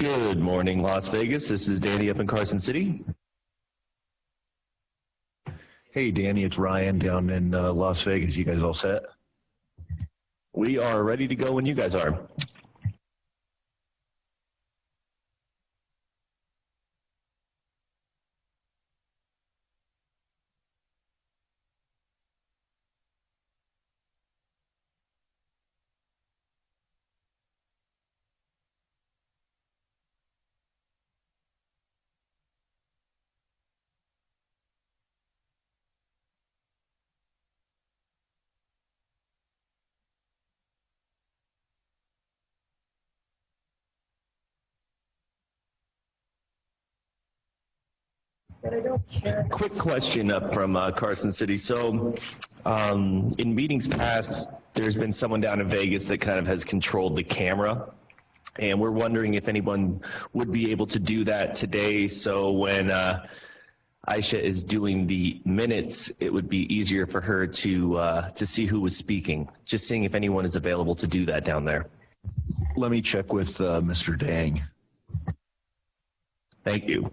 Good morning, Las Vegas. This is Danny up in Carson City. Hey, Danny, it's Ryan down in Las Vegas. You guys all set? We are ready to go when you guys are. Quick question up from Carson City. So in meetings past, there's been someone down in Vegas that kind of has controlled the camera. And we're wondering if anyone would be able to do that today. So when Aisha is doing the minutes, it would be easier for her to see who was speaking. Just seeing if anyone is available to do that down there. Let me check with Mr. Dang. Thank you.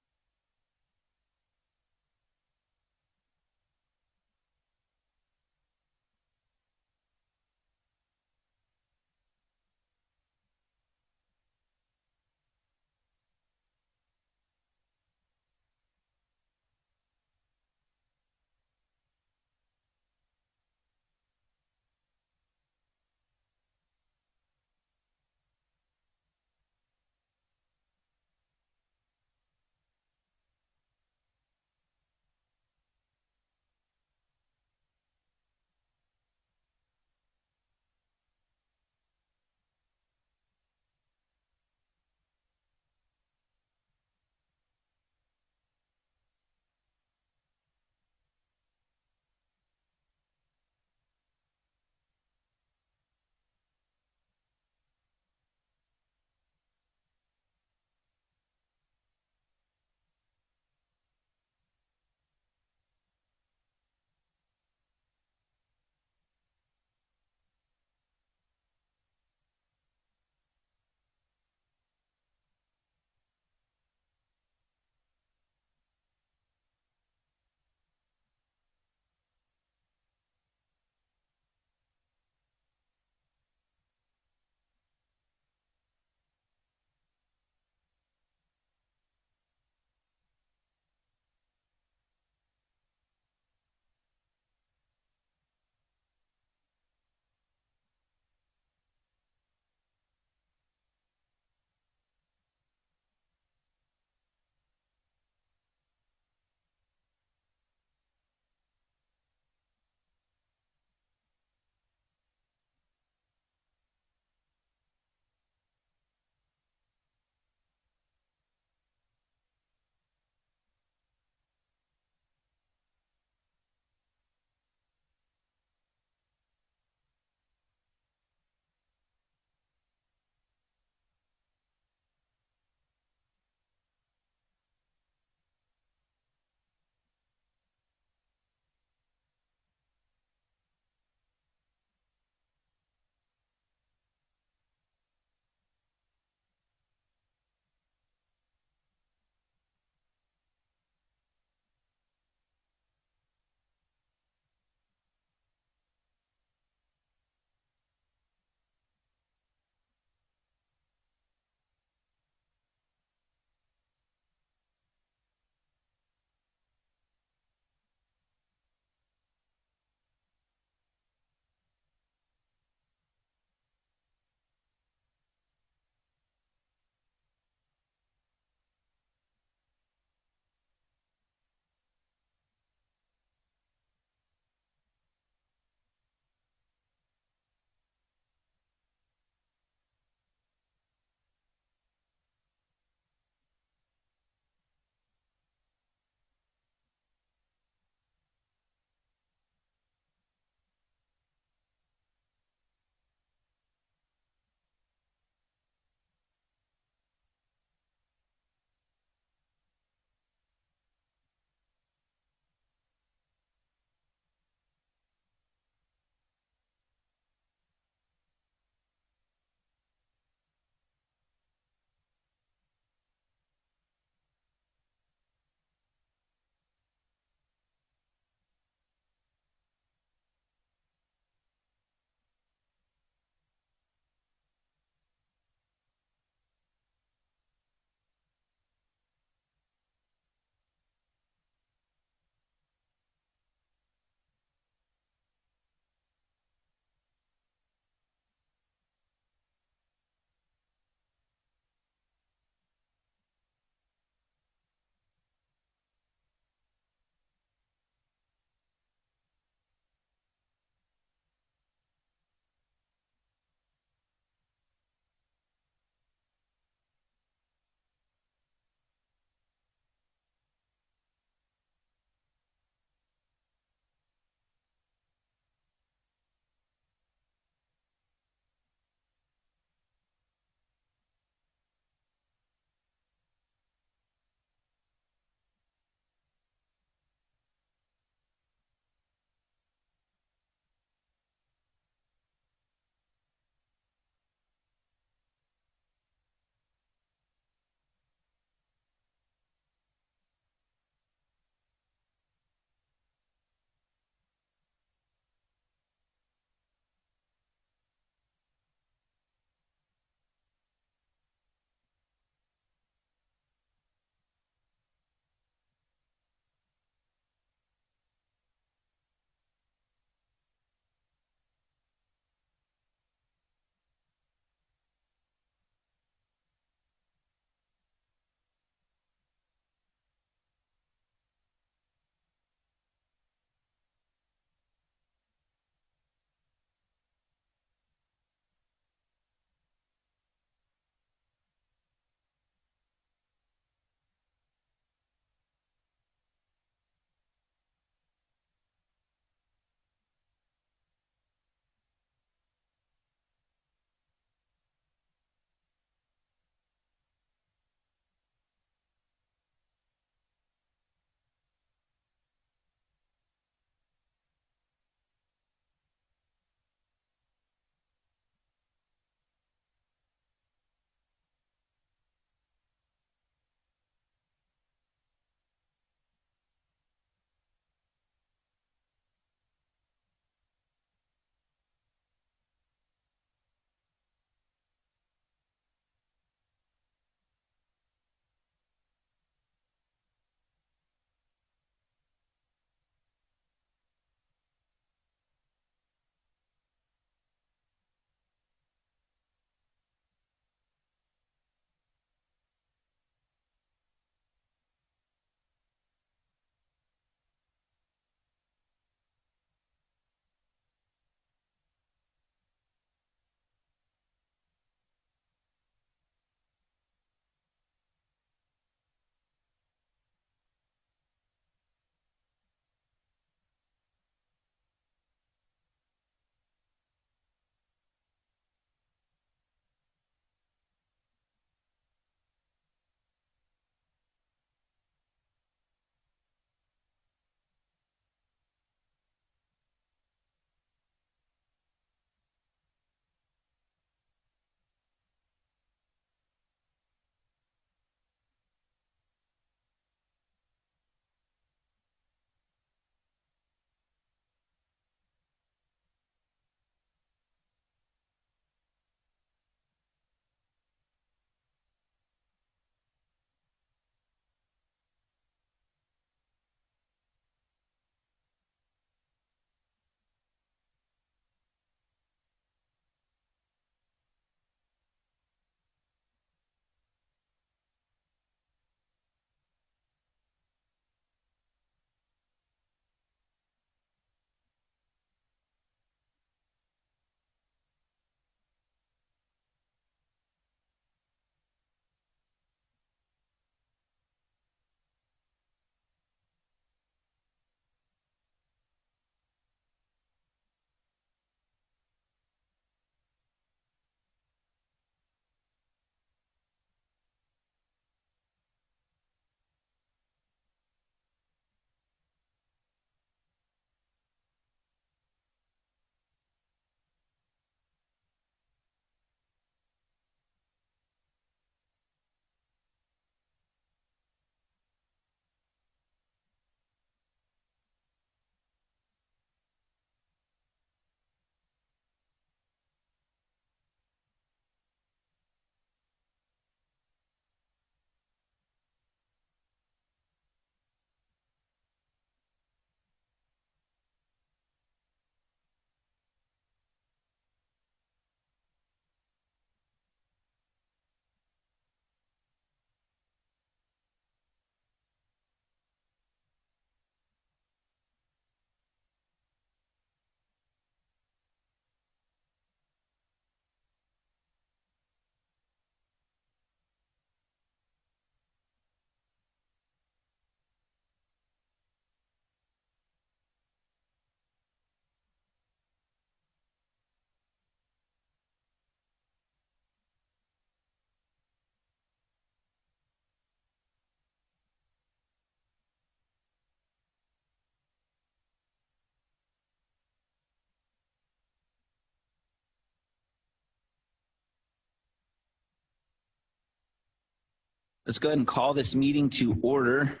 let's go ahead and call this meeting to order.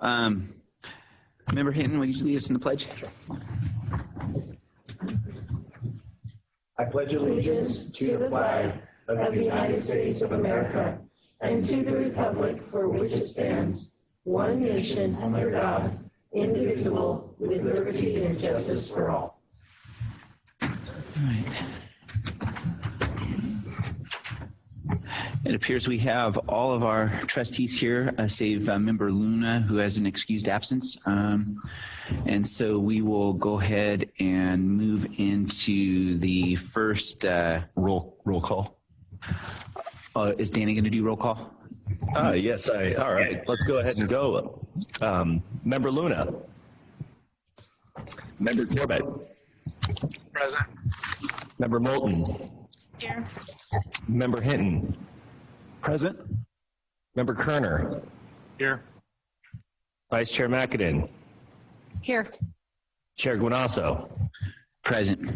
Member Hinton, would you lead us in the pledge? I pledge allegiance to the flag of the United States of America and to the republic for which it stands, one nation under God, indivisible, with liberty and justice for all. All right. It appears we have all of our trustees here, save Member Luna, who has an excused absence. And so we will go ahead and move into the first Roll call. Is Danny going to do roll call? Yes, all right, let's go ahead and go. Member Luna. Member Corbett. Present. Member Moulton. Here. Member Hinton. Present. Member Kerner. Here. Vice Chair McAdin. Here. Chair Guanasso. Present.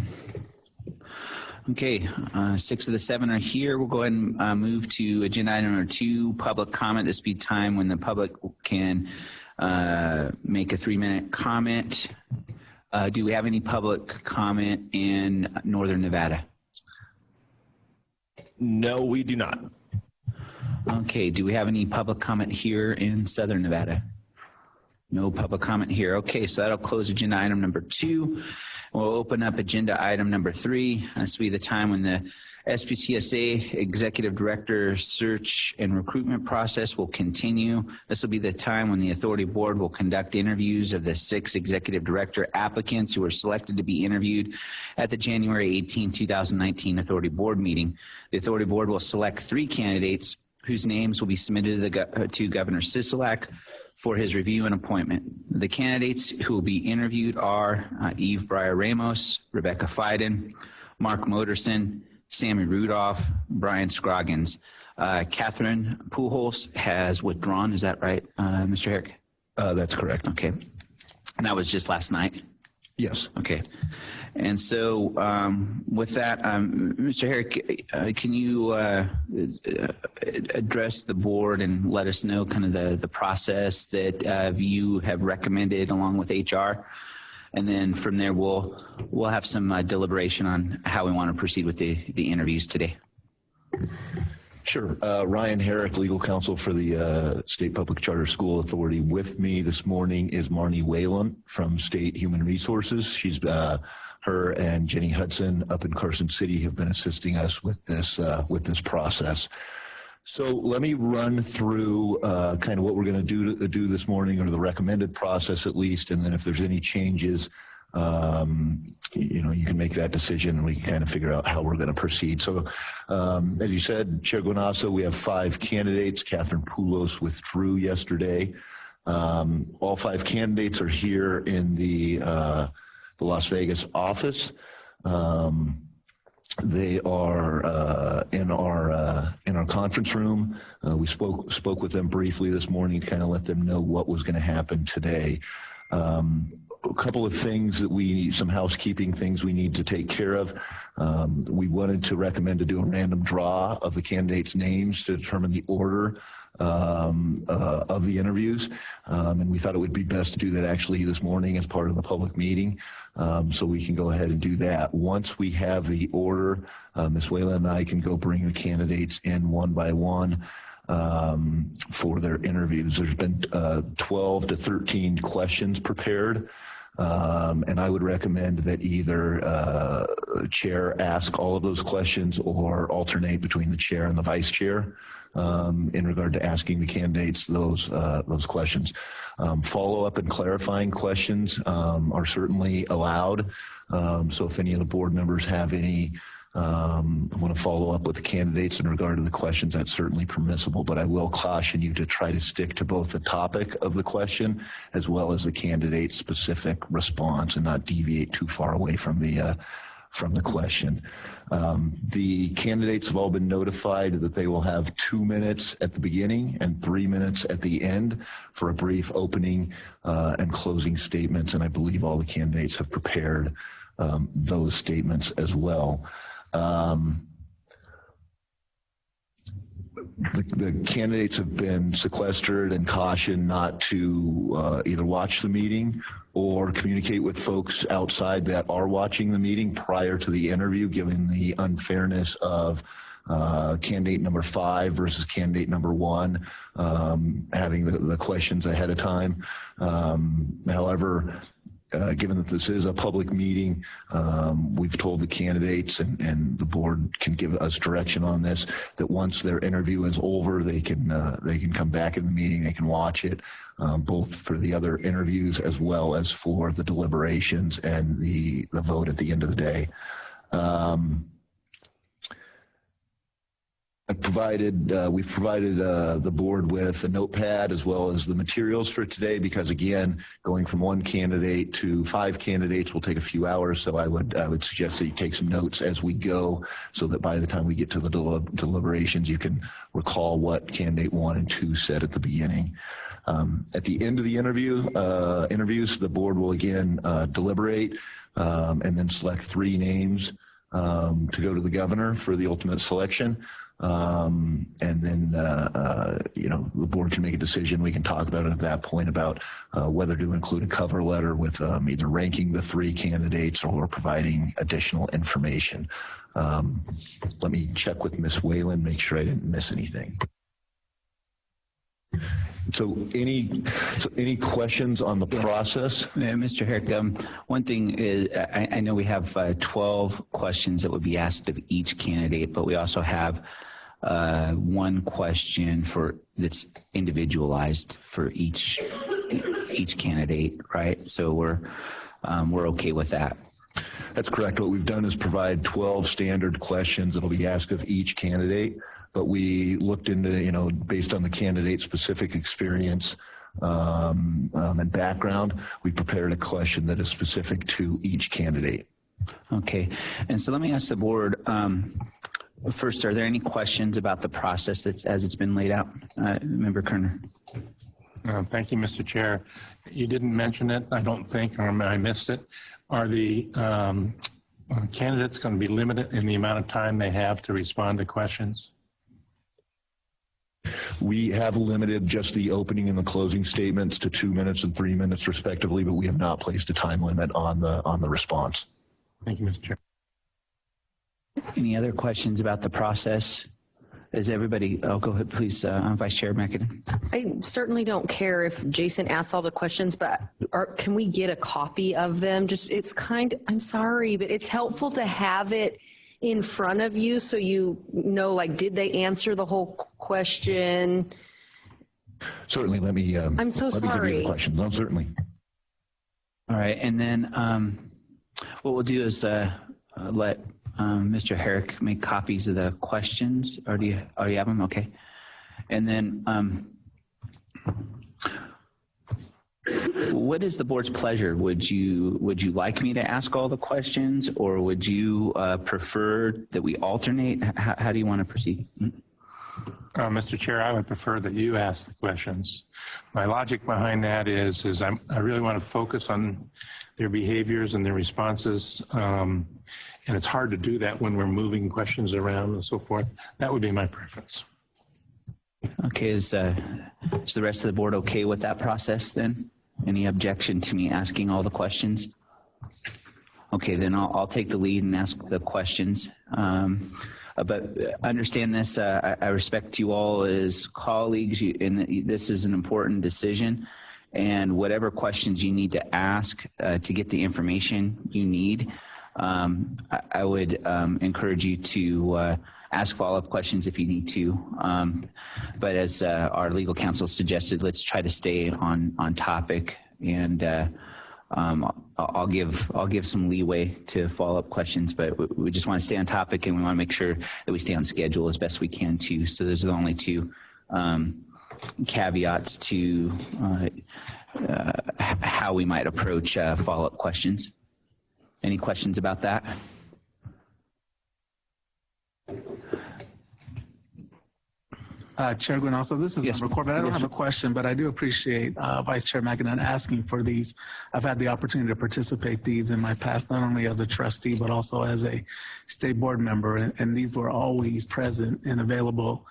Okay, 6 of the 7 are here. We'll go ahead and move to agenda item number 2, public comment. This will be time when the public can make a 3-minute comment. Do we have any public comment in Northern Nevada? No, we do not. Okay, do we have any public comment here in Southern Nevada? No public comment here. Okay, so that'll close agenda item number 2. We'll open up agenda item number 3. This will be the time when the SPCSA Executive Director search and recruitment process will continue. This will be the time when the Authority Board will conduct interviews of the 6 Executive Director applicants who were selected to be interviewed at the January 18, 2019 Authority Board meeting. The Authority Board will select 3 candidates whose names will be submitted to Governor Sisolak for his review and appointment. The candidates who will be interviewed are Eve Breyer-Ramos, Rebecca Fiden, Mark Moderson, Sammy Rudolph, Brian Scroggins. Catherine Pujols has withdrawn, is that right, Mr. Herrick? That's correct. Okay. And that was just last night? Yes. Okay. And so with that, Mr. Herrick, can you address the board and let us know kind of the process that you have recommended along with HR? And then from there, we'll have some deliberation on how we want to proceed with the interviews today. Sure. Ryan Herrick, legal counsel for the State Public Charter School Authority. With me this morning is Marnie Whalen from State Human Resources. She's her and Jenny Hudson up in Carson City have been assisting us with this process. So let me run through kind of what we're going to do this morning, or the recommended process at least, and then if there's any changes, you can make that decision and we can kind of figure out how we're going to proceed. So as you said, Chair Guanasso, we have 5 candidates. Catherine Pujols withdrew yesterday. All 5 candidates are here in the Las Vegas office. They are in our conference room. We spoke with them briefly this morning to kind of let them know what was going to happen today. A couple of things some housekeeping things we need to take care of. We wanted to recommend to do a random draw of the candidates' names to determine the order of the interviews, and we thought it would be best to do that actually this morning as part of the public meeting, so we can go ahead and do that. Once we have the order, Ms. Whalen and I can go bring the candidates in one by one for their interviews. There's been 12 to 13 questions prepared. And I would recommend that either chair ask all of those questions or alternate between the chair and the vice chair in regard to asking the candidates those questions. Follow-up and clarifying questions are certainly allowed. So if any of the board members have any want to follow up with the candidates in regard to the questions, that's certainly permissible, but I will caution you to try to stick to both the topic of the question as well as the candidate's specific response and not deviate too far away from the question. The candidates have all been notified that they will have 2 minutes at the beginning and 3 minutes at the end for a brief opening and closing statements, and I believe all the candidates have prepared those statements as well. the candidates have been sequestered and cautioned not to either watch the meeting or communicate with folks outside that are watching the meeting prior to the interview, given the unfairness of candidate number 5 versus candidate number 1 having the questions ahead of time. However, given that this is a public meeting, we've told the candidates, and the board can give us direction on this, that once their interview is over, they can come back in the meeting, they can watch it, both for the other interviews as well as for the deliberations and the vote at the end of the day. We've provided the board with a notepad as well as the materials for today, because again, going from 1 candidate to 5 candidates will take a few hours. So I would suggest that you take some notes as we go, so that by the time we get to the deliberations, you can recall what candidate 1 and 2 said at the beginning. At the end of the interviews, the board will again deliberate and then select 3 names to go to the governor for the ultimate selection. And then, the board can make a decision. We can talk about it at that point about whether to include a cover letter with either ranking the 3 candidates or providing additional information. Let me check with Ms. Whalen, make sure I didn't miss anything. So any questions on the process? Mr. Herrick, one thing is, I know we have 12 questions that would be asked of each candidate, but we also have 1 question that's individualized for each candidate, right? So we're okay with that. That's correct. What we've done is provide 12 standard questions that will be asked of each candidate, but we looked into, based on the candidate's specific experience and background, we prepared a question that is specific to each candidate. Okay. And so let me ask the board, first, are there any questions about the process as it's been laid out? Member Kerner. Thank you, Mr. Chair. You didn't mention it, I don't think, or I missed it. Are the candidates going to be limited in the amount of time they have to respond to questions? We have limited just the opening and the closing statements to 2 minutes and 3 minutes respectively, but we have not placed a time limit on the response. Thank you, Mr. Chair. Any other questions about the process? Is everybody, go ahead, please, Vice Chair McAdam. I certainly don't care if Jason asks all the questions, but can we get a copy of them? I'm sorry, but it's helpful to have it in front of you so you know, did they answer the whole question? Certainly, let me, I'm so let me give you sorry. the question. No, certainly. All right, and then what we'll do is let Mr. Herrick make copies of the questions. Or do you have them? Okay. And then what is the board's pleasure? Would you like me to ask all the questions, or would you prefer that we alternate? How do you want to proceed? Mr. Chair, I would prefer that you ask the questions. My logic behind that is I really want to focus on their behaviors and their responses, and it's hard to do that when we're moving questions around and so forth. That would be my preference. Okay, is the rest of the board okay with that process then? Any objection to me asking all the questions? Okay, then I'll take the lead and ask the questions. But understand this, I respect you all as colleagues, and this is an important decision. And whatever questions you need to ask to get the information you need, I would encourage you to ask follow-up questions if you need to. But as our legal counsel suggested, let's try to stay on topic, and I'll give some leeway to follow-up questions, but we just want to stay on topic, and we want to make sure that we stay on schedule as best we can too. So those are the only 2 caveats to how we might approach follow-up questions. Any questions about that? Chair Guinalso, this is Yes. Member Corbett. I don't Yes, have a sir. question, but I do appreciate Vice Chair McInerney asking for these. I've had the opportunity to participate these in my past, not only as a trustee, but also as a state board member, and these were always present and available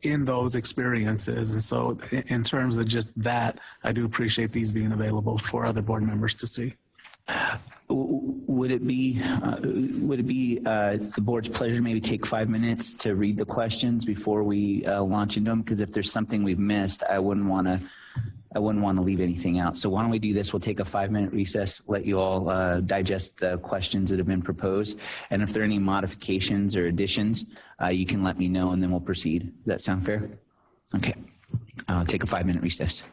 in those experiences. And so in terms of just that, I do appreciate these being available for other board members to see. Would it be the board's pleasure to maybe take 5 minutes to read the questions before we launch into them? Because if there's something we've missed, I wouldn't want to leave anything out. So why don't we do this? We'll take a 5-minute recess, let you all digest the questions that have been proposed, and if there are any modifications or additions, you can let me know, and then we'll proceed. Does that sound fair? Okay. I'll take a 5-minute recess.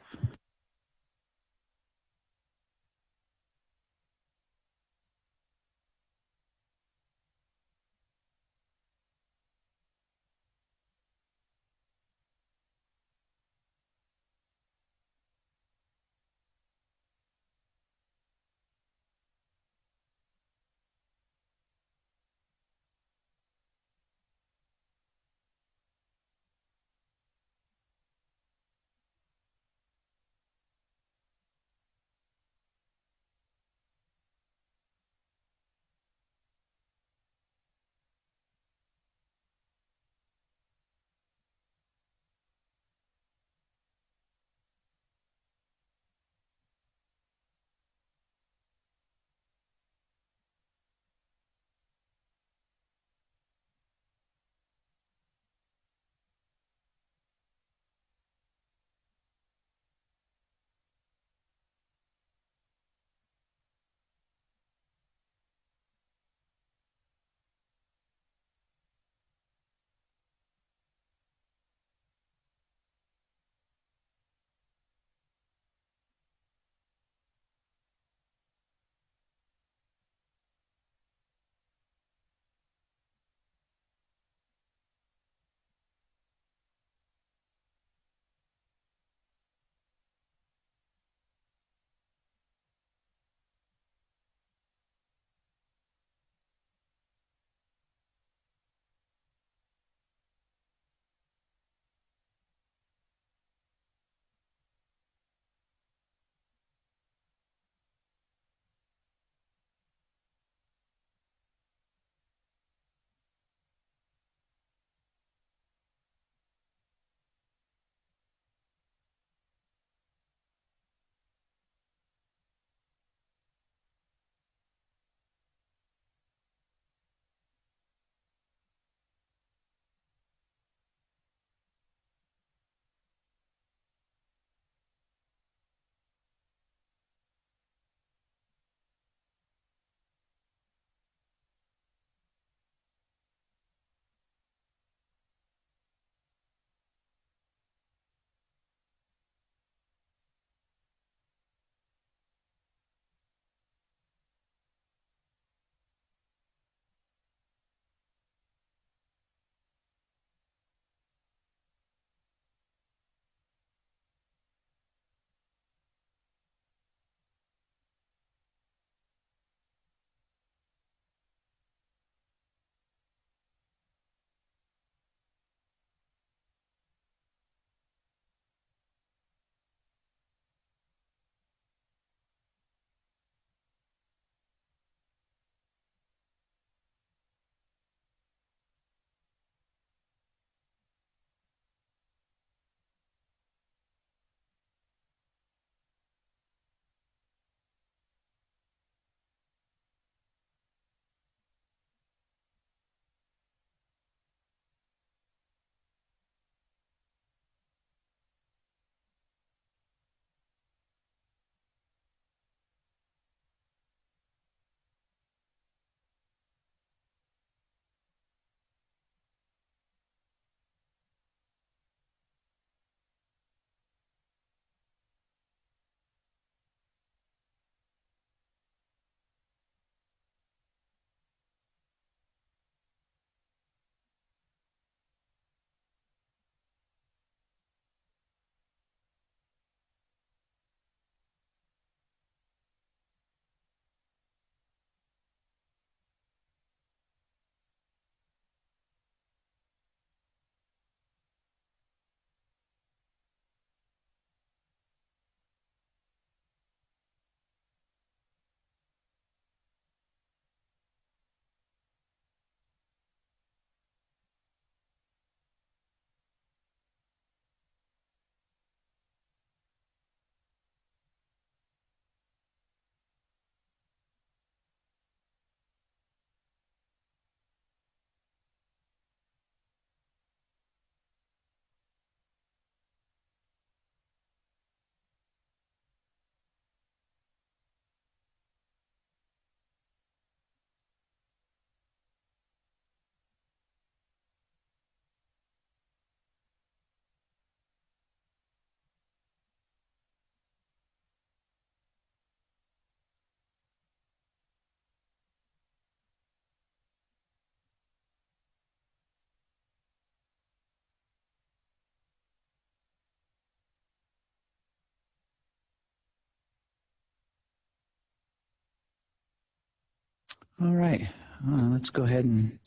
All right. Let's go ahead and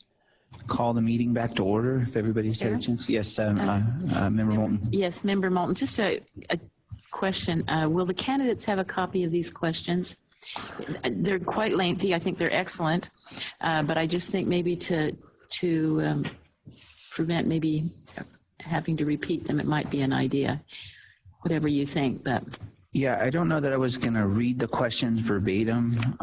call the meeting back to order if everybody's had a chance. Yes, Member Moulton. Yes, Member Moulton, just a question. Will the candidates have a copy of these questions? They're quite lengthy. I think they're excellent. But I just think maybe to prevent maybe having to repeat them, it might be an idea. Whatever you think. But Yeah, I don't know that I was going to read the questions verbatim.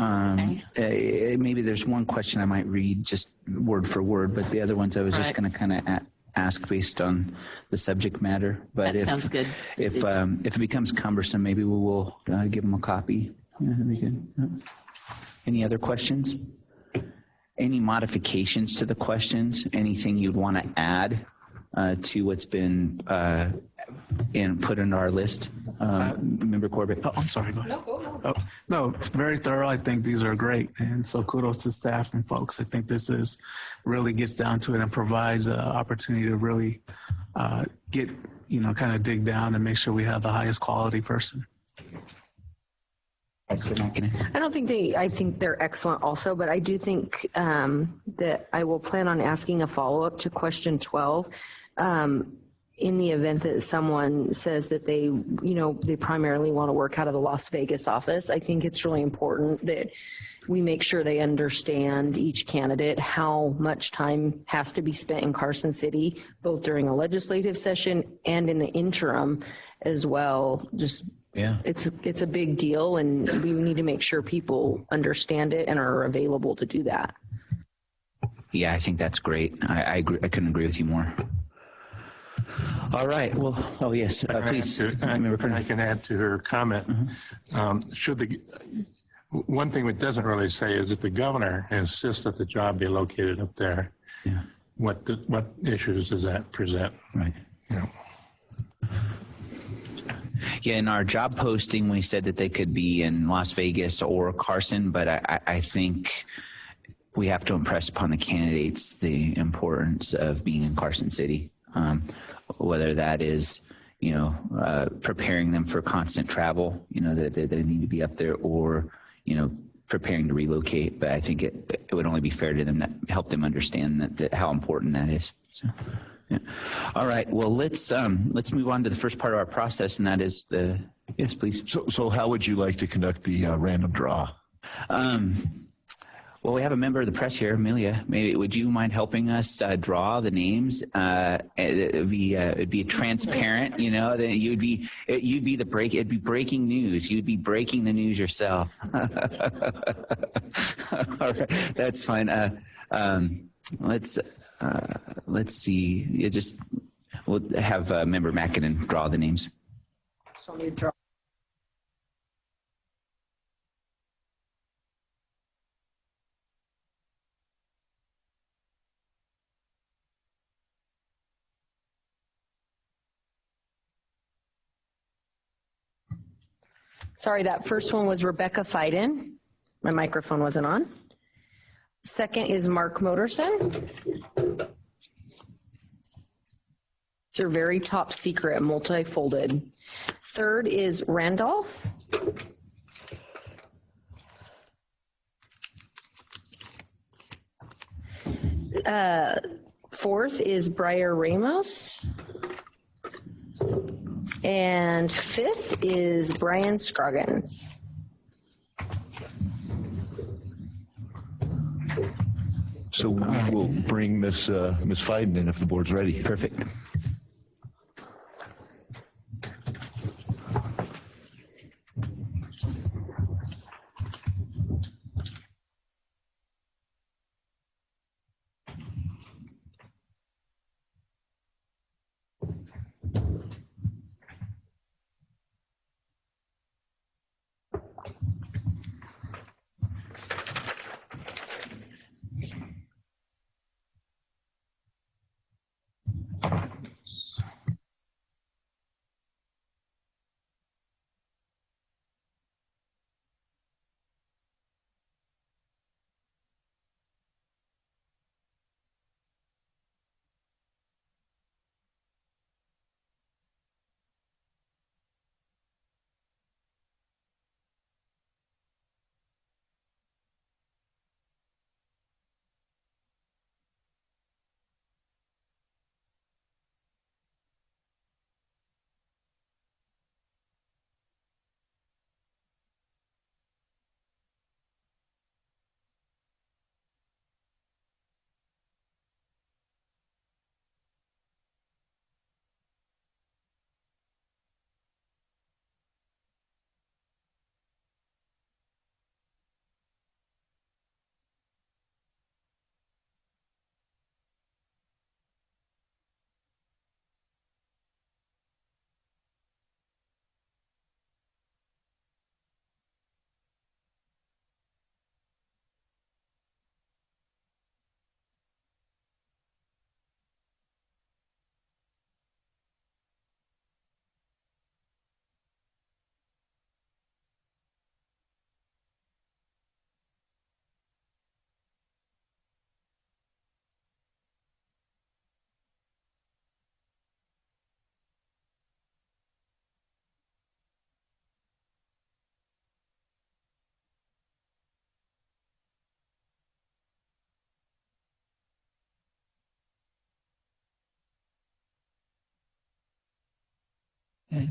Maybe there's one question I might read just word for word, but the other ones I was just going to kind of ask based on the subject matter. But that sounds good. If it becomes cumbersome, maybe we will give them a copy. Yeah, that'd be good. Any other questions? Any modifications to the questions? Anything you'd want to add to what's been put into our list? Member Corbett. Oh, I'm sorry. Go ahead. No, it's very thorough. I think these are great. And so kudos to staff and folks. I think this is really gets down to it and provides an opportunity to really get, kind of dig down and make sure we have the highest quality person. I think they're excellent also, but I do think that I will plan on asking a follow-up to question 12. In the event that someone says that they primarily want to work out of the Las Vegas office, I think it's really important that we make sure they understand, each candidate, how much time has to be spent in Carson City, both during a legislative session and in the interim as well. It's a big deal, and we need to make sure people understand it and are available to do that. Yeah, I think that's great. I agree. I couldn't agree with you more. All right. Well, yes, please. I can add to her comment. One thing it doesn't really say is if the governor insists that the job be located up there, what issues does that present? Right. Yeah, in our job posting, we said that they could be in Las Vegas or Carson, but I think we have to impress upon the candidates the importance of being in Carson City, whether that is, preparing them for constant travel, that they need to be up there, or, preparing to relocate. But I think it would only be fair to them to help them understand that how important that is. So. Yeah. All right. Well, let's move on to the first part of our process, and that is yes, please. So how would you like to conduct the random draw? Well, we have a member of the press here, Amelia. Maybe would you mind helping us draw the names? It'd be transparent, that you'd be it'd be breaking news. You'd be breaking the news yourself. All right, that's fine. Let's see. We'll have Member Mackinnon draw the names. So you draw. Sorry, that first one was Rebecca Fiden. My microphone wasn't on. Second is Mark Moterson. It's your very top secret, multi-folded. Third is Randolph. Fourth is Briar Ramos. And fifth is Brian Scroggins. So we'll bring Ms. Fiden in if the board's ready. Perfect.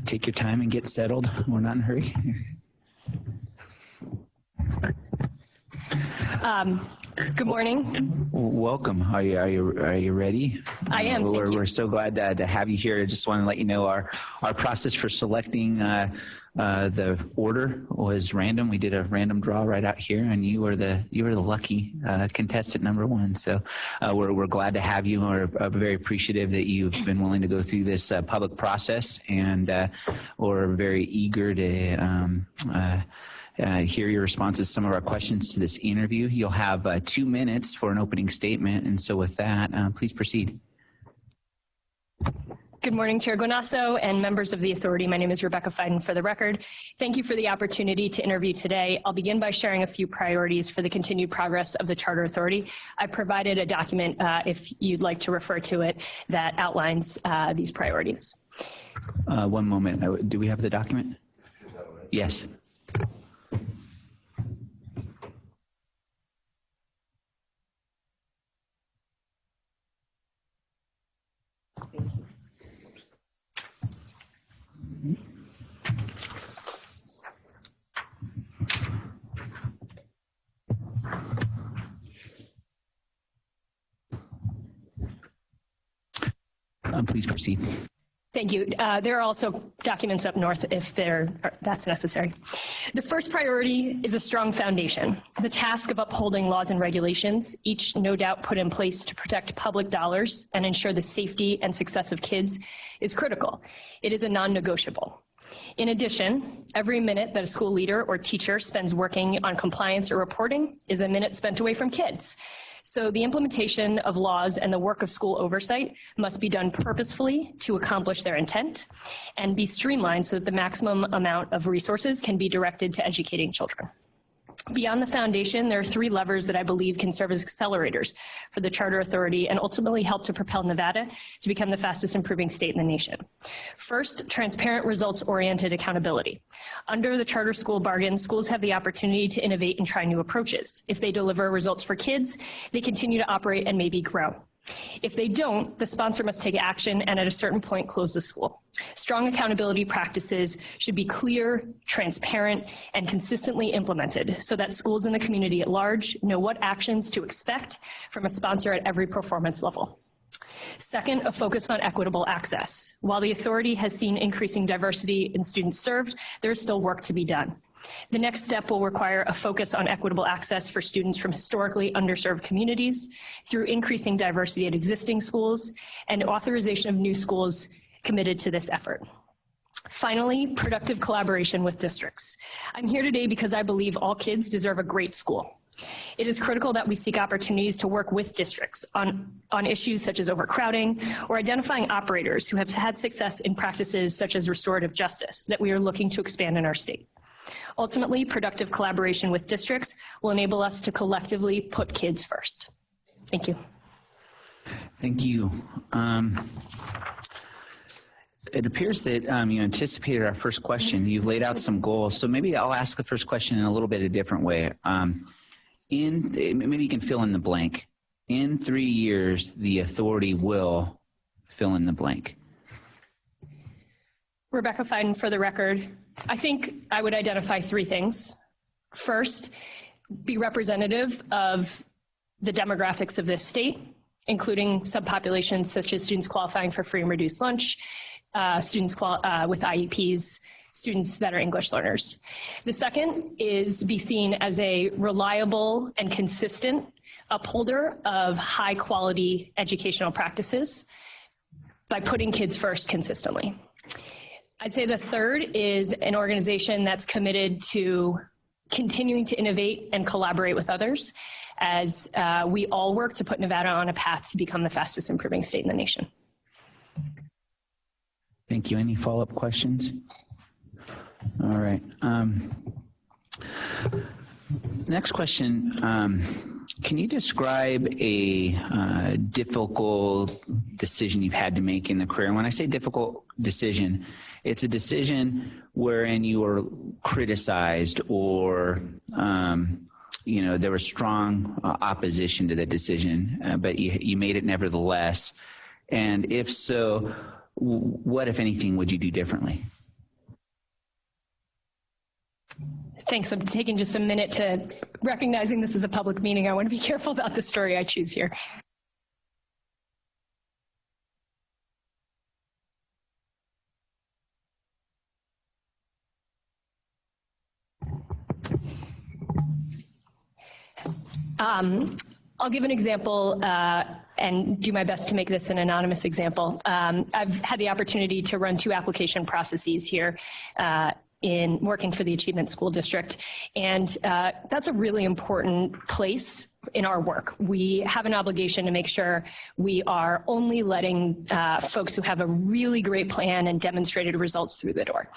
Take your time and get settled. We're not in a hurry. Good morning. Welcome. Are you ready? I am. Thank you. We're so glad to have you here. I just want to let you know our process for selecting the order was random. We did a random draw right out here, and you were the lucky contestant number one. So we're glad to have you. We're very appreciative that you've been willing to go through this public process, and we're very eager to hear your responses to some of our questions to this interview. You'll have 2 minutes for an opening statement, and so with that, please proceed. Good morning, Chair Guanasso and members of the authority. My name is Rebecca Fiden for the record. Thank you for the opportunity to interview today. I'll begin by sharing a few priorities for the continued progress of the Charter Authority. I provided a document, if you'd like to refer to it, that outlines these priorities. One moment. Do we have the document? Yes. Please proceed. Thank you. There are also documents up north if that's necessary. The first priority is a strong foundation. The task of upholding laws and regulations, each no doubt put in place to protect public dollars and ensure the safety and success of kids, is critical. It is a non-negotiable. In addition, every minute that a school leader or teacher spends working on compliance or reporting is a minute spent away from kids. So the implementation of laws and the work of school oversight must be done purposefully to accomplish their intent and be streamlined so that the maximum amount of resources can be directed to educating children. Beyond the foundation, there are 3 levers that I believe can serve as accelerators for the Charter Authority and ultimately help to propel Nevada to become the fastest improving state in the nation. First, transparent results-oriented accountability. Under the charter school bargain, schools have the opportunity to innovate and try new approaches. If they deliver results for kids, they continue to operate and maybe grow. If they don't, the sponsor must take action and at a certain point close the school. Strong accountability practices should be clear, transparent, and consistently implemented so that schools in the community at large know what actions to expect from a sponsor at every performance level. Second, a focus on equitable access. While the authority has seen increasing diversity in students served, there is still work to be done. The next step will require a focus on equitable access for students from historically underserved communities through increasing diversity at existing schools and authorization of new schools committed to this effort. Finally, productive collaboration with districts. I'm here today because I believe all kids deserve a great school. It is critical that we seek opportunities to work with districts on issues such as overcrowding or identifying operators who have had success in practices such as restorative justice that we are looking to expand in our state. Ultimately, productive collaboration with districts will enable us to collectively put kids first. Thank you. Thank you. It appears that you anticipated our first question. You've laid out some goals, so maybe I'll ask the first question in a little bit of a different way. Maybe you can fill in the blank. In 3 years, the authority will fill in the blank. Rebecca Fiden for the record. I think I would identify 3 things. First, be representative of the demographics of this state, including subpopulations such as students qualifying for free and reduced lunch, students with IEPs, students that are English learners. The second is be seen as a reliable and consistent upholder of high quality educational practices by putting kids first consistently. I'd say the third is an organization that's committed to continuing to innovate and collaborate with others as we all work to put Nevada on a path to become the fastest improving state in the nation. Thank you. Any follow-up questions? All right. Next question. Can you describe a difficult decision you've had to make in the career? And when I say difficult decision, it's a decision wherein you were criticized or there was strong opposition to the decision, but you made it nevertheless. And if so, what, if anything, would you do differently? Thanks. I'm taking just a minute to recognizing this is a public meeting. I want to be careful about the story I choose here. I'll give an example and do my best to make this an anonymous example. I've had the opportunity to run 2 application processes here in working for the Achievement School District, and that's a really important place in our work. We have an obligation to make sure we are only letting folks who have a really great plan and demonstrated results through the door.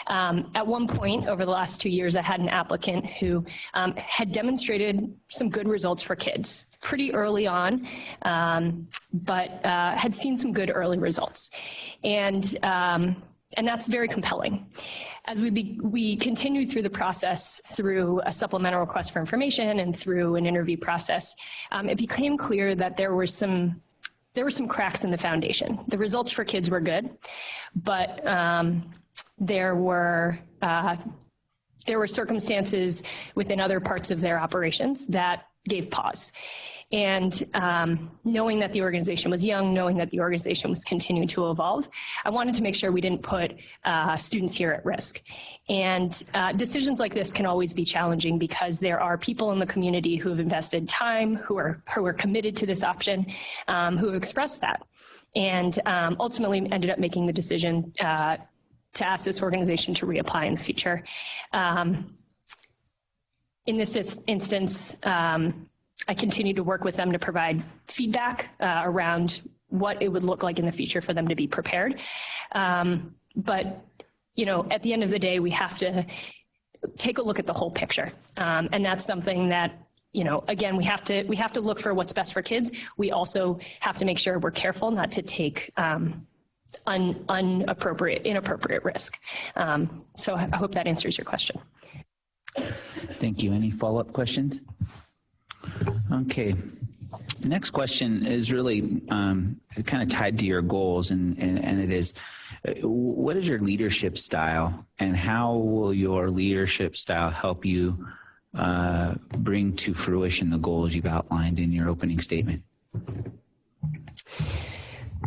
At one point over the last 2 years, I had an applicant who had demonstrated some good results for kids pretty early on, but had seen some good early results. And that's very compelling. As we continued through the process, through a supplemental request for information and through an interview process, it became clear that there were some cracks in the foundation. The results for kids were good, but there were circumstances within other parts of their operations that gave pause. And knowing that the organization was young, knowing that the organization was continuing to evolve, I wanted to make sure we didn't put students here at risk. And decisions like this can always be challenging because there are people in the community who have invested time, who are committed to this option, who have expressed that. And ultimately ended up making the decision to ask this organization to reapply in the future. In this instance, I continue to work with them to provide feedback around what it would look like in the future for them to be prepared. But, you know, at the end of the day, we have to take a look at the whole picture. And that's something that, you know, again, we have to look for what's best for kids. We also have to make sure we're careful not to take inappropriate risk. So I hope that answers your question. Thank you. Any follow-up questions? Okay. The next question is really kind of tied to your goals, and it is, what is your leadership style, and how will your leadership style help you bring to fruition the goals you've outlined in your opening statement?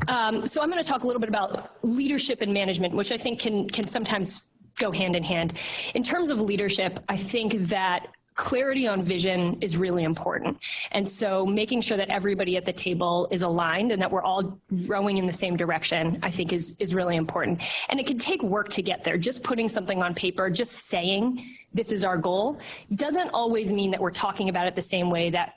So I'm going to talk a little bit about leadership and management, which I think can sometimes go hand in hand. In terms of leadership, I think that clarity on vision is really important. And so making sure that everybody at the table is aligned and that we're all rowing in the same direction, I think is really important. And it can take work to get there. Just putting something on paper, just saying this is our goal, doesn't always mean that we're talking about it the same way, that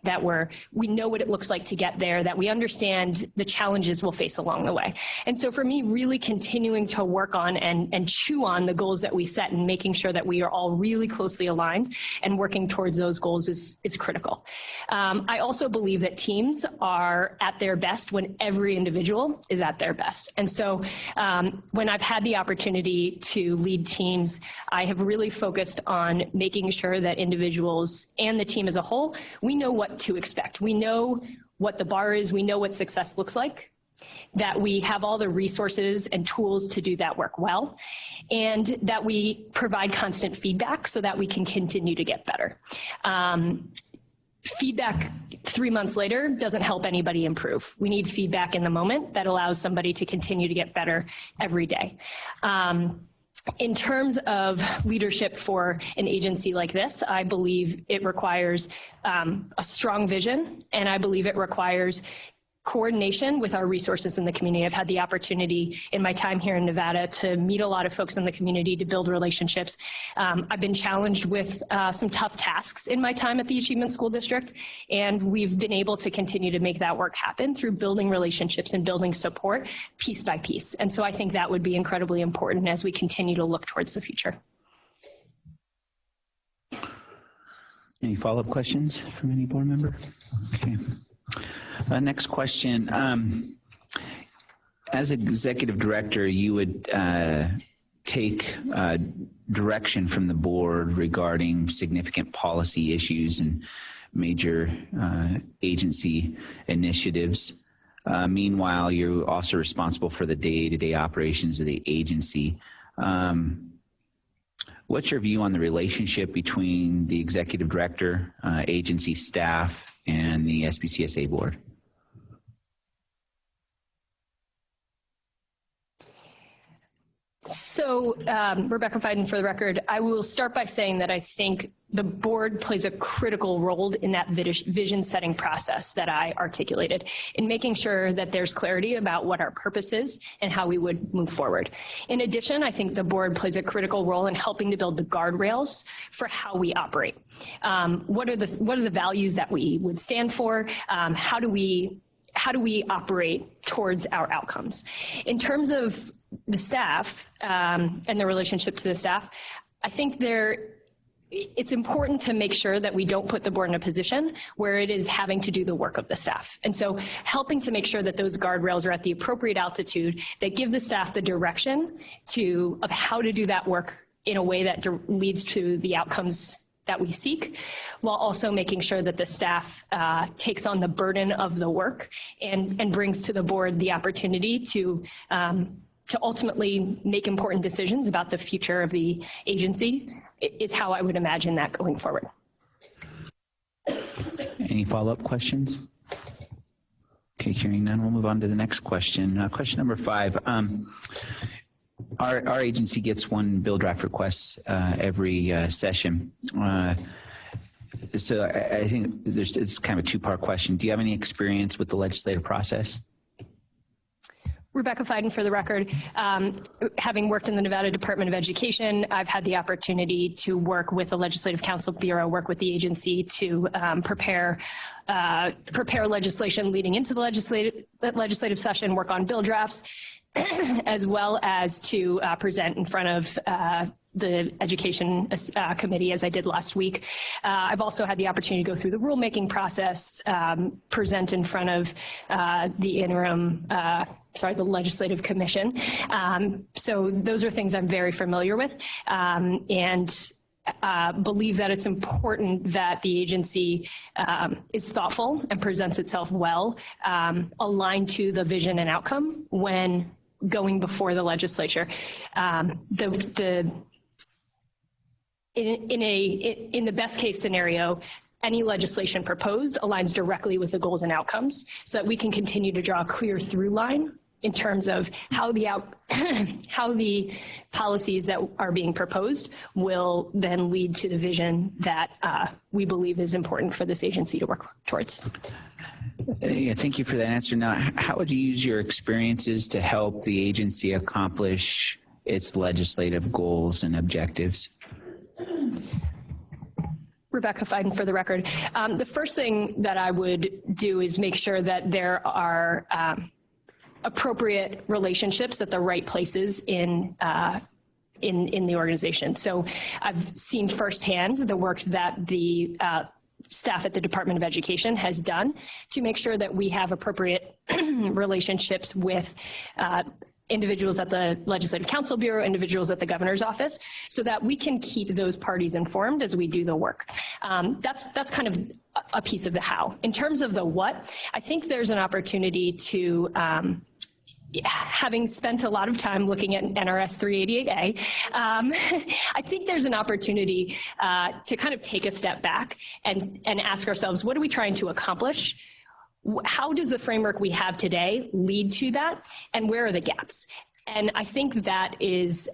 we know what it looks like to get there, that we understand the challenges we'll face along the way. And so for me, really continuing to work on and chew on the goals that we set and making sure that we are all really closely aligned and working towards those goals is critical. I also believe that teams are at their best when every individual is at their best. And so when I've had the opportunity to lead teams, I have really focused on making sure that individuals and the team as a whole, we know what to expect. We know what the bar is. We know what success looks like, that we have all the resources and tools to do that work well, and that we provide constant feedback so that we can continue to get better. Feedback 3 months later doesn't help anybody improve. We need feedback in the moment that allows somebody to continue to get better every day. In terms of leadership for an agency like this, I believe it requires a strong vision, and I believe it requires coordination with our resources in the community. I've had the opportunity in my time here in Nevada to meet a lot of folks in the community, to build relationships. I've been challenged with some tough tasks in my time at the Achievement School District, and we've been able to continue to make that work happen through building relationships and building support piece by piece. And so I think that would be incredibly important as we continue to look towards the future. Any follow-up questions from any board member? Okay. Next question. As executive director, you would take direction from the board regarding significant policy issues and major agency initiatives. Meanwhile, you're also responsible for the day-to-day operations of the agency. What's your view on the relationship between the executive director, agency staff, and the SPCSA board? So, Rebecca Fiden, for the record, I will start by saying that I think the board plays a critical role in that vision setting process that I articulated, in making sure that there's clarity about what our purpose is and how we would move forward. In addition, I think the board plays a critical role in helping to build the guardrails for how we operate. What are the values that we would stand for? How do we operate towards our outcomes? In terms of the staff and the relationship to the staff, I think it's important to make sure that we don't put the board in a position where it is having to do the work of the staff. And so helping to make sure that those guardrails are at the appropriate altitude that give the staff the direction of how to do that work in a way that leads to the outcomes that we seek, while also making sure that the staff takes on the burden of the work and brings to the board the opportunity to ultimately make important decisions about the future of the agency, is how I would imagine that going forward. Any follow-up questions? Okay, hearing none, we'll move on to the next question. Question number 5. Our agency gets one bill draft request every session. So I think it's kind of a two-part question. Do you have any experience with the legislative process? Rebecca Fiden, for the record. Having worked in the Nevada Department of Education, I've had the opportunity to work with the Legislative Council Bureau, work with the agency to prepare legislation leading into the legislative session, work on bill drafts, as well as to present in front of the Education Committee, as I did last week. I've also had the opportunity to go through the rulemaking process, present in front of the Legislative Commission. So those are things I'm very familiar with, and believe that it's important that the agency is thoughtful and presents itself well, aligned to the vision and outcome when going before the legislature. In the best case scenario, any legislation proposed aligns directly with the goals and outcomes, so that we can continue to draw a clear through line in terms of how the policies that are being proposed will then lead to the vision that we believe is important for this agency to work towards. Yeah, thank you for that answer. Now, how would you use your experiences to help the agency accomplish its legislative goals and objectives? Rebecca Fiden, for the record. The first thing that I would do is make sure that there are appropriate relationships at the right places in the organization. So I've seen firsthand the work that the staff at the Department of Education has done to make sure that we have appropriate relationships with individuals at the Legislative Council Bureau, individuals at the governor's office, so that we can keep those parties informed as we do the work. That's kind of a piece of the how. In terms of the what, I think there's an opportunity to, having spent a lot of time looking at NRS 388A, I think there's an opportunity to kind of take a step back and ask ourselves, what are we trying to accomplish? How does the framework we have today lead to that, and where are the gaps? And I think that is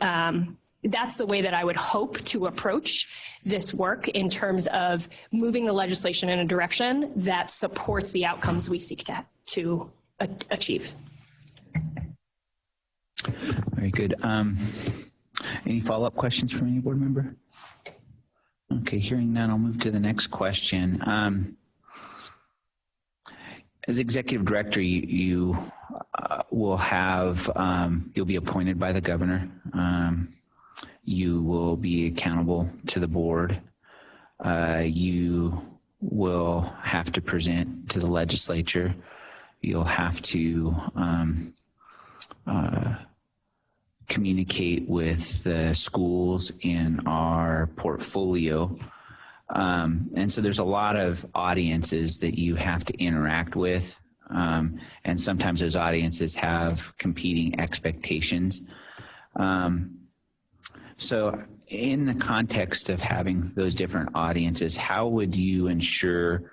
that's the way that I would hope to approach this work in terms of moving the legislation in a direction that supports the outcomes we seek to achieve. Very good. Any follow-up questions from any board member? Okay, hearing none, I'll move to the next question. As executive director, you will have, you'll be appointed by the governor. You will be accountable to the board. You will have to present to the legislature. You'll have to communicate with the schools in our portfolio. And so there's a lot of audiences that you have to interact with and sometimes those audiences have competing expectations. So in the context of having those different audiences, how would you ensure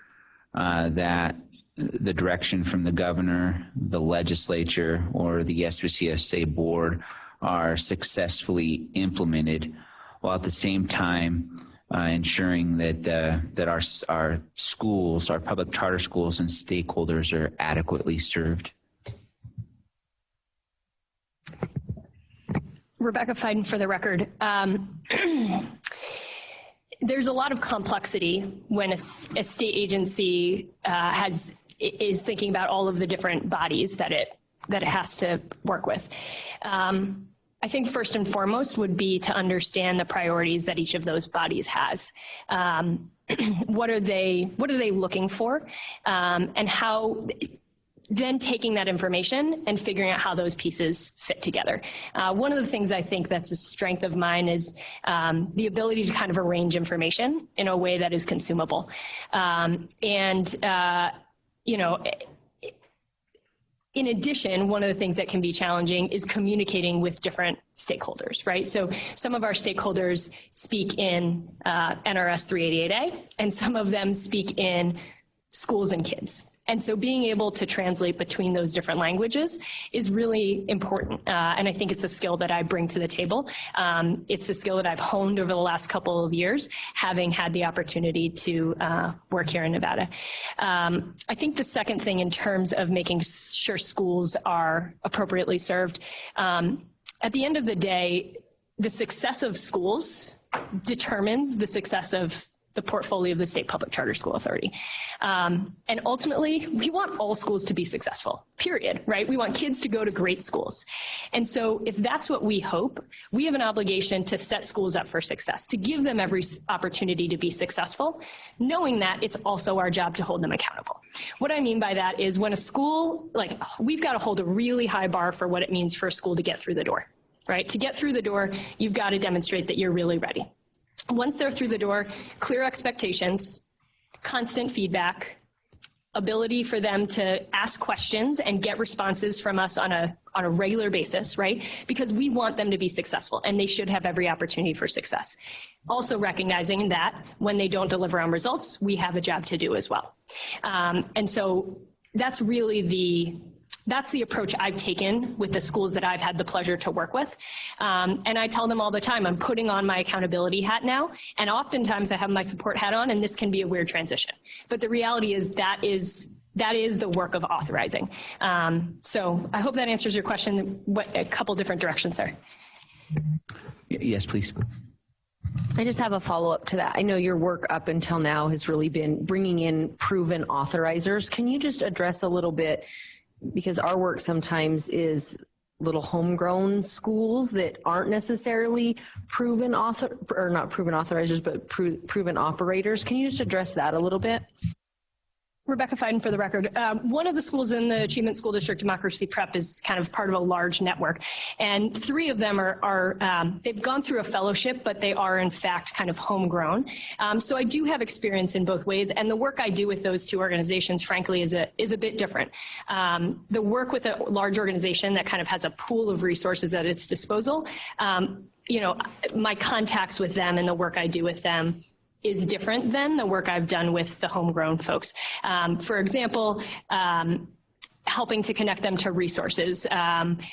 that the direction from the governor, the legislature, or the SPCSA board are successfully implemented, while at the same time ensuring that our schools, our public charter schools, and stakeholders are adequately served? Rebecca Fiden for the record. There's a lot of complexity when a state agency is thinking about all of the different bodies that it has to work with. I think first and foremost would be to understand the priorities that each of those bodies has. What are they looking for, and how? Then taking that information and figuring out how those pieces fit together. One of the things I think that's a strength of mine is the ability to kind of arrange information in a way that is consumable. In addition, one of the things that can be challenging is communicating with different stakeholders, right? So some of our stakeholders speak in NRS 388A, and some of them speak in schools and kids. And so being able to translate between those different languages is really important. And I think it's a skill that I bring to the table. It's a skill that I've honed over the last couple of years, having had the opportunity to work here in Nevada. I think the second thing in terms of making sure schools are appropriately served, at the end of the day, the success of schools determines the success of the portfolio of the State Public Charter School Authority. And ultimately, we want all schools to be successful, period, right? We want kids to go to great schools. And so if that's what we hope, we have an obligation to set schools up for success, to give them every opportunity to be successful, knowing that it's also our job to hold them accountable. What I mean by that is when a school, we've got to hold a really high bar for what it means for a school to get through the door, right? To get through the door, you've got to demonstrate that you're really ready. Once they're through the door, clear expectations, constant feedback, ability for them to ask questions and get responses from us on a regular basis, right? Because we want them to be successful, and they should have every opportunity for success. Also recognizing that when they don't deliver on results, we have a job to do as well. And so that's really that's the approach I've taken with the schools that I've had the pleasure to work with. And I tell them all the time, I'm putting on my accountability hat now, and oftentimes I have my support hat on, and this can be a weird transition. But the reality is that is the work of authorizing. So I hope that answers your question, a couple different directions there. Yes, please. I just have a follow-up to that. I know your work up until now has really been bringing in proven authorizers. Can you just address a little bit, because our work sometimes is little homegrown schools that aren't necessarily proven not proven authorizers, but proven operators. Can you just address that a little bit? Rebecca Fiden for the record. One of the schools in the Achievement School District, Democracy Prep, is kind of part of a large network. And 3 of them they've gone through a fellowship, but they are in fact kind of homegrown. So I do have experience in both ways. And the work I do with those 2 organizations, frankly, is a bit different. The work with a large organization that kind of has a pool of resources at its disposal, my contacts with them and the work I do with them is different than the work I've done with the homegrown folks. For example, helping to connect them to resources,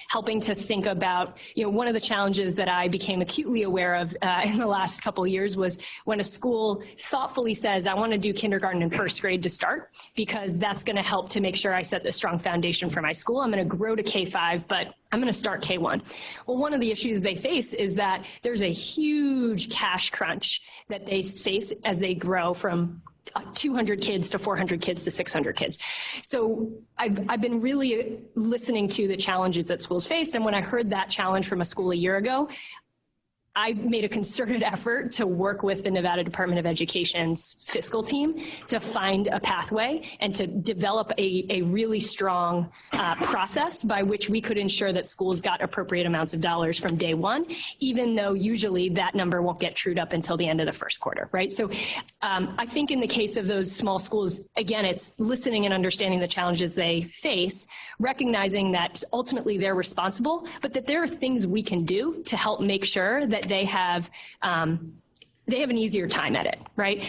helping to think about, one of the challenges that I became acutely aware of in the last couple of years was when a school thoughtfully says, I want to do kindergarten and first grade to start, because that's going to help to make sure I set the strong foundation for my school. I'm going to grow to K-5, but I'm going to start K-1. Well, one of the issues they face is that there's a huge cash crunch that they face as they grow from 200 kids to 400 kids to 600 kids. So I've been really listening to the challenges that schools faced. And when I heard that challenge from a school a year ago, I made a concerted effort to work with the Nevada Department of Education's fiscal team to find a pathway and to develop a really strong process by which we could ensure that schools got appropriate amounts of dollars from day one, even though usually that number won't get trued up until the end of the first quarter, right? So I think in the case of those small schools, again, it's listening and understanding the challenges they face, recognizing that ultimately they're responsible, but that there are things we can do to help make sure that they have an easier time at it, right?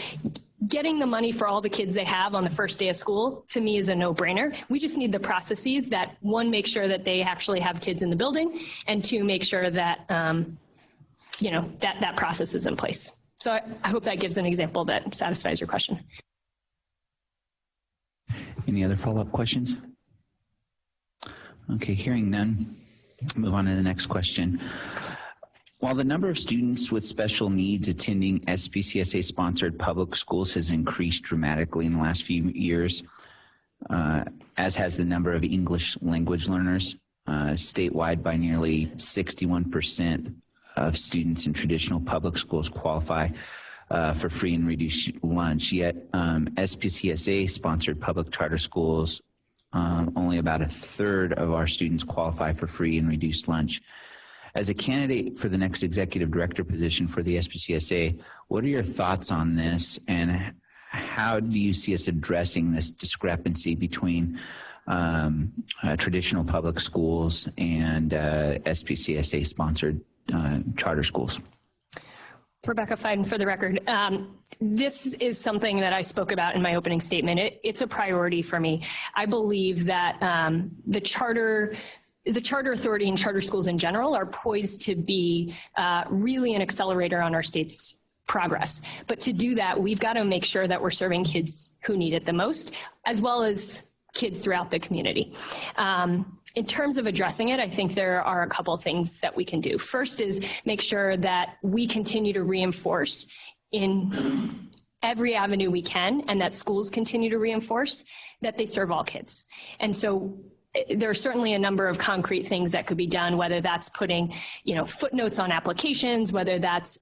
Getting the money for all the kids they have on the first day of school, to me, is a no-brainer. We just need the processes that, one, make sure that they actually have kids in the building, and two, make sure that, that process is in place. So I hope that gives an example that satisfies your question. Any other follow-up questions? Okay, hearing none, move on to the next question. While the number of students with special needs attending SPCSA-sponsored public schools has increased dramatically in the last few years, as has the number of English language learners, statewide by nearly 61% of students in traditional public schools qualify for free and reduced lunch, yet SPCSA-sponsored public charter schools, only about a third of our students qualify for free and reduced lunch. As a candidate for the next executive director position for the SPCSA, what are your thoughts on this, and how do you see us addressing this discrepancy between traditional public schools and SPCSA-sponsored charter schools? Rebecca Fiden, for the record. This is something that I spoke about in my opening statement. It's a priority for me. I believe that the charter authority and charter schools in general are poised to be really an accelerator on our state's progress. But to do that, we've got to make sure that we're serving kids who need it the most, as well as kids throughout the community. In terms of addressing it, I think there are a couple of things that we can do. First is make sure that we continue to reinforce in every avenue we can, and that schools continue to reinforce that they serve all kids. And so there are certainly a number of concrete things that could be done, whether that's putting, footnotes on applications, whether that's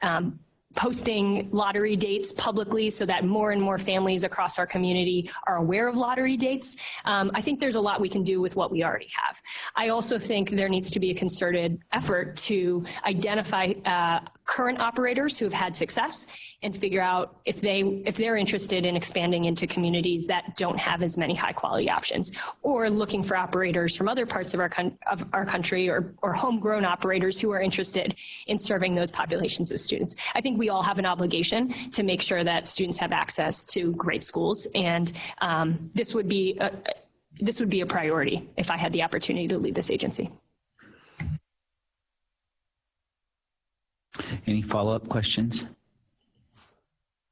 posting lottery dates publicly so that more and more families across our community are aware of lottery dates. I think there's a lot we can do with what we already have. I also think there needs to be a concerted effort to identify current operators who have had success and figure out if they're interested in expanding into communities that don't have as many high quality options, or looking for operators from other parts of our country or homegrown operators who are interested in serving those populations of students. I think we all have an obligation to make sure that students have access to great schools, and this would be a priority if I had the opportunity to lead this agency. Any follow-up questions?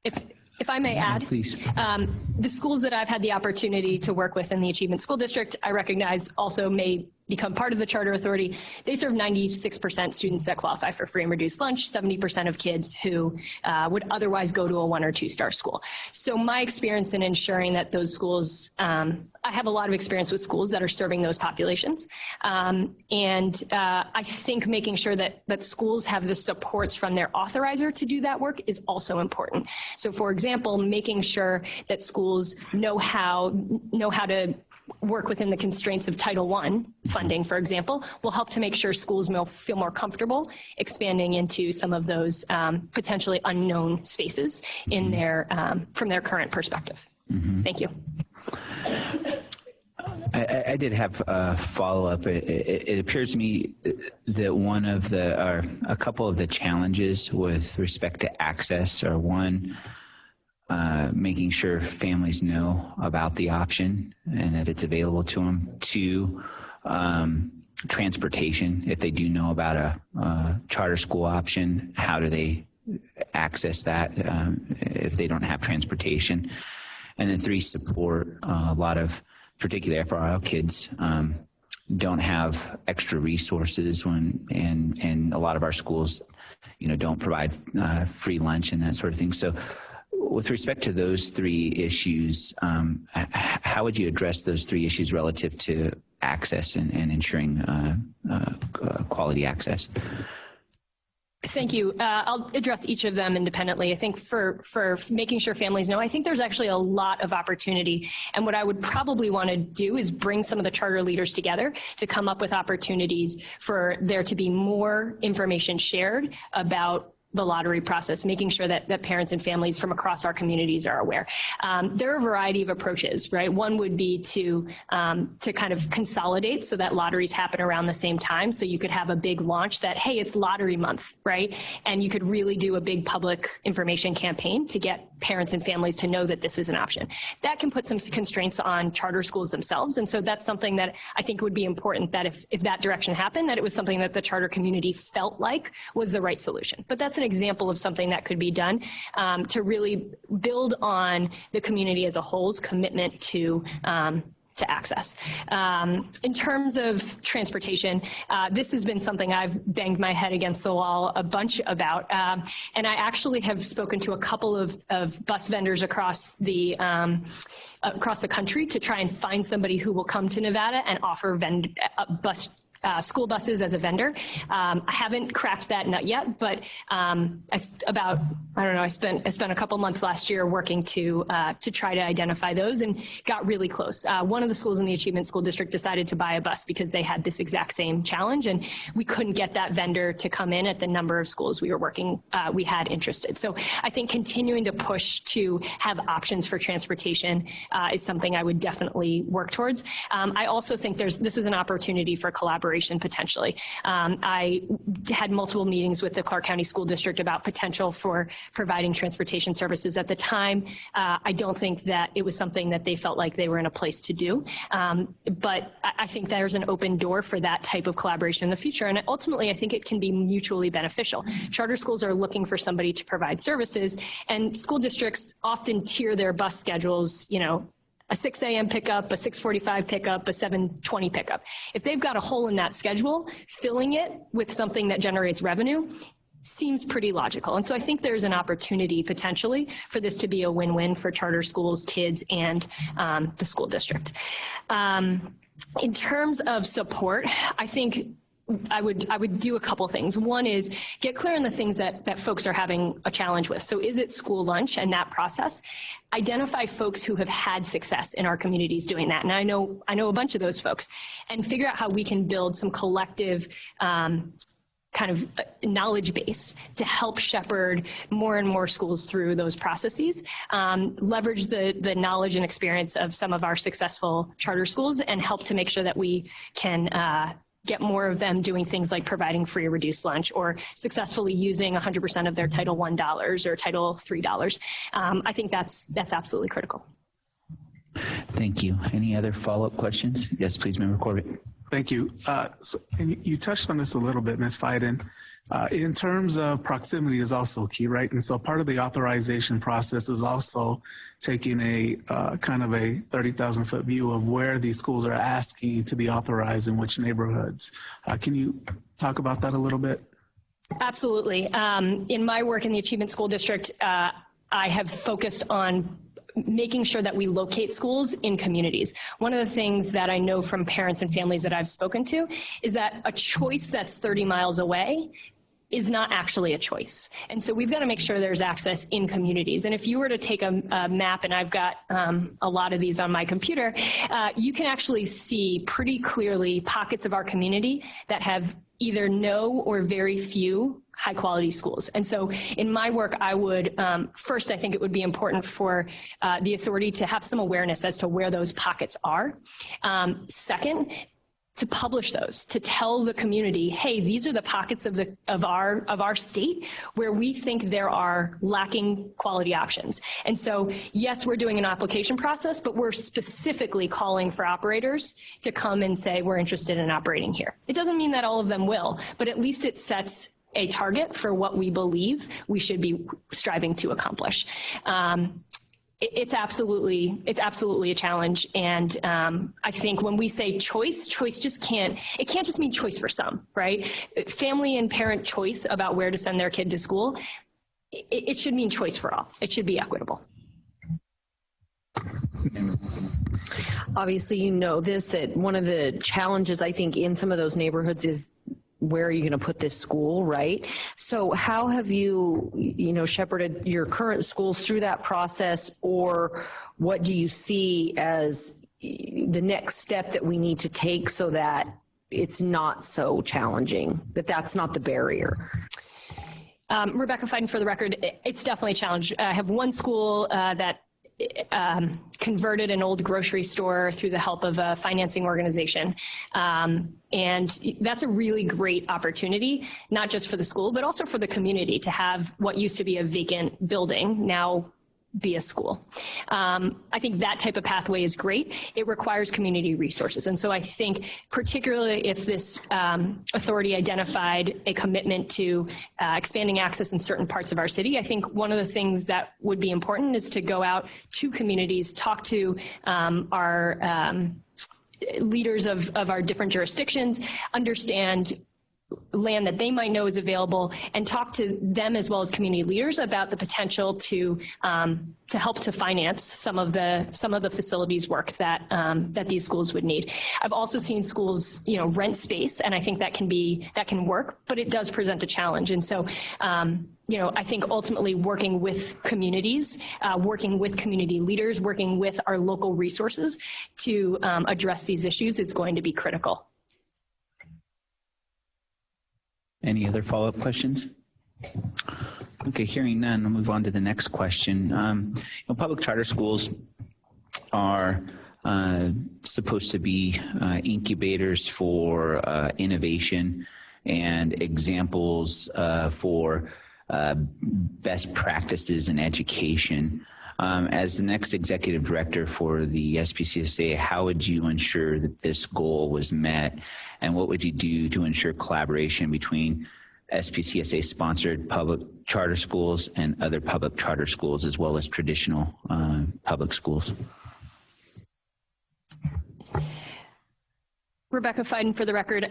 If I may add, please. The schools that I've had the opportunity to work with in the Achievement School District, I recognize also may become part of the charter authority. They serve 96% students that qualify for free and reduced lunch, 70% of kids who would otherwise go to a 1 or 2 star school. So my experience in ensuring that those schools, I have a lot of experience with schools that are serving those populations. I think making sure that schools have the supports from their authorizer to do that work is also important. So for example, making sure that schools know how to work within the constraints of Title I funding, for example, will help to make sure schools feel more comfortable expanding into some of those potentially unknown spaces in from their current perspective. Mm-hmm. Thank you. I did have a follow-up. It appears to me that a couple of the challenges with respect to access are, one, making sure families know about the option and that it's available to them. 2, transportation. If they do know about a charter school option, how do they access that if they don't have transportation? And then 3, support. A lot of, particularly FRL kids, don't have extra resources and a lot of our schools, don't provide free lunch and that sort of thing. So with respect to those 3 issues, how would you address those 3 issues relative to access and ensuring quality access? Thank you. I'll address each of them independently. I think for making sure families know, I think there's actually a lot of opportunity. And what I would probably want to do is bring some of the charter leaders together to come up with opportunities for there to be more information shared about the lottery process, making sure that parents and families from across our communities are aware. There are a variety of approaches, right? One would be to kind of consolidate so that lotteries happen around the same time. So you could have a big launch that, hey, it's lottery month, right? And you could really do a big public information campaign to get parents and families to know that this is an option. That can put some constraints on charter schools themselves. And so that's something that I think would be important, that if that direction happened, that it was something that the charter community felt like was the right solution. But that's an example of something that could be done to really build on the community as a whole's commitment to access. In terms of transportation, this has been something I've banged my head against the wall a bunch about, and I actually have spoken to a couple of bus vendors across the country to try and find somebody who will come to Nevada and offer school buses as a vendor. I haven't cracked that nut yet, but I spent a couple months last year working to try to identify those and got really close. One of the schools in the Achievement School District decided to buy a bus because they had this exact same challenge, and we couldn't get that vendor to come in at the number of schools we had interested. So I think continuing to push to have options for transportation is something I would definitely work towards. I also think this is an opportunity for collaboration potentially. I had multiple meetings with the Clark County School District about potential for providing transportation services. At the time, I don't think that it was something that they felt like they were in a place to do. But I think there's an open door for that type of collaboration in the future. And ultimately, I think it can be mutually beneficial. Charter schools are looking for somebody to provide services, and school districts often tier their bus schedules, a 6 a.m. pickup, a 6:45 pickup, a 7:20 pickup. If they've got a hole in that schedule, filling it with something that generates revenue seems pretty logical. And so I think there's an opportunity potentially for this to be a win-win for charter schools, kids, and the school district. In terms of support, I think I would do a couple things. One is get clear on the things that folks are having a challenge with. So is it school lunch and that process? Identify folks who have had success in our communities doing that. And I know a bunch of those folks, and figure out how we can build some collective kind of knowledge base to help shepherd more and more schools through those processes. Leverage the knowledge and experience of some of our successful charter schools and help to make sure that we can get more of them doing things like providing free or reduced lunch, or successfully using 100% of their Title I dollars or Title III dollars. I think that's absolutely critical. Thank you. Any other follow-up questions? Yes, please, Member Corbett. Thank you. So, and you touched on this a little bit, Ms. Fiden. In terms of proximity is also key, right? And so part of the authorization process is also taking a kind of a 30,000-foot view of where these schools are asking to be authorized in which neighborhoods. Can you talk about that a little bit? Absolutely. In my work in the Achievement School District, I have focused on making sure that we locate schools in communities. One of the things that I know from parents and families that I've spoken to is that a choice that's 30 miles away is not actually a choice. And so we've got to make sure there's access in communities. And if you were to take a map, and I've got a lot of these on my computer, you can actually see pretty clearly pockets of our community that have either no or very few high quality schools. And so in my work, I would, first, I think it would be important for the authority to have some awareness as to where those pockets are. Second, to publish those, to tell the community, hey, these are the pockets of our state where we think there are lacking quality options. And so, yes, we're doing an application process, but we're specifically calling for operators to come and say we're interested in operating here. It doesn't mean that all of them will, but at least it sets a target for what we believe we should be striving to accomplish. It's absolutely a challenge, and I think when we say choice just can't just mean choice for some, right? Family and parent choice about where to send their kid to school, it should mean choice for all. It should be equitable. Obviously, you know this, that one of the challenges I think in some of those neighborhoods is where are you going to put this school, right? So how have you, shepherded your current schools through that process, or what do you see as the next step that we need to take so that it's not so challenging, that's not the barrier? Rebecca Fiden, for the record, it's definitely a challenge. I have one school that converted an old grocery store through the help of a financing organization. And that's a really great opportunity, not just for the school, but also for the community to have what used to be a vacant building now be a school. I think that type of pathway is great. It requires community resources. And so I think particularly if this authority identified a commitment to expanding access in certain parts of our city, I think one of the things that would be important is to go out to communities, talk to our leaders of our different jurisdictions, understand land that they might know is available, and talk to them as well as community leaders about the potential to help to finance some of the facilities work that these schools would need. I've also seen schools, rent space, and I think that can work, but it does present a challenge. And so, I think ultimately working with communities, working with community leaders, working with our local resources to address these issues is going to be critical. Any other follow-up questions? Okay, hearing none, we'll move on to the next question. Public charter schools are supposed to be incubators for innovation and examples for best practices in education. As the next executive director for the SPCSA, how would you ensure that this goal was met, and what would you do to ensure collaboration between SPCSA-sponsored public charter schools and other public charter schools, as well as traditional public schools? Rebecca Fiden, for the record.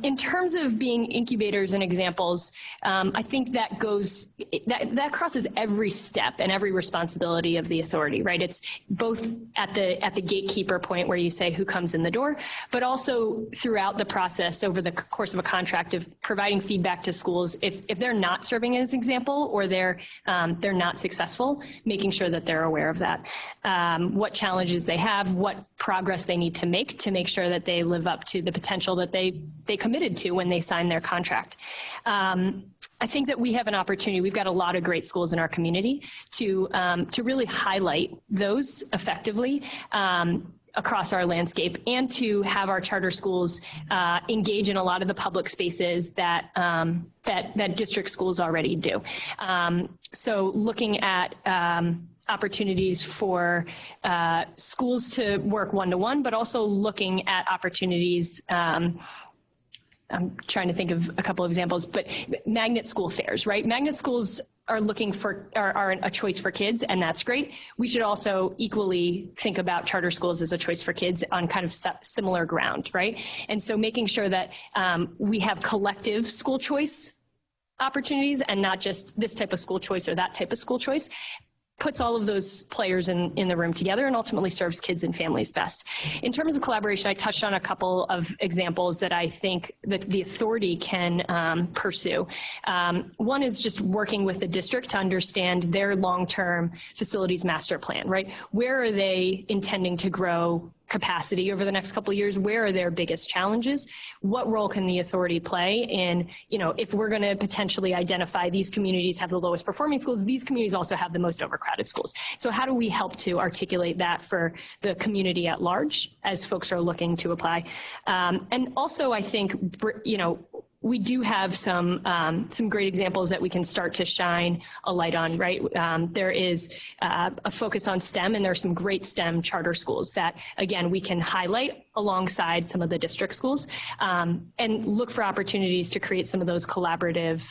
In terms of being incubators and examples, I think that crosses every step and every responsibility of the authority, right? It's both at the gatekeeper point where you say who comes in the door, but also throughout the process over the course of a contract of providing feedback to schools if they're not serving as an example or they're not successful, making sure that they're aware of that, what challenges they have, what progress they need to make sure that they live up to the potential that they committed to when they signed their contract. I think that we have an opportunity. We've got a lot of great schools in our community to really highlight those effectively across our landscape, and to have our charter schools engage in a lot of the public spaces that district schools already do. So looking at opportunities for schools to work one-to-one, but also looking at opportunities, I'm trying to think of a couple of examples, but magnet school fairs, right? Magnet schools are are a choice for kids, and that's great. We should also equally think about charter schools as a choice for kids on kind of similar ground, right? And so making sure that we have collective school choice opportunities and not just this type of school choice or that type of school choice puts all of those players in the room together and ultimately serves kids and families best. In terms of collaboration, I touched on a couple of examples that I think that the authority can pursue. One is just working with the district to understand their long-term facilities master plan, right? Where are they intending to grow capacity over the next couple of years? Where are their biggest challenges? What role can the authority play in, if we're going to potentially identify these communities have the lowest performing schools, these communities also have the most overcrowded schools. So how do we help to articulate that for the community at large as folks are looking to apply? And also, I think, we do have some great examples that we can start to shine a light on, right? There is a focus on STEM, and there are some great STEM charter schools that, again, we can highlight alongside some of the district schools, and look for opportunities to create some of those collaborative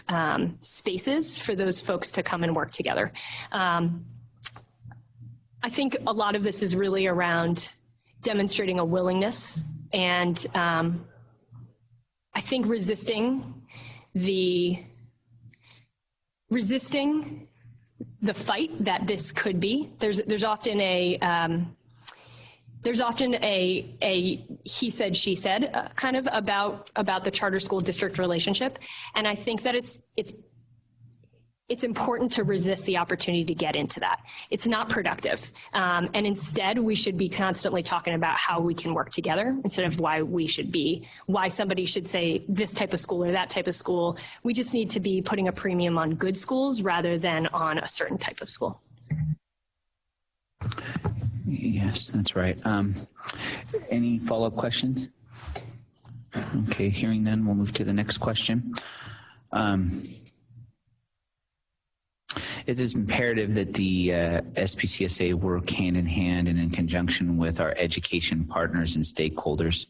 spaces for those folks to come and work together. I think a lot of this is really around demonstrating a willingness and I think resisting the fight that this could be. There's often there's often a he said, she said kind of about the charter school district relationship. And I think that it's important to resist the opportunity to get into that. It's not productive. And instead, we should be constantly talking about how we can work together instead of why somebody should say this type of school or that type of school. We just need to be putting a premium on good schools rather than on a certain type of school. Yes, that's right. Any follow-up questions? Okay, hearing none, we'll move to the next question. It is imperative that the SPCSA work hand in hand and in conjunction with our education partners and stakeholders.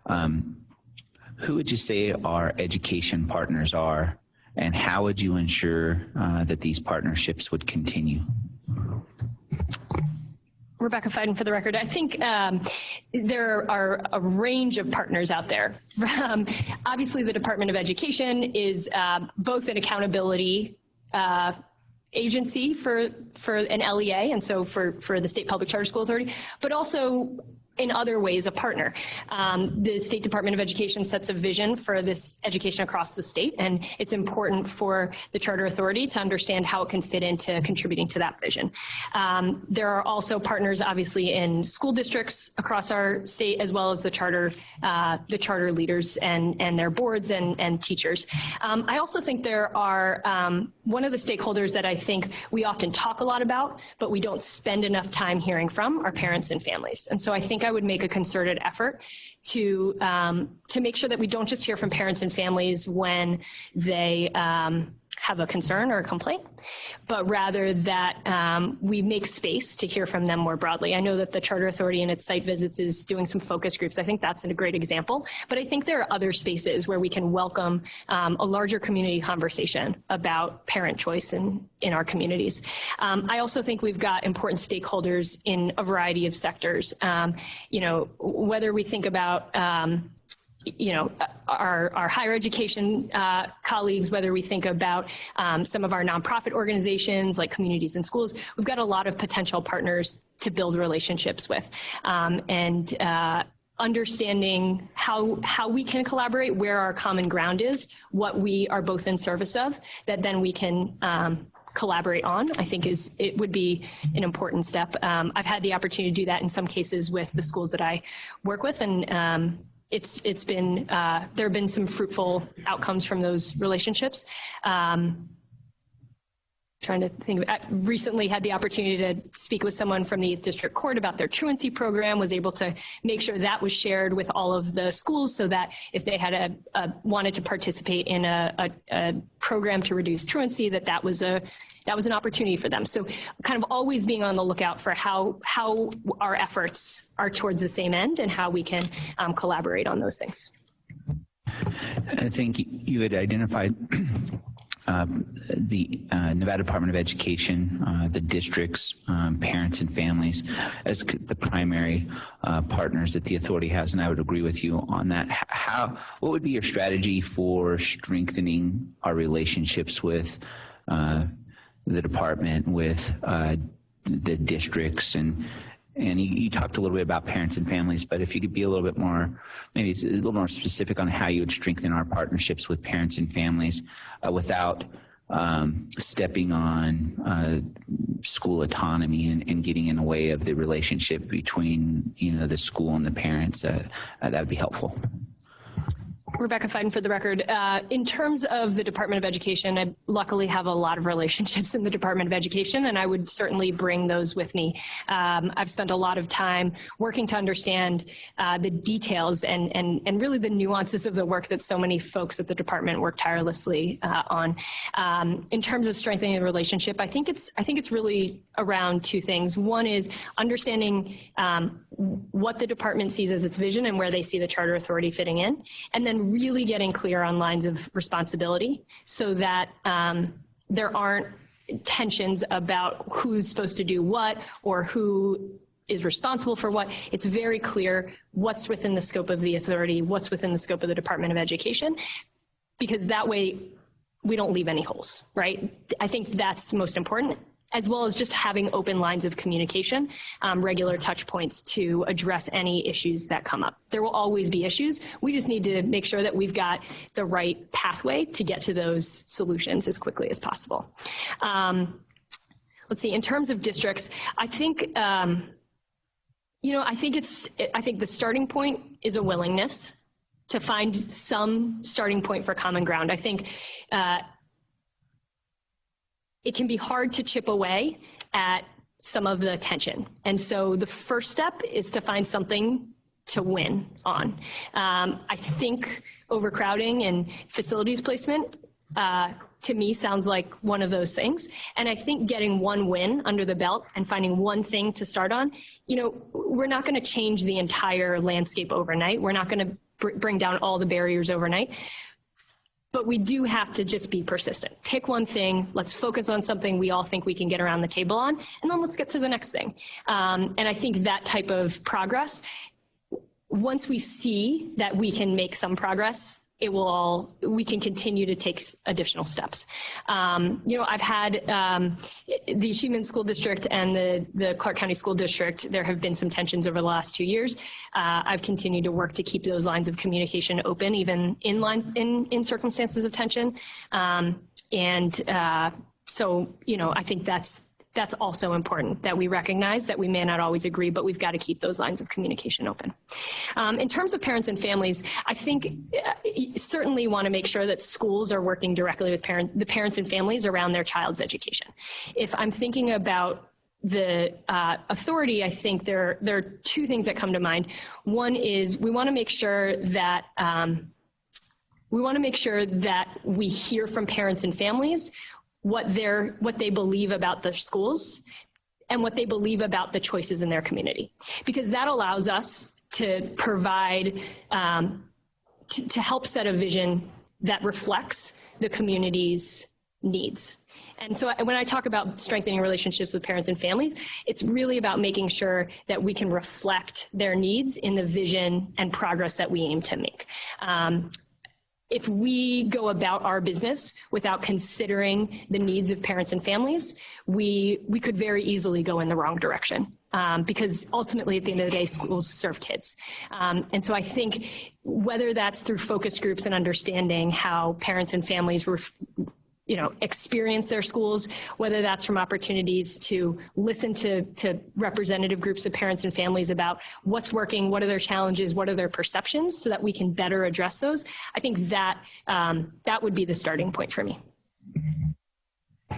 Who would you say our education partners are, and how would you ensure that these partnerships would continue? Rebecca Fiden for the record. I think there are a range of partners out there. Obviously, the Department of Education is both an accountability agency for an LEA, and so for the State Public Charter School Authority, but also in other ways a partner. The State Department of Education sets a vision for this education across the state, and it's important for the Charter Authority to understand how it can fit into contributing to that vision. There are also partners, obviously, in school districts across our state, as well as the charter leaders and their boards and teachers. I also think there are one of the stakeholders that I think we often talk a lot about, but we don't spend enough time hearing from, are parents and families. And so I think I would make a concerted effort to make sure that we don't just hear from parents and families when they have a concern or a complaint, but rather that we make space to hear from them more broadly. I know that the Charter Authority in its site visits is doing some focus groups. I think that's a great example, but I think there are other spaces where we can welcome a larger community conversation about parent choice in our communities. I also think we've got important stakeholders in a variety of sectors. Whether we think about our higher education colleagues, whether we think about some of our nonprofit organizations like Communities in Schools, we've got a lot of potential partners to build relationships with. Understanding how we can collaborate, where our common ground is, what we are both in service of, that then we can collaborate on, I think it would be an important step. I've had the opportunity to do that in some cases with the schools that I work with, and it's been there have been some fruitful outcomes from those relationships. Trying to think, I recently had the opportunity to speak with someone from the 8th District Court about their truancy program, was able to make sure that was shared with all of the schools so that if they had wanted to participate in a program to reduce truancy, that was an opportunity for them. So kind of always being on the lookout for how our efforts are towards the same end and how we can collaborate on those things. I think you had identified the Nevada Department of Education, the districts, parents and families as the primary partners that the authority has, and I would agree with you on that. What would be your strategy for strengthening our relationships with the department, with the districts, and you talked a little bit about parents and families, but if you could be a little bit more, maybe it's a little more specific on how you would strengthen our partnerships with parents and families without stepping on school autonomy and getting in the way of the relationship between the school and the parents, that would be helpful. Rebecca Fiden for the record. In terms of the Department of Education, I luckily have a lot of relationships in the Department of Education, and I would certainly bring those with me. I've spent a lot of time working to understand the details and really the nuances of the work that so many folks at the department work tirelessly on. In terms of strengthening the relationship, I think it's really around two things. One is understanding what the department sees as its vision and where they see the Charter Authority fitting in, and then really getting clear on lines of responsibility so that there aren't tensions about who's supposed to do what or who is responsible for what. It's very clear what's within the scope of the authority, what's within the scope of the Department of Education, because that way we don't leave any holes, right? I think that's most important. as well as just having open lines of communication, regular touch points to address any issues that come up. There will always be issues. We just need to make sure that we've got the right pathway to get to those solutions as quickly as possible. Let's see, in terms of districts, I think, I think the starting point is a willingness to find some starting point for common ground. I think it can be hard to chip away at some of the tension. And so the first step is to find something to win on. I think overcrowding and facilities placement, to me, sounds like one of those things. And I think getting one win under the belt and finding one thing to start on, we're not going to change the entire landscape overnight. We're not going to bring down all the barriers overnight. But we do have to just be persistent. Pick one thing, let's focus on something we all think we can get around the table on, and then let's get to the next thing. And I think that type of progress, once we see that we can make some progress, we can continue to take additional steps. I've had the Achievement School District and the Clark County School District, there have been some tensions over the last 2 years. I've continued to work to keep those lines of communication open, even in circumstances of tension. So, I think that's also important, that we recognize that we may not always agree, but we've got to keep those lines of communication open. In terms of parents and families, I think you certainly want to make sure that schools are working directly with the parents and families around their child's education. If I'm thinking about the authority, I think there are two things that come to mind. One is we want to make sure that we hear from parents and families what they believe about their schools and what they believe about the choices in their community, because that allows us to provide, to help set a vision that reflects the community's needs. And so when I talk about strengthening relationships with parents and families, it's really about making sure that we can reflect their needs in the vision and progress that we aim to make. If we go about our business without considering the needs of parents and families, we could very easily go in the wrong direction, because ultimately, at the end of the day, schools serve kids. And so I think whether that's through focus groups and understanding how parents and families experience their schools, whether that's from opportunities to listen to representative groups of parents and families about what's working, what are their challenges, what are their perceptions, so that we can better address those. I think that would be the starting point for me.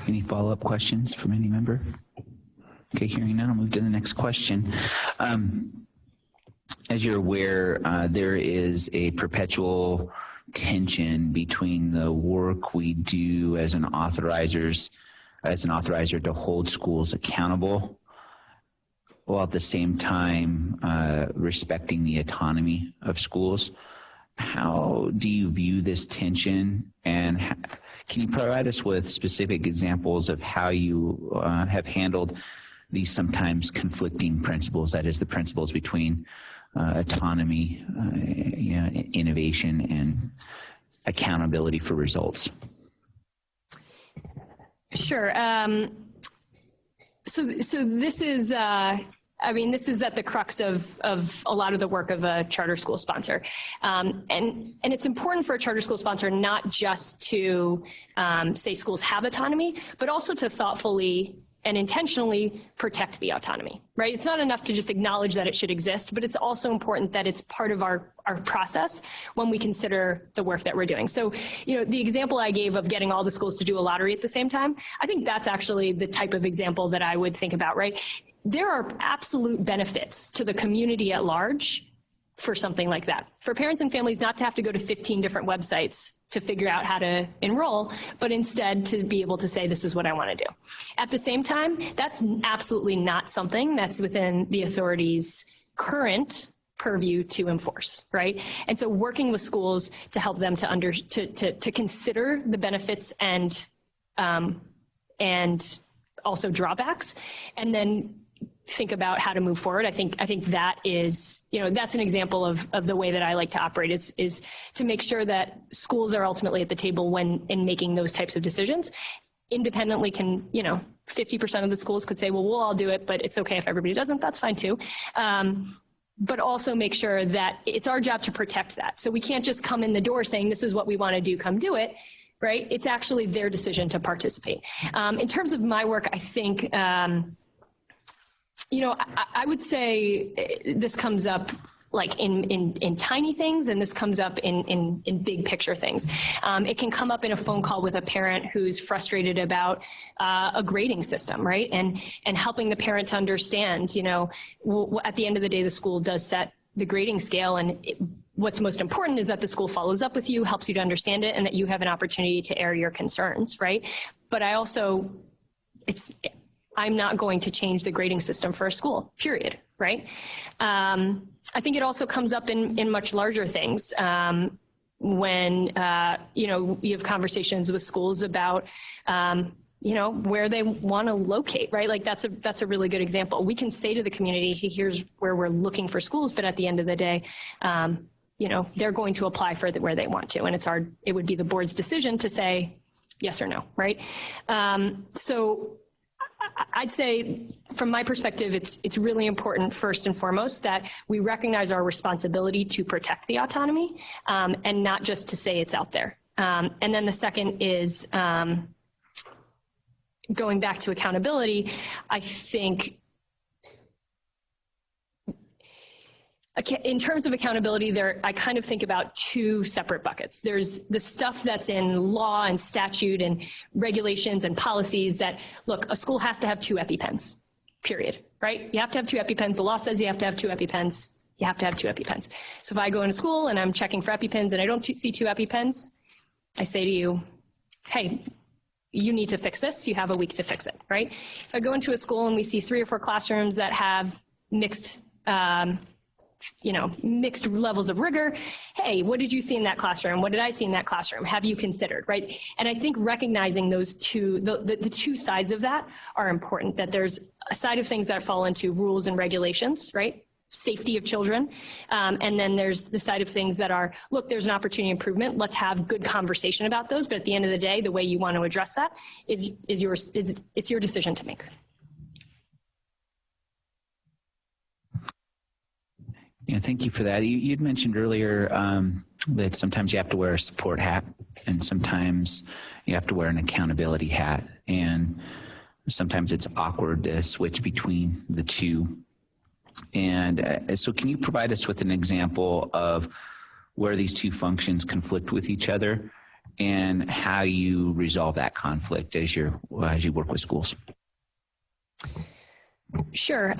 Any follow-up questions from any member? Okay, hearing none, I'll move to the next question. As you're aware, there is a perpetual tension between the work we do as an authorizer to hold schools accountable, while at the same time respecting the autonomy of schools. How do you view this tension, and can you provide us with specific examples of how you have handled these sometimes conflicting principles, that is, the principles between autonomy, innovation, and accountability for results? Sure. So this is, this is at the crux of a lot of the work of a charter school sponsor. And it's important for a charter school sponsor not just to say schools have autonomy, but also to thoughtfully and intentionally protect the autonomy, right? It's not enough to just acknowledge that it should exist, but it's also important that it's part of our process when we consider the work that we're doing. So, the example I gave of getting all the schools to do a lottery at the same time, I think that's actually the type of example that I would think about, right? There are absolute benefits to the community at large for something like that. For parents and families not to have to go to 15 different websites to figure out how to enroll, but instead to be able to say, this is what I want to do. At the same time, that's absolutely not something that's within the authority's current purview to enforce, right? And so working with schools to help them to consider the benefits and also drawbacks, and then think about how to move forward. I think that is, that's an example of the way that I like to operate is to make sure that schools are ultimately at the table in making those types of decisions. independently can, 50% of the schools could say, well, we'll all do it, but it's okay if everybody doesn't. That's fine too. But also make sure that it's our job to protect that. So we can't just come in the door saying, this is what we want to do, come do it, right? It's actually their decision to participate. In terms of my work, I think, I would say this comes up like in tiny things, and this comes up in big picture things. It can come up in a phone call with a parent who's frustrated about a grading system, right? And helping the parent to understand, at the end of the day, the school does set the grading scale, and what's most important is that the school follows up with you, helps you to understand it, and that you have an opportunity to air your concerns, right? But I'm not going to change the grading system for a school, period, right? I think it also comes up in much larger things when, you have conversations with schools about, where they want to locate, right? Like that's a really good example. We can say to the community, here's where we're looking for schools, but at the end of the day, they're going to apply for where they want to, and it would be the board's decision to say yes or no, right? So I'd say, from my perspective, it's really important, first and foremost, that we recognize our responsibility to protect the autonomy, and not just to say it's out there. And then the second is going back to accountability. I think in terms of accountability, I kind of think about two separate buckets. There's the stuff that's in law and statute and regulations and policies that, look, a school has to have 2 EpiPens, period, right? You have to have 2 EpiPens. The law says you have to have 2 EpiPens. You have to have 2 EpiPens. So if I go into school and I'm checking for EpiPens and I don't see 2 EpiPens, I say to you, hey, you need to fix this. You have a week to fix it, right? If I go into a school and we see 3 or 4 classrooms that have mixed levels of rigor. Hey, what did you see in that classroom? What did I see in that classroom? Have you considered, right? And I think recognizing those two, the two sides of that are important, that there's a side of things that fall into rules and regulations, right? Safety of children. And then there's the side of things that are, look, there's an opportunity improvement. Let's have good conversation about those. But at the end of the day, the way you want to address that is it's your decision to make. Yeah, thank you for that. You'd mentioned earlier that sometimes you have to wear a support hat and sometimes you have to wear an accountability hat. And sometimes it's awkward to switch between the two. And so can you provide us with an example of where these two functions conflict with each other and how you resolve that conflict as you work with schools? Sure.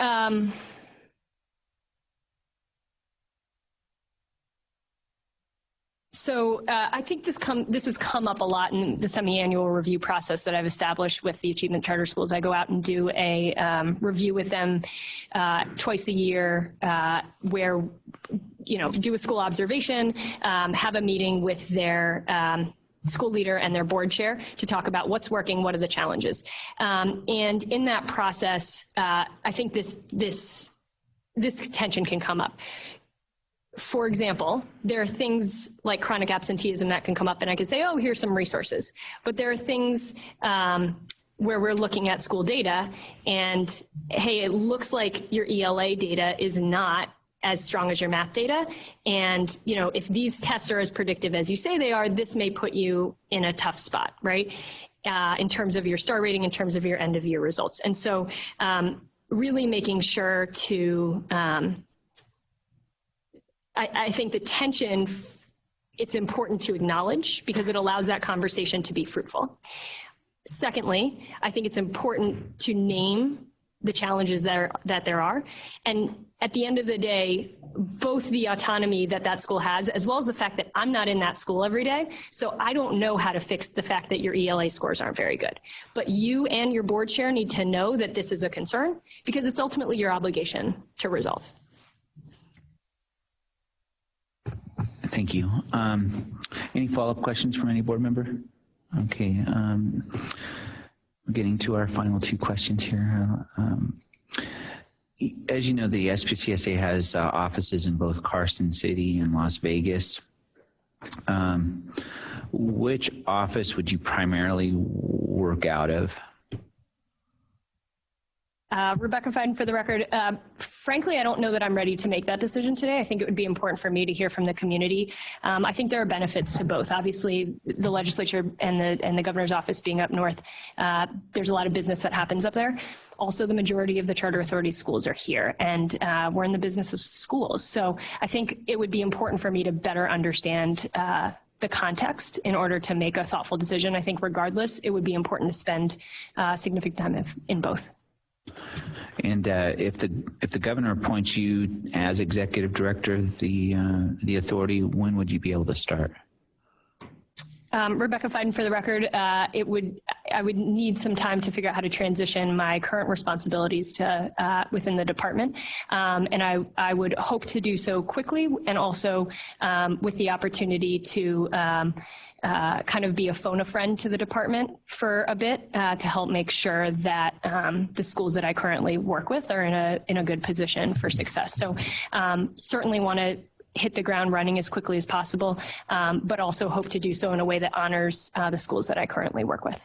So I think this has come up a lot in the semi-annual review process that I've established with the Achievement Charter Schools. I go out and do a review with them twice a year where, do a school observation, have a meeting with their school leader and their board chair to talk about what's working, what are the challenges. And in that process, I think this tension can come up. For example, there are things like chronic absenteeism that can come up and I can say, oh, here's some resources. But there are things where we're looking at school data and, hey, it looks like your ELA data is not as strong as your math data. And, if these tests are as predictive as you say they are, this may put you in a tough spot, right? In terms of your star rating, in terms of your end of year results. And so really making sure to, I think the tension, it's important to acknowledge because it allows that conversation to be fruitful. Secondly, I think it's important to name the challenges that there are. And at the end of the day, both the autonomy that school has, as well as the fact that I'm not in that school every day, so I don't know how to fix the fact that your ELA scores aren't very good. But you and your board chair need to know that this is a concern because it's ultimately your obligation to resolve. Thank you. Any follow-up questions from any board member? Okay. We're getting to our final 2 questions here. As you know, the SPCSA has offices in both Carson City and Las Vegas. Which office would you primarily work out of? Rebecca Fiden, for the record. Frankly, I don't know that I'm ready to make that decision today. I think it would be important for me to hear from the community. I think there are benefits to both. Obviously, the legislature and the governor's office being up north, there's a lot of business that happens up there. Also, the majority of the charter authority schools are here, and we're in the business of schools. So I think it would be important for me to better understand the context in order to make a thoughtful decision. I think regardless, it would be important to spend significant time in both. And if the governor appoints you as executive director of the authority, when would you be able to start? Rebecca Fiden, for the record, I would need some time to figure out how to transition my current responsibilities to within the department, and I would hope to do so quickly, and also with the opportunity to kind of be a phone a friend to the department for a bit to help make sure that the schools that I currently work with are in a good position for success. So certainly want to hit the ground running as quickly as possible, but also hope to do so in a way that honors the schools that I currently work with.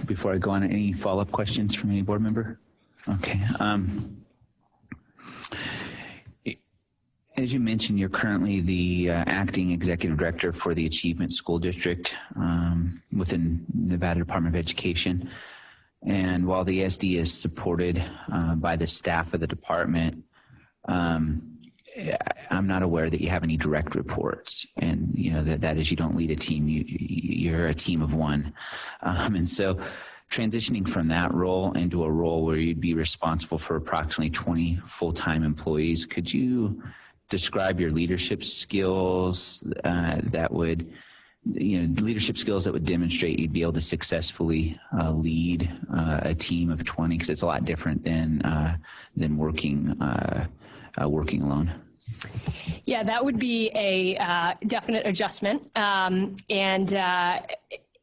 Before I go on, any follow-up questions from any board member? Okay. As you mentioned, you're currently the acting executive director for the Achievement School District within Nevada Department of Education. And while the SD is supported by the staff of the department, I'm not aware that you have any direct reports, and that is, you don't lead a team. You're a team of one, and so transitioning from that role into a role where you'd be responsible for approximately 20 full-time employees, could you describe your leadership skills that would demonstrate you'd be able to successfully lead a team of 20? Because it's a lot different than working alone. Yeah, that would be a definite adjustment.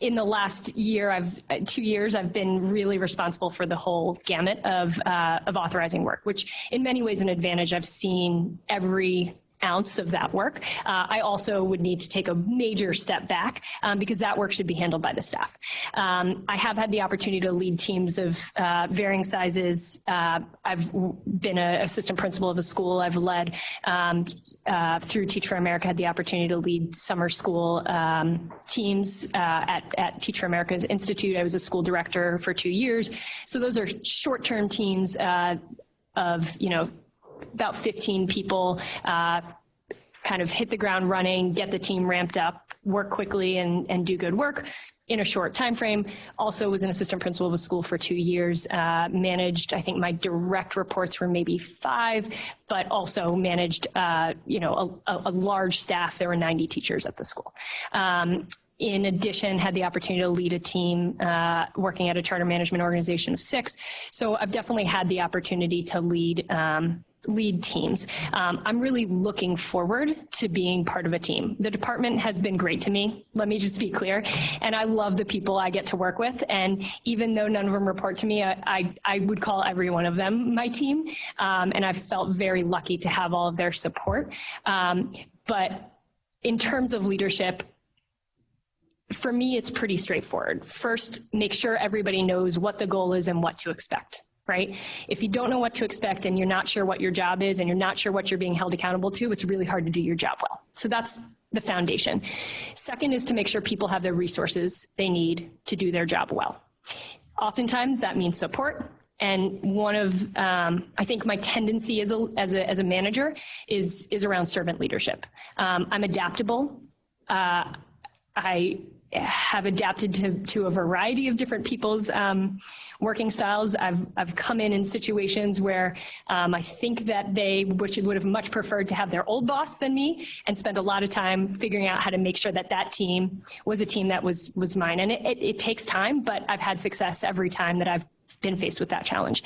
In the last 2 years, I've been really responsible for the whole gamut of authorizing work, which in many ways an advantage. I've seen every ounce of that work. I also would need to take a major step back because that work should be handled by the staff. I have had the opportunity to lead teams of varying sizes. I've been an assistant principal of a school. I've led through Teach for America, had the opportunity to lead summer school teams at Teach for America's Institute. I was a school director for 2 years. So those are short-term teams of, about 15 people, kind of hit the ground running, get the team ramped up, work quickly and do good work in a short time frame. Also was an assistant principal of a school for 2 years, managed, I think my direct reports were maybe 5, but also managed, a large staff. There were 90 teachers at the school. In addition, had the opportunity to lead a team working at a charter management organization of 6. So I've definitely had the opportunity to lead teams. I'm really looking forward to being part of a team. The department has been great to me. Let me just be clear. And I love the people I get to work with. And even though none of them report to me, I would call every one of them my team. And I've felt very lucky to have all of their support. But in terms of leadership, for me, it's pretty straightforward. First, make sure everybody knows what the goal is and what to expect, right? If you don't know what to expect and you're not sure what your job is and you're not sure what you're being held accountable to, it's really hard to do your job well. So that's the foundation. Second is to make sure people have the resources they need to do their job well. Oftentimes that means support. And one of, I think my tendency as a manager is around servant leadership. I'm adaptable. I have adapted to a variety of different people's working styles. I've come in situations where I think that they would have much preferred to have their old boss than me, and spent a lot of time figuring out how to make sure that team was a team that was mine. And it takes time, but I've had success every time that I've been faced with that challenge.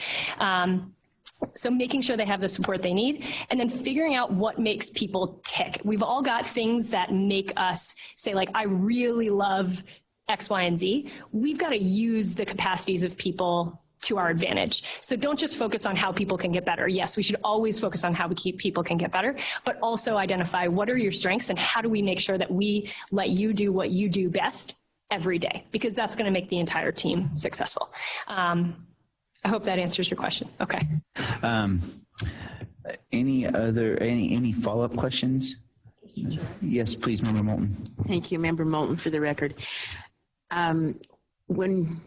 So making sure they have the support they need, and then figuring out what makes people tick. We've all got things that make us say, like, I really love X, Y, and Z. We've got to use the capacities of people to our advantage. So don't just focus on how people can get better. Yes, we should always focus on how people can get better, but also identify what are your strengths and how do we make sure that we let you do what you do best every day, because that's going to make the entire team successful. I hope that answers your question. Okay. Any follow-up questions? Yes, please, Member Moulton. Thank you, Member Moulton, for the record. When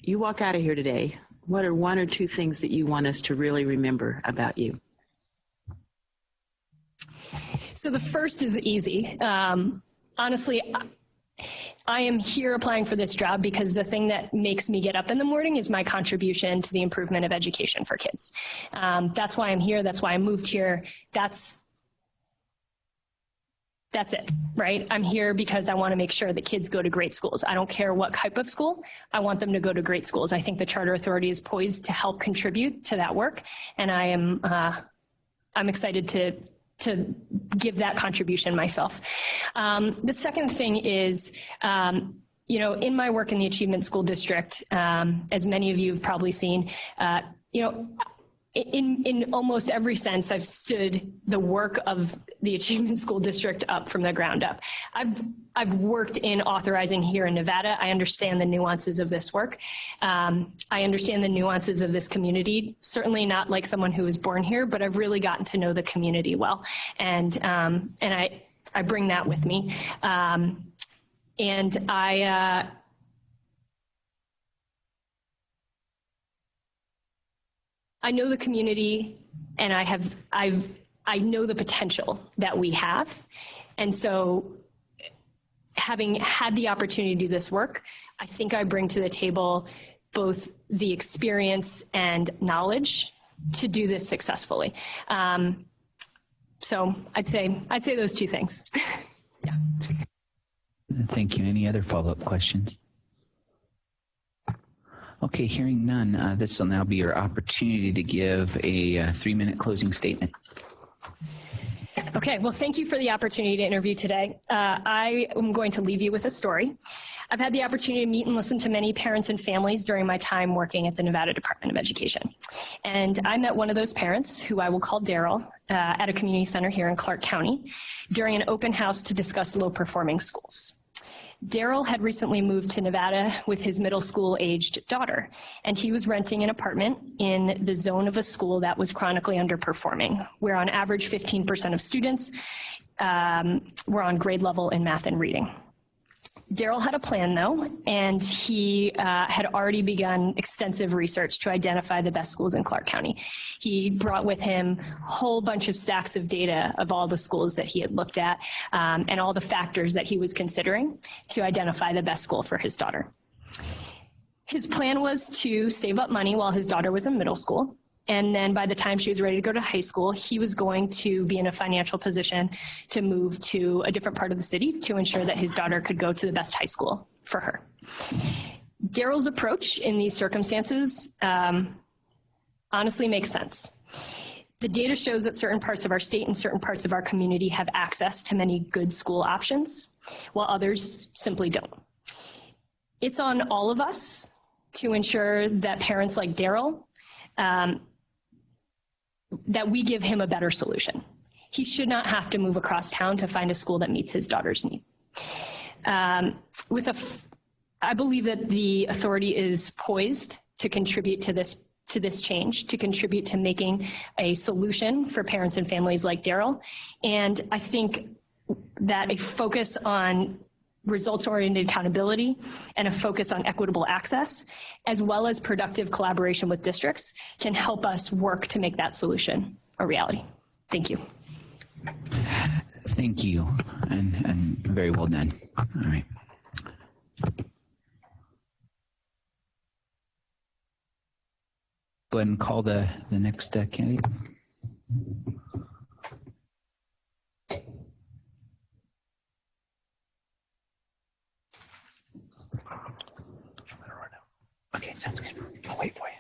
you walk out of here today, what are one or two things that you want us to really remember about you? So the first is easy. Honestly, I am here applying for this job because the thing that makes me get up in the morning is my contribution to the improvement of education for kids. That's why I'm here. That's why I moved here. That's it, right? I'm here because I want to make sure that kids go to great schools. I don't care what type of school. I want them to go to great schools. I think the Charter Authority is poised to help contribute to that work, and I'm excited to give that contribution myself. The second thing is, in my work in the Achievement School District, as many of you have probably seen, in almost every sense, I've stood the work of the Achievement School District up from the ground up. I've worked in authorizing here in Nevada. I understand the nuances of this work. I understand the nuances of this community, certainly not like someone who was born here, but I've really gotten to know the community well. And I bring that with me. I know the community, and I know the potential that we have. And so having had the opportunity to do this work, I think I bring to the table both the experience and knowledge to do this successfully. So I'd say those two things. Yeah. Thank you. Any other follow-up questions? Okay, hearing none, this will now be your opportunity to give a 3-minute closing statement. Okay, well, thank you for the opportunity to interview today. I am going to leave you with a story. I've had the opportunity to meet and listen to many parents and families during my time working at the Nevada Department of Education. And I met one of those parents, who I will call Daryl, at a community center here in Clark County during an open house to discuss low-performing schools. Daryl had recently moved to Nevada with his middle school-aged daughter, and he was renting an apartment in the zone of a school that was chronically underperforming, where on average 15% of students were on grade level in math and reading. Daryl had a plan, though, and he had already begun extensive research to identify the best schools in Clark County. He brought with him a whole bunch of stacks of data of all the schools that he had looked at and all the factors that he was considering to identify the best school for his daughter. His plan was to save up money while his daughter was in middle school, and then by the time she was ready to go to high school, he was going to be in a financial position to move to a different part of the city to ensure that his daughter could go to the best high school for her. Daryl's approach in these circumstances honestly makes sense. The data shows that certain parts of our state and certain parts of our community have access to many good school options, while others simply don't. It's on all of us to ensure that parents like Daryl, that we give him a better solution. He should not have to move across town to find a school that meets his daughter's need. I believe that the authority is poised to contribute to this change, to contribute to making a solution for parents and families like Daryl. And I think that a focus on results-oriented accountability and a focus on equitable access, as well as productive collaboration with districts, can help us work to make that solution a reality. Thank you. Thank you, and very well done. All right. Go ahead and call the next candidate. Okay, sounds good. I'll wait for you.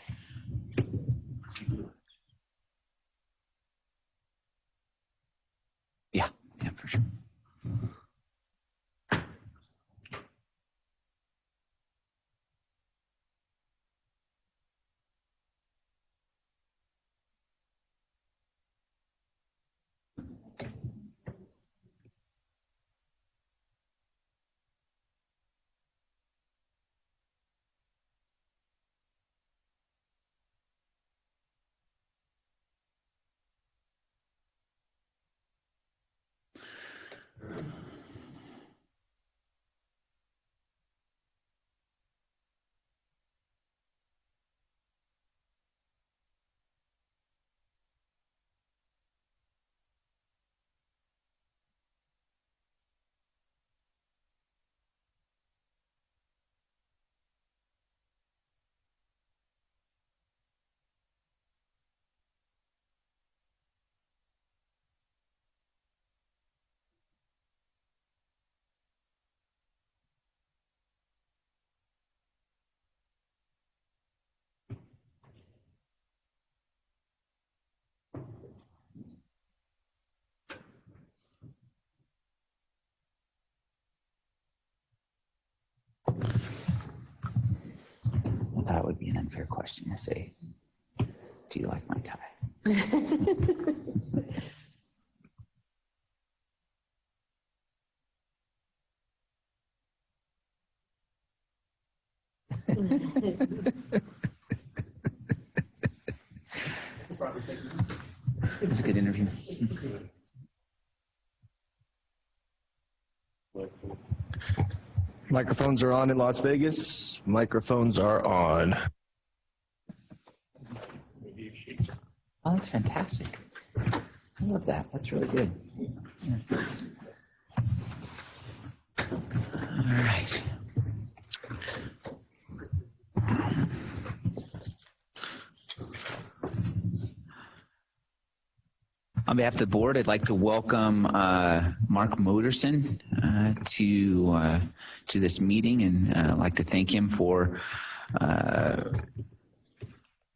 Yeah, for sure. thought it would be an unfair question to say, do you like my tie? It was a good interview. Microphones are on in Las Vegas. Microphones are on. Oh, that's fantastic. I love that. That's really good. Yeah. All right. On behalf of the board, I'd like to welcome Mark Moderson to this meeting, and I'd like to thank him for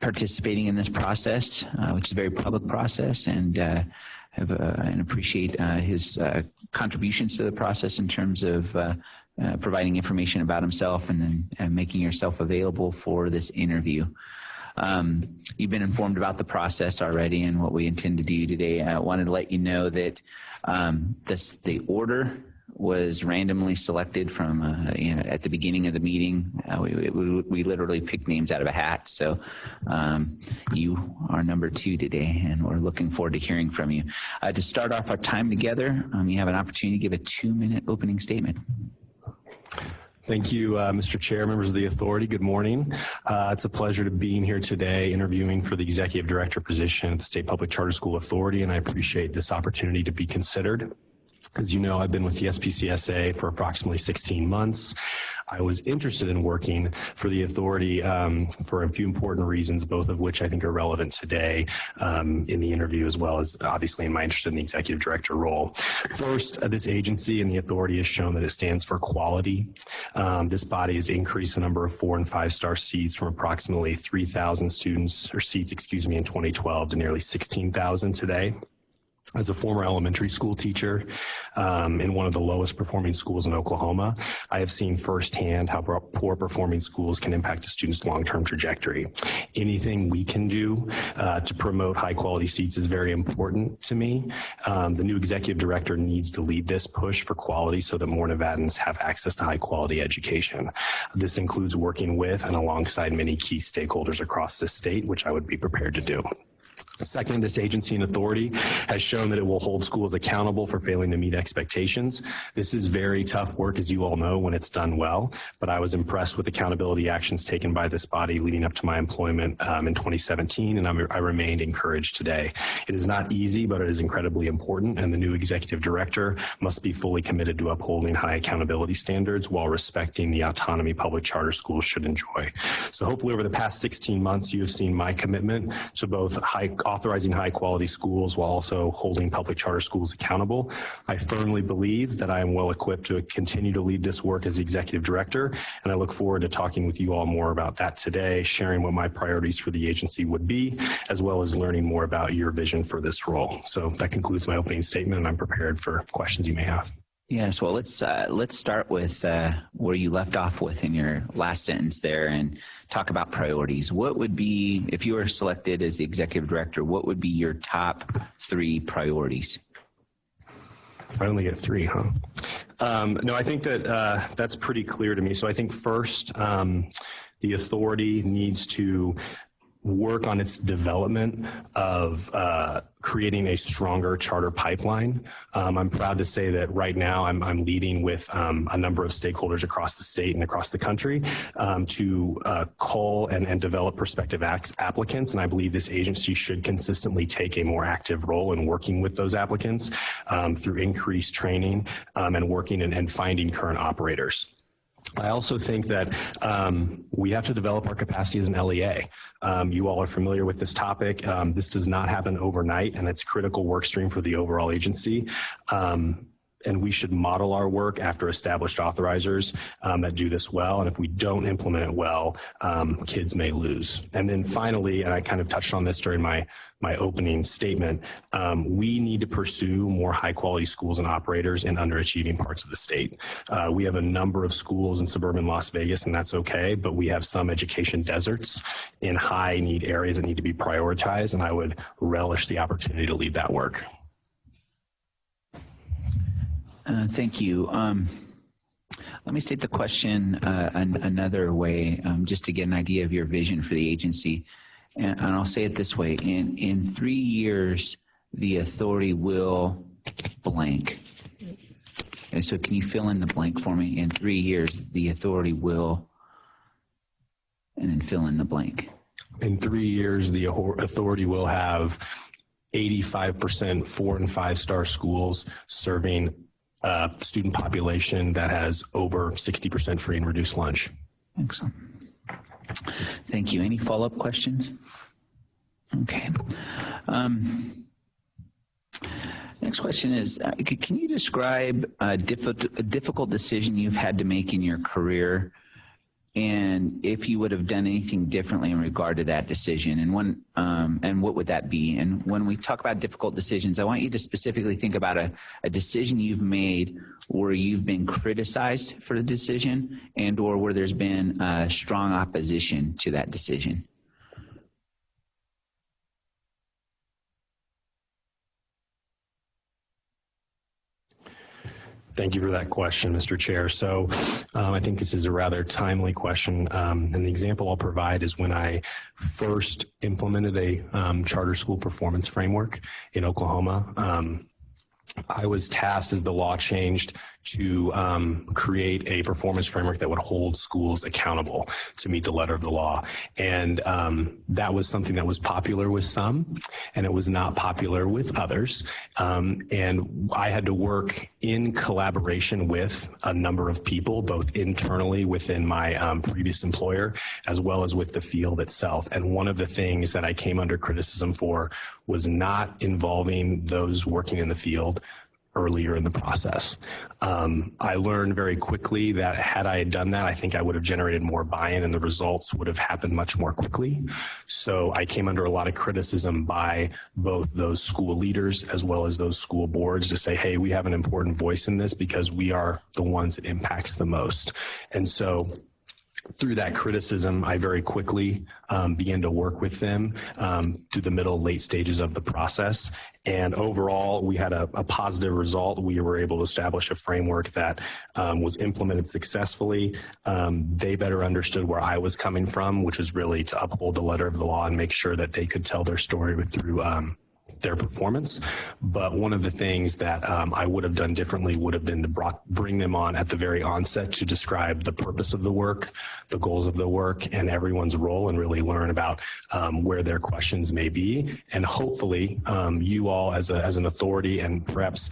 participating in this process, which is a very public process, and appreciate his contributions to the process in terms of providing information about himself and then making yourself available for this interview. You've been informed about the process already and what we intend to do today. I wanted to let you know that the order was randomly selected from at the beginning of the meeting. We literally picked names out of a hat. So you are number 2 today, and we're looking forward to hearing from you. To start off our time together, you have an opportunity to give a 2-minute opening statement. Thank you, Mr. Chair, members of the authority. Good morning. It's a pleasure to be here today interviewing for the executive director position at the State Public Charter School Authority, and I appreciate this opportunity to be considered. As you know, I've been with the SPCSA for approximately 16 months. I was interested in working for the authority for a few important reasons, both of which I think are relevant today in the interview, as well as obviously in my interest in the executive director role. First, this agency and the authority has shown that it stands for quality. This body has increased the number of 4- and 5-star seats from approximately 3,000 seats in 2012 to nearly 16,000 today. As a former elementary school teacher in one of the lowest performing schools in Oklahoma, I have seen firsthand how poor performing schools can impact a student's long-term trajectory. Anything we can do to promote high quality seats is very important to me. The new executive director needs to lead this push for quality so that more Nevadans have access to high quality education. This includes working with and alongside many key stakeholders across the state, which I would be prepared to do. Second, this agency and authority has shown that it will hold schools accountable for failing to meet expectations. This is very tough work, as you all know, when it's done well, but I was impressed with accountability actions taken by this body leading up to my employment in 2017, and I remained encouraged today. It is not easy, but it is incredibly important, and the new executive director must be fully committed to upholding high accountability standards while respecting the autonomy public charter schools should enjoy. So hopefully over the past 16 months, you have seen my commitment to both authorizing high quality schools while also holding public charter schools accountable. I firmly believe that I am well equipped to continue to lead this work as the executive director, and I look forward to talking with you all more about that today, sharing what my priorities for the agency would be, as well as learning more about your vision for this role. So that concludes my opening statement, and I'm prepared for questions you may have. Yes, well, let's start with where you left off with in your last sentence there and talk about priorities. What would be, if you were selected as the executive director, what would be your top 3 priorities? I only get 3, huh? No, I think that that's pretty clear to me. So I think first, the authority needs to work on its development of creating a stronger charter pipeline. I'm proud to say that right now I'm leading with a number of stakeholders across the state and across the country to call and develop prospective applicants, and I believe this agency should consistently take a more active role in working with those applicants through increased training and working and finding current operators. I also think that we have to develop our capacity as an LEA. You all are familiar with this topic. This does not happen overnight, and it's a critical work stream for the overall agency. and we should model our work after established authorizers that do this well. And if we don't implement it well, kids may lose. And then finally, and I kind of touched on this during my opening statement, we need to pursue more high quality schools and operators in underachieving parts of the state. We have a number of schools in suburban Las Vegas, and that's okay, but we have some education deserts in high need areas that need to be prioritized, and I would relish the opportunity to lead that work. Thank you. Let me state the question another way, just to get an idea of your vision for the agency. And I'll say it this way. In 3 years, the authority will blank. And so can you fill in the blank for me? In 3 years, the authority will, and then fill in the blank. In 3 years, the authority will have 85% 4- and 5-star schools serving a student population that has over 60% free and reduced lunch. Excellent. Thank you. Any follow-up questions? Okay. Next question is, can you describe a difficult decision you've had to make in your career, and if you would have done anything differently in regard to that decision, and what would that be? And when we talk about difficult decisions, I want you to specifically think about a decision you've made where you've been criticized for the decision, and or where there's been strong opposition to that decision. Thank you for that question, Mr. Chair. So I think this is a rather timely question. And the example I'll provide is when I first implemented a charter school performance framework in Oklahoma. I was tasked, as the law changed, to create a performance framework that would hold schools accountable to meet the letter of the law. And that was something that was popular with some, and it was not popular with others. And I had to work in collaboration with a number of people, both internally within my previous employer, as well as with the field itself. And one of the things that I came under criticism for was not involving those working in the field earlier in the process. I learned very quickly that had I done that, I think I would have generated more buy-in and the results would have happened much more quickly. So I came under a lot of criticism by both those school leaders as well as those school boards to say, hey, we have an important voice in this because we are the ones it impacts the most. And so through that criticism, I very quickly began to work with them through the middle, late stages of the process. And overall, we had a positive result. We were able to establish a framework that was implemented successfully. They better understood where I was coming from, which was really to uphold the letter of the law and make sure that they could tell their story through their performance. But one of the things that I would have done differently would have been to bring them on at the very onset to describe the purpose of the work, the goals of the work, and everyone's role, and really learn about where their questions may be. And hopefully you all as an authority and perhaps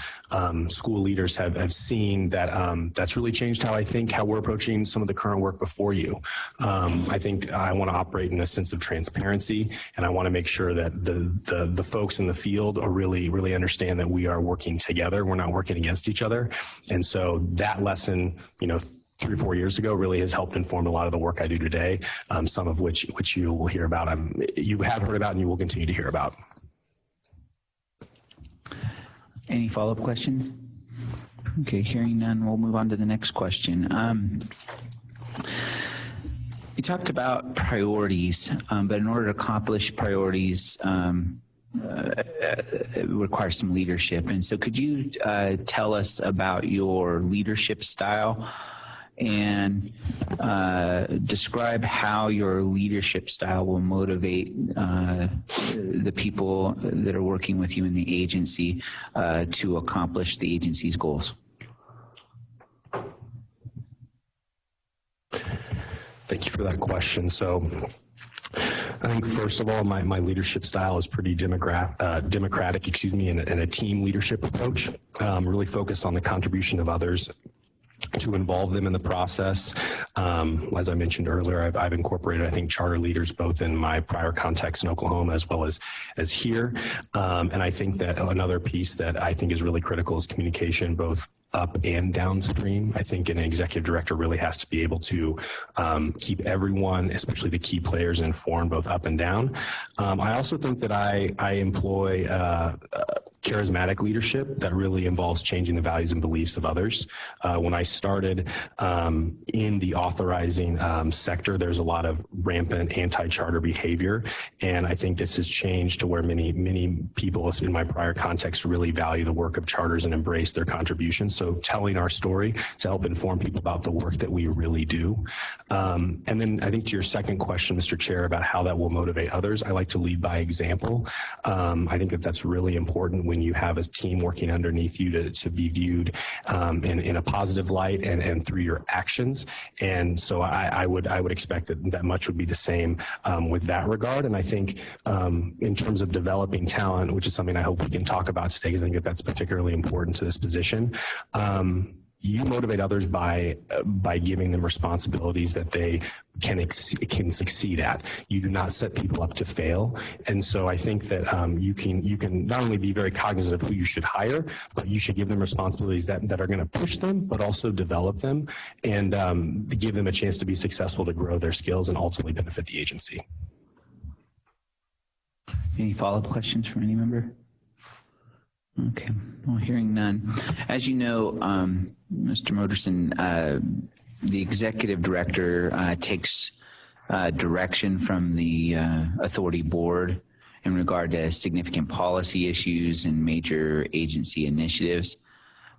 school leaders have seen that that's really changed how I think, how we're approaching some of the current work before you. I think I want to operate in a sense of transparency, and I want to make sure that the folks in the field are really understand that we are working together. We're not working against each other. And so that lesson, 3 or 4 years ago really has helped inform a lot of the work I do today, some of which you will hear about. You have heard about and you will continue to hear about. Any follow-up questions? Okay, hearing none, we'll move on to the next question. You talked about priorities, but in order to accomplish priorities, it requires some leadership. And so could you tell us about your leadership style and describe how your leadership style will motivate the people that are working with you in the agency to accomplish the agency's goals? Thank you for that question. So I think, first of all, my leadership style is pretty democratic, and a team leadership approach, really focused on the contribution of others to involve them in the process. As I mentioned earlier, I've incorporated, I think, charter leaders both in my prior context in Oklahoma as well as here. And I think that another piece that I think is really critical is communication, both up and downstream. I think an executive director really has to be able to keep everyone, especially the key players, informed both up and down. I also think that I employ charismatic leadership that really involves changing the values and beliefs of others. When I started in the authorizing sector, there's a lot of rampant anti-charter behavior, and I think this has changed to where many people in my prior context really value the work of charters and embrace their contributions. So telling our story to help inform people about the work that we really do. And then I think to your second question, Mr. Chair, about how that will motivate others, I like to lead by example. I think that that's really important when you have a team working underneath you to be viewed in a positive light and through your actions. And so I would expect that much would be the same with that regard. And I think in terms of developing talent, which is something I hope we can talk about today, I think that that's particularly important to this position. You motivate others by giving them responsibilities that they can succeed at. You do not set people up to fail, and so I think that you can not only be very cognizant of who you should hire, but you should give them responsibilities that are going to push them, but also develop them and give them a chance to be successful, to grow their skills, and ultimately benefit the agency. Any follow-up questions from any member? Okay, well, hearing none. As you know, Mr. Moderson, the executive director takes direction from the authority board in regard to significant policy issues and major agency initiatives.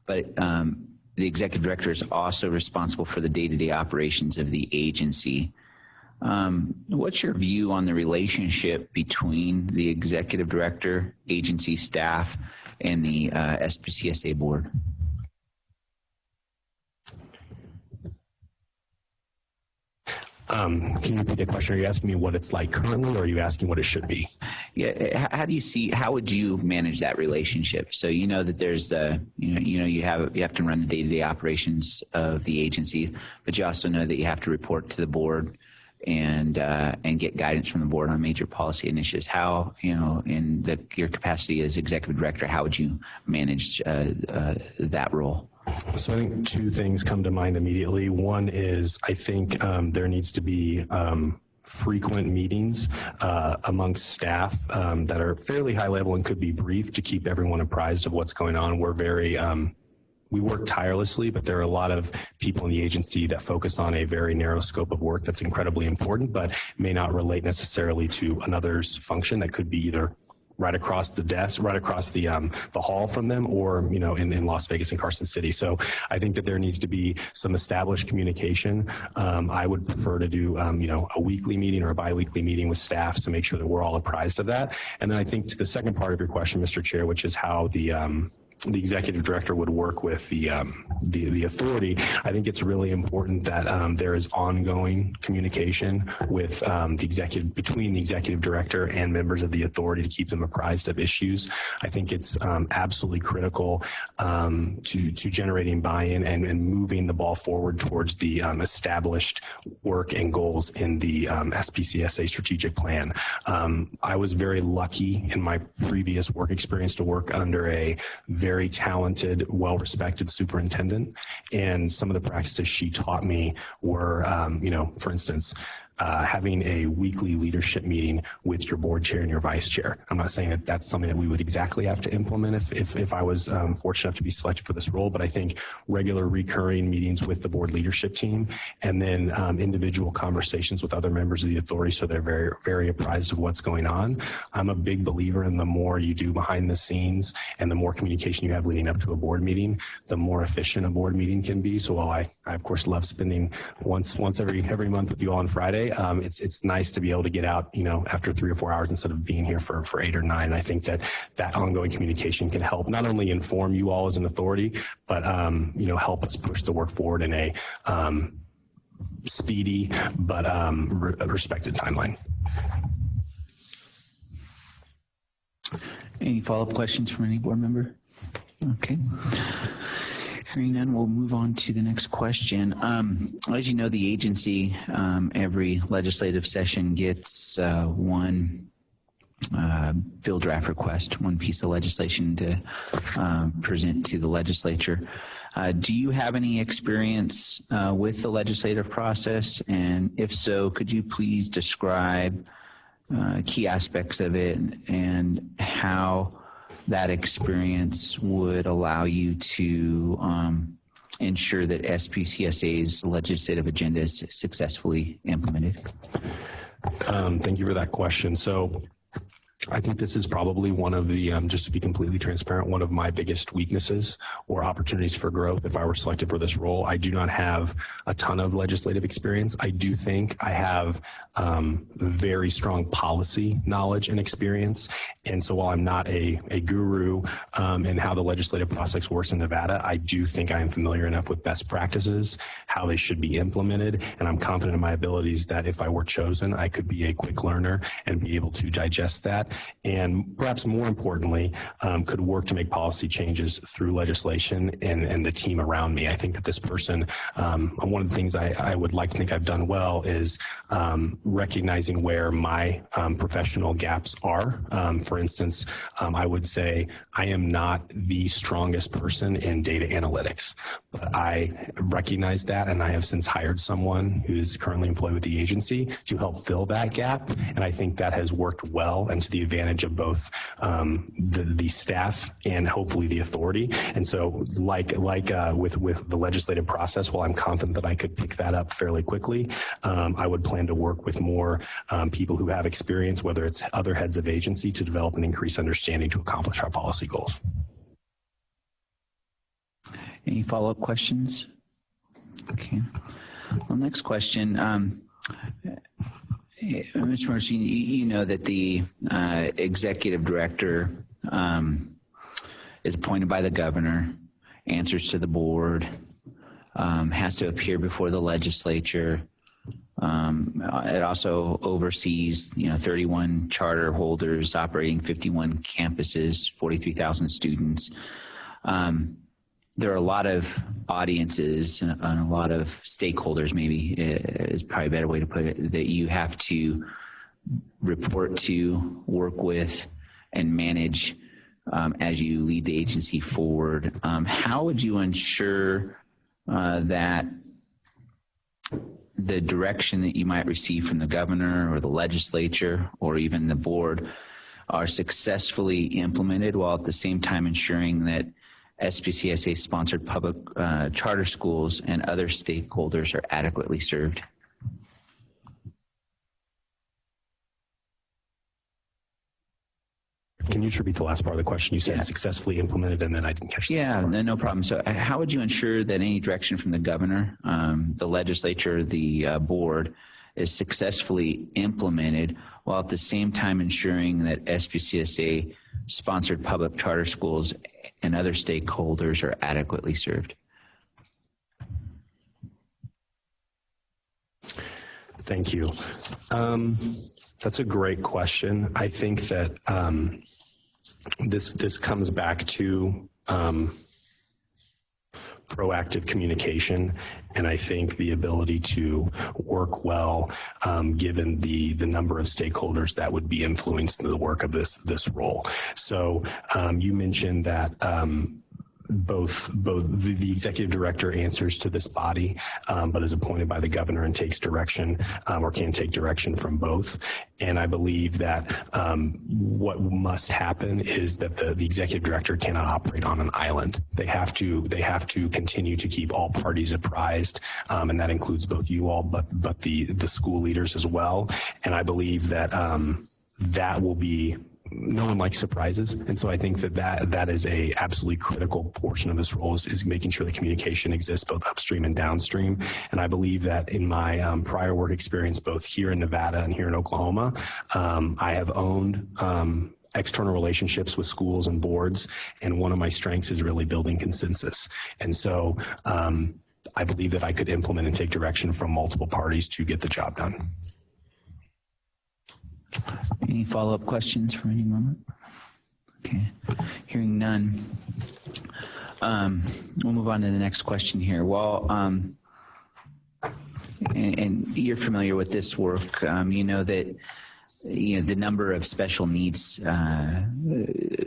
But the executive director is also responsible for the day-to-day operations of the agency. What's your view on the relationship between the executive director, agency staff, and the SPCSA board? Can you repeat the question? Are you asking me what it's like currently, or are you asking what it should be? Yeah. How would you manage that relationship? So you know that there's you have to run the day-to-day operations of the agency, but you also know that you have to report to the board and get guidance from the board on major policy initiatives. How, in your capacity as executive director, how would you manage that role? So I think two things come to mind immediately. One is I think there needs to be frequent meetings amongst staff that are fairly high level and could be brief to keep everyone apprised of what's going on. We work tirelessly, but there are a lot of people in the agency that focus on a very narrow scope of work that's incredibly important, but may not relate necessarily to another's function that could be either right across the desk, right across the hall from them, or in Las Vegas and Carson City. So I think that there needs to be some established communication. I would prefer to do a weekly meeting or a biweekly meeting with staff to make sure that we're all apprised of that. And then I think to the second part of your question, Mr. Chair, which is how the executive director would work with the authority, I think it's really important that there is ongoing communication with between the executive director and members of the authority to keep them apprised of issues. I think it's absolutely critical to generating buy-in and moving the ball forward towards the established work and goals in the SPCSA strategic plan. I was very lucky in my previous work experience to work under a very talented, well-respected superintendent, and some of the practices she taught me were, for instance, having a weekly leadership meeting with your board chair and your vice chair. I'm not saying that that's something that we would exactly have to implement if I was fortunate enough to be selected for this role, but I think regular recurring meetings with the board leadership team, and then individual conversations with other members of the authority so they're very, very apprised of what's going on. I'm a big believer in the more you do behind the scenes and the more communication you have leading up to a board meeting, the more efficient a board meeting can be. So while I of course love spending once every month with you all on Friday, it's nice to be able to get out, after 3 or 4 hours instead of being here for 8 or 9. And I think that ongoing communication can help not only inform you all as an authority, but help us push the work forward in a speedy but respected timeline. Any follow-up questions from any board member? Okay. Hearing none, we'll move on to the next question. As you know, the agency, every legislative session gets one bill draft request, one piece of legislation to present to the legislature. Do you have any experience with the legislative process? And if so, could you please describe key aspects of it and how that experience would allow you to ensure that SPCSA's legislative agenda is successfully implemented? Thank you for that question. So I think this is probably one of the, just to be completely transparent, one of my biggest weaknesses or opportunities for growth if I were selected for this role. I do not have a ton of legislative experience. I do think I have very strong policy knowledge and experience. And so while I'm not a guru in how the legislative process works in Nevada, I do think I am familiar enough with best practices, how they should be implemented, and I'm confident in my abilities that if I were chosen, I could be a quick learner and be able to digest that. And perhaps more importantly, could work to make policy changes through legislation and the team around me. I think that this person, one of the things I would like to think I've done well is recognizing where my professional gaps are. For instance, I would say I am not the strongest person in data analytics, but I recognize that, and I have since hired someone who is currently employed with the agency to help fill that gap. And I think that has worked well and to the advantage of both the staff and hopefully the authority. And so like with the legislative process, while I'm confident that I could pick that up fairly quickly, I would plan to work with more people who have experience, whether it's other heads of agency, to develop an increased understanding to accomplish our policy goals. Any follow-up questions? Okay. Well, next question. Mr. Morrison, you know that the executive director is appointed by the governor, answers to the board, has to appear before the legislature. It also oversees, 31 charter holders operating 51 campuses, 43,000 students. There are a lot of audiences and a lot of stakeholders, maybe is probably a better way to put it, that you have to report to, work with, and manage as you lead the agency forward. How would you ensure that the direction that you might receive from the governor or the legislature or even the board are successfully implemented, while at the same time ensuring that SPCSA-sponsored public charter schools and other stakeholders are adequately served? Can you just repeat the last part of the question? You said successfully implemented, and then I didn't catch that. Yeah, no problem. So how would you ensure that any direction from the governor, the legislature, the board is successfully implemented, while at the same time ensuring that SPCSA-sponsored public charter schools and other stakeholders are adequately served? Thank you. That's a great question. I think that this comes back to proactive communication, and I think the ability to work well given the number of stakeholders that would be influenced in the work of this role. So you mentioned that both the executive director answers to this body, but is appointed by the governor and takes direction or can take direction from both. And I believe that what must happen is that the executive director cannot operate on an island. They have to continue to keep all parties apprised, and that includes both you all, but the school leaders as well. And I believe that that will be. No one likes surprises, and so I think that is a absolutely critical portion of this role is making sure the communication exists both upstream and downstream. And I believe that in my prior work experience, both here in Nevada and here in Oklahoma, I have owned external relationships with schools and boards, and one of my strengths is really building consensus. And so I believe that I could implement and take direction from multiple parties to get the job done. Any follow-up questions for any moment? Okay, hearing none. We'll move on to the next question here. Well, and you're familiar with this work. You know that the number of special needs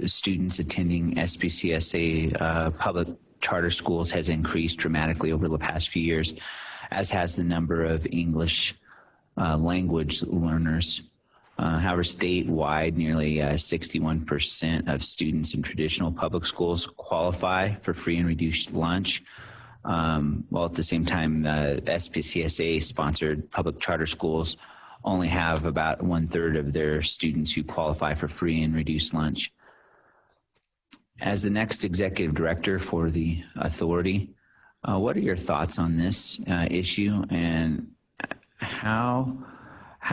students attending SPCSA public charter schools has increased dramatically over the past few years, as has the number of English language learners. However, statewide, nearly 61% of students in traditional public schools qualify for free and reduced lunch, while at the same time, SPCSA-sponsored public charter schools only have about 1/3 of their students who qualify for free and reduced lunch. As the next executive director for the authority, what are your thoughts on this issue, and how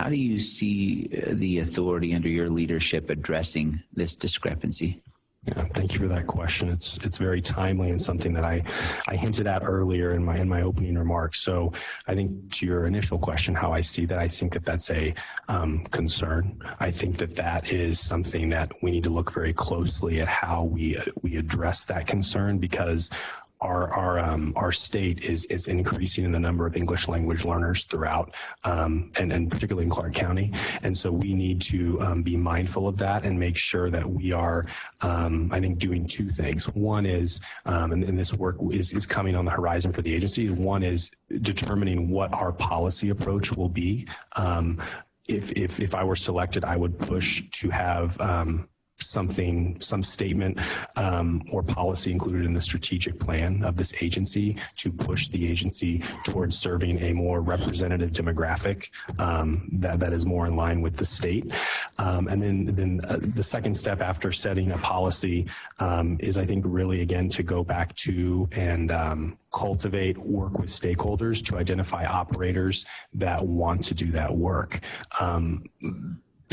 do you see the authority under your leadership addressing this discrepancy? Yeah, thank you for that question. It's very timely and something that I hinted at earlier in my opening remarks. So I think to your initial question, how I see that, I think that that's a concern. I think that is something that we need to look very closely at how we address that concern, because our state is increasing in the number of English language learners throughout, and particularly in Clark County. And so we need to be mindful of that and make sure that we are, I think, doing two things. One is, and this work is coming on the horizon for the agency. One is determining what our policy approach will be. If I were selected, I would push to have some statement or policy included in the strategic plan of this agency to push the agency towards serving a more representative demographic that is more in line with the state. And then the second step after setting a policy is, I think, really, again, to go back to and work with stakeholders to identify operators that want to do that work.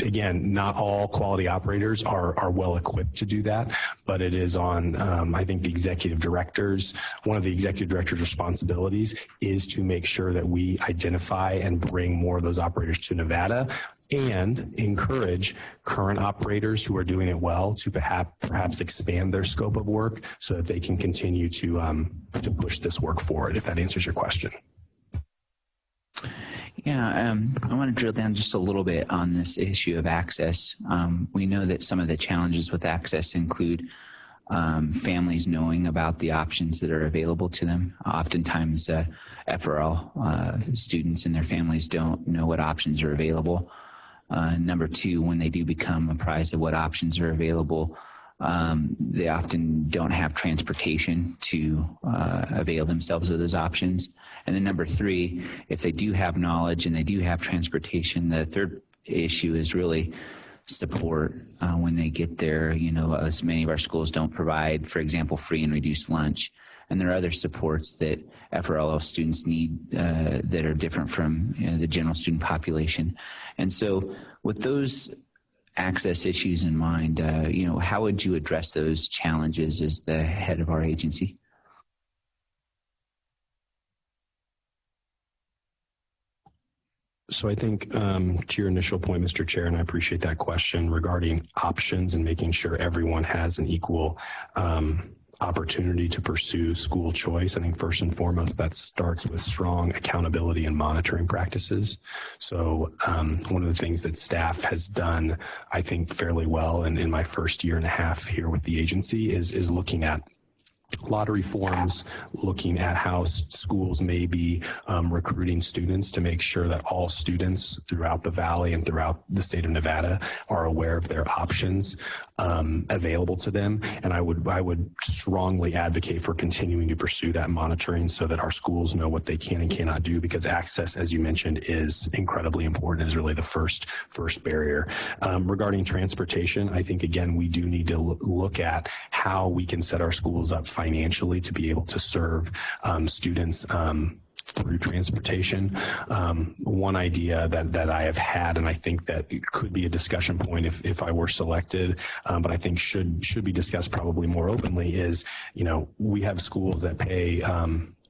Again, not all quality operators are well equipped to do that, but it is on, I think, the executive directors. One of the executive director's responsibilities is to make sure that we identify and bring more of those operators to Nevada, and encourage current operators who are doing it well to perhaps expand their scope of work so that they can continue to push this work forward, if that answers your question. Yeah, I want to drill down just a little bit on this issue of access. We know that some of the challenges with access include families knowing about the options that are available to them. Oftentimes, FRL students and their families don't know what options are available. Number two, when they do become apprised of what options are available, they often don't have transportation to avail themselves of those options. And then number three, if they do have knowledge and they do have transportation, the third issue is really support when they get there. You know, as many of our schools don't provide, for example, free and reduced lunch. And there are other supports that FRLO students need that are different from the general student population. And so with those access issues in mind, how would you address those challenges as the head of our agency? So I think to your initial point, Mr. Chair, and I appreciate that question regarding options and making sure everyone has an equal opportunity to pursue school choice. I think first and foremost, that starts with strong accountability and monitoring practices. So one of the things that staff has done, I think, fairly well in my first year and a half here with the agency is looking at lottery forms, looking at how schools may be recruiting students to make sure that all students throughout the Valley and throughout the state of Nevada are aware of their options available to them. And I would strongly advocate for continuing to pursue that monitoring so that our schools know what they can and cannot do, because access, as you mentioned, is incredibly important. It is really the first barrier. Regarding transportation, I think, again, we do need to look at how we can set our schools up financially to be able to serve students through transportation. One idea that I have had, and I think that it could be a discussion point if I were selected, but I think should be discussed probably more openly, is, we have schools that pay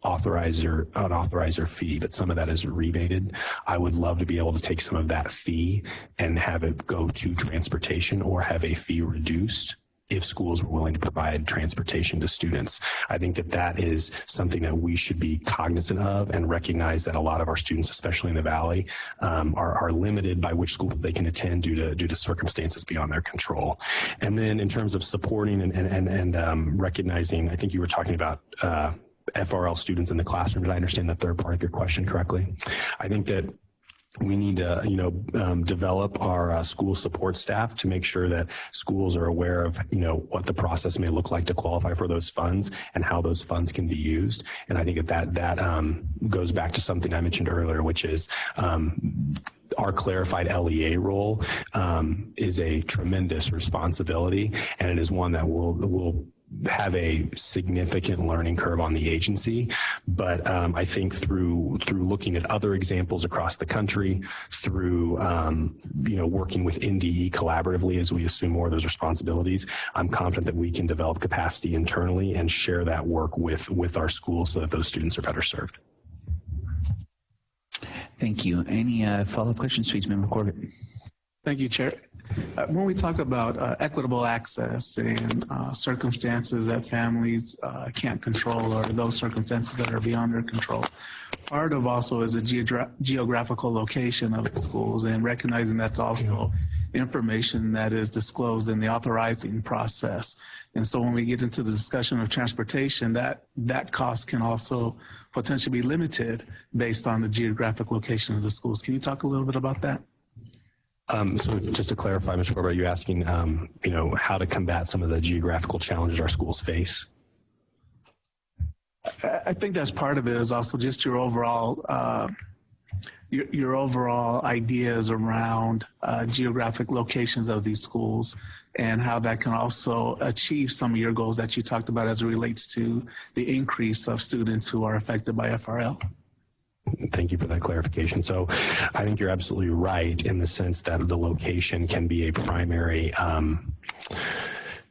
authorizer fee, but some of that is rebated. I would love to be able to take some of that fee and have it go to transportation or have a fee reduced if schools were willing to provide transportation to students. I think that is something that we should be cognizant of and recognize that a lot of our students, especially in the Valley, are limited by which schools they can attend due to circumstances beyond their control. And then in terms of supporting and recognizing, I think you were talking about FRL students in the classroom. Did I understand the third part of your question correctly? I think that we need to, develop our school support staff to make sure that schools are aware of, what the process may look like to qualify for those funds and how those funds can be used. And I think that goes back to something I mentioned earlier, which is our clarified LEA role is a tremendous responsibility, and it is one that will have a significant learning curve on the agency. But I think through looking at other examples across the country, through working with NDE collaboratively as we assume more of those responsibilities, I'm confident that we can develop capacity internally and share that work with our schools so that those students are better served. Thank you. Any follow-up questions, please, Member Corbett? Thank you, Chair. When we talk about equitable access and circumstances that families can't control, or those circumstances that are beyond their control, part of also is a geographical location of the schools, and recognizing that's also information that is disclosed in the authorizing process. And so when we get into the discussion of transportation, that cost can also potentially be limited based on the geographic location of the schools. Can you talk a little bit about that? So just to clarify, Mr. Corbett, are you asking, how to combat some of the geographical challenges our schools face? I think that's part of it, is also just your overall ideas around geographic locations of these schools and how that can also achieve some of your goals that you talked about as it relates to the increase of students who are affected by FRL. Thank you for that clarification. So I think you're absolutely right in the sense that the location can be a primary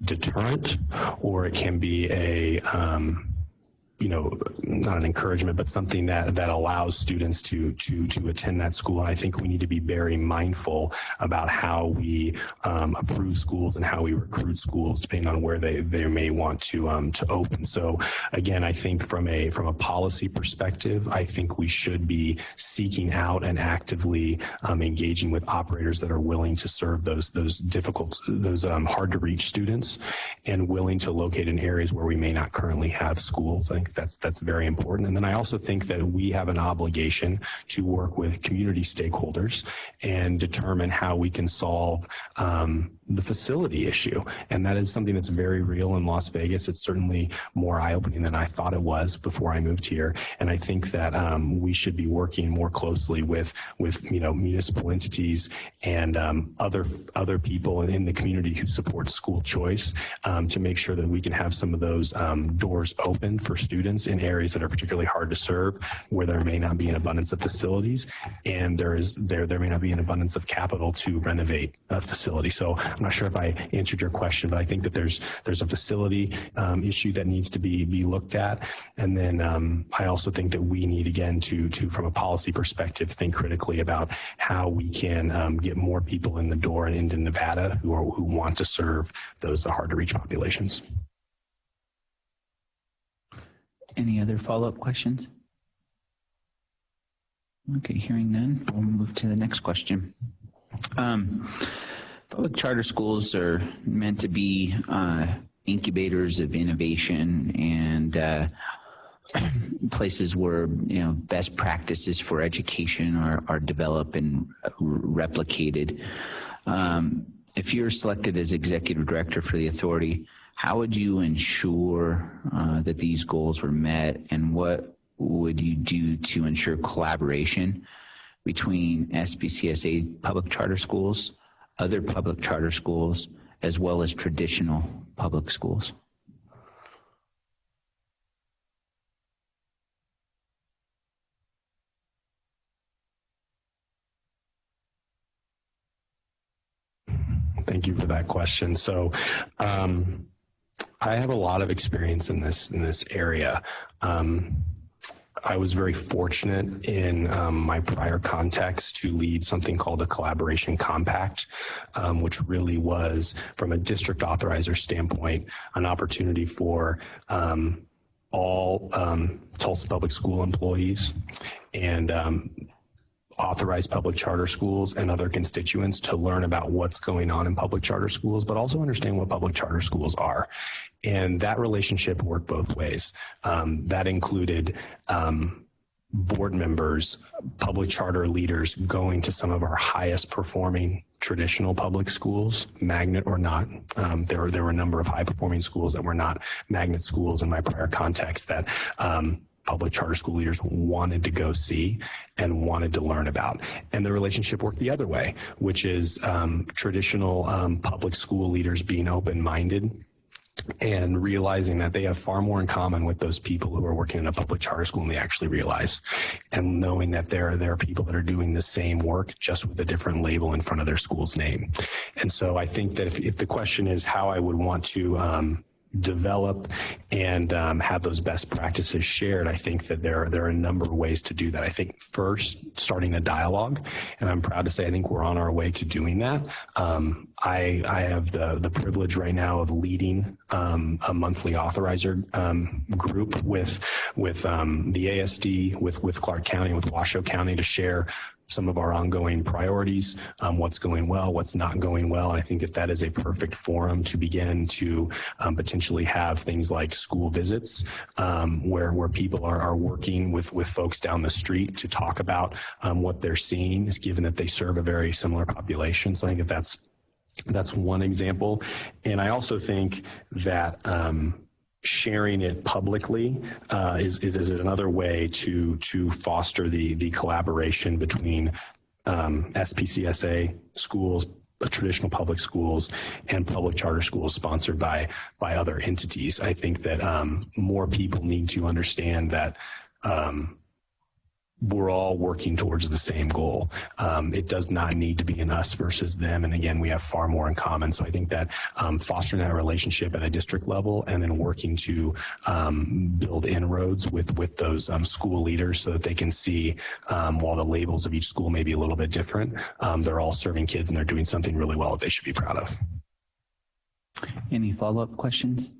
deterrent, or it can be a not an encouragement, but something that allows students to attend that school. And I think we need to be very mindful about how we approve schools and how we recruit schools, depending on where they may want to open. So again, I think from a policy perspective, I think we should be seeking out and actively engaging with operators that are willing to serve those hard to reach students and willing to locate in areas where we may not currently have schools. I think that's very important. And then I also think that we have an obligation to work with community stakeholders and determine how we can solve the facility issue. And that is something that's very real in Las Vegas. It's certainly more eye-opening than I thought it was before I moved here. And I think that we should be working more closely with municipal entities and other people in the community who support school choice to make sure that we can have some of those doors open for students in areas that are particularly hard to serve, where there may not be an abundance of facilities and there may not be an abundance of capital to renovate a facility. So I'm not sure if I answered your question, but I think that there's a facility issue that needs to be looked at. And then I also think that we need, again, to from a policy perspective, think critically about how we can get more people in the door and into Nevada who want to serve those hard to reach populations. Any other follow-up questions? Okay, hearing none, we'll move to the next question. Public charter schools are meant to be incubators of innovation and places where best practices for education are developed and replicated. If you're selected as executive director for the authority, how would you ensure that these goals were met, and what would you do to ensure collaboration between SPCSA public charter schools, other public charter schools, as well as traditional public schools? Thank you for that question. So I have a lot of experience in this area. I was very fortunate in my prior context to lead something called the Collaboration Compact, which really was, from a district authorizer standpoint, an opportunity for all Tulsa Public School employees and authorized public charter schools and other constituents to learn about what's going on in public charter schools, but also understand what public charter schools are. And that relationship worked both ways. That included board members, public charter leaders going to some of our highest performing traditional public schools, magnet or not. There were a number of high performing schools that were not magnet schools in my prior context that public charter school leaders wanted to go see and wanted to learn about. And the relationship worked the other way, which is traditional public school leaders being open-minded and realizing that they have far more in common with those people who are working in a public charter school than they actually realize, and knowing that there are people that are doing the same work just with a different label in front of their school's name. And so I think that if the question is how I would want to develop and have those best practices shared, I think that there are a number of ways to do that. I think first, starting a dialogue, and I'm proud to say I think we're on our way to doing that. I have the privilege right now of leading a monthly authorizer group with the ASD, with Clark County, with Washoe County, to share some of our ongoing priorities, what's going well, what's not going well. And I think that is a perfect forum to begin to potentially have things like school visits, where people are working with folks down the street to talk about what they're seeing, is given that they serve a very similar population. So I think that's one example. And I also think that sharing it publicly is another way to foster the collaboration between SPCSA schools, traditional public schools, and public charter schools sponsored by other entities. I think that more people need to understand that we're all working towards the same goal. It does not need to be an us versus them. And again, we have far more in common. So I think that fostering that relationship at a district level and then working to build inroads with those school leaders so that they can see, while the labels of each school may be a little bit different, they're all serving kids and they're doing something really well that they should be proud of. Any follow-up questions?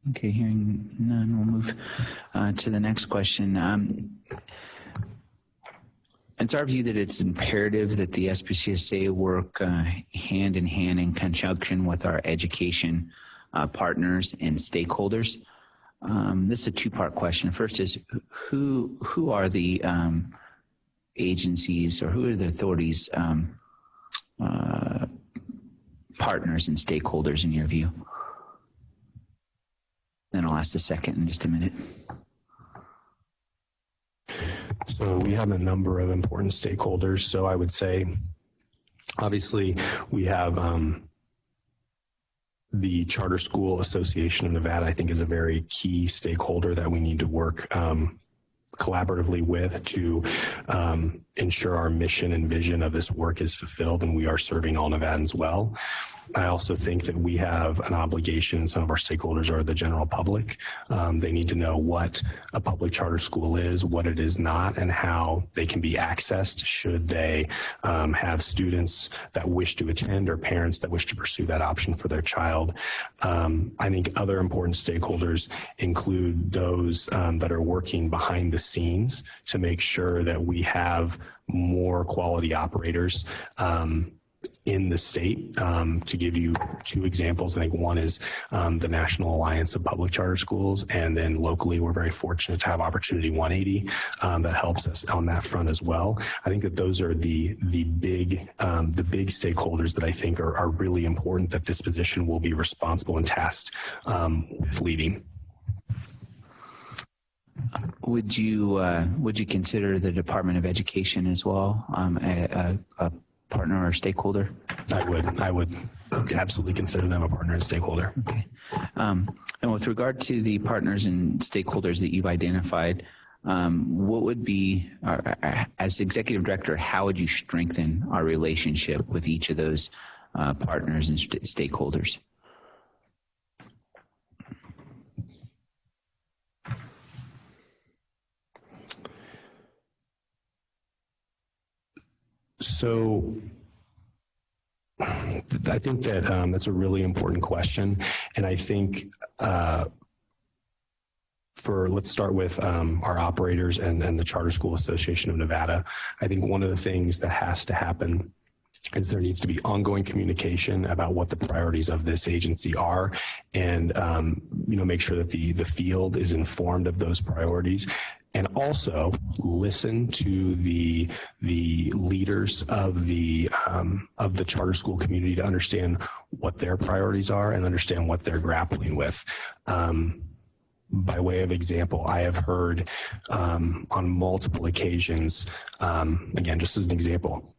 Okay, hearing none, we'll move to the next question. It's our view that it's imperative that the SPCSA work hand in hand in conjunction with our education partners and stakeholders. This is a two-part question. First is who are the agencies, or who are the authorities partners and stakeholders in your view? Then I'll ask the second in just a minute. So we have a number of important stakeholders. So I would say, obviously, we have the Charter School Association of Nevada, I think, is a very key stakeholder that we need to work collaboratively with to ensure our mission and vision of this work is fulfilled and we are serving all Nevadans well. I also think that we have an obligation. Some of our stakeholders are the general public. They need to know what a public charter school is, what it is not, and how they can be accessed should they have students that wish to attend or parents that wish to pursue that option for their child. I think other important stakeholders include those that are working behind the scenes to make sure that we have more quality operators in the state. To give you two examples, I think one is the National Alliance of Public Charter Schools, and then locally we're very fortunate to have Opportunity 180 that helps us on that front as well. I think that those are the big stakeholders that I think are really important, that this position will be responsible and tasked with leading. Would you consider the Department of Education as well a partner or stakeholder? I would absolutely consider them a partner and stakeholder. Okay. And with regard to the partners and stakeholders that you've identified, what would be, as executive director, how would you strengthen our relationship with each of those partners and stakeholders? So I think that that's a really important question, and I think let's start with our operators and the Charter School Association of Nevada. I think one of the things that has to happen is there needs to be ongoing communication about what the priorities of this agency are, and make sure that the field is informed of those priorities, and also listen to the leaders of the charter school community to understand what their priorities are and understand what they're grappling with. By way of example, I have heard on multiple occasions, again, just as an example,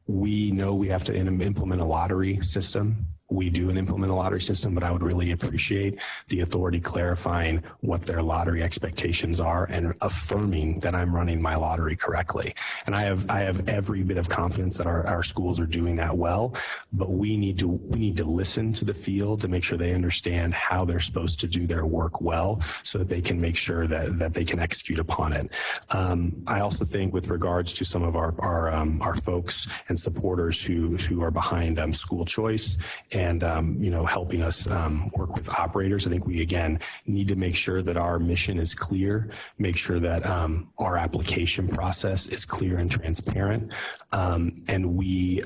we know we have to implement a lottery system. We do implement a lottery system, but I would really appreciate the authority clarifying what their lottery expectations are and affirming that I'm running my lottery correctly. And I have every bit of confidence that our schools are doing that well, but we need to listen to the field to make sure they understand how they're supposed to do their work well, so that they can make sure that they can execute upon it. I also think with regards to some of our folks and supporters who are behind school choice and helping us work with operators, I think we again need to make sure that our mission is clear, make sure that our application process is clear and transparent, and we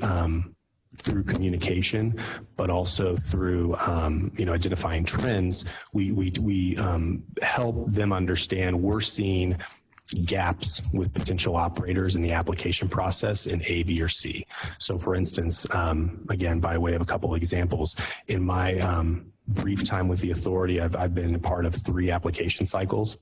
through communication, but also through identifying trends, we help them understand we're seeing gaps with potential operators in the application process in A, B, or C. So for instance, again, by way of a couple of examples, in my brief time with the authority, I've been a part of 3 application cycles.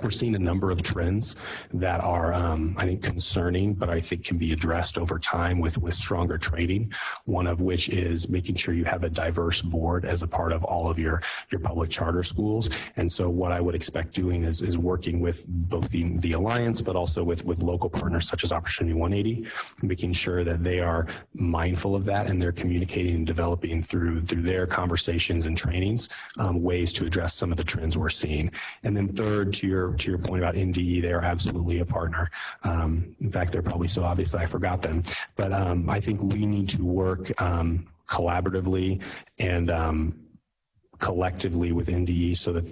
We're seeing a number of trends that are, I think, concerning, but I think can be addressed over time with stronger training. One of which is making sure you have a diverse board as a part of all of your public charter schools. And so what I would expect doing is working with both the Alliance, but also with local partners such as Opportunity 180, making sure that they are mindful of that and they're communicating and developing through their conversations and trainings ways to address some of the trends we're seeing. And then third, to your point about NDE, they are absolutely a partner. In fact, they're probably so obvious that I forgot them. But I think we need to work collaboratively and collectively with NDE so that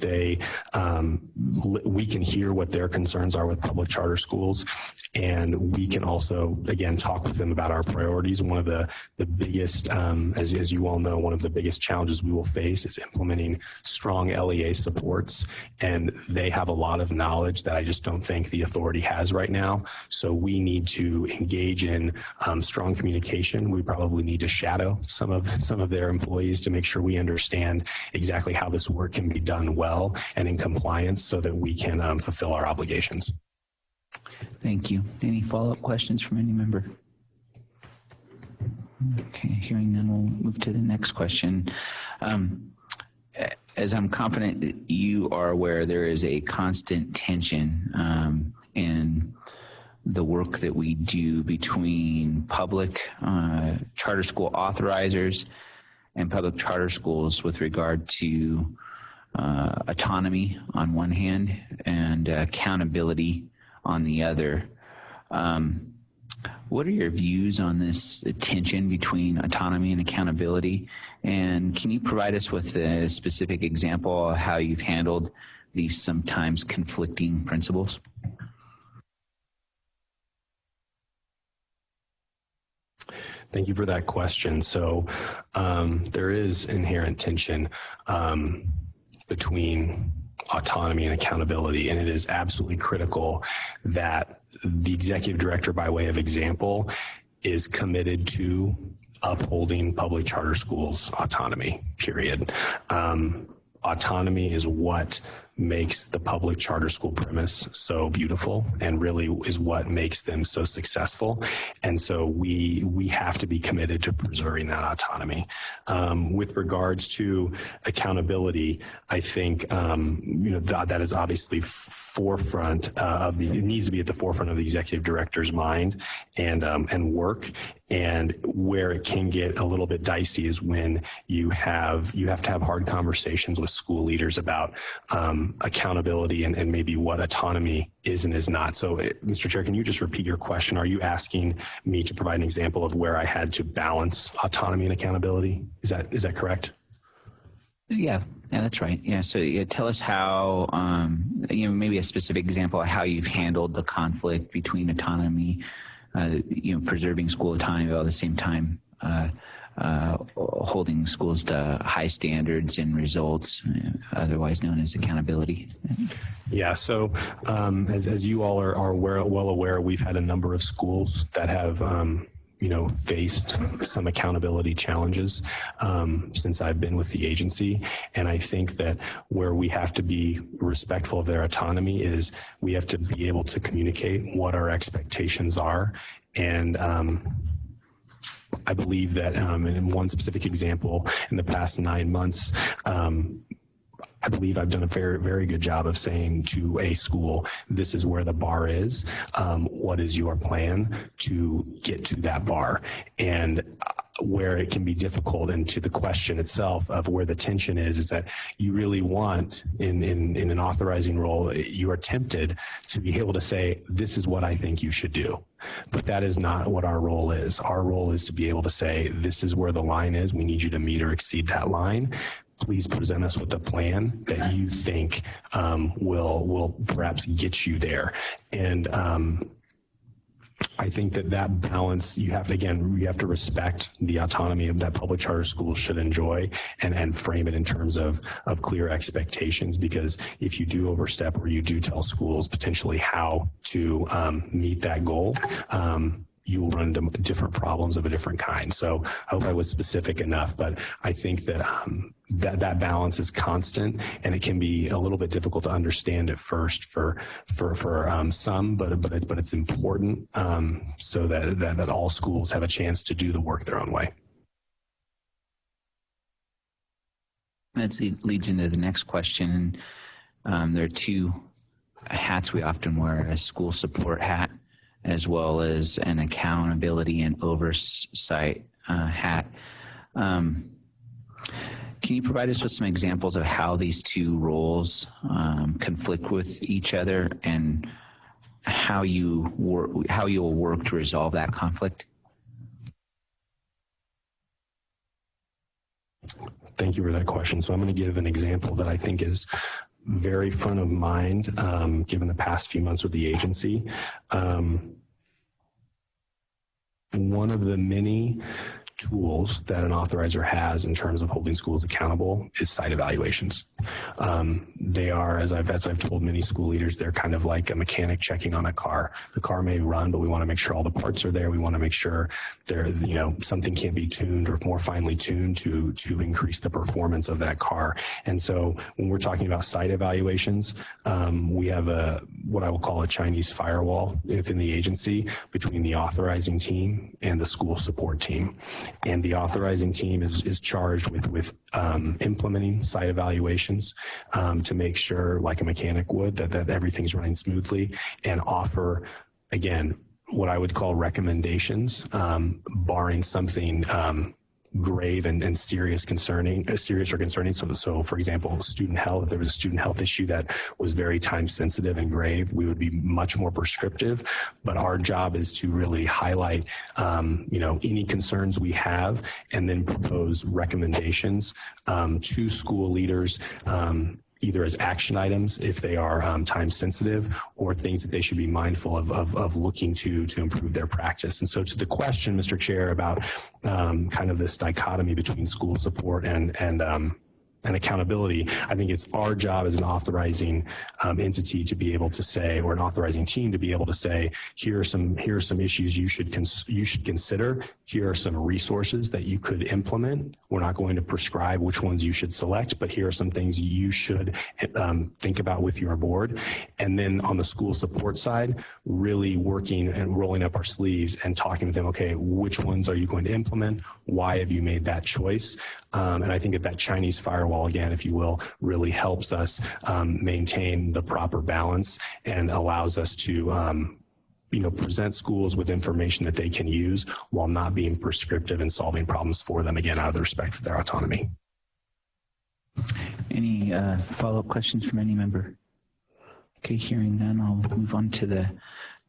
we can hear what their concerns are with public charter schools, and we can also, again, talk with them about our priorities. One of the biggest, as you all know, one of the biggest challenges we will face is implementing strong LEA supports, and they have a lot of knowledge that I just don't think the authority has right now. So we need to engage in strong communication. We probably need to shadow some of their employees to make sure we understand exactly how this work can be done well and in compliance so that we can fulfill our obligations. Thank you. Any follow-up questions from any member? Okay, hearing none, we'll move to the next question. As I'm confident that you are aware, there is a constant tension in the work that we do between public charter school authorizers and public charter schools with regard to autonomy on one hand and accountability on the other. What are your views on this tension between autonomy and accountability? And can you provide us with a specific example of how you've handled these sometimes conflicting principles? Thank you for that question. So there is inherent tension between autonomy and accountability, and it is absolutely critical that the executive director, by way of example, is committed to upholding public charter schools' autonomy, period. Autonomy is what makes the public charter school premise so beautiful and really is what makes them so successful. And so we have to be committed to preserving that autonomy. With regards to accountability, I think, that is obviously forefront it needs to be at the forefront of the executive director's mind and work. And where it can get a little bit dicey is when you have to have hard conversations with school leaders about accountability and maybe what autonomy is and is not. So, Mr. Chair, can you just repeat your question? Are you asking me to provide an example of where I had to balance autonomy and accountability? Is that correct? Yeah, that's right. Yeah, so tell us how, maybe a specific example of how you've handled the conflict between autonomy, preserving school autonomy while at the same time holding schools to high standards and results, otherwise known as accountability. Yeah, so as you all are well aware, we've had a number of schools that have faced some accountability challenges since I've been with the agency. And I think that where we have to be respectful of their autonomy is we have to be able to communicate what our expectations are. And I believe that in one specific example, in the past 9 months, I believe I've done a very, very good job of saying to a school, this is where the bar is. What is your plan to get to that bar? And where it can be difficult, and to the question itself of where the tension is that you really want in an authorizing role, you are tempted to be able to say, this is what I think you should do. But that is not what our role is. Our role is to be able to say, this is where the line is. We need you to meet or exceed that line. Please present us with a plan that you think will perhaps get you there. And I think that balance, you have to respect the autonomy of that public charter schools should enjoy and frame it in terms of clear expectations, because if you do overstep or you do tell schools potentially how to meet that goal, you will run into different problems of a different kind. So I hope I was specific enough, but I think that that balance is constant, and it can be a little bit difficult to understand at first for some, but it's important so that all schools have a chance to do the work their own way. That leads into the next question. There are two hats we often wear: a school support hat, as well as an accountability and oversight hat. Can you provide us with some examples of how these two roles conflict with each other, and how you'll work to resolve that conflict? Thank you for that question. So I'm going to give an example that I think is very front of mind, given the past few months with the agency. One of the many tools that an authorizer has in terms of holding schools accountable is site evaluations. They are, as I've told many school leaders, they're kind of like a mechanic checking on a car. The car may run, but we want to make sure all the parts are there. We want to make sure something can be tuned or more finely tuned to increase the performance of that car. And so when we're talking about site evaluations, we have what I will call a Chinese firewall within the agency between the authorizing team and the school support team. And the authorizing team is charged with implementing site evaluations to make sure, like a mechanic would, that everything's running smoothly, and offer, again, what I would call recommendations, barring something grave and serious or concerning. So for example, student health, if there was a student health issue that was very time sensitive and grave, we would be much more prescriptive. But our job is to really highlight, any concerns we have, and then propose recommendations to school leaders, either as action items if they are time sensitive, or things that they should be mindful of looking to improve their practice. And so to the question, Mr. Chair, about kind of this dichotomy between school support and accountability, I think it's our job as an authorizing entity to be able to say, or an authorizing team to be able to say, here are some issues you should consider. Here are some resources that you could implement. We're not going to prescribe which ones you should select, but here are some things you should think about with your board. And then on the school support side, really working and rolling up our sleeves and talking with them, okay, which ones are you going to implement? Why have you made that choice? And I think that Chinese firewall, again, if you will, really helps us maintain the proper balance and allows us to present schools with information that they can use while not being prescriptive and solving problems for them, again, out of the respect for their autonomy. Any follow-up questions from any member? Okay, hearing none, I'll move on to the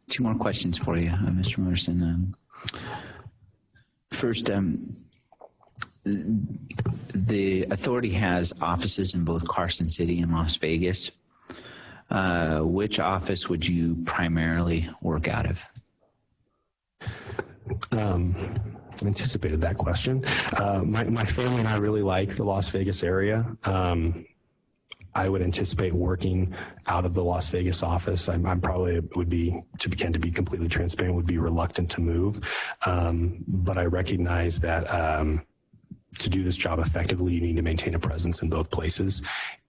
two more questions for you, Mr. Morrison. First, the authority has offices in both Carson City and Las Vegas. Which office would you primarily work out of? I anticipated that question. My family and I really like the Las Vegas area. I would anticipate working out of the Las Vegas office. I'm probably would be, to be completely transparent, would be reluctant to move. But I recognize that to do this job effectively, you need to maintain a presence in both places.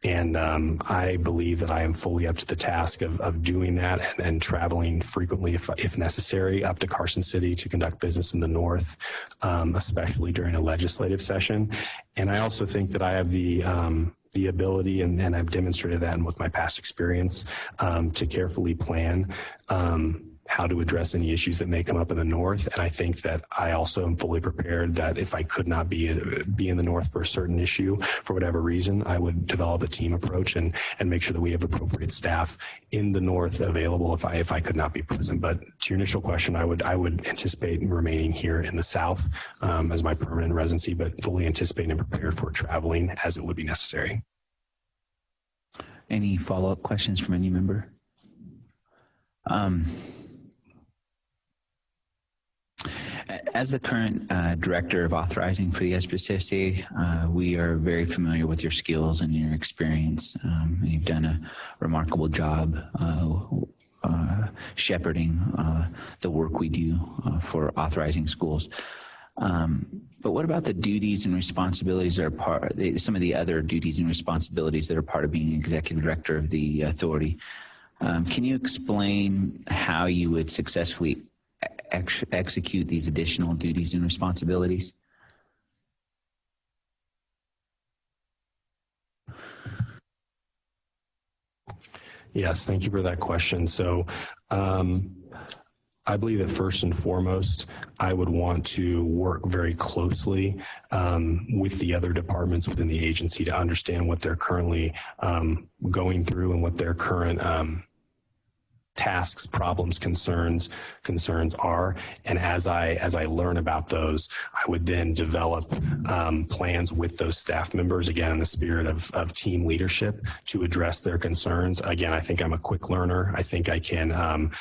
And I believe that I am fully up to the task of doing that and traveling frequently, if necessary, up to Carson City to conduct business in the north, especially during a legislative session. And I also think that I have the ability, and I've demonstrated that with my past experience, to carefully plan how to address any issues that may come up in the north. And I think that I also am fully prepared that if I could not be in the north for a certain issue, for whatever reason, I would develop a team approach and make sure that we have appropriate staff in the north available if I could not be present. But to your initial question, I would anticipate remaining here in the south as my permanent residency, but fully anticipating and prepared for traveling as it would be necessary. Any follow-up questions from any member? As the current director of authorizing for the SPCSA, we are very familiar with your skills and your experience. You've done a remarkable job shepherding the work we do for authorizing schools. But what about the duties and responsibilities that are some of the other duties and responsibilities that are part of being executive director of the authority? Can you explain how you would successfully execute these additional duties and responsibilities? Yes, thank you for that question. So I believe that first and foremost, I would want to work very closely with the other departments within the agency to understand what they're currently going through and what their current tasks, problems, concerns are. And as I learn about those, I would then develop plans with those staff members, again, in the spirit of team leadership, to address their concerns. Again, I think I'm a quick learner. I think I can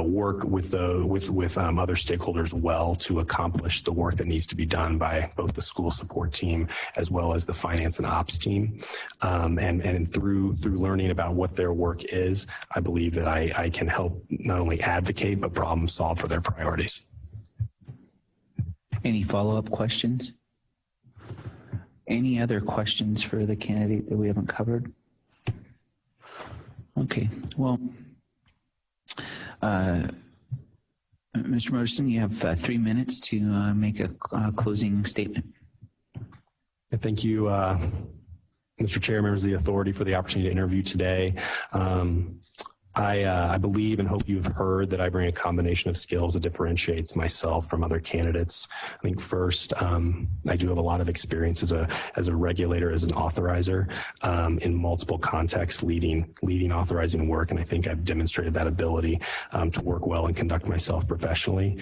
work with other stakeholders well to accomplish the work that needs to be done by both the school support team as well as the finance and ops team. And through learning about what their work is, I believe that I can help not only advocate but problem solve for their priorities. Any follow-up questions? Any other questions for the candidate that we haven't covered? Okay, well, Mr. Morrison, you have 3 minutes to make a closing statement. Thank you, Mr. Chair, members of the authority, for the opportunity to interview today. I believe and hope you've heard that I bring a combination of skills that differentiates myself from other candidates. I think first, I do have a lot of experience as a regulator, as an authorizer, in multiple contexts, leading authorizing work, and I think I've demonstrated that ability to work well and conduct myself professionally.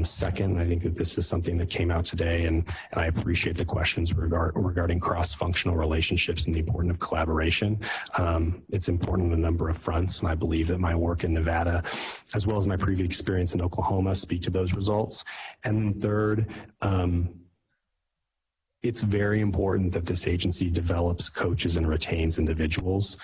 Second, I think that this is something that came out today, and I appreciate the questions regarding cross-functional relationships and the importance of collaboration. It's important on a number of fronts, and I believe that my work in Nevada, as well as my previous experience in Oklahoma, speak to those results. And third, it's very important that this agency develops coaches and retains individuals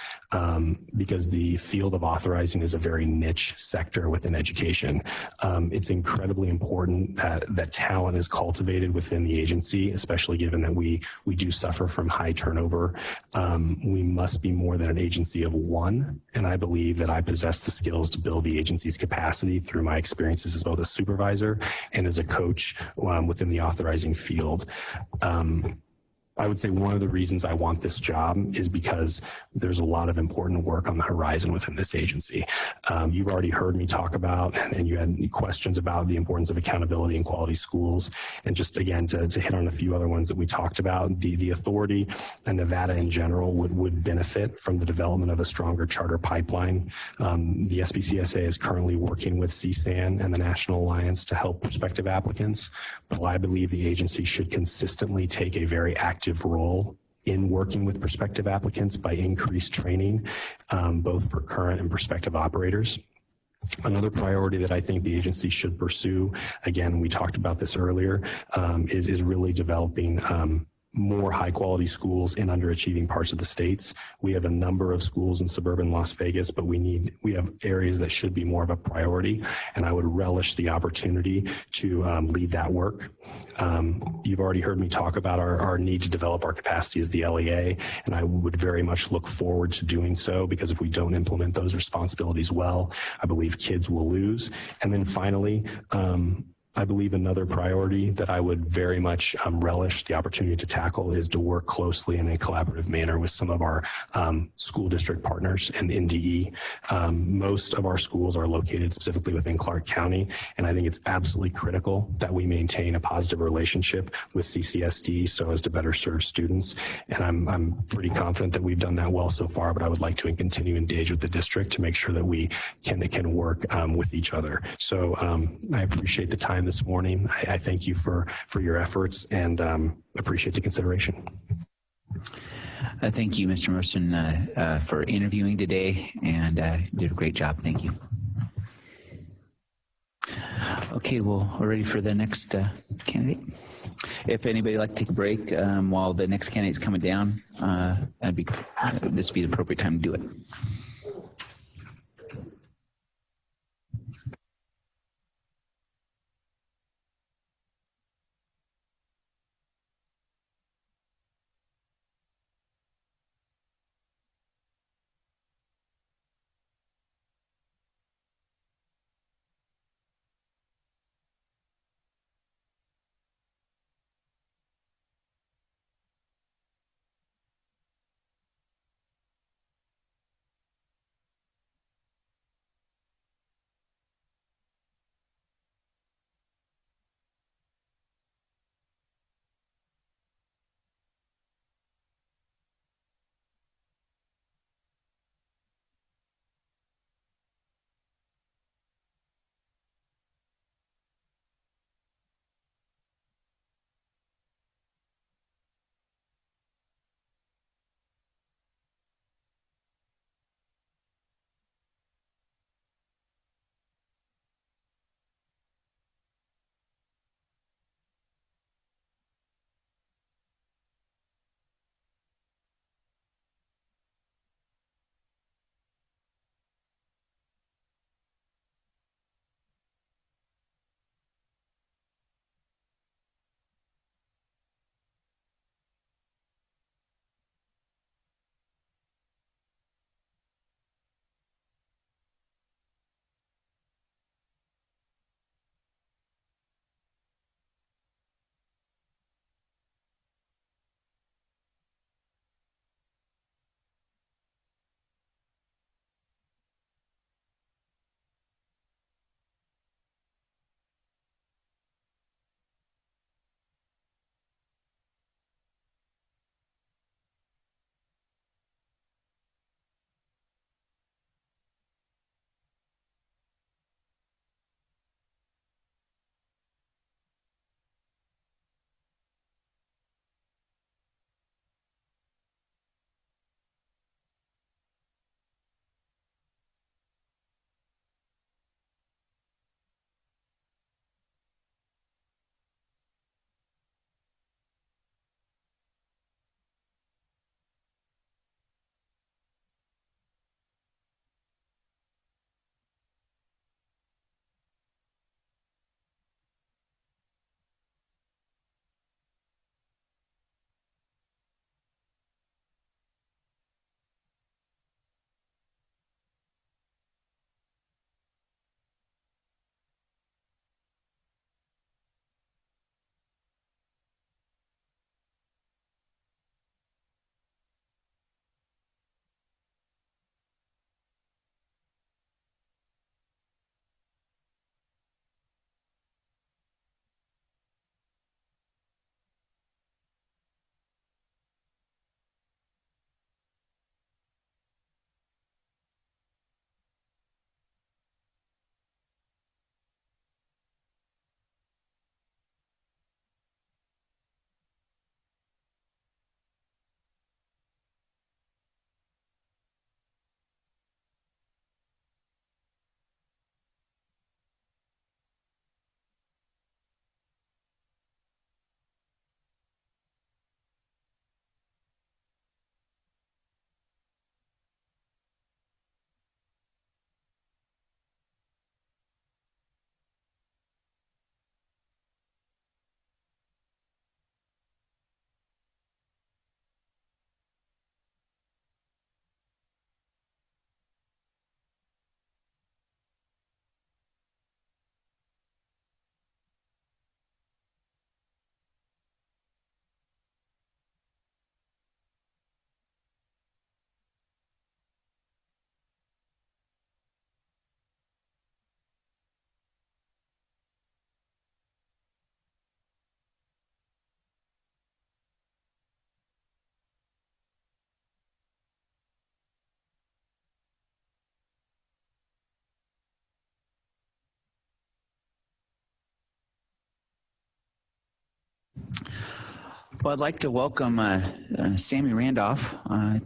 because the field of authorizing is a very niche sector within education. It's incredibly important that talent is cultivated within the agency, especially given that we do suffer from high turnover. We must be more than an agency of one, and I believe that I possess the skills to build the agency's capacity through my experiences as both a supervisor and as a coach within the authorizing field. I would say one of the reasons I want this job is because there's a lot of important work on the horizon within this agency. You've already heard me talk about, and you had questions about the importance of accountability in quality schools. And just again, to hit on a few other ones that we talked about, the authority and Nevada in general would benefit from the development of a stronger charter pipeline. The SPCSA is currently working with CSAN and the National Alliance to help prospective applicants, but I believe the agency should consistently take a very active role in working with prospective applicants by increased training, both for current and prospective operators. Another priority that I think the agency should pursue, again, we talked about this earlier, is really developing more high quality schools in underachieving parts of the states. We have a number of schools in suburban Las Vegas, but we have areas that should be more of a priority, and I would relish the opportunity to lead that work. You've already heard me talk about our need to develop our capacity as the LEA, and I would very much look forward to doing so, because if we don't implement those responsibilities well, I believe kids will lose. And then finally, I believe another priority that I would very much relish the opportunity to tackle is to work closely in a collaborative manner with some of our school district partners and NDE. Most of our schools are located specifically within Clark County, and I think it's absolutely critical that we maintain a positive relationship with CCSD so as to better serve students. And I'm pretty confident that we've done that well so far, but I would like to continue to engage with the district to make sure that we can work with each other. So I appreciate the time this morning. I thank you for your efforts and appreciate the consideration. Thank you, Mr. Merson, for interviewing today, and did a great job. Thank you. Okay, well, we're ready for the next candidate. If anybody would like to take a break while the next candidate's coming down, this would be the appropriate time to do it. Well, I'd like to welcome Sammy Randolph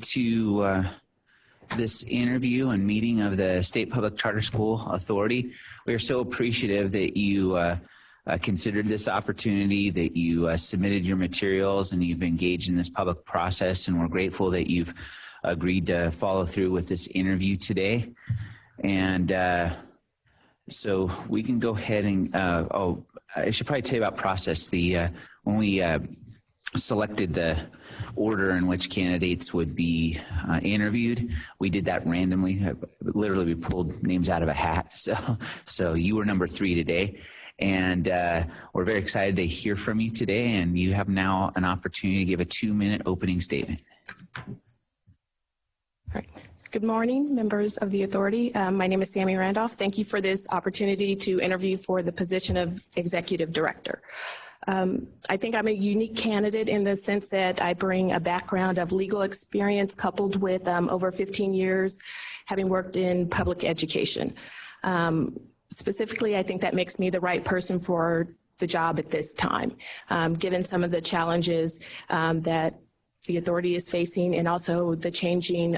to this interview and meeting of the State Public Charter School Authority. We are so appreciative that you considered this opportunity, that you submitted your materials, and you've engaged in this public process, and we're grateful that you've agreed to follow through with this interview today. And so we can go ahead and, I should probably tell you about process. When we selected the order in which candidates would be interviewed, we did that randomly. Literally, we pulled names out of a hat. So you were number 3 today. And we're very excited to hear from you today. And you have now an opportunity to give a 2-minute opening statement. All right. Good morning, members of the authority. My name is Sammy Randolph. Thank you for this opportunity to interview for the position of executive director. I think I'm a unique candidate in the sense that I bring a background of legal experience coupled with over 15 years having worked in public education. Specifically, I think that makes me the right person for the job at this time, given some of the challenges that the authority is facing and also the changing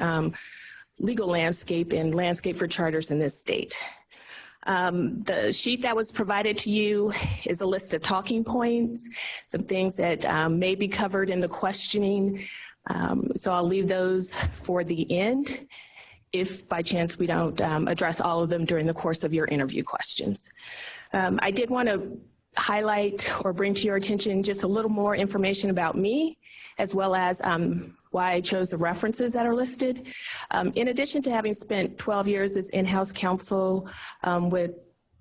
legal landscape and landscape for charters in this state. The sheet that was provided to you is a list of talking points, some things that may be covered in the questioning. So I'll leave those for the end if by chance we don't address all of them during the course of your interview questions. I did want to highlight or bring to your attention just a little more information about me, as well as why I chose the references that are listed. In addition to having spent 12 years as in-house counsel with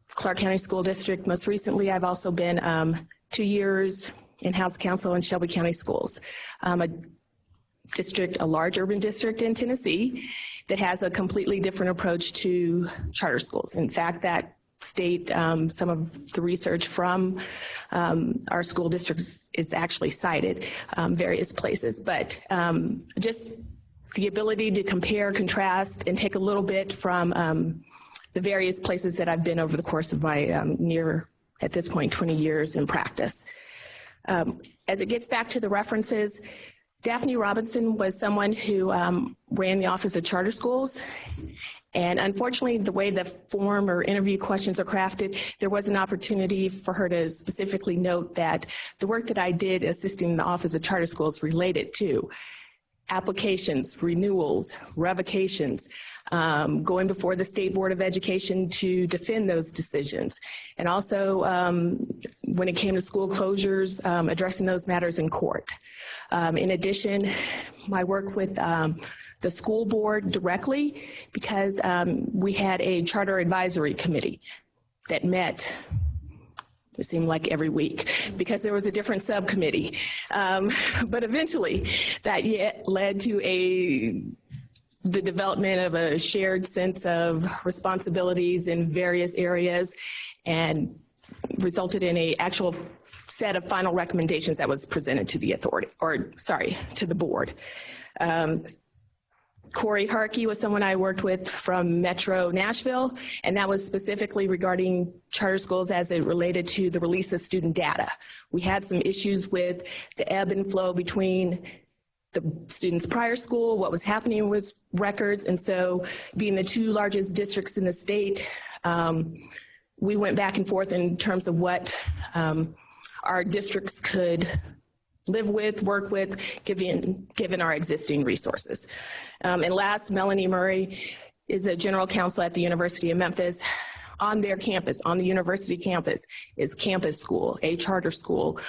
Clark County School District, most recently I've also been 2 years in-house counsel in Shelby County Schools, a large urban district in Tennessee that has a completely different approach to charter schools. In fact, that state, some of the research from our school districts is actually cited various places, but just the ability to compare, contrast, and take a little bit from the various places that I've been over the course of my at this point, 20 years in practice. As it gets back to the references, Daphne Robinson was someone who ran the Office of Charter Schools. And unfortunately, the way the form or interview questions are crafted, there was an opportunity for her to specifically note that the work that I did assisting the Office of Charter Schools related to applications, renewals, revocations, going before the State Board of Education to defend those decisions. And also, when it came to school closures, addressing those matters in court. In addition, my work with the school board directly, because we had a charter advisory committee that met, it seemed like every week, because there was a different subcommittee. But eventually that led to the development of a shared sense of responsibilities in various areas and resulted in an actual set of final recommendations that was presented to the authority, to the board. Corey Harkey was someone I worked with from Metro Nashville, and that was specifically regarding charter schools as it related to the release of student data. We had some issues with the ebb and flow between the students' prior school, what was happening with records, and so being the 2 largest districts in the state, we went back and forth in terms of what our districts could live with, work with, given our existing resources. And last, Melanie Murray is a general counsel at the University of Memphis. On their campus, on the university campus, is Campus School, a charter school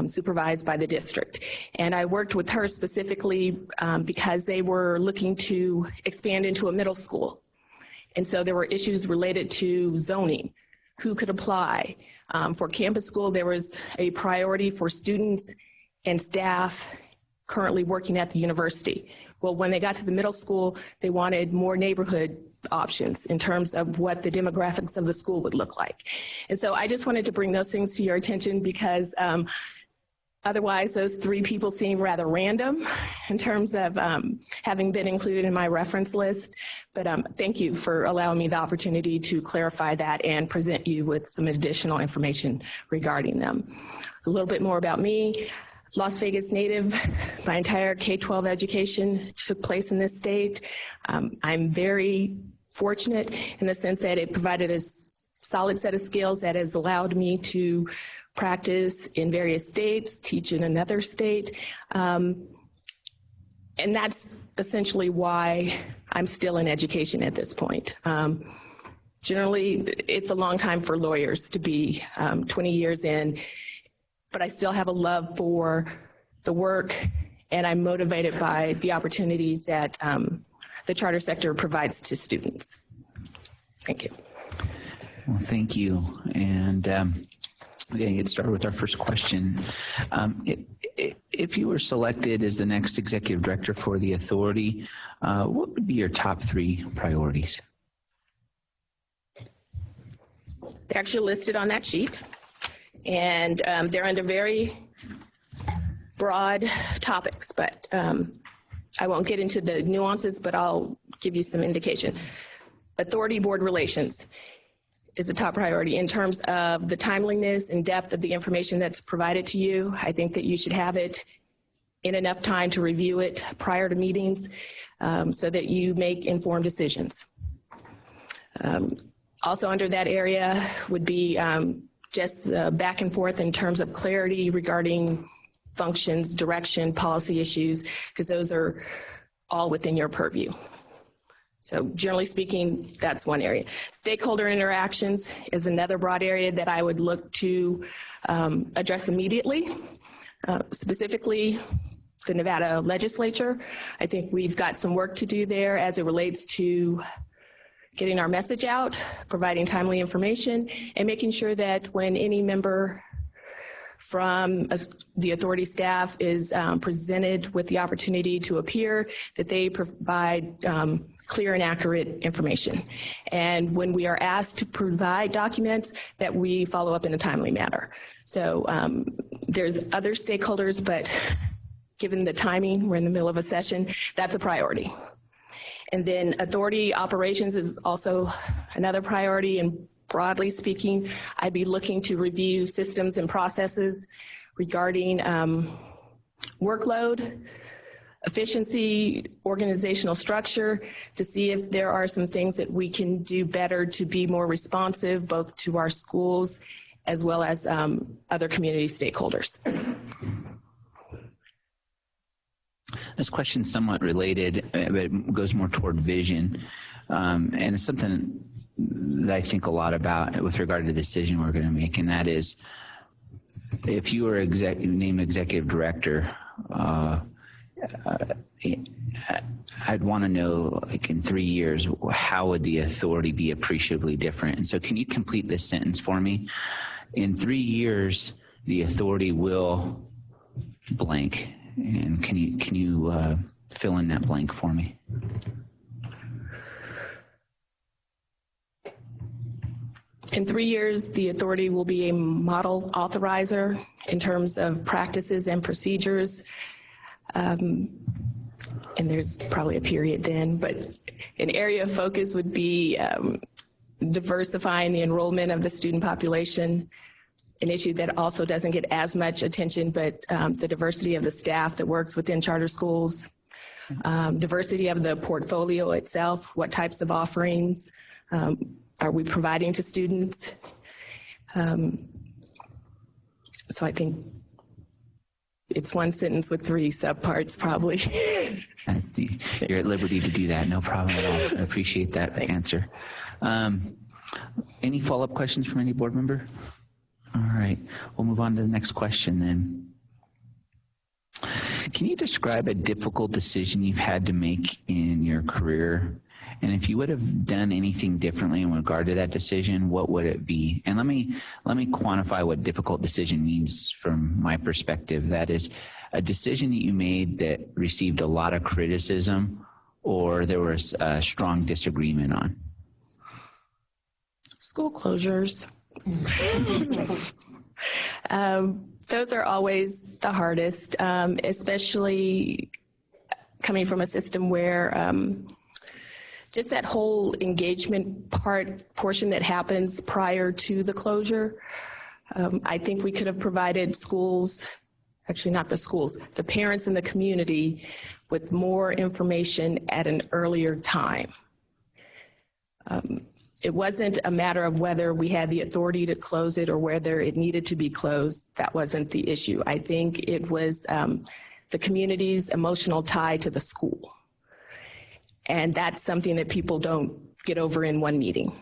supervised by the district. And I worked with her specifically because they were looking to expand into a middle school. And so there were issues related to zoning, who could apply. For Campus School, there was a priority for students and staff currently working at the university. Well, when they got to the middle school, they wanted more neighborhood options in terms of what the demographics of the school would look like. And so I just wanted to bring those things to your attention because otherwise those 3 people seem rather random in terms of having been included in my reference list. But thank you for allowing me the opportunity to clarify that and present you with some additional information regarding them. A little bit more about me. Las Vegas native. My entire K-12 education took place in this state. I'm very fortunate in the sense that it provided a solid set of skills that has allowed me to practice in various states, teach in another state. And that's essentially why I'm still in education at this point. Generally, it's a long time for lawyers to be 20 years in, but I still have a love for the work, and I'm motivated by the opportunities that the charter sector provides to students. Thank you. Well, thank you. And we're going to get started with our first question. If you were selected as the next executive director for the authority, what would be your top 3 priorities? They're actually listed on that sheet, and they're under very broad topics, but I won't get into the nuances, but I'll give you some indication. Authority board relations is a top priority in terms of the timeliness and depth of the information that's provided to you. I think that you should have it in enough time to review it prior to meetings so that you make informed decisions. Also under that area would be just back and forth in terms of clarity regarding functions, direction, policy issues, because those are all within your purview. So generally speaking, that's one area. Stakeholder interactions is another broad area that I would look to address immediately, specifically the Nevada legislature. I think we've got some work to do there as it relates to getting our message out, providing timely information, and making sure that when any member from the authority staff is presented with the opportunity to appear, that they provide clear and accurate information. And when we are asked to provide documents, that we follow up in a timely manner. So there's other stakeholders, but given the timing, we're in the middle of a session, that's a priority. And then authority operations is also another priority, and broadly speaking, I'd be looking to review systems and processes regarding workload, efficiency, organizational structure, to see if there are some things that we can do better to be more responsive both to our schools as well as other community stakeholders. This question is somewhat related, but it goes more toward vision, and it's something that I think a lot about with regard to the decision we're going to make, and that is, if you were named executive director, I'd want to know, like, in 3 years, how would the authority be appreciably different? And so can you complete this sentence for me? In 3 years, the authority will blank. And can you fill in that blank for me? In 3 years, the authority will be a model authorizer in terms of practices and procedures. And there's probably a period then, but an area of focus would be diversifying the enrollment of the student population, an issue that also doesn't get as much attention, but the diversity of the staff that works within charter schools, diversity of the portfolio itself, what types of offerings are we providing to students? So I think it's one sentence with 3 subparts probably. You're at liberty to do that, no problem at all. I appreciate that Thanks. answer. Any follow-up questions from any board member? All right, we'll move on to the next question then. Can you describe a difficult decision you've had to make in your career? And if you would have done anything differently in regard to that decision, what would it be? And let me quantify what difficult decision means from my perspective. That is a decision that you made that received a lot of criticism or there was a strong disagreement on. School closures. Those are always the hardest, especially coming from a system where just that whole engagement portion that happens prior to the closure. I think we could have provided schools actually not the schools, the parents in the community with more information at an earlier time. It wasn't a matter of whether we had the authority to close it or whether it needed to be closed. That wasn't the issue. I think it was the community's emotional tie to the school. And that's something that people don't get over in one meeting.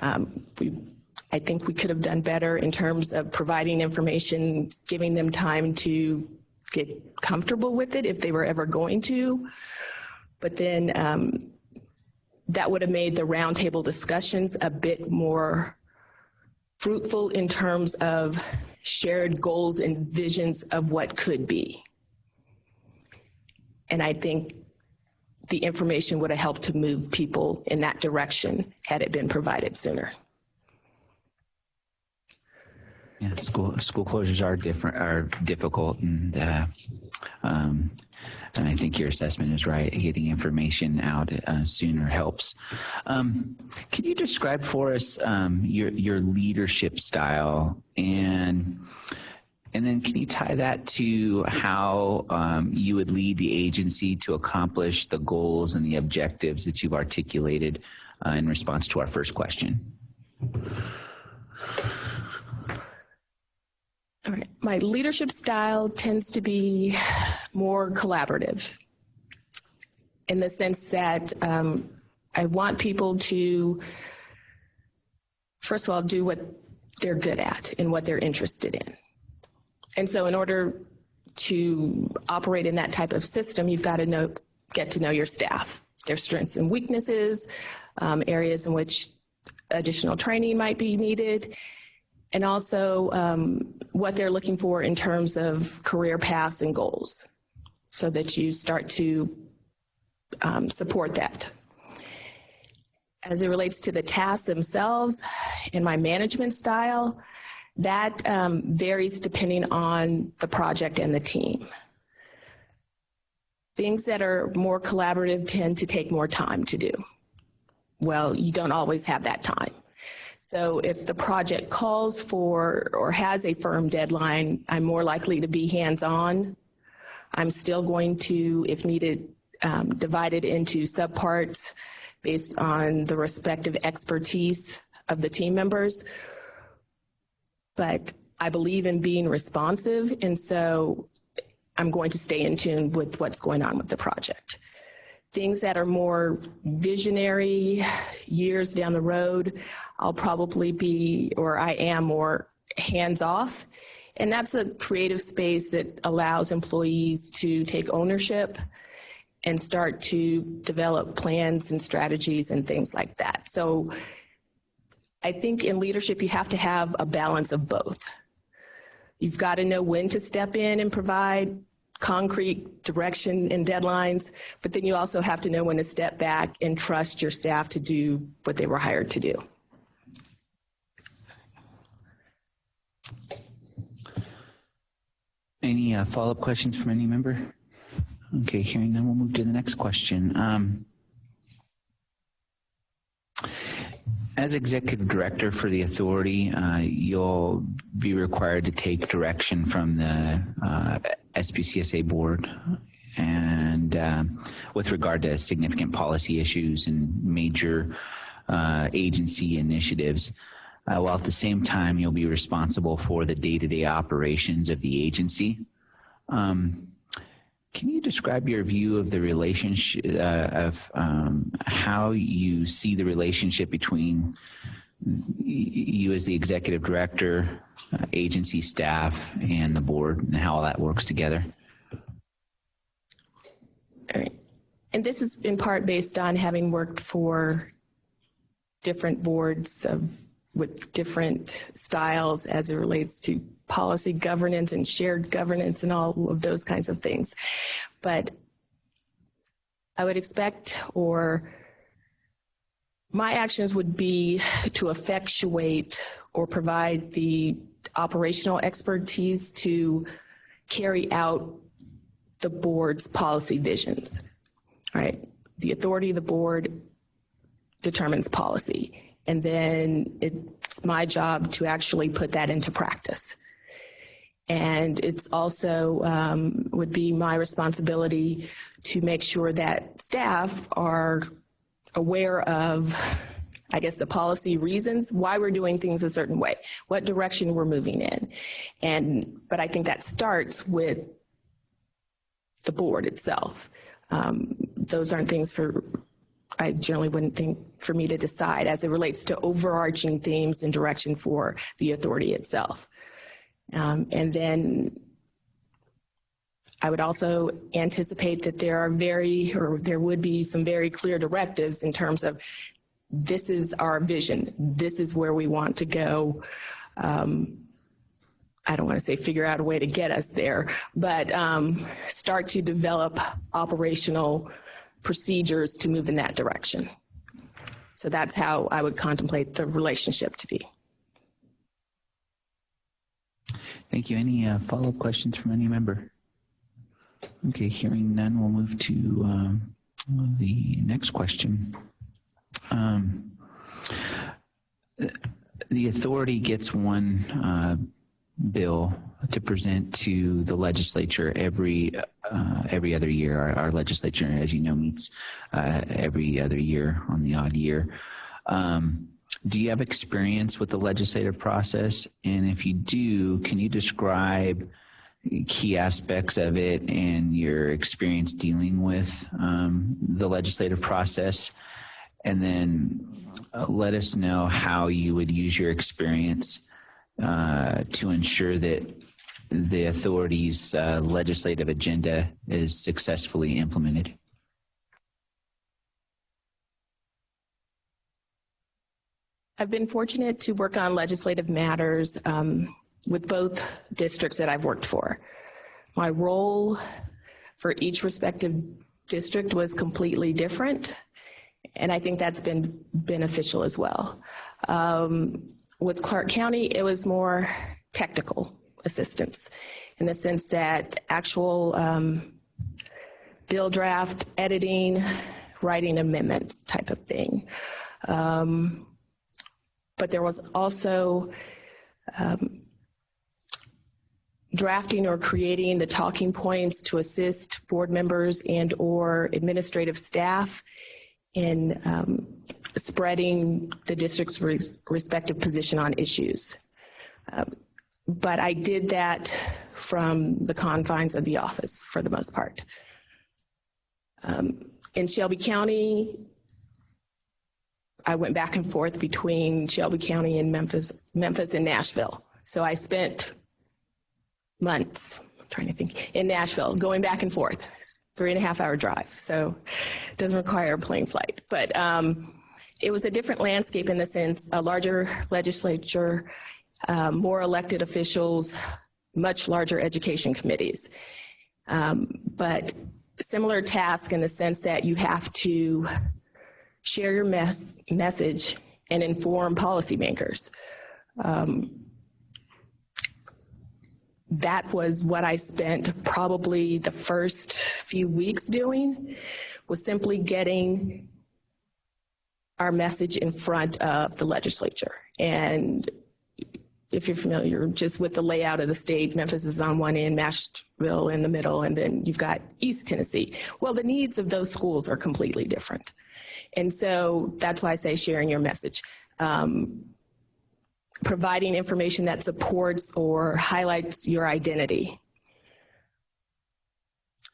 I think we could have done better in terms of providing information, giving them time to get comfortable with it if they were ever going to. But then that would have made the roundtable discussions a bit more fruitful in terms of shared goals and visions of what could be. And I think the information would have helped to move people in that direction had it been provided sooner. Yeah, school closures are difficult, and I think your assessment is right. Getting information out sooner helps. Can you describe for us your leadership style, and then can you tie that to how you would lead the agency to accomplish the goals and the objectives that you've articulated in response to our first question? All right. My leadership style tends to be more collaborative in the sense that I want people to, first of all, do what they're good at and what they're interested in. And so in order to operate in that type of system, you've got to get to know your staff, their strengths and weaknesses, areas in which additional training might be needed, and also what they're looking for in terms of career paths and goals so that you start to support that. As it relates to the tasks themselves and my management style, that varies depending on the project and the team. Things that are more collaborative tend to take more time to do. Well, you don't always have that time. So if the project calls for or has a firm deadline, I'm more likely to be hands-on. I'm still going to, if needed, divide it into subparts based on the respective expertise of the team members. But I believe in being responsive, and so I'm going to stay in tune with what's going on with the project. Things that are more visionary, years down the road, I'll probably be, or I am, more hands-off. And that's a creative space that allows employees to take ownership and start to develop plans and strategies and things like that. So I think in leadership, you have to have a balance of both. You've got to know when to step in and provide concrete direction and deadlines, but then you also have to know when to step back and trust your staff to do what they were hired to do. Any follow-up questions from any member? Okay, hearing none, we'll move to the next question. As executive director for the authority, you'll be required to take direction from the SPCSA Board and with regard to significant policy issues and major agency initiatives, while at the same time you'll be responsible for the day-to-day operations of the agency. Can you describe your view of the relationship, of how you see the relationship between you as the executive director, agency staff, and the board, and how all that works together? All right. And this is in part based on having worked for different boards with different styles as it relates to policy governance and shared governance and all of those kinds of things. But I would expect, or my actions would be to effectuate or provide the operational expertise to carry out the board's policy visions, right? The authority of the board determines policy. And then it's my job to actually put that into practice. And it's also would be my responsibility to make sure that staff are aware of, I guess, the policy reasons why we're doing things a certain way, what direction we're moving in. But I think that starts with the board itself. Those aren't things I generally wouldn't think for me to decide as it relates to overarching themes and direction for the authority itself. And then I would also anticipate that there would be some very clear directives in terms of this is our vision, this is where we want to go. I don't want to say figure out a way to get us there, but start to develop operational procedures to move in that direction. So that's how I would contemplate the relationship to be. Thank you. Any follow-up questions from any member? Okay, hearing none, we'll move to the next question. The authority gets one bill to present to the legislature every other year. Our legislature, as you know, meets every other year on the odd year. Do you have experience with the legislative process? And if you do, can you describe key aspects of it and your experience dealing with the legislative process? And then let us know how you would use your experience to ensure that the authority's legislative agenda is successfully implemented. I've been fortunate to work on legislative matters with both districts that I've worked for. My role for each respective district was completely different, and I think that's been beneficial as well. With Clark County, it was more technical assistance in the sense that actual bill draft, editing, writing amendments type of thing. But there was also drafting or creating the talking points to assist board members and or administrative staff in spreading the district's respective position on issues. But I did that from the confines of the office for the most part. In Shelby County, I went back and forth between Shelby County and Memphis and Nashville. So I spent months, I'm trying to think, in Nashville, going back and forth, 3.5-hour drive. So it doesn't require a plane flight. But it was a different landscape in the sense, a larger legislature, more elected officials, much larger education committees. But similar task in the sense that you have to share your message and inform policymakers. That was what I spent probably the first few weeks doing, was simply getting our message in front of the legislature. And if you're familiar just with the layout of the state, Memphis is on one end, Nashville in the middle, and then you've got East Tennessee. Well, the needs of those schools are completely different. And so that's why I say sharing your message. Providing information that supports or highlights your identity.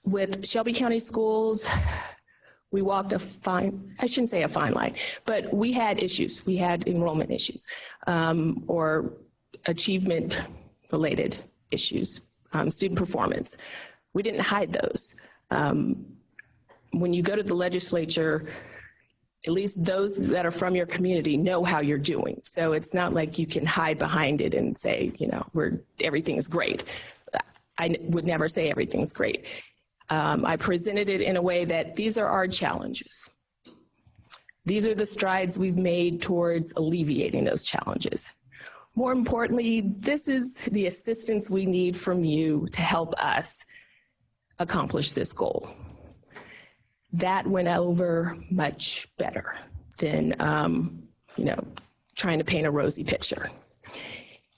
With Shelby County Schools, we walked I shouldn't say a fine line, but we had issues. We had enrollment issues or achievement-related issues, student performance. We didn't hide those. When you go to the legislature, at least those that are from your community know how you're doing. So it's not like you can hide behind it and say, you know, everything's great. I would never say everything's great. I presented it in a way that these are our challenges. These are the strides we've made towards alleviating those challenges. More importantly, this is the assistance we need from you to help us accomplish this goal. That went over much better than, trying to paint a rosy picture.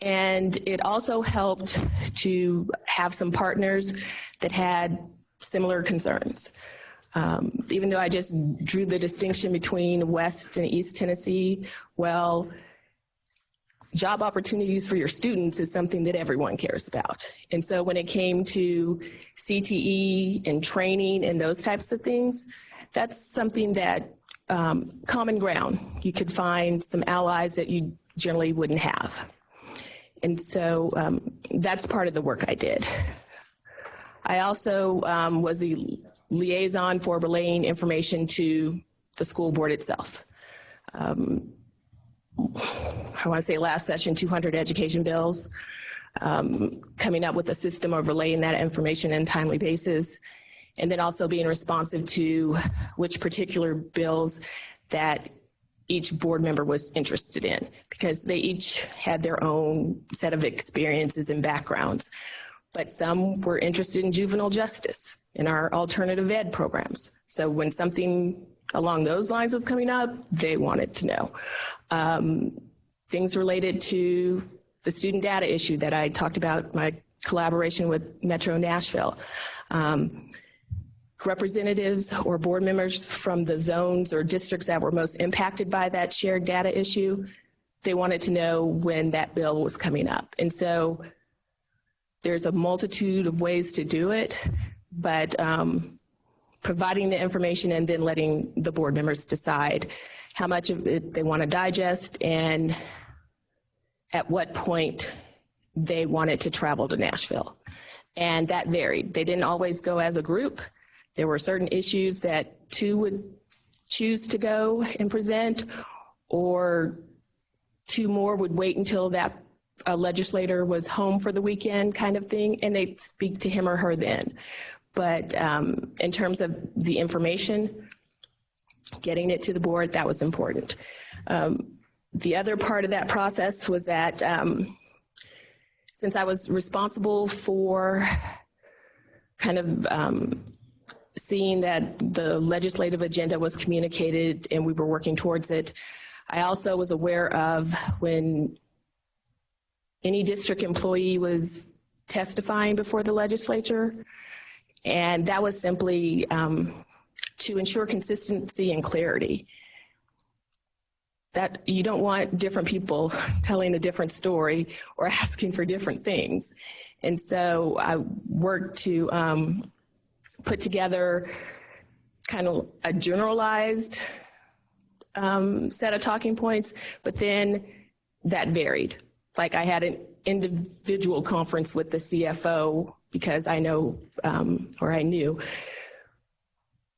And it also helped to have some partners that had similar concerns. Even though I just drew the distinction between West and East Tennessee, well, job opportunities for your students is something that everyone cares about. And so when it came to CTE and training and those types of things, that's something that common ground. You could find some allies that you generally wouldn't have. And so that's part of the work I did. I also was the liaison for relaying information to the school board itself. I want to say last session, 200 education bills, coming up with a system of relaying that information in a timely basis, and then also being responsive to which particular bills that each board member was interested in, because they each had their own set of experiences and backgrounds. But some were interested in juvenile justice in our alternative ed programs. So when something along those lines was coming up, they wanted to know. Things related to the student data issue that I talked about, my collaboration with Metro Nashville. Representatives or board members from the zones or districts that were most impacted by that shared data issue, they wanted to know when that bill was coming up. And so there's a multitude of ways to do it, but providing the information and then letting the board members decide how much of it they want to digest and at what point they want it to travel to Nashville. And that varied. They didn't always go as a group. There were certain issues that two would choose to go and present, or two more would wait until that legislator was home for the weekend kind of thing, and they'd speak to him or her then. But in terms of the information, getting it to the board, that was important. The other part of that process was that since I was responsible for kind of seeing that the legislative agenda was communicated and we were working towards it, I also was aware of when any district employee was testifying before the legislature, and that was simply to ensure consistency and clarity. That you don't want different people telling a different story or asking for different things. And so I worked to put together kind of a generalized set of talking points, but then that varied. Like I had an individual conference with the CFO because I know, or I knew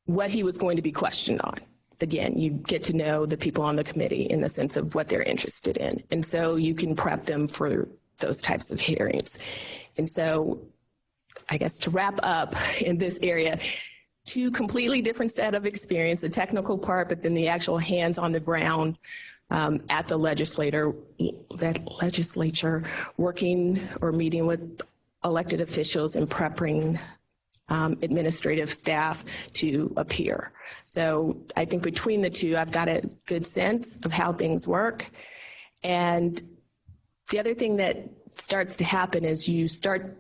what he was going to be questioned on. Again, you get to know the people on the committee in the sense of what they're interested in. And so you can prep them for those types of hearings. And so I guess to wrap up in this area, two completely different set of experience, the technical part, but then the actual hands on the ground at the legislature, working or meeting with elected officials and prepping administrative staff to appear. So I think between the two, I've got a good sense of how things work. And the other thing that starts to happen is you start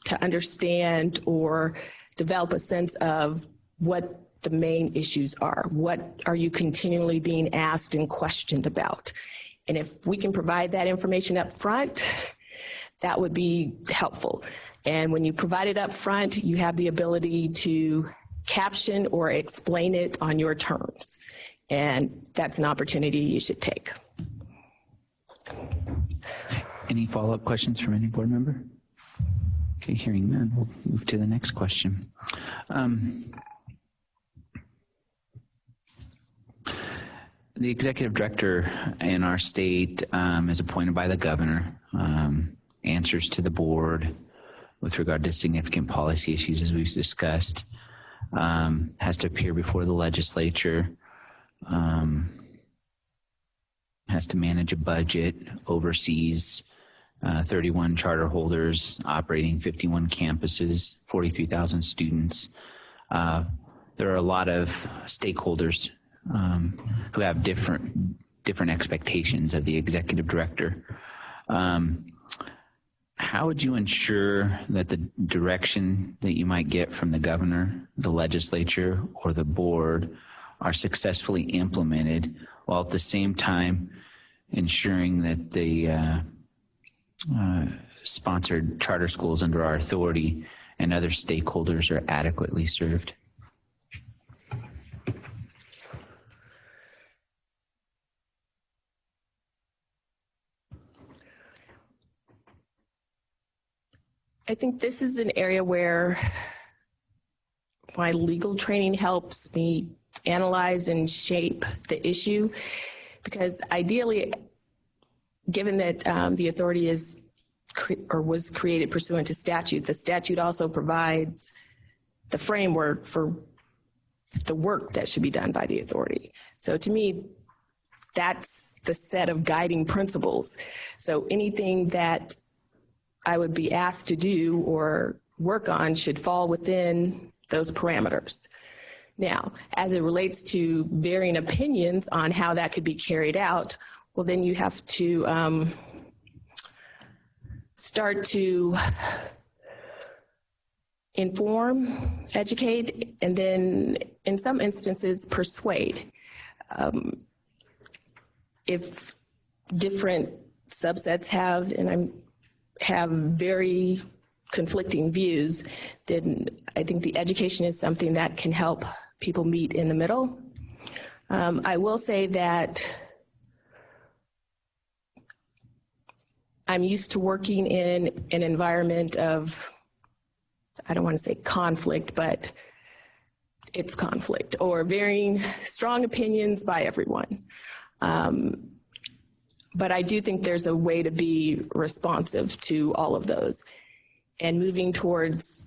to understand or develop a sense of what the main issues are. What are you continually being asked and questioned about? And if we can provide that information up front, that would be helpful. And when you provide it up front, you have the ability to caption or explain it on your terms. And that's an opportunity you should take. Any follow-up questions from any board member? Okay, hearing none, we'll move to the next question. The executive director in our state is appointed by the governor, answers to the board with regard to significant policy issues, as we've discussed, has to appear before the legislature, has to manage a budget, oversees 31 charter holders operating 51 campuses, 43,000 students. There are a lot of stakeholders who have different expectations of the executive director. how would you ensure that the direction that you might get from the governor, the legislature, or the board are successfully implemented, while at the same time ensuring that the sponsored charter schools under our authority and other stakeholders are adequately served? I think this is an area where my legal training helps me analyze and shape the issue, because ideally, given that the authority is was created pursuant to statute, the statute also provides the framework for the work that should be done by the authority. So to me, that's the set of guiding principles. So anything that I would be asked to do or work on should fall within those parameters. Now, as it relates to varying opinions on how that could be carried out, well, then you have to start to inform, educate, and then in some instances persuade. If different subsets have very conflicting views, then I think the education is something that can help people meet in the middle. I will say that I'm used to working in an environment of, I don't want to say conflict, but it's conflict, or varying strong opinions by everyone. But I do think there's a way to be responsive to all of those. And moving towards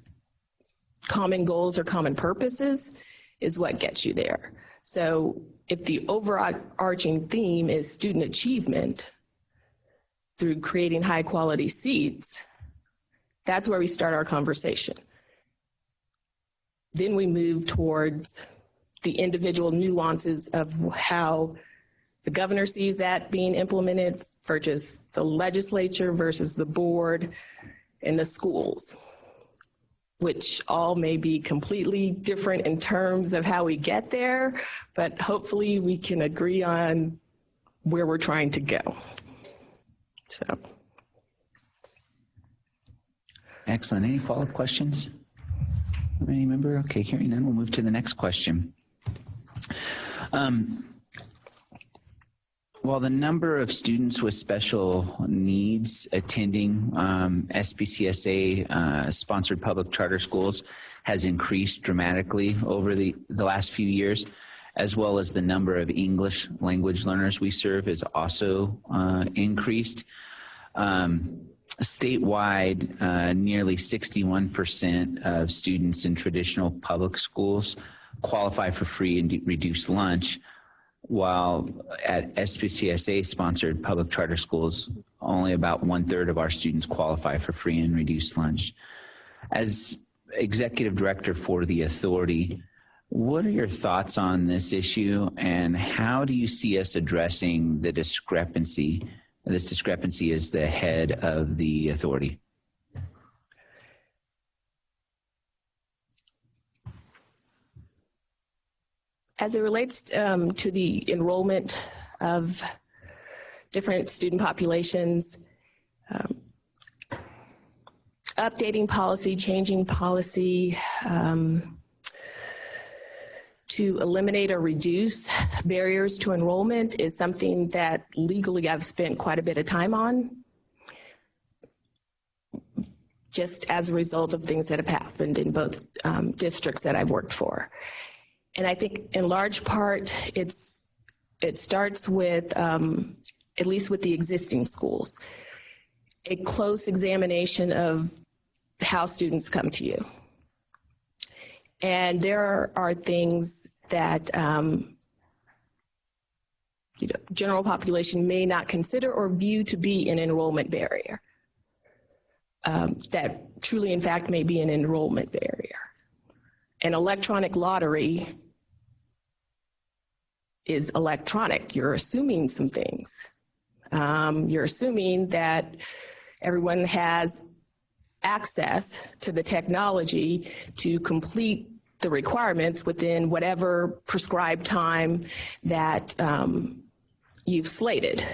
common goals or common purposes is what gets you there. So if the overarching theme is student achievement through creating high quality seats, that's where we start our conversation. Then we move towards the individual nuances of how the governor sees that being implemented versus the legislature versus the board and the schools, which all may be completely different in terms of how we get there, but hopefully we can agree on where we're trying to go. So. Excellent. Any follow-up questions from any member? Okay, hearing none, we'll move to the next question. While the number of students with special needs attending SPCSA sponsored public charter schools has increased dramatically over the last few years, as well as the number of English language learners we serve has also increased. Statewide, nearly 61% of students in traditional public schools qualify for free and reduced lunch, while at SPCSA-sponsored public charter schools, only about 1/3 of our students qualify for free and reduced lunch. As executive director for the authority, what are your thoughts on this issue, and how do you see us addressing the discrepancy? This discrepancy as the head of the authority. As it relates to the enrollment of different student populations, updating policy, changing policy to eliminate or reduce barriers to enrollment is something that legally I've spent quite a bit of time on, just as a result of things that have happened in both districts that I've worked for. And I think in large part, it starts with, at least with the existing schools, a close examination of how students come to you. And there are things that general population may not consider or view to be an enrollment barrier, that truly, in fact, may be an enrollment barrier. An electronic lottery is electronic. You're assuming some things. You're assuming that everyone has access to the technology to complete the requirements within whatever prescribed time that you've slated.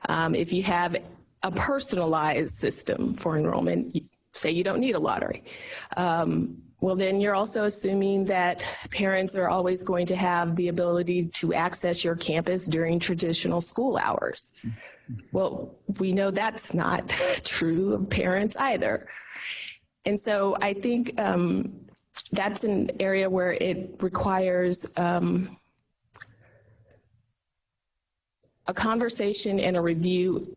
If you have a personalized system for enrollment, say you don't need a lottery, well, then you're also assuming that parents are always going to have the ability to access your campus during traditional school hours. Well, we know that's not true of parents either. And so I think that's an area where it requires a conversation and a review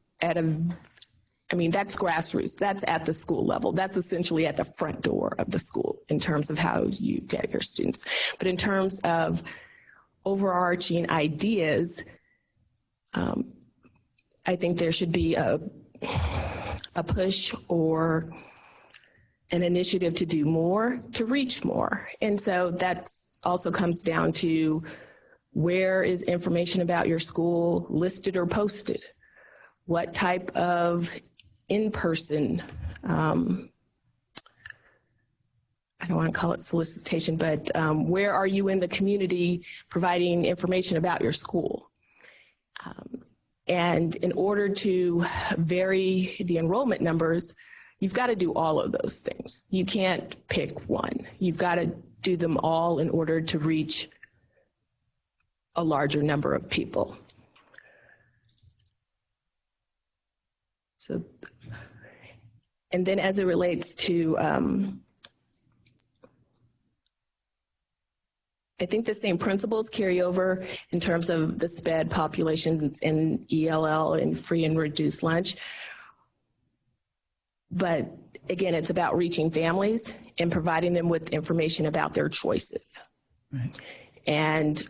that's grassroots. That's at the school level. That's essentially at the front door of the school in terms of how you get your students. But in terms of overarching ideas, I think there should be a push or an initiative to do more, to reach more. And so that also comes down to where is information about your school listed or posted? What type of in-person, I don't want to call it solicitation, but where are you in the community providing information about your school? And in order to vary the enrollment numbers, you've got to do all of those things. You can't pick one. You've got to do them all in order to reach a larger number of people. So, and then as it relates to, I think the same principles carry over in terms of the SPED populations in ELL and free and reduced lunch. But again, it's about reaching families and providing them with information about their choices. Right. And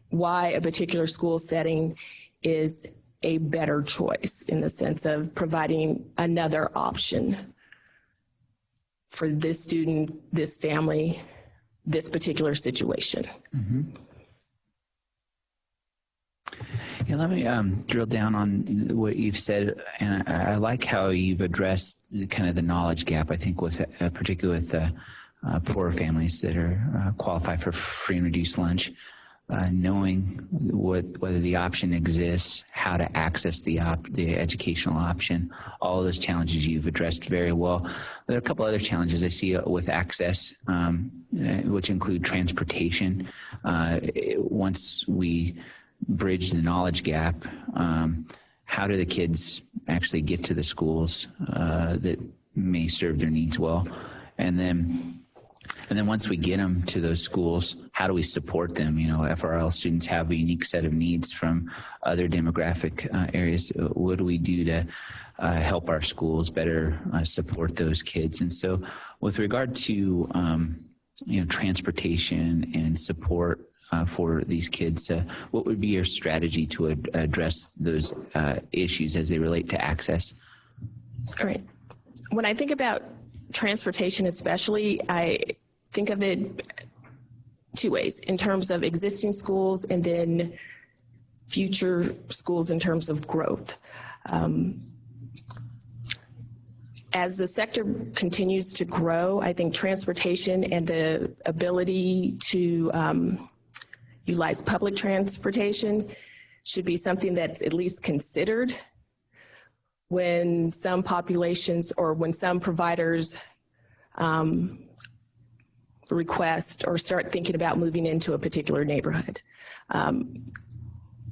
why a particular school setting is a better choice in the sense of providing another option for this student, this family, this particular situation. Mm-hmm. Yeah, let me drill down on what you've said, and I like how you've addressed kind of the knowledge gap, I think, with particularly with poorer families that are qualify for free and reduced lunch. Knowing whether the option exists, how to access the educational option, all of those challenges you've addressed very well. There are a couple other challenges I see with access, which include transportation. Once we bridge the knowledge gap, how do the kids actually get to the schools that may serve their needs well? And then once we get them to those schools, how do we support them? You know, FRL students have a unique set of needs from other demographic areas. What do we do to help our schools better support those kids? And so with regard to, transportation and support for these kids, what would be your strategy to address those issues as they relate to access? All right. When I think about transportation especially, I think of it two ways, in terms of existing schools and then future schools in terms of growth. As the sector continues to grow, I think transportation and the ability to utilize public transportation should be something that's at least considered when some populations or when some providers request or start thinking about moving into a particular neighborhood.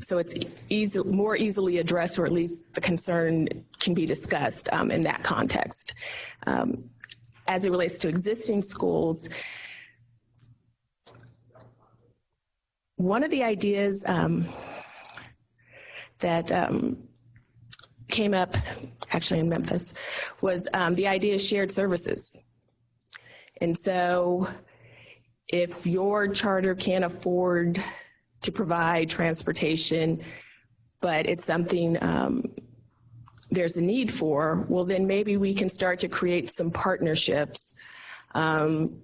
So it's more easily addressed, or at least the concern can be discussed in that context. As it relates to existing schools, one of the ideas that came up actually in Memphis was the idea of shared services. And so if your charter can't afford to provide transportation, but it's something there's a need for, well, then maybe we can start to create some partnerships, some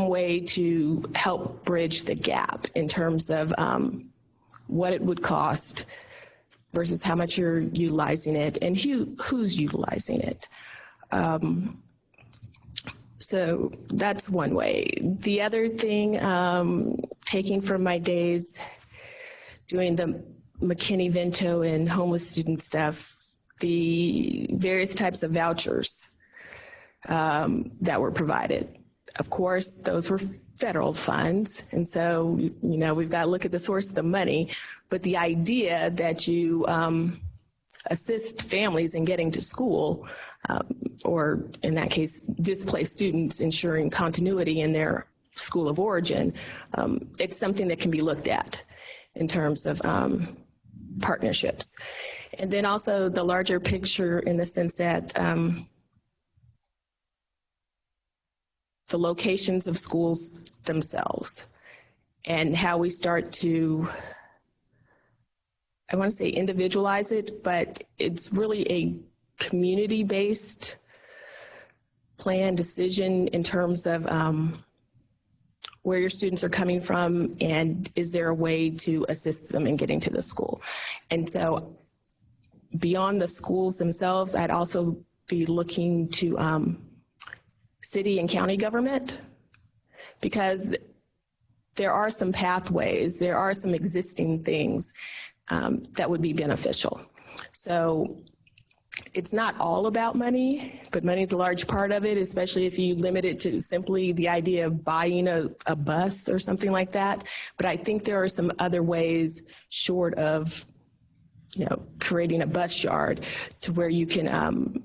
way to help bridge the gap in terms of what it would cost versus how much you're utilizing it and who's utilizing it. So that's one way. The other thing, taking from my days doing the McKinney-Vento and homeless student stuff, the various types of vouchers that were provided. Of course, those were federal funds, and so, we've got to look at the source of the money, but the idea that you assist families in getting to school, or in that case, displaced students, ensuring continuity in their school of origin, it's something that can be looked at in terms of partnerships. And then also the larger picture in the sense that the locations of schools themselves and how we start to, I want to say individualize it, but it's really a community-based plan decision in terms of where your students are coming from and is there a way to assist them in getting to the school. And so beyond the schools themselves, I'd also be looking to city and county government, because there are some pathways, there are some existing things that would be beneficial. So it's not all about money, but money is a large part of it, especially if you limit it to simply the idea of buying a bus or something like that. But I think there are some other ways short of creating a bus yard to where you can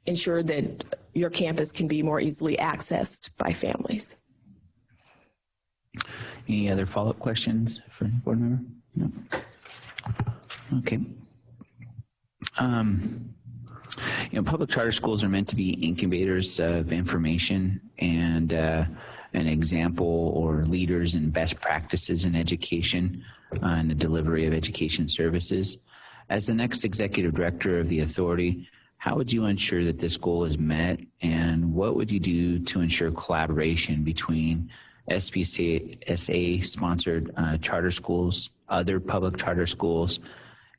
ensure that your campus can be more easily accessed by families. Any other follow-up questions for the board member? No. Okay. Public charter schools are meant to be incubators of information and an example or leaders in best practices in education and the delivery of education services. As the next executive director of the authority, how would you ensure that this goal is met, and what would you do to ensure collaboration between SPCSA-sponsored charter schools, other public charter schools,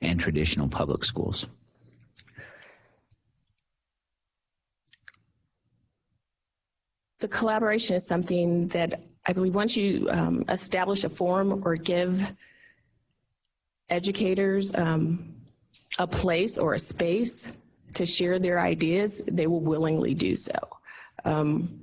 and traditional public schools? The collaboration is something that I believe once you establish a forum or give educators a place or a space to share their ideas, they will willingly do so. I'm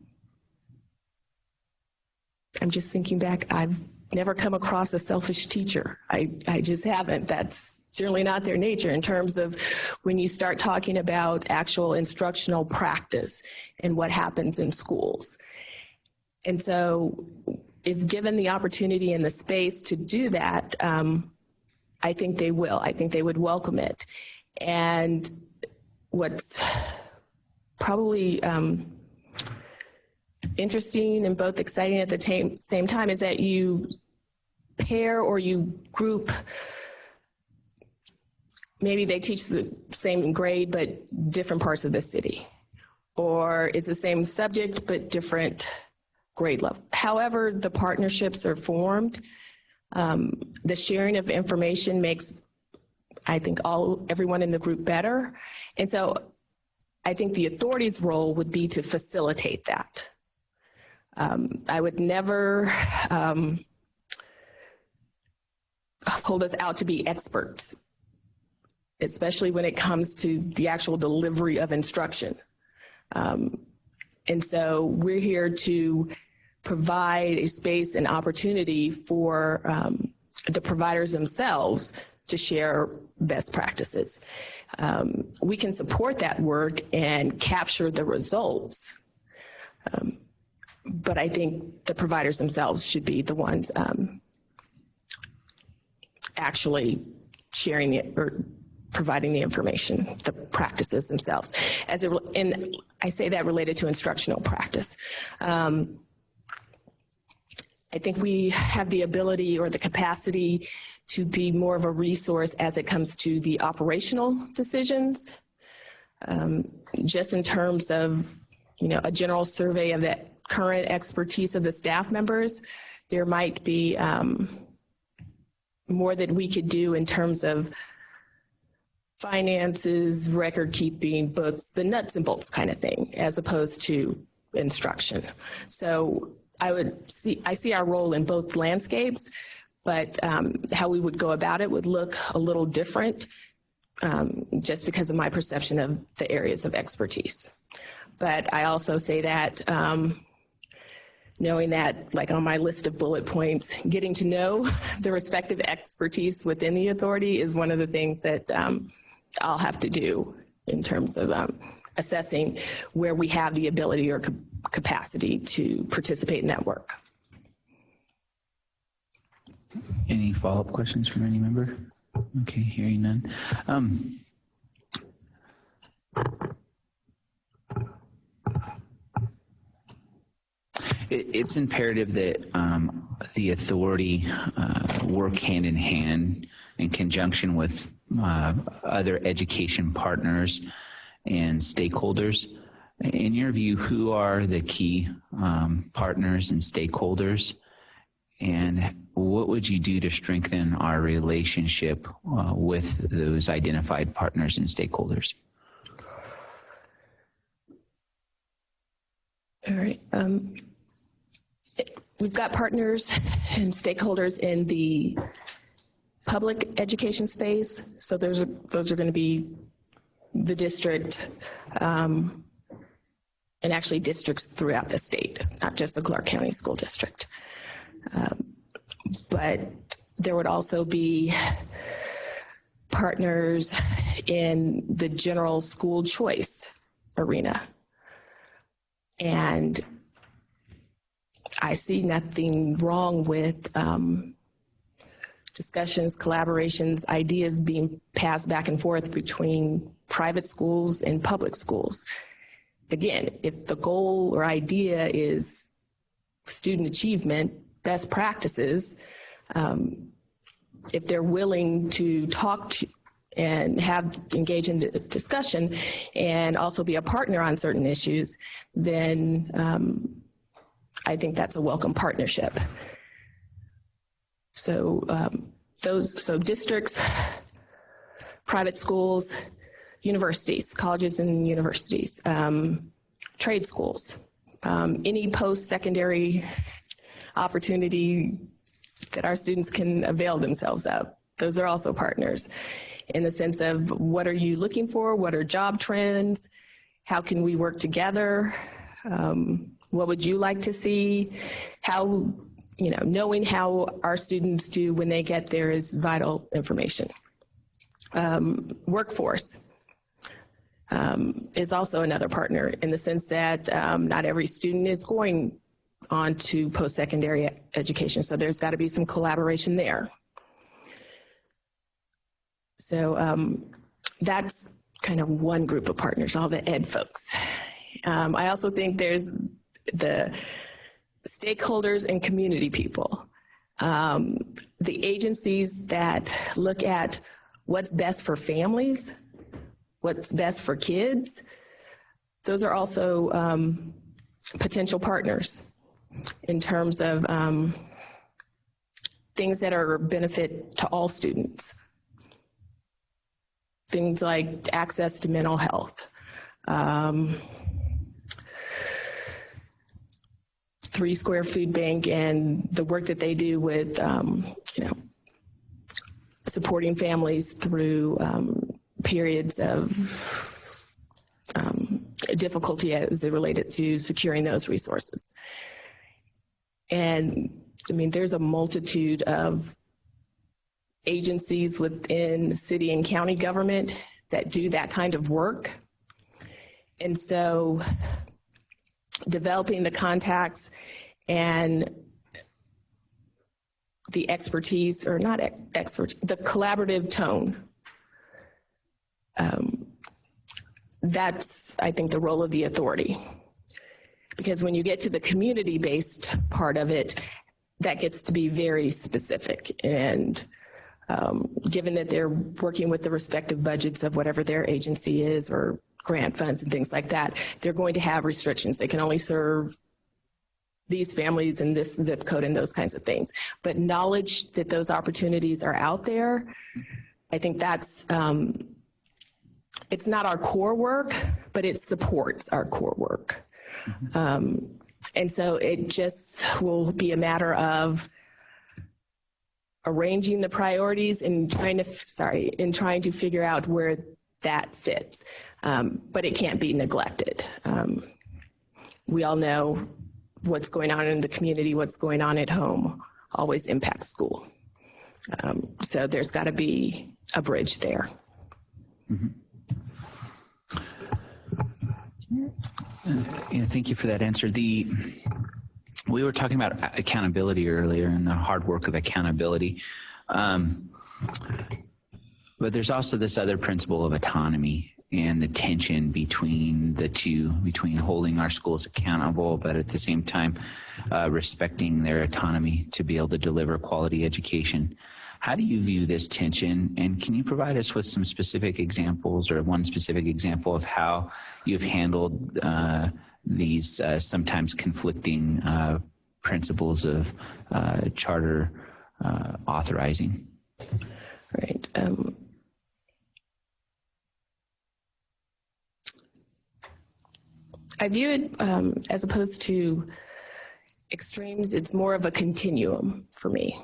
just thinking back, I've never come across a selfish teacher. I just haven't. That's generally not their nature in terms of when you start talking about actual instructional practice and what happens in schools. And so if given the opportunity and the space to do that, I think they will. I think they would welcome it. And what's probably interesting and both exciting at the same time is that you pair or you group, maybe they teach the same grade but different parts of the city, or it's the same subject but different grade level. However the partnerships are formed, the sharing of information makes, I think, everyone in the group better. And so I think the authority's role would be to facilitate that. I would never hold us out to be experts, especially when it comes to the actual delivery of instruction. And so we're here to provide a space and opportunity for the providers themselves to share best practices. We can support that work and capture the results, but I think the providers themselves should be the ones actually sharing or providing the information, the practices themselves. And I say that related to instructional practice. I think we have the ability or the capacity to be more of a resource as it comes to the operational decisions. Just in terms of, a general survey of the current expertise of the staff members, there might be more that we could do in terms of finances, record keeping, books, the nuts and bolts kind of thing, as opposed to instruction. So I see our role in both landscapes, but how we would go about it would look a little different just because of my perception of the areas of expertise. But I also say that knowing that, like on my list of bullet points, getting to know the respective expertise within the authority is one of the things that I'll have to do in terms of assessing where we have the ability or capacity to participate in that work. Any follow-up questions from any member? Okay, hearing none. It's imperative that the authority work hand in hand in conjunction with other education partners and stakeholders. In your view, who are the key partners and stakeholders, and what would you do to strengthen our relationship with those identified partners and stakeholders? All right. We've got partners and stakeholders in the public education space. So those are going to be the district and actually districts throughout the state, not just the Clark County School District. But there would also be partners in the general school choice arena. And I see nothing wrong with discussions, collaborations, ideas being passed back and forth between private schools and public schools. Again, if the goal or idea is student achievement, best practices, if they're willing to talk to and engage in discussion and also be a partner on certain issues, then I think that's a welcome partnership. So districts, private schools, universities, colleges and universities, trade schools, any post-secondary opportunity that our students can avail themselves of. Those are also partners in the sense of what are you looking for? What are job trends? How can we work together? What would you like to see? How, knowing how our students do when they get there is vital information. Workforce is also another partner in the sense that not every student is going on to post-secondary education, so there's got to be some collaboration there. So that's kind of one group of partners, all the ed folks. I also think there's the stakeholders and community people, the agencies that look at what's best for families, what's best for kids. Those are also potential partners in terms of things that are a benefit to all students. Things like access to mental health, 3 Square Food Bank and the work that they do with, supporting families through periods of difficulty as it related to securing those resources. And there's a multitude of agencies within city and county government that do that kind of work. And so developing the contacts and the expertise, or not expert, the collaborative tone, that's, I think, the role of the authority. Because when you get to the community-based part of it, that gets to be very specific. And given that they're working with the respective budgets of whatever their agency is or grant funds and things like that, they're going to have restrictions. They can only serve these families in this zip code and those kinds of things. But knowledge that those opportunities are out there, I think that's it's not our core work, but it supports our core work. And so it just will be a matter of arranging the priorities and trying to figure out where that fits. But it can't be neglected. We all know what's going on in the community, what's going on at home always impacts school. So there's got to be a bridge there. Thank you for that answer. We were talking about accountability earlier and the hard work of accountability. But there's also this other principle of autonomy and the tension between the two, between holding our schools accountable, but at the same time respecting their autonomy to be able to deliver quality education. How do you view this tension, and can you provide us with some specific examples or one specific example of how you've handled these sometimes conflicting principles of charter authorizing? Right. I view it as opposed to extremes, it's more of a continuum for me.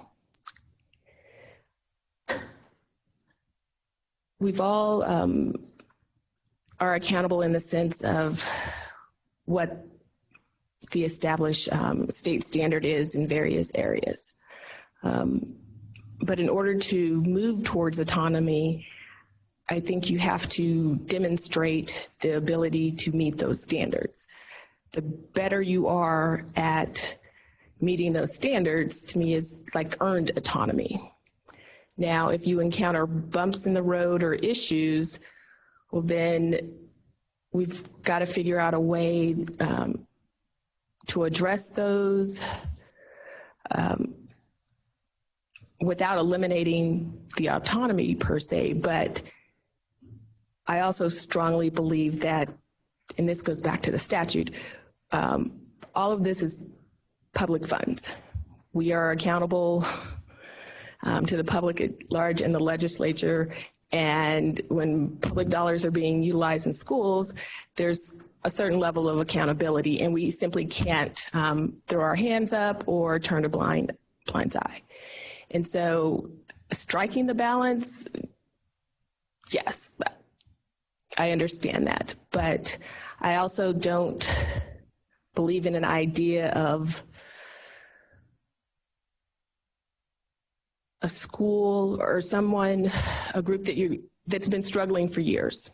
We've all are accountable in the sense of what the established state standard is in various areas. But in order to move towards autonomy, I think you have to demonstrate the ability to meet those standards. The better you are at meeting those standards, to me, is like earned autonomy. Now, if you encounter bumps in the road or issues, well, then we've got to figure out a way to address those without eliminating the autonomy per se. But I also strongly believe that, and this goes back to the statute, all of this is public funds. We are accountable to the public at large and the legislature, and when public dollars are being utilized in schools, there's a certain level of accountability, and we simply can't throw our hands up or turn a blind eye. And so striking the balance, yes, I understand that, but I also don't believe in an idea of a school or someone, a group that's been struggling for years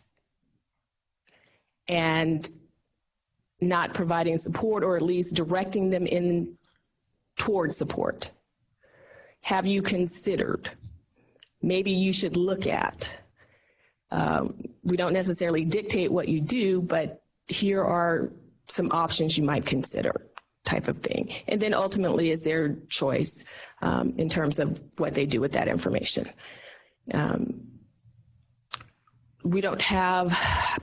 and not providing support, or at least directing them in towards support. Have you considered? Maybe you should look at. We don't necessarily dictate what you do, but here are some options you might consider, type of thing. And then ultimately is their choice in terms of what they do with that information. We don't have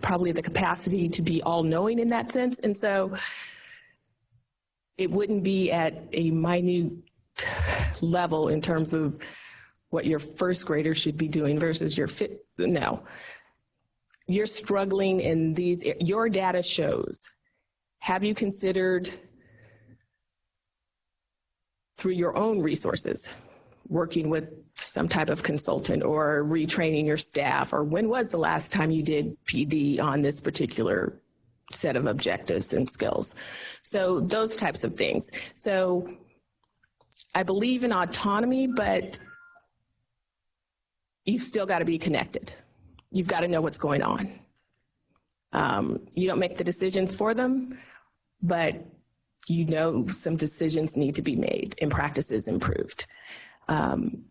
probably the capacity to be all-knowing in that sense, and so it wouldn't be at a minute level in terms of what your first grader should be doing versus your no. You're struggling in these, your data shows. Have you considered through your own resources, working with some type of consultant or retraining your staff, or when was the last time you did PD on this particular set of objectives and skills? So those types of things. So I believe in autonomy, but you've still got to be connected. You've got to know what's going on. You don't make the decisions for them, but you know some decisions need to be made and practices improved. And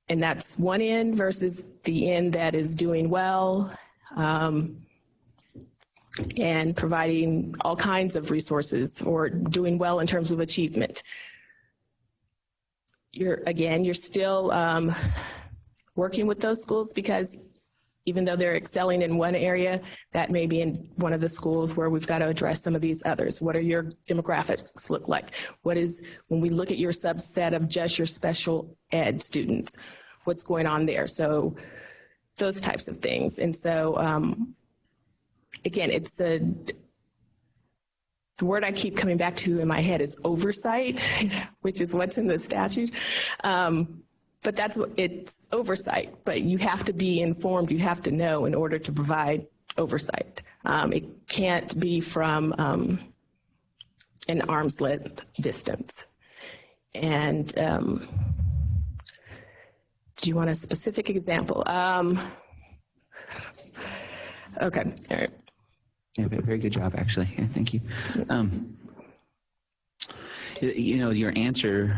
that's one end versus the end that is doing well and providing all kinds of resources or doing well in terms of achievement. You're still working with those schools, because even though they're excelling in one area, that may be in one of the schools where we've got to address some of these others. What are your demographics look like? What is, when we look at your subset of just your special ed students, what's going on there? So those types of things. And so, again, it's the word I keep coming back to in my head is oversight, which is what's in the statute. But that's what it's oversight, but you have to be informed, you have to know in order to provide oversight. It can't be from an arm's length distance. And do you want a specific example? Okay, all right. Yeah, very good job, actually. Yeah, thank you. You know, your answer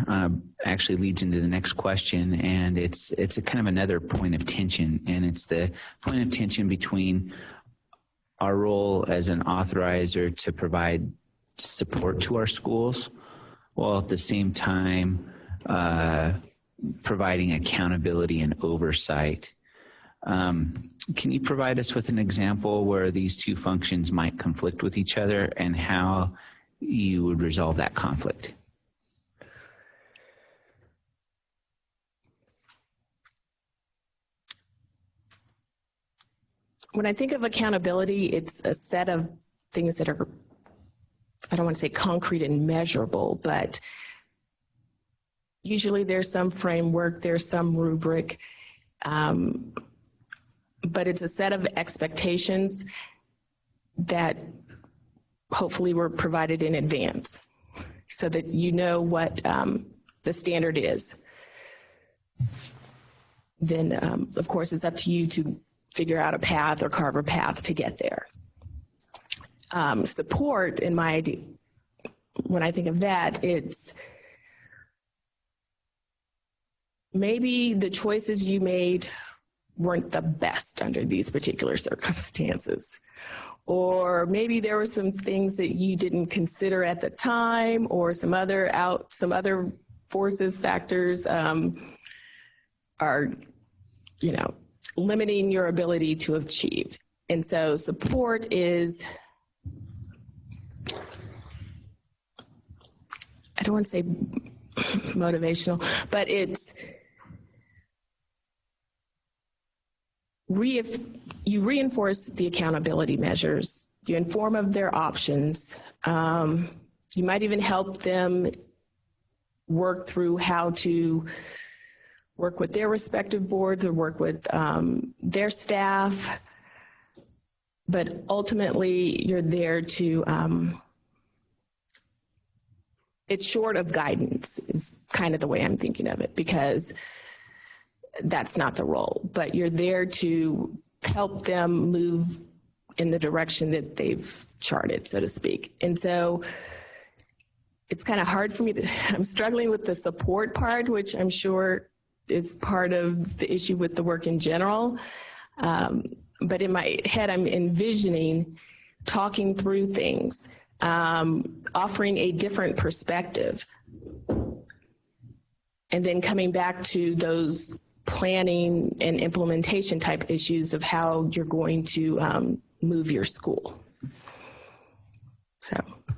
actually leads into the next question, and it's a kind of another point of tension, and it's the point of tension between our role as an authorizer to provide support to our schools, while at the same time providing accountability and oversight. Can you provide us with an example where these two functions might conflict with each other and how you would resolve that conflict? When I think of accountability, it's a set of things that are, I don't want to say concrete and measurable, but usually there's some framework, there's some rubric, but it's a set of expectations that hopefully were provided in advance so that you know what the standard is. Then, of course, it's up to you to figure out a path or carve a path to get there. Support, in my idea, when I think of that, it's maybe the choices you made weren't the best under these particular circumstances. Or maybe there were some things that you didn't consider at the time, or some other forces, factors are, limiting your ability to achieve. And so support is, I don't want to say motivational, but it's you reinforce the accountability measures, you inform of their options, you might even help them work through how to work with their respective boards or work with their staff, but ultimately you're there to, it's short of guidance is kind of the way I'm thinking of it, because that's not the role, but you're there to help them move in the direction that they've charted, so to speak. And so it's kind of hard for me I'm struggling with the support part, which I'm sure is part of the issue with the work in general. But in my head, I'm envisioning talking through things, offering a different perspective, and then coming back to those planning and implementation type issues of how you're going to move your school. So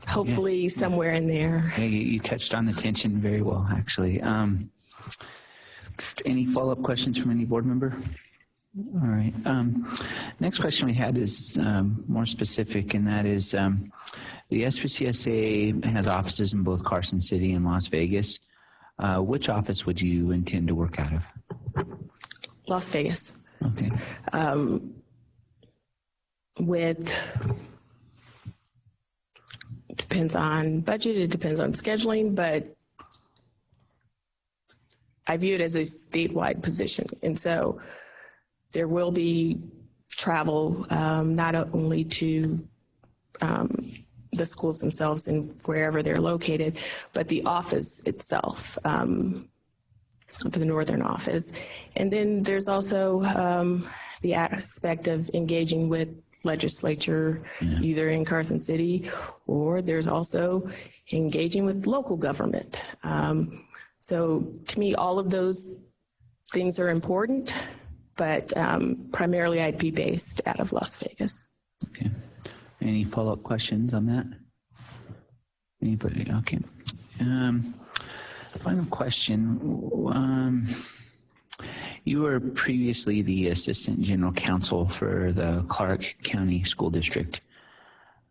hopefully somewhere in there. Yeah, you touched on the tension very well, actually. Any follow-up questions from any board member? All right. Next question we had is more specific, and that is the SPCSA has offices in both Carson City and Las Vegas. Which office would you intend to work out of? Las Vegas. Okay. Depends on budget, it depends on scheduling, but I view it as a statewide position. And so there will be travel not only to the schools themselves and wherever they're located, but the office itself, the northern office. And then there's also the aspect of engaging with legislature, either in Carson City, or there's also engaging with local government. So to me, all of those things are important, but primarily I'd be based out of Las Vegas. Okay. Any follow-up questions on that? Anybody? Okay. Final question. You were previously the Assistant General Counsel for the Clark County School District.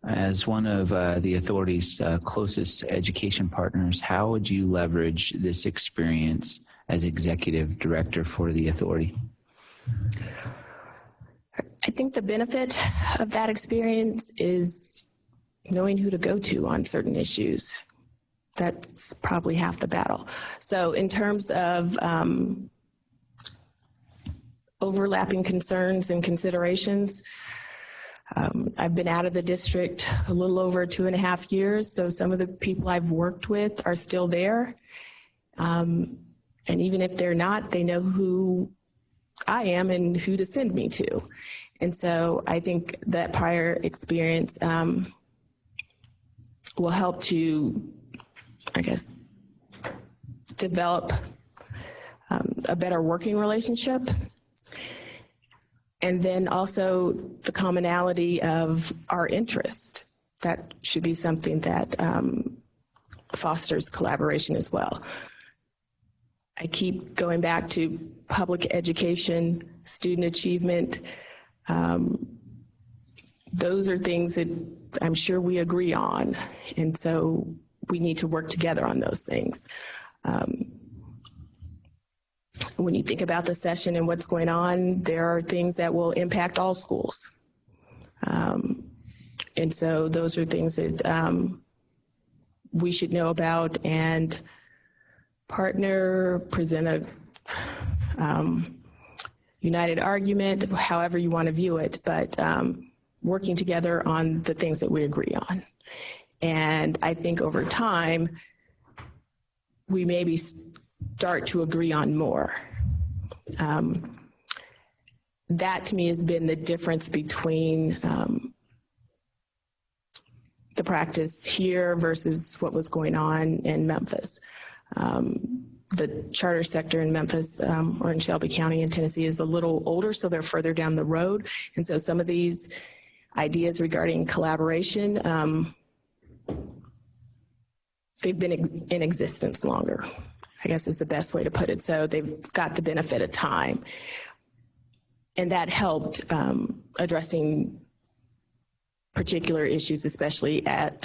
As one of the authority's closest education partners, how would you leverage this experience as Executive Director for the authority? I think the benefit of that experience is knowing who to go to on certain issues. That's probably half the battle. So in terms of overlapping concerns and considerations, I've been out of the district a little over 2.5 years, so some of the people I've worked with are still there. And even if they're not, they know who I am and who to send me to. And so I think that prior experience will help to, I guess, develop a better working relationship. And then also the commonality of our interest. That should be something that fosters collaboration as well. I keep going back to public education, student achievement. Those are things that I'm sure we agree on. And so we need to work together on those things. When you think about the session and what's going on, there are things that will impact all schools. And so those are things that we should know about and partner, present a united argument, however you want to view it, but working together on the things that we agree on. And I think over time, we maybe start to agree on more. That to me has been the difference between the practice here versus what was going on in Memphis. The charter sector in Memphis or in Shelby County in Tennessee is a little older, so they're further down the road. And so some of these ideas regarding collaboration, they've been in existence longer, I guess is the best way to put it. So they've got the benefit of time. And that helped addressing particular issues, especially at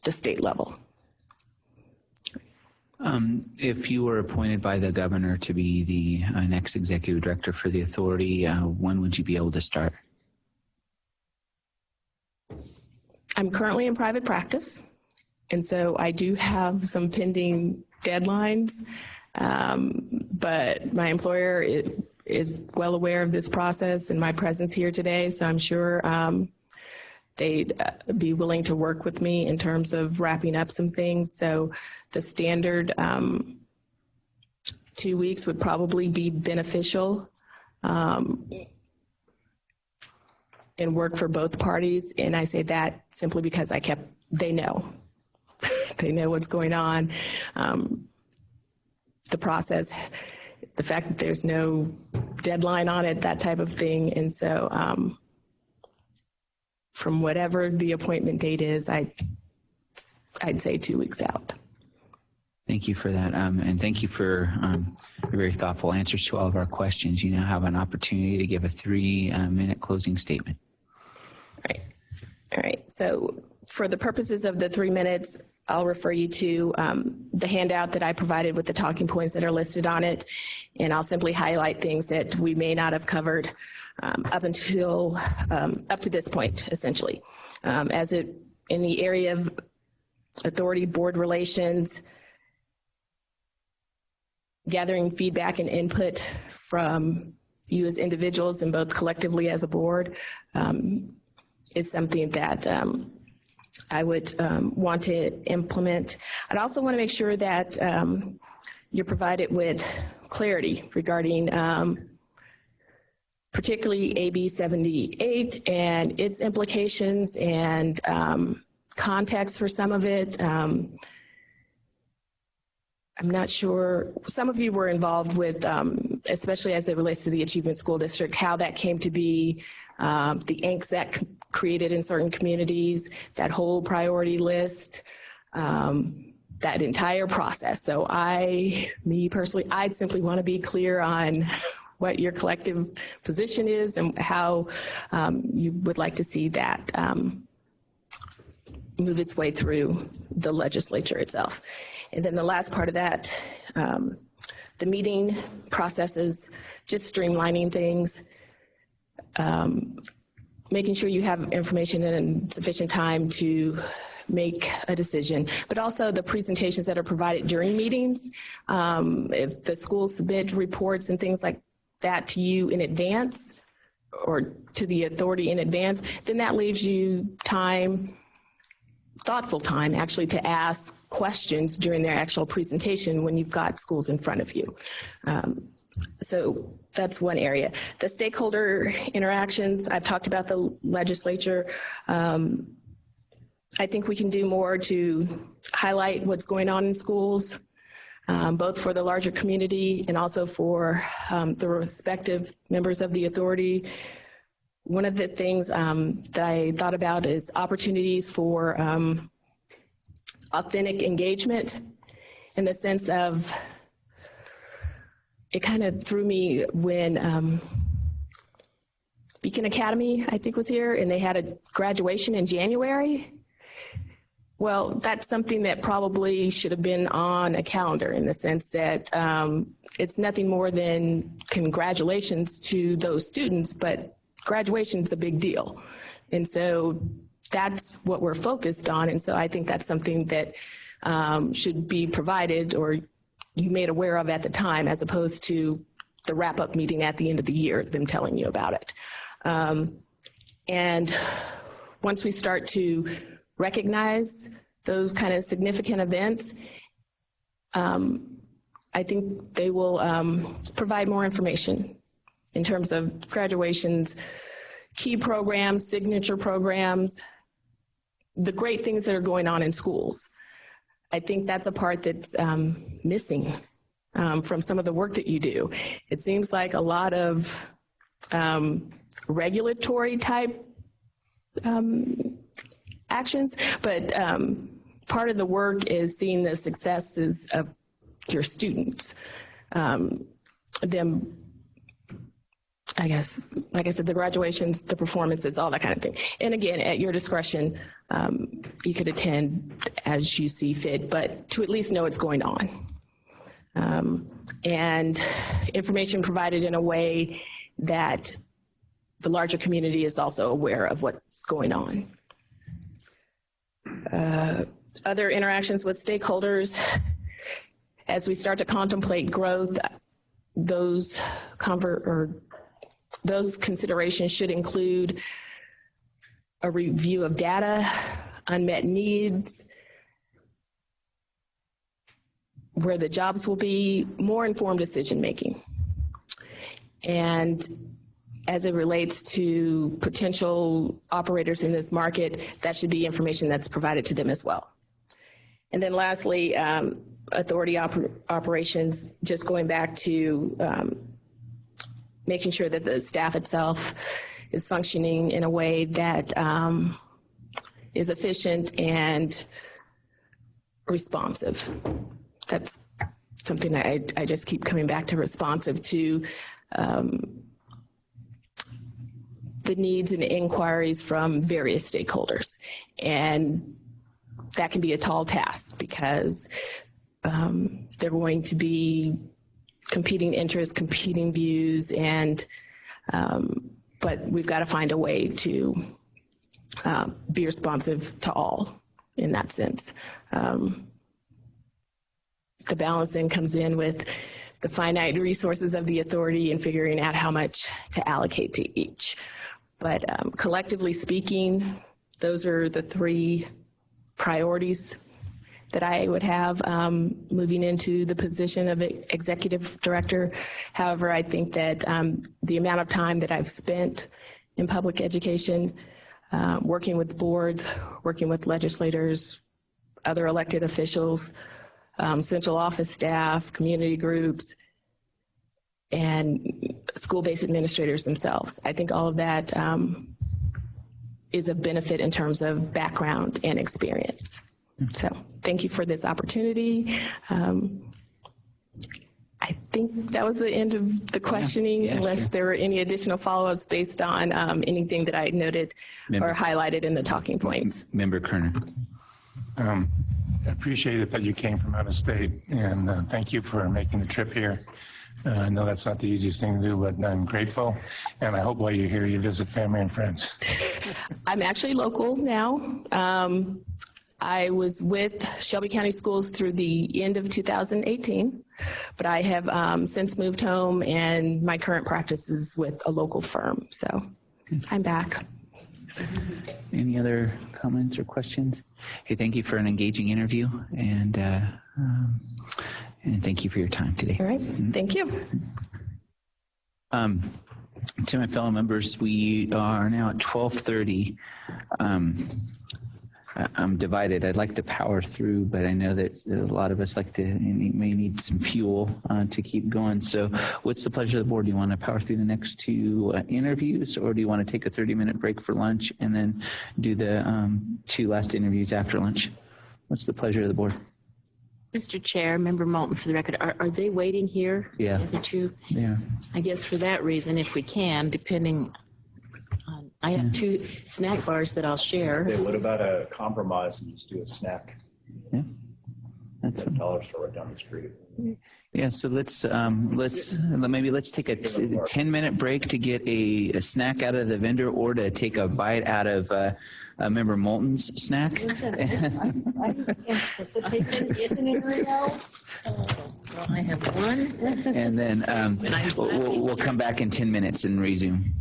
the state level. If you were appointed by the governor to be the next executive director for the authority, when would you be able to start? I'm currently in private practice, and so I do have some pending deadlines, but my employer is well aware of this process and my presence here today, so I'm sure they'd be willing to work with me in terms of wrapping up some things. So the standard 2 weeks would probably be beneficial and work for both parties. And I say that simply because they know. They know what's going on. The process, the fact that there's no deadline on it, that type of thing. And so from whatever the appointment date is, I'd say 2 weeks out. Thank you for that, and thank you for very thoughtful answers to all of our questions. You now have an opportunity to give a 3-minute closing statement. All right. So for the purposes of the 3 minutes, I'll refer you to the handout that I provided with the talking points that are listed on it, and I'll simply highlight things that we may not have covered up to this point, essentially. In the area of authority board relations, gathering feedback and input from you as individuals and both collectively as a board is something that I would want to implement. I'd also want to make sure that you're provided with clarity regarding particularly AB 78 and its implications and context for some of it. I'm not sure, some of you were involved with, especially as it relates to the Achievement School District, how that came to be, the angst that created in certain communities, that whole priority list. that entire process. So me personally, I'd simply want to be clear on what your collective position is and how you would like to see that move its way through the legislature itself. And then the last part of that, the meeting processes, just streamlining things, making sure you have information in sufficient time to make a decision, but also the presentations that are provided during meetings. If the schools submit reports and things like that to you in advance or to the authority in advance, then that leaves you time, thoughtful time actually, to ask questions during their actual presentation when you've got schools in front of you. So that's one area. The stakeholder interactions, I've talked about the legislature. I think we can do more to highlight what's going on in schools, both for the larger community and also for the respective members of the authority. One of the things that I thought about is opportunities for authentic engagement, in the sense of, it kind of threw me when Beacon Academy, I think, was here, and they had a graduation in January. Well, that's something that probably should have been on a calendar, in the sense that it's nothing more than congratulations to those students, but graduation's a big deal. And so that's what we're focused on. And so I think that's something that should be provided or you made aware of at the time, as opposed to the wrap-up meeting at the end of the year, them telling you about it. And once we start to recognize those kind of significant events, I think they will provide more information in terms of graduations, key programs, signature programs, the great things that are going on in schools. I think that's a part that's missing from some of the work that you do. It seems like a lot of regulatory type actions, but part of the work is seeing the successes of your students. Them, I guess, like I said, the graduations, the performances, all that kind of thing. And again, at your discretion, you could attend as you see fit, but to at least know what's going on. And information provided in a way that the larger community is also aware of what's going on. Other interactions with stakeholders, as we start to contemplate growth, those considerations should include a review of data, unmet needs, where the jobs will be, more informed decision making. And as it relates to potential operators in this market, that should be information that's provided to them as well. And then lastly, authority operations, just going back to making sure that the staff itself is functioning in a way that is efficient and responsive. That's something that I just keep coming back to, responsive to the needs and inquiries from various stakeholders. And that can be a tall task, because they're going to be competing interests, competing views, and but we've got to find a way to be responsive to all in that sense. The balancing comes in with the finite resources of the authority and figuring out how much to allocate to each. But collectively speaking, those are the three priorities that I would have moving into the position of executive director. However, I think that the amount of time that I've spent in public education, working with boards, working with legislators, other elected officials, central office staff, community groups, and school-based administrators themselves, I think all of that is a benefit in terms of background and experience. So. thank you for this opportunity. I think that was the end of the questioning, unless there were any additional follow-ups based on anything that I noted or highlighted in the talking points. Member Kernan. I appreciate it that you came from out of state, and thank you for making the trip here. I know that's not the easiest thing to do, but I'm grateful, and I hope while you're here you visit family and friends. I'm actually local now. I was with Shelby County Schools through the end of 2018, but I have since moved home, and my current practice is with a local firm, so I'm back. Any other comments or questions? Hey, thank you for an engaging interview, and thank you for your time today. All right, thank you. To my fellow members, we are now at 12:30. I'm divided. I'd like to power through, but I know that a lot of us may need some fuel to keep going. So what's the pleasure of the board? Do you want to power through the next two interviews, or do you want to take a 30-minute break for lunch and then do the two last interviews after lunch? What's the pleasure of the board? Mr. Chair, Member Moulton, for the record, are they waiting here? Yeah. The two? Yeah. I guess for that reason, if we can, depending on, I have two snack bars that I'll share. Say, what about a compromise and just do a snack? Yeah. That's a dollar store right down the street. Yeah, so let's take a 10-minute break to get a snack out of the vendor, or to take a bite out of Member Moulton's snack. I anticipate this scenario. Well, I have one. And then we'll come back in 10 minutes and resume.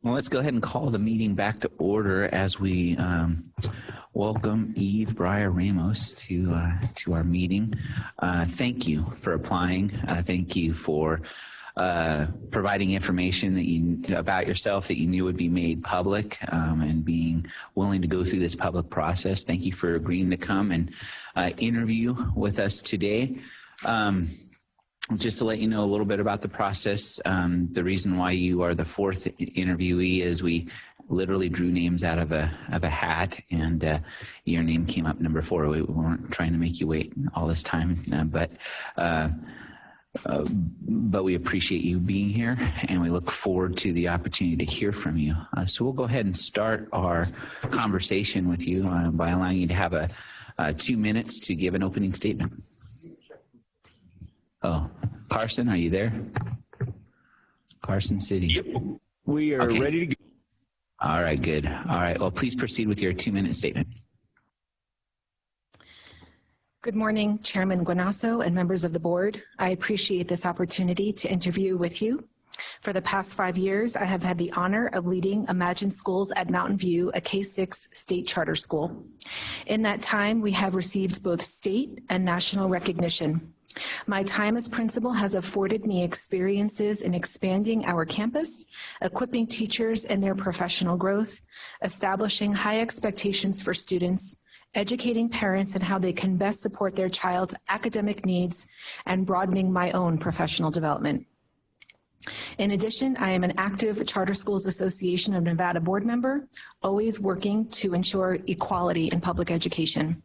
Well, let's go ahead and call the meeting back to order as we welcome Eve Breyer Ramos to our meeting. Thank you for applying. Thank you for providing information about yourself that you knew would be made public, and being willing to go through this public process. Thank you for agreeing to come and interview with us today. Just to let you know a little bit about the process, the reason why you are the fourth interviewee is we literally drew names out of a hat, and your name came up number 4. We weren't trying to make you wait all this time, but we appreciate you being here, and we look forward to the opportunity to hear from you. So we'll go ahead and start our conversation with you by allowing you to have 2 minutes to give an opening statement. Oh, Carson, are you there? Carson City. Yep. We are ready to go. All right, good. All right, well, please proceed with your 2-minute statement. Good morning, Chairman Guanasso and members of the board. I appreciate this opportunity to interview with you. For the past 5 years, I have had the honor of leading Imagine Schools at Mountain View, a K-6 state charter school. In that time, we have received both state and national recognition. My time as principal has afforded me experiences in expanding our campus, equipping teachers in their professional growth, establishing high expectations for students, educating parents in how they can best support their child's academic needs, and broadening my own professional development. In addition, I am an active Charter Schools Association of Nevada board member, always working to ensure equality in public education.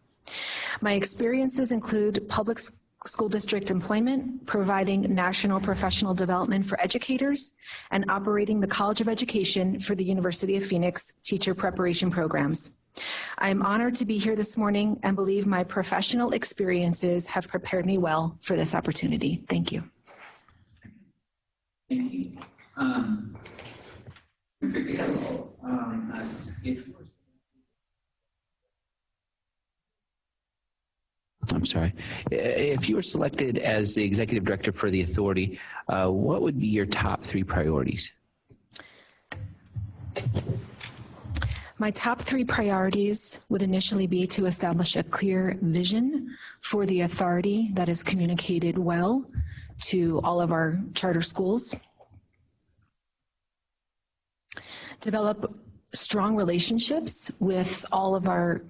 My experiences include public school district employment, providing national professional development for educators, and operating the College of Education for the University of Phoenix teacher preparation programs. I am honored to be here this morning and believe my professional experiences have prepared me well for this opportunity. Thank you. Thank you. I'm sorry. If you were selected as the executive director for the authority, what would be your top 3 priorities? My top 3 priorities would initially be to establish a clear vision for the authority that is communicated well to all of our charter schools. Develop strong relationships with all of our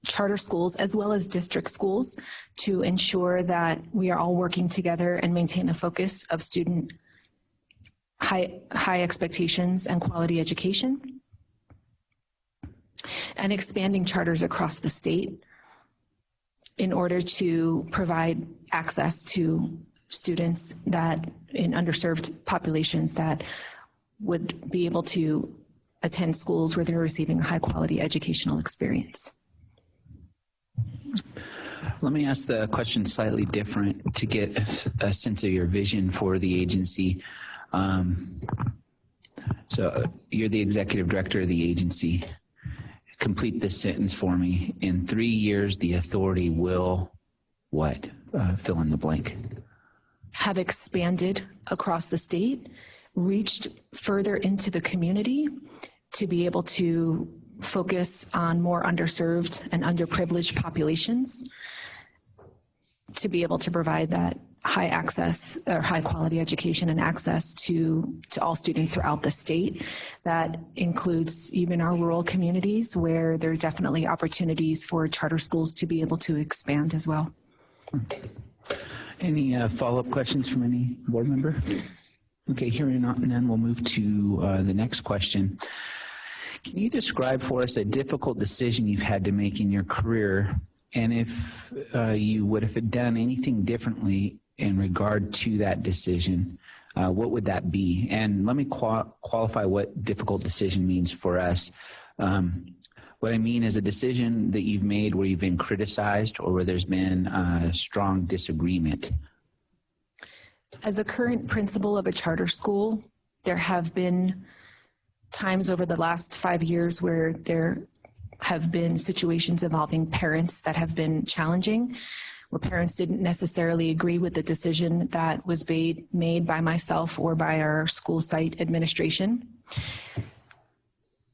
charter schools as well as district schools to ensure that we are all working together and maintain a focus of student high expectations and quality education. And expanding charters across the state in order to provide access to students that in underserved populations that would be able to attend schools where they're receiving high quality educational experience. Let me ask the question slightly different to get a sense of your vision for the agency. So you're the executive director of the agency. Complete this sentence for me. In 3 years, the authority will what? Fill in the blank. Have expanded across the state, reached further into the community to be able to focus on more underserved and underprivileged populations, to be able to provide that high access or high quality education and access to all students throughout the state. That includes even our rural communities where there are definitely opportunities for charter schools to be able to expand as well. Any follow-up questions from any board member? Okay, hearing none, we'll move to the next question. Can you describe for us a difficult decision you've had to make in your career, and if you would have done anything differently in regard to that decision, what would that be? And let me qualify what difficult decision means for us. What I mean is a decision that you've made where you've been criticized or where there's been a strong disagreement. As a current principal of a charter school, there have been times over the last 5 years where there have been situations involving parents that have been challenging, where parents didn't necessarily agree with the decision that was made by myself or by our school site administration.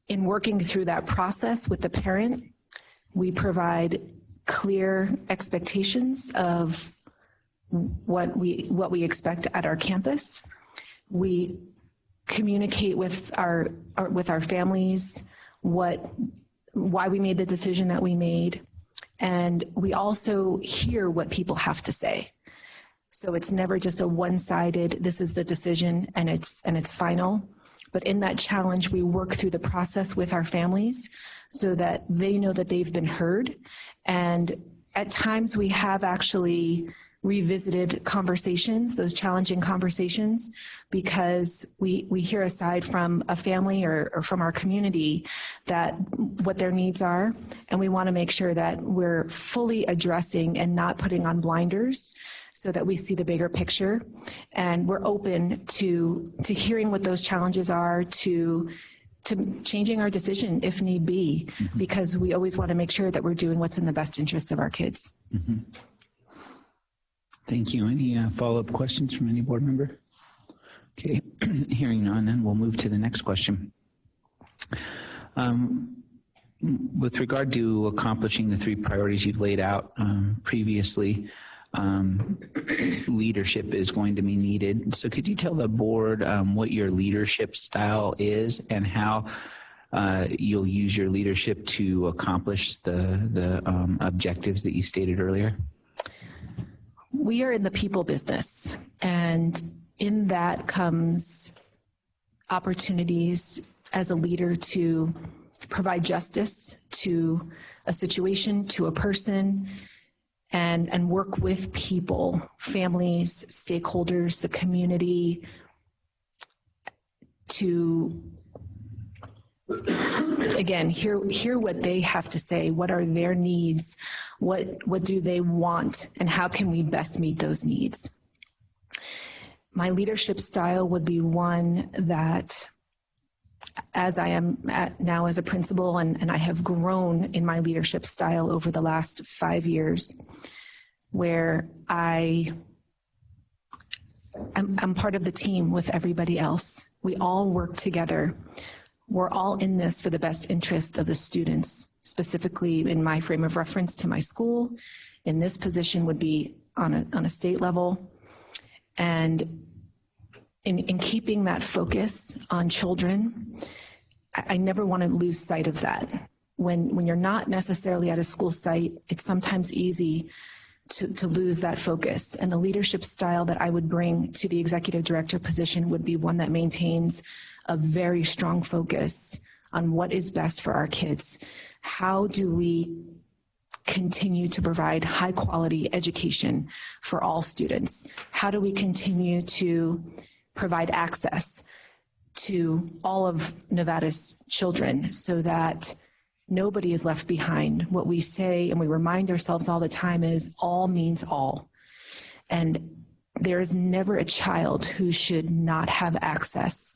in working through that process with the parent, we provide clear expectations of what we expect at our campus. We communicate with our families why we made the decision that we made, and we also hear what people have to say. So it's never just a one-sided, this is the decision and it's final. But in that challenge, we work through the process with our families so that they know that they've been heard. And at times we have actually revisited conversations, those challenging conversations, because we hear aside from a family or from our community that what their needs are, and we want to make sure that we're fully addressing and not putting on blinders so that we see the bigger picture. And we're open to hearing what those challenges are, to changing our decision if need be, because we always want to make sure that we're doing what's in the best interest of our kids. Mm-hmm. Thank you. Any follow-up questions from any board member? Okay, hearing none, then we'll move to the next question. With regard to accomplishing the 3 priorities you've laid out previously, leadership is going to be needed. So could you tell the board what your leadership style is and how you'll use your leadership to accomplish the objectives that you stated earlier? We are in the people business, and in that comes opportunities as a leader to provide justice to a situation, to a person, and work with people, families, stakeholders, the community, to, again, hear what they have to say. What are their needs? What do they want? And how can we best meet those needs? My leadership style would be one that, as I am now as a principal, and I have grown in my leadership style over the last 5 years, where I'm part of the team with everybody else. We all work together. We're all in this for the best interest of the students, specifically in my frame of reference to my school. In this position would be on a state level. And in keeping that focus on children, I never want to lose sight of that. When you're not necessarily at a school site, it's sometimes easy to lose that focus. And the leadership style that I would bring to the executive director position would be one that maintains a very strong focus on what is best for our kids. How do we continue to provide high quality education for all students? How do we continue to provide access to all of Nevada's children so that nobody is left behind? What we say and we remind ourselves all the time is all means all. And there is never a child who should not have access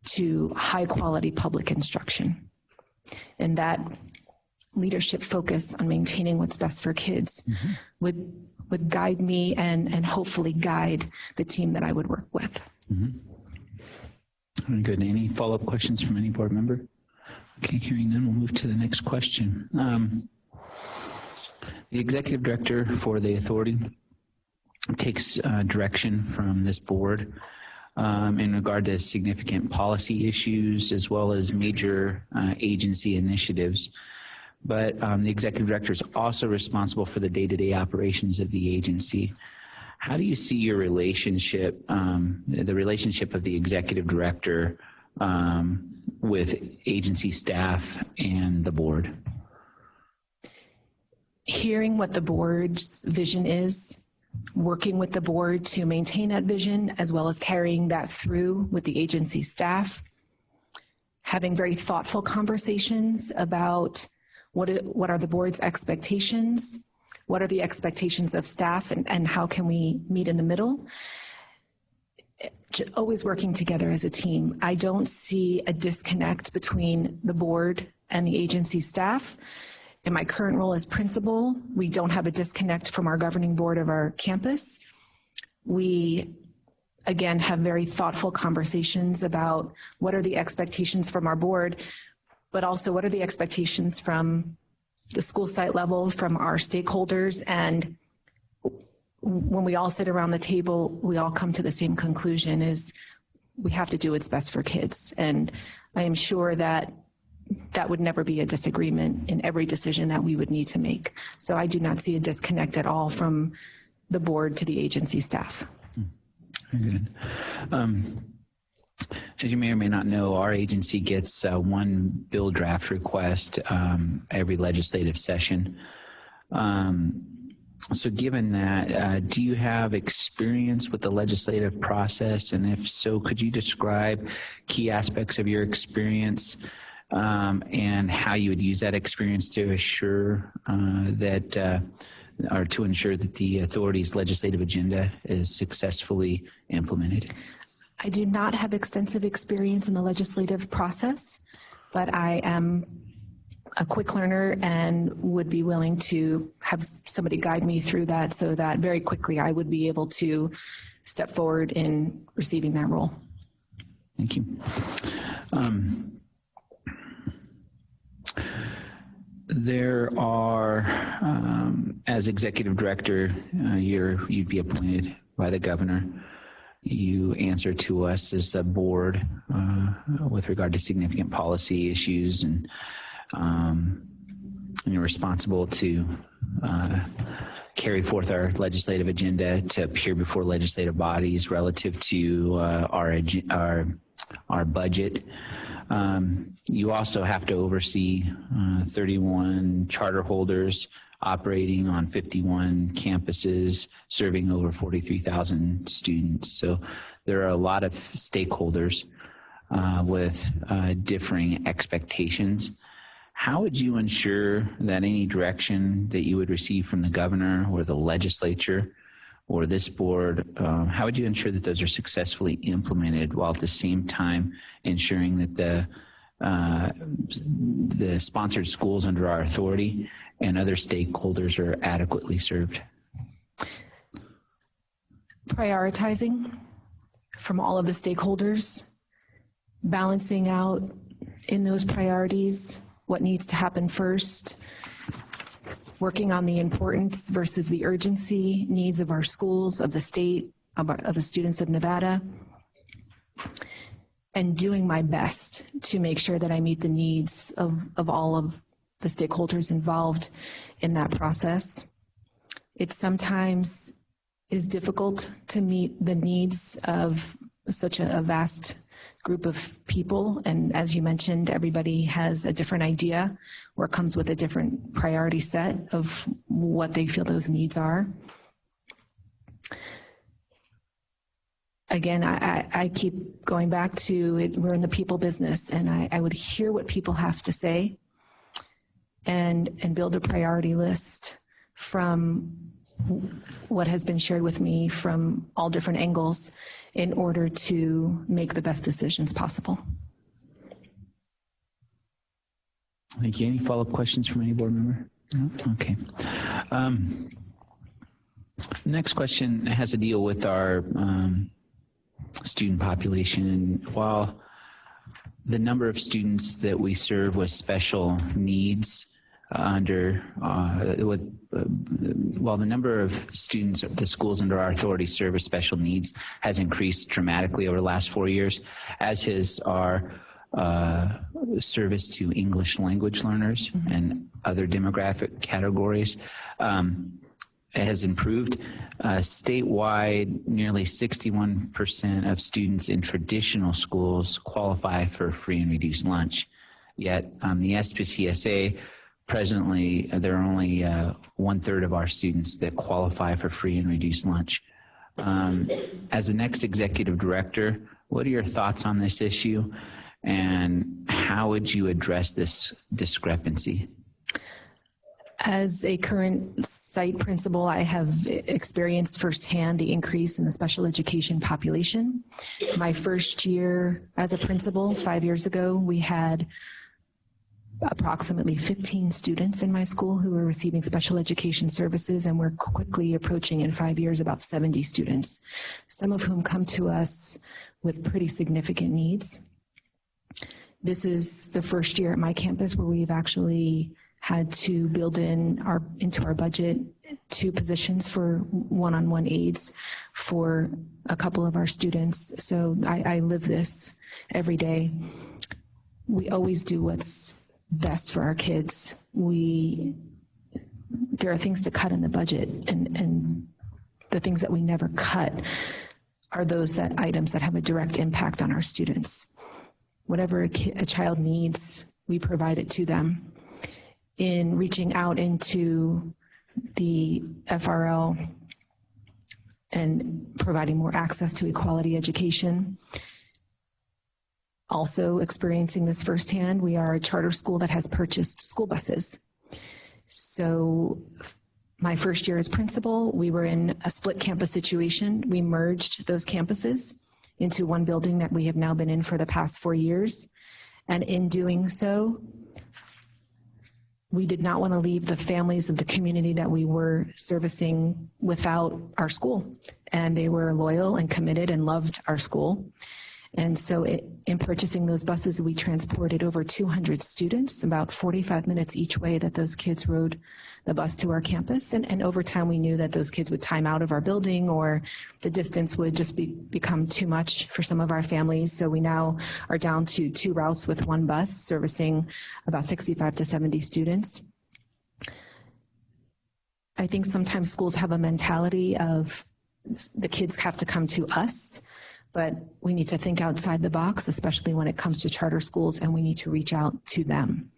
to high quality public instruction. And that leadership focus on maintaining what's best for kids would guide me and hopefully guide the team that I would work with. Very good. Any follow-up questions from any board member? Okay, hearing none, we'll move to the next question. The executive director for the authority takes direction from this board in regard to significant policy issues as well as major agency initiatives. But the executive director is also responsible for the day-to-day operations of the agency. How do you see your relationship, the relationship of the executive director with agency staff and the board? Hearing what the board's vision is, working with the board to maintain that vision, as well as carrying that through with the agency staff, having very thoughtful conversations about what are the board's expectations, what are the expectations of staff, and how can we meet in the middle. Always working together as a team. I don't see a disconnect between the board and the agency staff. In my current role as principal, we don't have a disconnect from our governing board of our campus. We, again, have very thoughtful conversations about what are the expectations from our board. but also what are the expectations from the school site level, from our stakeholders, and when we all sit around the table, we all come to the same conclusion: is we have to do what's best for kids. And I am sure that that would never be a disagreement in every decision that we would need to make. So I do not see a disconnect at all from the board to the agency staff. Very good. As you may or may not know, our agency gets one bill draft request every legislative session. So given that, do you have experience with the legislative process? And if so, could you describe key aspects of your experience and how you would use that experience to assure to ensure that the authority's legislative agenda is successfully implemented? I do not have extensive experience in the legislative process, but I am a quick learner and would be willing to have somebody guide me through that so that very quickly I would be able to step forward in receiving that role. Thank you. There are, as executive director, you'd be appointed by the governor. You answer to us as a board with regard to significant policy issues, and you're responsible to carry forth our legislative agenda, to appear before legislative bodies relative to our budget. You also have to oversee 31 charter holders operating on 51 campuses, serving over 43,000 students. So there are a lot of stakeholders with differing expectations. How would you ensure that any direction that you would receive from the governor or the legislature or this board, how would you ensure that those are successfully implemented while at the same time ensuring that the sponsored schools under our authority and other stakeholders are adequately served? Prioritizing from all of the stakeholders, balancing out in those priorities what needs to happen first, working on the importance versus the urgency needs of our schools, of the state, of the students of Nevada, and doing my best to make sure that I meet the needs of all of the stakeholders involved in that process. It sometimes is difficult to meet the needs of such a vast group of people, and as you mentioned, everybody has a different idea or comes with a different priority set of what they feel those needs are. Again, I keep going back to it, we're in the people business, and I would hear what people have to say and build a priority list from what has been shared with me from all different angles in order to make the best decisions possible. Thank you. Any follow-up questions from any board member? No? Okay. Next question has to deal with our student population. And while the number of students that we serve with special needs while the number of students at the schools under our authority serve with special needs has increased dramatically over the last 4 years, as has our service to English language learners and other demographic categories. Has improved. Statewide, nearly 61% of students in traditional schools qualify for free and reduced lunch. Yet the SPCSA, presently, there are only 1/3 of our students that qualify for free and reduced lunch. As the next executive director, what are your thoughts on this issue, and how would you address this discrepancy? As a current site principal, I have experienced firsthand the increase in the special education population. My first year as a principal, 5 years ago, we had approximately 15 students in my school who were receiving special education services, and we're quickly approaching in 5 years about 70 students, some of whom come to us with pretty significant needs. This is the first year at my campus where we've actually had to build into our budget 2 positions for one-on-one aides for a couple of our students. So I live this every day. We always do what's best for our kids. There are things to cut in the budget, and the things that we never cut are those items that have a direct impact on our students. Whatever a child needs, we provide it to them. In reaching out into the FRL and providing more access to equality education, also experiencing this firsthand, we are a charter school that has purchased school buses. So my first year as principal, we were in a split campus situation. We merged those campuses into one building that we have now been in for the past 4 years. And in doing so, we did not want to leave the families of the community that we were servicing without our school. And they were loyal and committed and loved our school. And so in purchasing those buses, we transported over 200 students, about 45 minutes each way that those kids rode the bus to our campus. And over time, we knew that those kids would time out of our building, or the distance would just become too much for some of our families. So we now are down to 2 routes with 1 bus servicing about 65 to 70 students. I think sometimes schools have a mentality of the kids have to come to us, but we need to think outside the box, especially when it comes to charter schools, and we need to reach out to them.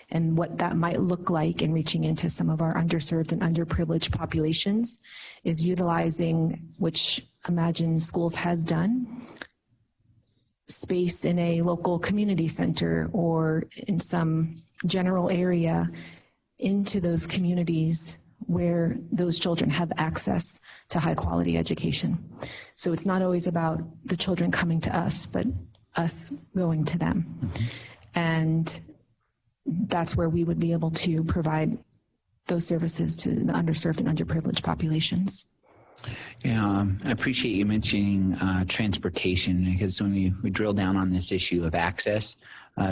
And what that might look like in reaching into some of our underserved and underprivileged populations is utilizing, which Imagine Schools has done, space in a local community center or in some general area into those communities where those children have access to high quality education. So it's not always about the children coming to us, but us going to them. Mm-hmm. And that's where we would be able to provide those services to the underserved and underprivileged populations. Yeah, I appreciate you mentioning transportation, because when we drill down on this issue of access,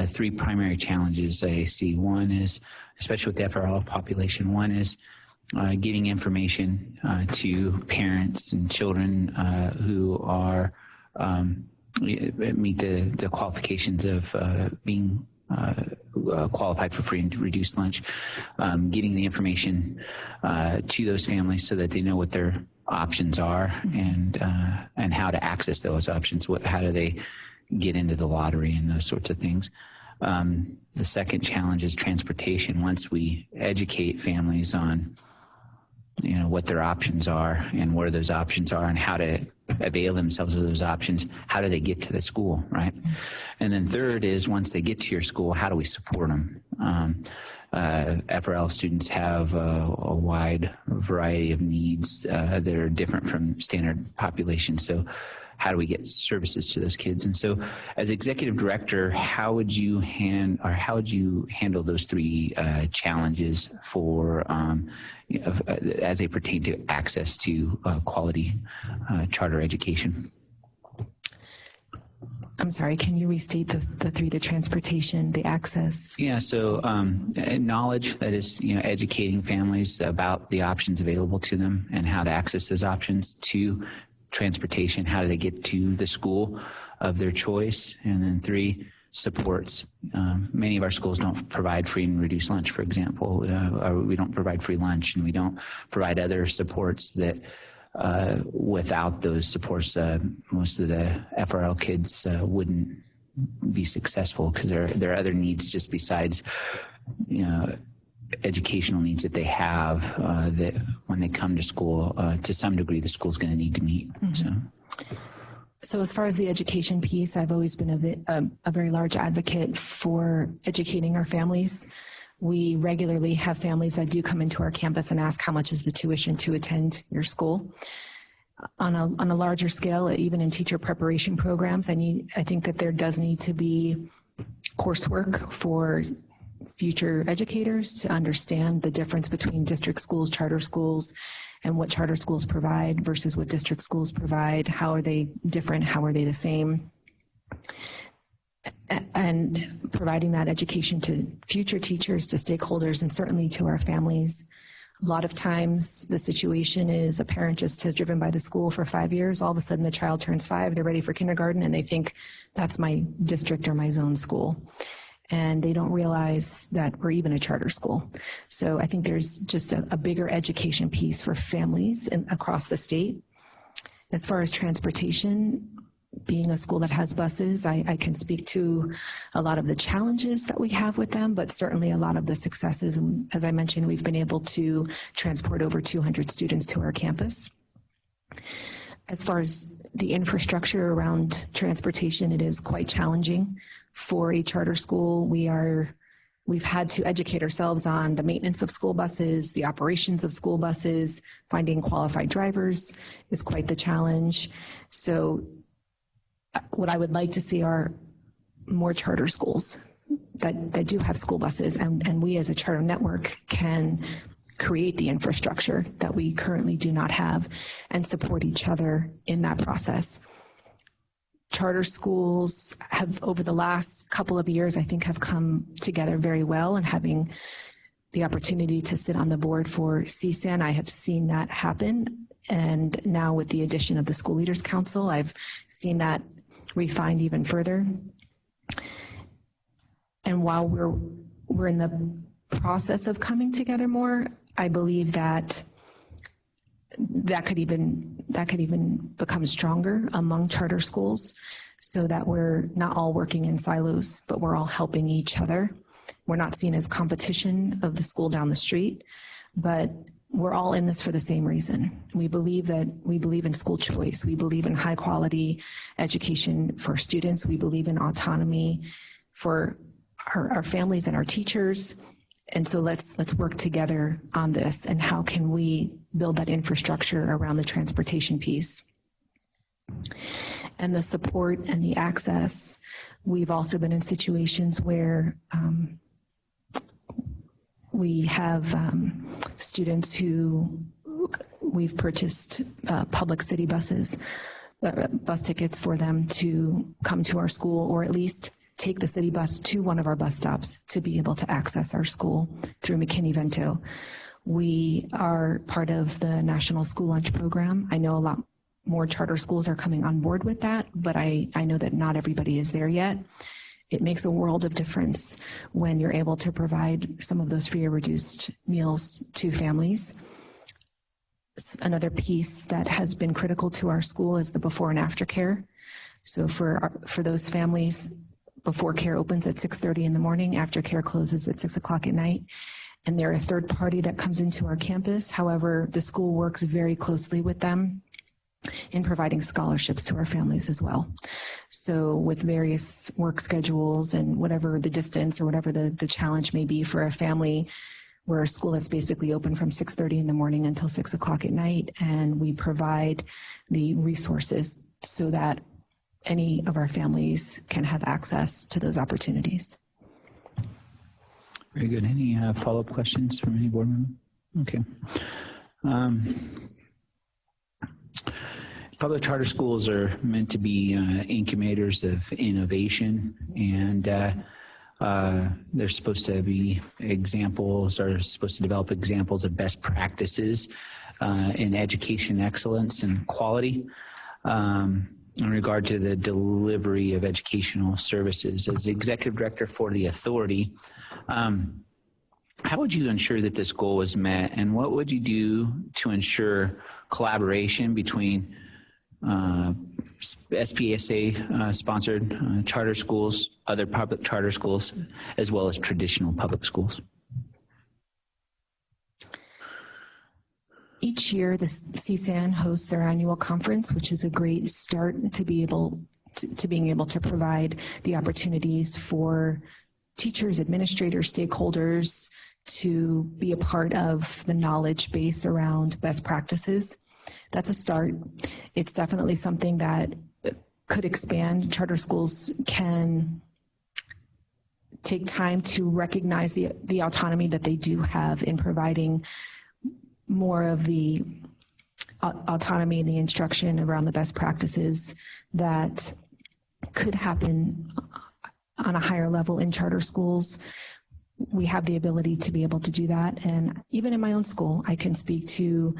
3 primary challenges I see. One is, especially with the FRL population, one is getting information to parents and children who are meet the qualifications of being qualified for free and reduced lunch, getting the information to those families so that they know what their options are and how to access those options. How do they get into the lottery and those sorts of things. The second challenge is transportation. Once we educate families on what their options are and where those options are and how to avail themselves of those options, how do they get to the school, right? And then third is, once they get to your school, how do we support them? FRL students have a wide variety of needs that are different from standard population. So how do we get services to those kids? And so as executive director, how would you handle those 3 challenges for as they pertain to access to quality charter education? I'm sorry, can you restate the 3, the transportation, the access? Yeah, so knowledge, that is, educating families about the options available to them and how to access those options. 2, transportation, how do they get to the school of their choice? And then 3, supports. Many of our schools don't provide free and reduced lunch, for example, or we don't provide free lunch, and we don't provide other supports that without those supports, most of the FRL kids wouldn't be successful, because there are other needs just besides, educational needs that they have that when they come to school, to some degree, the school's going to need to meet. Mm-hmm. So as far as the education piece, I've always been a very large advocate for educating our families. We regularly have families that do come into our campus and ask, how much is the tuition to attend your school? On a larger scale, even in teacher preparation programs, I think that there does need to be coursework for future educators to understand the difference between district schools, charter schools, and what charter schools provide versus what district schools provide. How are they different? How are they the same? and providing that education to future teachers, to stakeholders, and certainly to our families. A lot of times the situation is a parent just has driven by the school for 5 years. All of a sudden the child turns 5, they're ready for kindergarten, and they think that's my district or my zone school. And they don't realize that we're even a charter school. So I think there's just a bigger education piece for families across the state. As far as transportation, being a school that has buses, I can speak to a lot of the challenges that we have with them, but certainly a lot of the successes. And as I mentioned, we've been able to transport over 200 students to our campus. As far as the infrastructure around transportation, it is quite challenging for a charter school. We've had to educate ourselves on the maintenance of school buses, the operations of school buses. Finding qualified drivers is quite the challenge. So what I would like to see are more charter schools that do have school buses, and we as a charter network can create the infrastructure that we currently do not have and support each other in that process. Charter schools have, over the last couple of years, I think have come together very well, and having the opportunity to sit on the board for CSAN, I have seen that happen. And now with the addition of the School Leaders Council, I've seen that refined even further. And while we're in the process of coming together more, I believe that could even become stronger among charter schools, so that we're not all working in silos, but we're all helping each other. We're not seen as competition of the school down the street, but we're all in this for the same reason. We believe in school choice. We believe in high quality education for students. We believe in autonomy for our families and our teachers. And so let's work together on this, and how can we build that infrastructure around the transportation piece. And the support and the access. We've also been in situations where we have students who we've purchased public city buses, bus tickets for them to come to our school, or at least take the city bus to one of our bus stops to be able to access our school through McKinney-Vento. We are part of the National School Lunch Program. I know a lot more charter schools are coming on board with that, but I know that not everybody is there yet. It makes a world of difference when you're able to provide some of those free or reduced meals to families. Another piece that has been critical to our school is the before and after care. So for those families, before care opens at 6:30 in the morning, after care closes at 6 o'clock at night, and they're a third party that comes into our campus. However, the school works very closely with them in providing scholarships to our families as well. So with various work schedules and whatever the distance or whatever the challenge may be for a family, we're a school that's basically open from 6:30 in the morning until 6 o'clock at night, and we provide the resources so that any of our families can have access to those opportunities. Very good. Any follow-up questions from any board member? Okay. Public charter schools are meant to be incubators of innovation, and they're supposed to be examples, or supposed to develop examples of best practices in education excellence and quality. In regard to the delivery of educational services. As the executive director for the authority, how would you ensure that this goal was met, and what would you do to ensure collaboration between SPCSA sponsored charter schools, other public charter schools, as well as traditional public schools? Each year, the CSAN hosts their annual conference, which is a great start to being able to provide the opportunities for teachers, administrators, stakeholders to be a part of the knowledge base around best practices. That's a start. It's definitely something that could expand. Charter schools can take time to recognize the autonomy that they do have in providing more of the autonomy and the instruction around the best practices that could happen on a higher level in charter schools, we have the ability to be able to do that. And even in my own school, I can speak to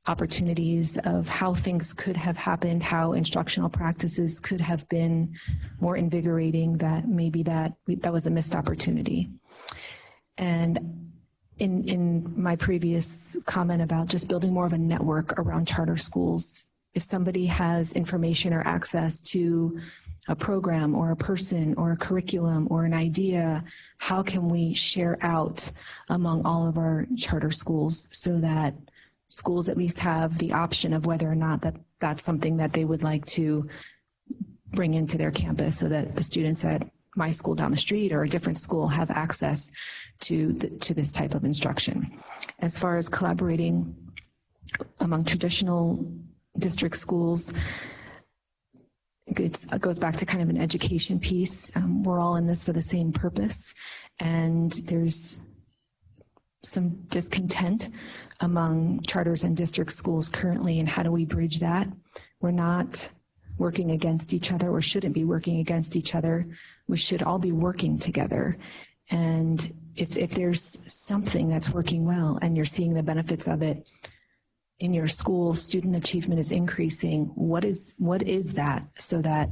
opportunities of how things could have happened, how instructional practices could have been more invigorating, that maybe that was a missed opportunity. And in my previous comment about just building more of a network around charter schools, if somebody has information or access to a program or a person or a curriculum or an idea, how can we share out among all of our charter schools so that schools at least have the option of whether or not that's something that they would like to bring into their campus, so that the students at my school down the street or a different school have access to this type of instruction. As far as collaborating among traditional district schools, it goes back to kind of an education piece. We're all in this for the same purpose, and there's some discontent among charters and district schools currently, and how do we bridge that? We're not working against each other, or shouldn't be working against each other. We should all be working together. And if there's something that's working well and you're seeing the benefits of it in your school, student achievement is increasing, what is that, so that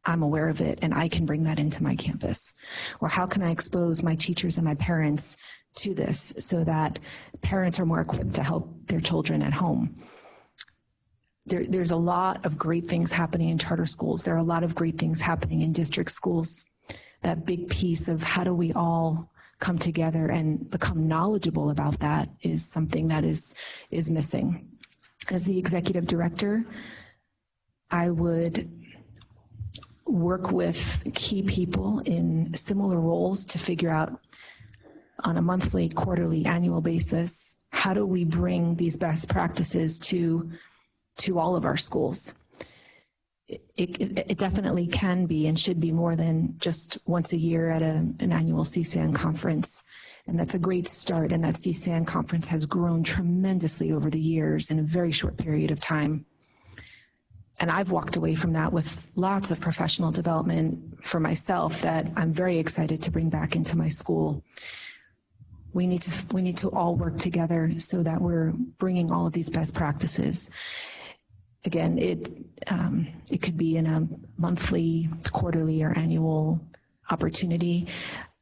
I'm aware of it and I can bring that into my campus? Or how can I expose my teachers and my parents to this so that parents are more equipped to help their children at home? There's a lot of great things happening in charter schools. There are a lot of great things happening in district schools. That big piece of how do we all come together and become knowledgeable about that is something that is missing. As the executive director, I would work with key people in similar roles to figure out on a monthly, quarterly, annual basis, how do we bring these best practices to all of our schools? It definitely can be and should be more than just once a year at an annual CSAN conference. And that's a great start. And that CSAN conference has grown tremendously over the years in a very short period of time. And I've walked away from that with lots of professional development for myself that I'm very excited to bring back into my school. We need to all work together so that we're bringing all of these best practices. Again, it could be in a monthly, quarterly, or annual opportunity.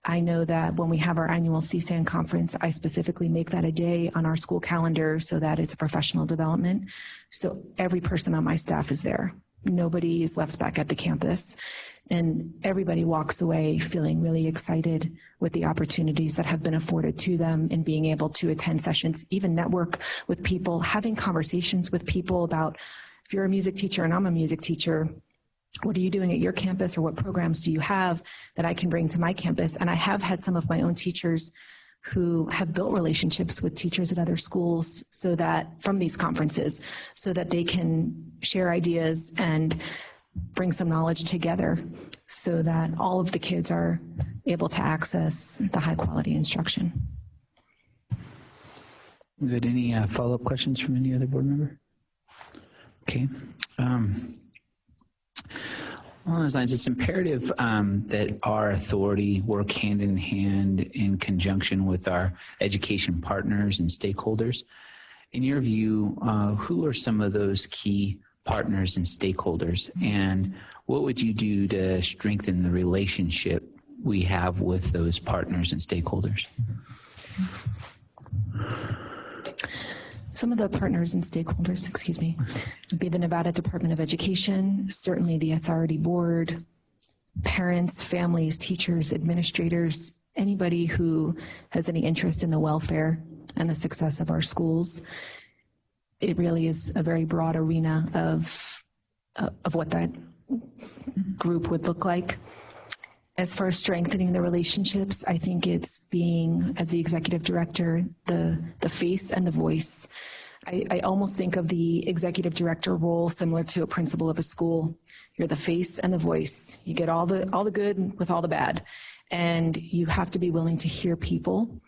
I know that when we have our annual CSAN conference, I specifically make that a day on our school calendar so that it's a professional development. So every person on my staff is there. Nobody is left back at the campus. And everybody walks away feeling really excited with the opportunities that have been afforded to them in being able to attend sessions, even network with people, having conversations with people about, if you're a music teacher and I'm a music teacher, what are you doing at your campus, or what programs do you have that I can bring to my campus? And I have had some of my own teachers who have built relationships with teachers at other schools so that from these conferences, so that they can share ideas and bring some knowledge together so that all of the kids are able to access the high quality instruction. Good. Any follow-up questions from any other board member? Okay. Along those lines, it's imperative that our authority work hand in hand in conjunction with our education partners and stakeholders. In your view, who are some of those key partners and stakeholders, and what would you do to strengthen the relationship we have with those partners and stakeholders? Some of the partners and stakeholders, would be the Nevada Department of Education, certainly the Authority Board, parents, families, teachers, administrators, anybody who has any interest in the welfare and the success of our schools. It really is a very broad arena of what that group would look like. As far as strengthening the relationships, I think it's being, as the executive director, the face and the voice. I almost think of the executive director role similar to a principal of a school. You're the face and the voice. You get all the good with all the bad. And you have to be willing to hear people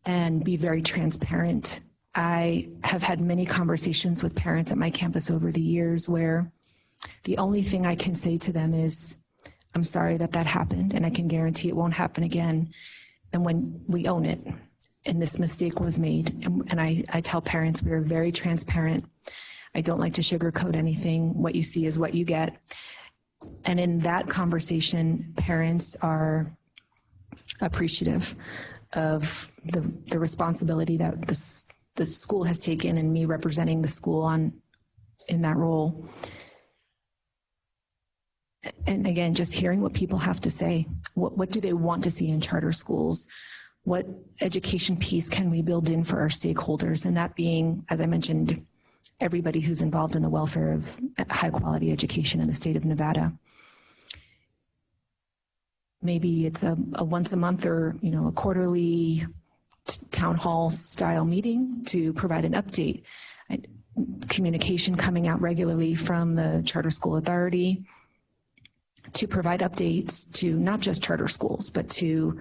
and be very transparent. I have had many conversations with parents at my campus over the years where the only thing I can say to them is, I'm sorry that that happened, and I can guarantee it won't happen again. And when we own it, and this mistake was made, and I tell parents we are very transparent. I don't like to sugarcoat anything. What you see is what you get. And in that conversation, parents are appreciative of the responsibility that the school has taken, and me representing the school in that role. And again, just hearing what people have to say. What do they want to see in charter schools? What education piece can we build in for our stakeholders? And that being, as I mentioned, everybody who's involved in the welfare of high quality education in the state of Nevada. Maybe it's a once a month or a quarterly town hall style meeting to provide an update. Communication coming out regularly from the Charter School Authority to provide updates to not just charter schools, but to,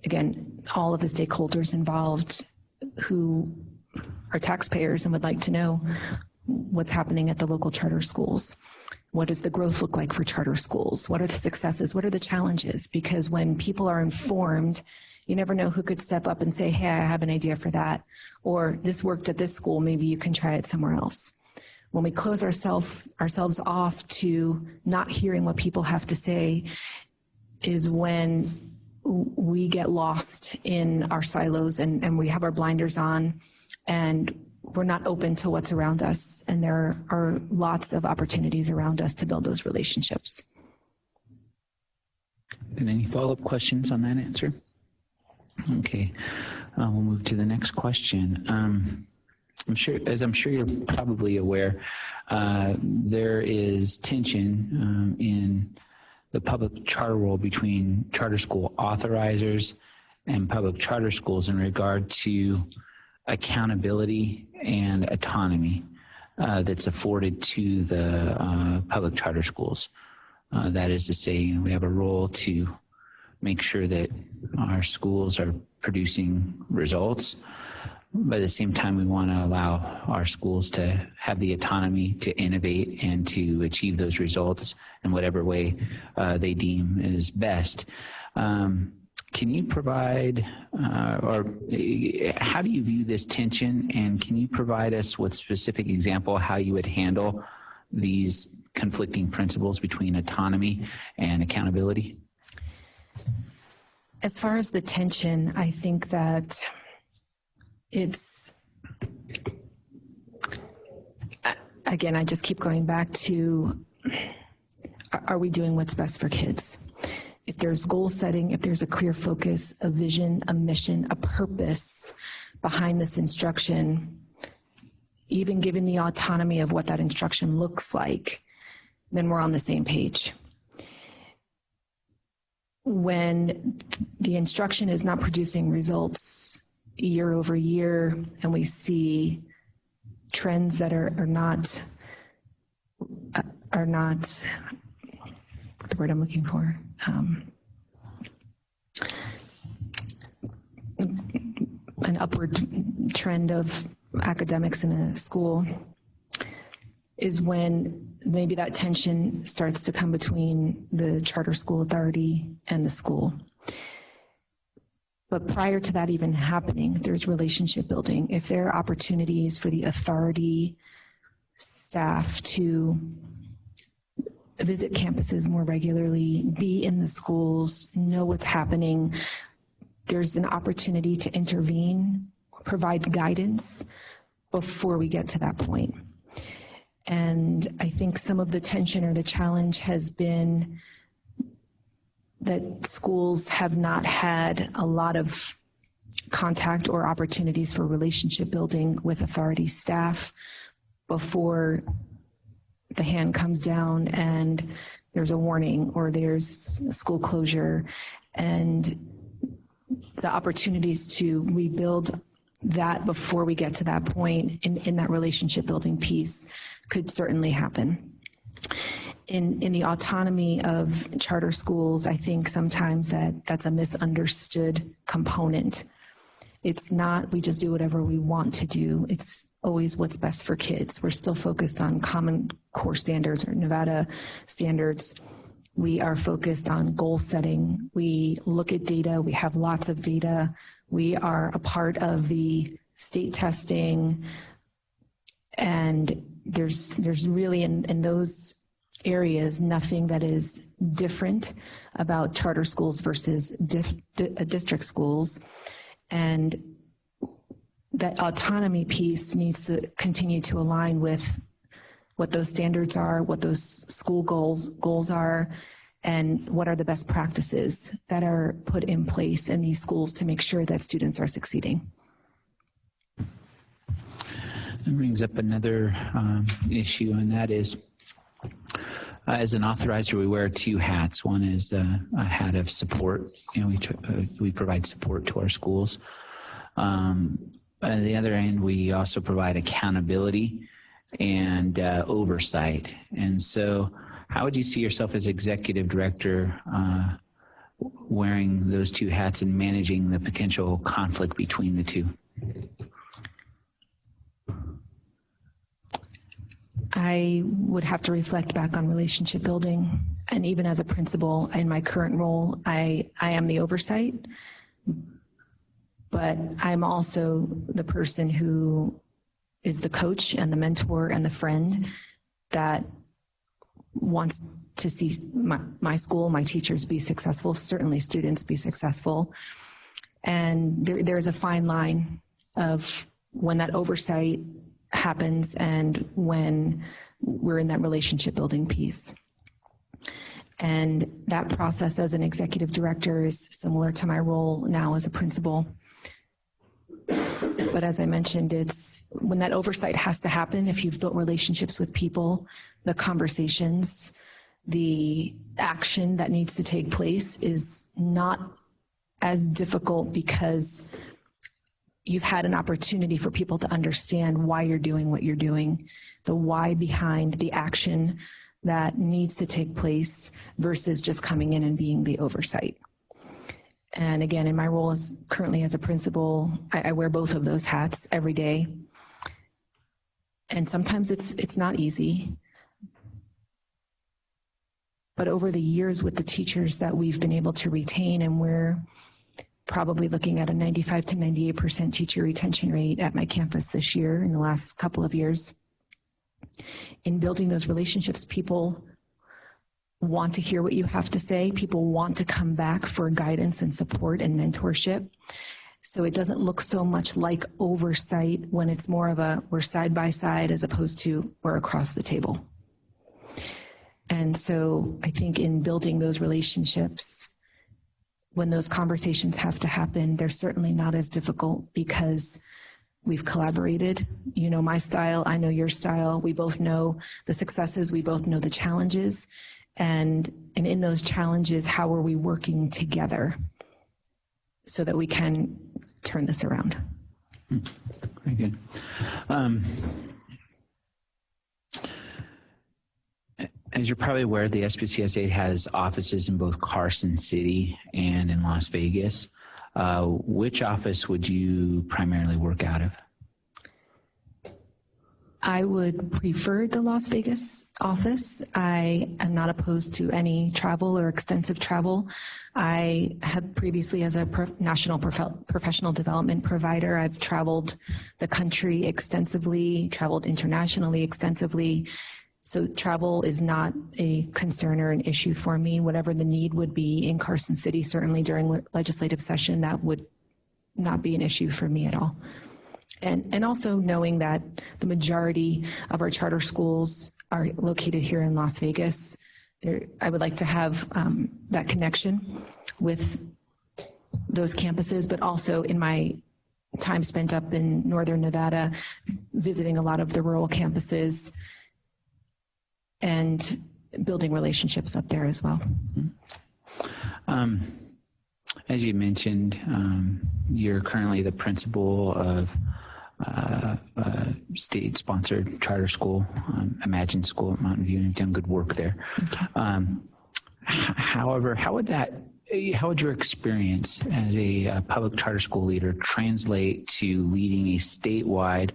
again, all of the stakeholders involved who are taxpayers and would like to know what's happening at the local charter schools. What does the growth look like for charter schools? What are the successes? What are the challenges? Because when people are informed, you never know who could step up and say, hey, I have an idea for that. Or this worked at this school, maybe you can try it somewhere else. When we close ourselves off to not hearing what people have to say is when we get lost in our silos and we have our blinders on and we're not open to what's around us. And there are lots of opportunities around us to build those relationships. And any follow-up questions on that answer? Okay, we'll move to the next question. I'm sure you're probably aware, there is tension in the public charter role between charter school authorizers and public charter schools in regard to accountability and autonomy that's afforded to the public charter schools. That is to say, we have a role to make sure that our schools are producing results. But at the same time, we want to allow our schools to have the autonomy to innovate and to achieve those results in whatever way they deem is best. Can you provide, or how do you view this tension, and can you provide us with specific example how you would handle these conflicting principles between autonomy and accountability? As far as the tension, I think that it's, again, I just keep going back to, are we doing what's best for kids? If there's goal setting, if there's a clear focus, a vision, a mission, a purpose behind this instruction, even given the autonomy of what that instruction looks like, then we're on the same page. When the instruction is not producing results year over year, and we see trends that are not what's the word I'm looking for? An upward trend of academics in a school is when maybe that tension starts to come between the charter school authority and the school. But prior to that even happening, there's relationship building. If there are opportunities for the authority staff to visit campuses more regularly, be in the schools, know what's happening, there's an opportunity to intervene, provide guidance before we get to that point. And I think some of the tension or the challenge has been that schools have not had a lot of contact or opportunities for relationship building with authority staff before the hand comes down and there's a warning or there's a school closure, and the opportunities to rebuild that before we get to that point in that relationship building piece could certainly happen. In the autonomy of charter schools, I think sometimes that's a misunderstood component. It's not we just do whatever we want to do. It's always what's best for kids. We're still focused on Common Core standards or Nevada standards. We are focused on goal setting. We look at data. We have lots of data. We are a part of the state testing. And there's really in those areas nothing that is different about charter schools versus district schools. And that autonomy piece needs to continue to align with what those standards are, what those school goals are, and what are the best practices that are put in place in these schools to make sure that students are succeeding. That brings up another issue, and that is, as an authorizer, we wear two hats. One is a hat of support, and we provide support to our schools. On the other end, we also provide accountability and oversight. And so, how would you see yourself as executive director wearing those two hats and managing the potential conflict between the two? I would have to reflect back on relationship building. And even as a principal in my current role, I am the oversight, but I'm also the person who is the coach and the mentor and the friend that wants to see my school, my teachers be successful, certainly students be successful. And there's a fine line of when that oversight happens and when we're in that relationship building piece. And that process as an executive director is similar to my role now as a principal. But as I mentioned, it's when that oversight has to happen, if you've built relationships with people, the conversations, the action that needs to take place is not as difficult because you've had an opportunity for people to understand why you're doing what you're doing, the why behind the action that needs to take place versus just coming in and being the oversight. And again, in my role currently as a principal, I wear both of those hats every day. And sometimes it's not easy. But over the years with the teachers that we've been able to retain, and we're probably looking at a 95 to 98% teacher retention rate at my campus this year in the last couple of years. In building those relationships, people want to hear what you have to say. People want to come back for guidance and support and mentorship. So it doesn't look so much like oversight when it's more of a we're side by side as opposed to we're across the table. And so I think in building those relationships, when those conversations have to happen, they're certainly not as difficult because we've collaborated. You know my style, I know your style. We both know the successes, we both know the challenges. And in those challenges, how are we working together so that we can turn this around? Very good. As you're probably aware, the SPCSA has offices in both Carson City and in Las Vegas. Which office would you primarily work out of? I would prefer the Las Vegas office. I am not opposed to any travel or extensive travel. I have previously, as a national professional development provider, I've traveled the country extensively, traveled internationally extensively. So travel is not a concern or an issue for me. Whatever the need would be in Carson City, certainly during legislative session, that would not be an issue for me at all. And also knowing that the majority of our charter schools are located here in Las Vegas, I would like to have that connection with those campuses, but also in my time spent up in Northern Nevada, visiting a lot of the rural campuses and building relationships up there as well. As you mentioned, you're currently the principal of state-sponsored charter school, Imagine School at Mountain View, and you've done good work there. Okay. However, how would your experience as a public charter school leader translate to leading a statewide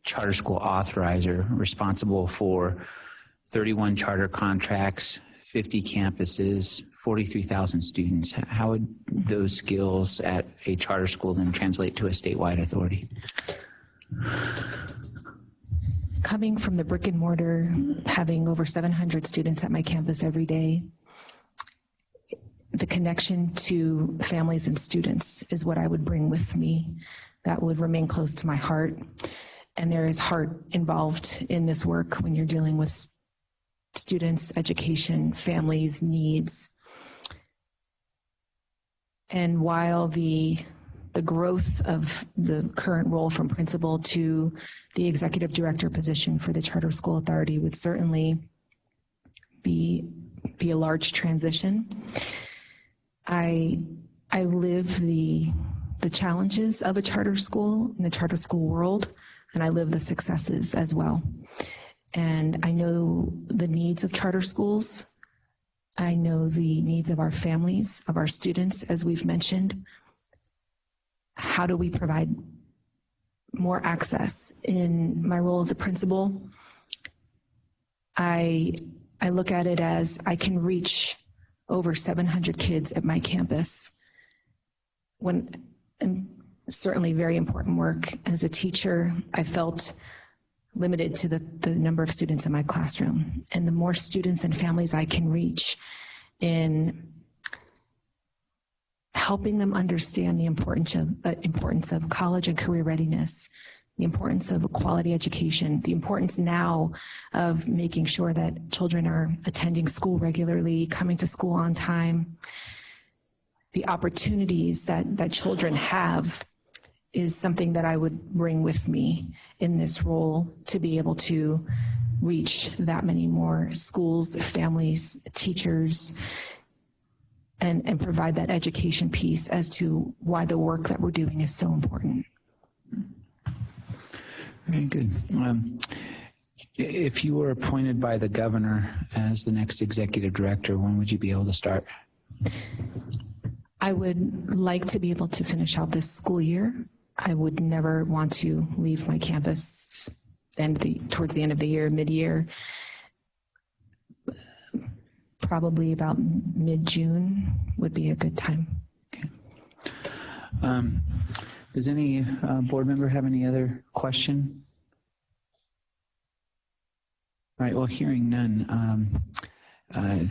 charter school authorizer responsible for 31 charter contracts, 50 campuses, 43,000 students. How would those skills at a charter school then translate to a statewide authority? Coming from the brick and mortar, having over 700 students at my campus every day, the connection to families and students is what I would bring with me. That would remain close to my heart. And there is heart involved in this work when you're dealing with students, education, families, needs. And while the growth of the current role from principal to the executive director position for the Charter School Authority would certainly be a large transition, I live the challenges of a charter school in the charter school world, and I live the successes as well. And I know the needs of charter schools. I know the needs of our families, of our students, as we've mentioned. How do we provide more access? In my role as a principal, I look at it as I can reach over 700 kids at my campus. And certainly very important work. As a teacher, I felt limited to the number of students in my classroom. And the more students and families I can reach in helping them understand the importance of college and career readiness, the importance of a quality education, the importance now of making sure that children are attending school regularly, coming to school on time, the opportunities that children have is something that I would bring with me in this role to be able to reach that many more schools, families, teachers, and provide that education piece as to why the work that we're doing is so important. Very good. If you were appointed by the governor as the next executive director, when would you be able to start? I would like to be able to finish out this school year. I would never want to leave my campus towards the end of the year, mid-year. Probably about mid-June would be a good time. Okay. Does any board member have any other question? All right, well, hearing none,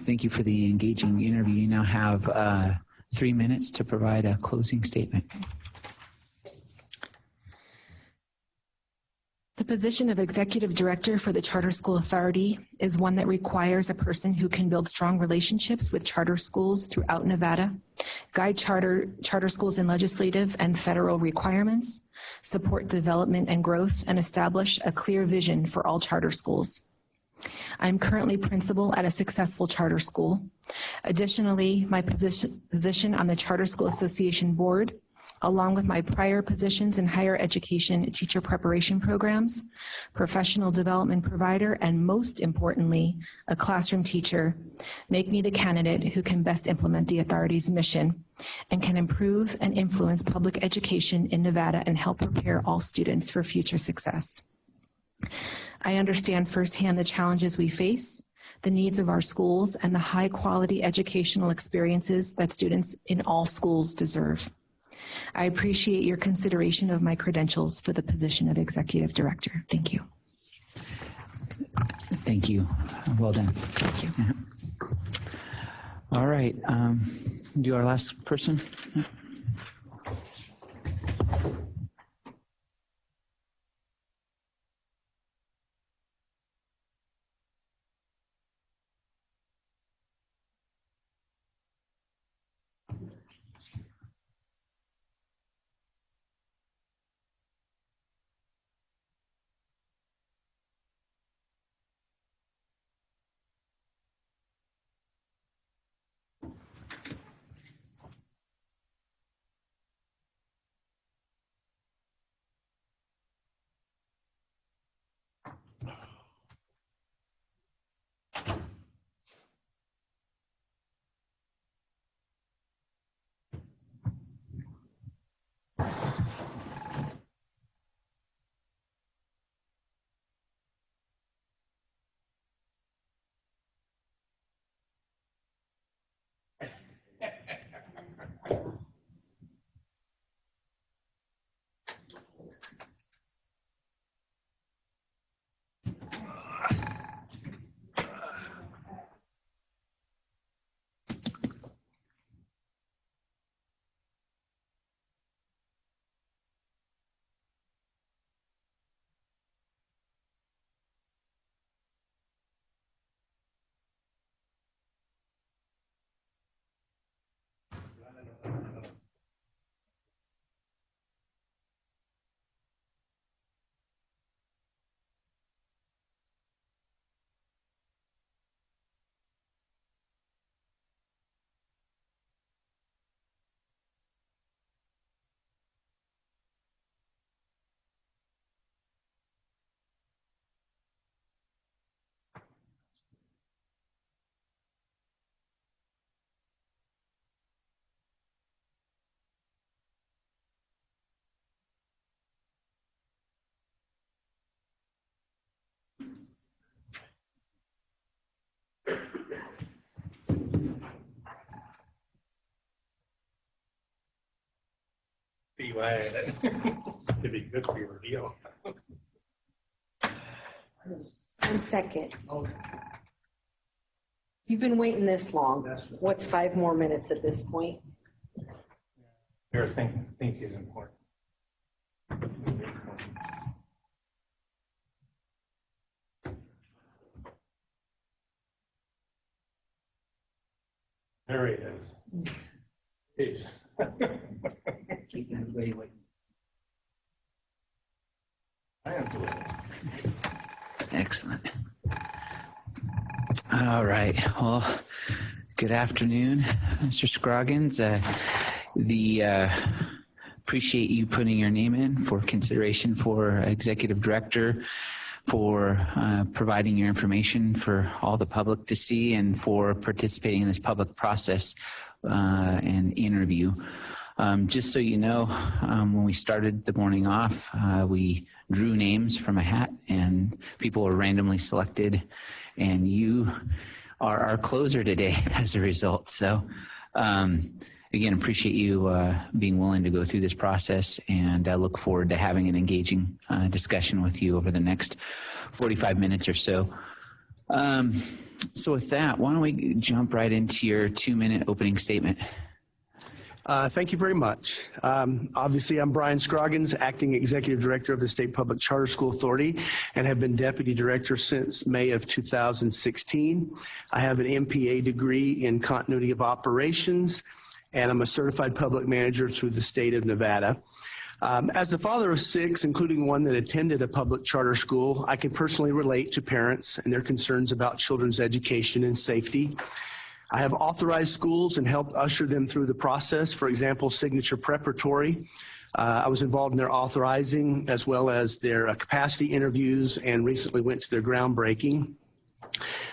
thank you for the engaging interview. You now have 3 minutes to provide a closing statement. The position of Executive Director for the Charter School Authority is one that requires a person who can build strong relationships with charter schools throughout Nevada, guide charter schools in legislative and federal requirements, support development and growth, and establish a clear vision for all charter schools. I'm currently principal at a successful charter school. Additionally, my position on the Charter School Association Board, along with my prior positions in higher education teacher preparation programs, professional development provider, and most importantly, a classroom teacher, make me the candidate who can best implement the authority's mission and can improve and influence public education in Nevada and help prepare all students for future success. I understand firsthand the challenges we face, the needs of our schools, and the high-quality educational experiences that students in all schools deserve. I appreciate your consideration of my credentials for the position of Executive Director. Thank you. Thank you. Well done. Thank you. All right. Do our last person. why it'd be good for your deal. 1 second. You've been waiting this long. What's 5 more minutes at this point? Mayor thinks he's important. There he is. Peace. Keeping everybody waiting. Excellent. All right. Well, good afternoon, Mr. Scroggins. Appreciate you putting your name in for consideration for executive director, for providing your information for all the public to see, and for participating in this public process and interview. Just so you know, when we started the morning off, we drew names from a hat, and people were randomly selected, and you are our closer today as a result. So, again, appreciate you being willing to go through this process, and I look forward to having an engaging discussion with you over the next 45 minutes or so. So with that, why don't we jump right into your 2-minute opening statement? Thank you very much. Obviously, I'm Brian Scroggins, Acting Executive Director of the State Public Charter School Authority, and have been Deputy Director since May of 2016. I have an MPA degree in Continuity of Operations, and I'm a Certified Public Manager through the state of Nevada. As the father of 6, including one that attended a public charter school, I can personally relate to parents and their concerns about children's education and safety. I have authorized schools and helped usher them through the process. For example, Signature Preparatory. I was involved in their authorizing as well as their capacity interviews, and recently went to their groundbreaking.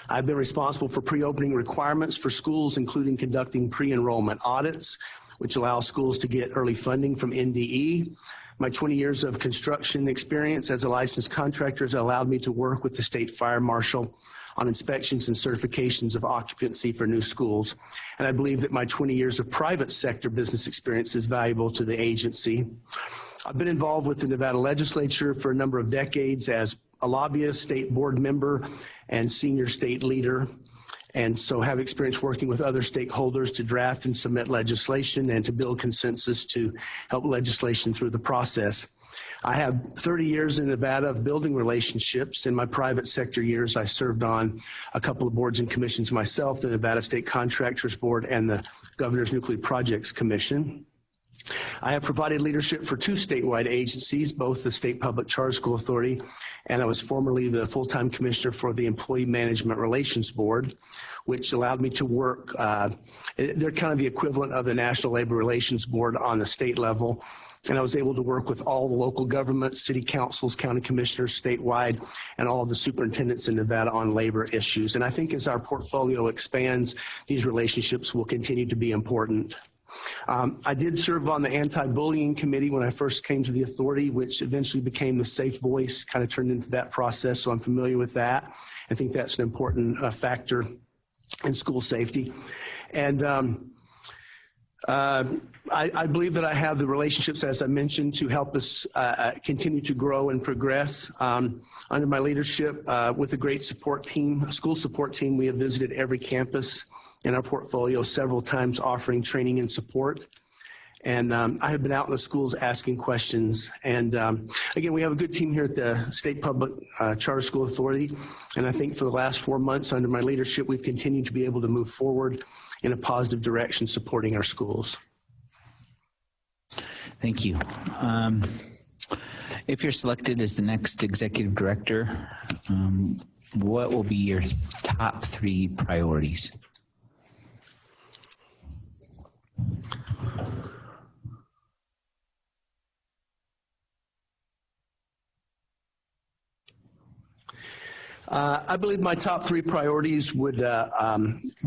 I've been responsible for pre-opening requirements for schools, including conducting pre-enrollment audits, which allow schools to get early funding from NDE. My 20 years of construction experience as a licensed contractor has allowed me to work with the state fire marshal on inspections and certifications of occupancy for new schools. And I believe that my 20 years of private sector business experience is valuable to the agency. I've been involved with the Nevada legislature for a number of decades as a lobbyist, state board member, and senior state leader. And so have experience working with other stakeholders to draft and submit legislation and to build consensus to help legislation through the process. I have 30 years in Nevada of building relationships. In my private sector years, I served on a couple of boards and commissions myself, the Nevada State Contractors Board and the Governor's Nuclear Projects Commission. I have provided leadership for 2 statewide agencies, both the State Public Charter School Authority, and I was formerly the full-time commissioner for the Employee Management Relations Board, which allowed me to work, they're kind of the equivalent of the National Labor Relations Board on the state level. And I was able to work with all the local governments, city councils, county commissioners statewide, and all of the superintendents in Nevada on labor issues. And I think as our portfolio expands, these relationships will continue to be important. I did serve on the anti-bullying committee when I first came to the authority, which eventually became the Safe Voice, kind of turned into that process, so I'm familiar with that. I think that's an important factor in school safety. And I believe that I have the relationships, as I mentioned, to help us continue to grow and progress. Under my leadership, with a great support team, a school support team, we have visited every campus in our portfolio several times, offering training and support. And I have been out in the schools asking questions. And again, we have a good team here at the State Public Charter School Authority. And I think for the last 4 months under my leadership, we've continued to be able to move forward in a positive direction, supporting our schools. Thank you. If you're selected as the next executive director, what will be your top 3 priorities? I believe my top 3 priorities would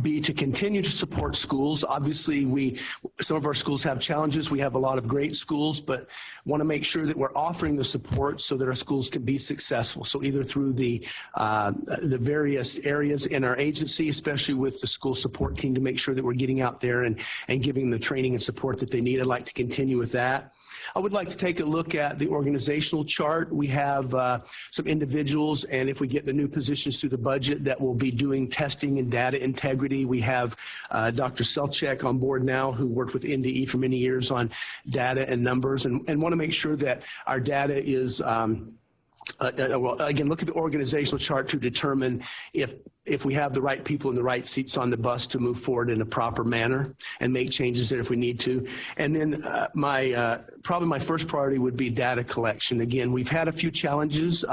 be to continue to support schools. Obviously, some of our schools have challenges. We have a lot of great schools, but want to make sure that we're offering the support so that our schools can be successful. So either through the various areas in our agency, especially with the school support team, to make sure that we're getting out there and giving them the training and support that they need. I'd like to continue with that. I would like to take a look at the organizational chart. We have some individuals, and if we get the new positions through the budget, that will be doing testing and data integrity. We have Dr. Selchek on board now, who worked with NDE for many years on data and numbers, and want to make sure that our data is well, again, look at the organizational chart to determine if we have the right people in the right seats on the bus to move forward in a proper manner and make changes there if we need to. And then probably my first priority would be data collection. Again, we've had a few challenges,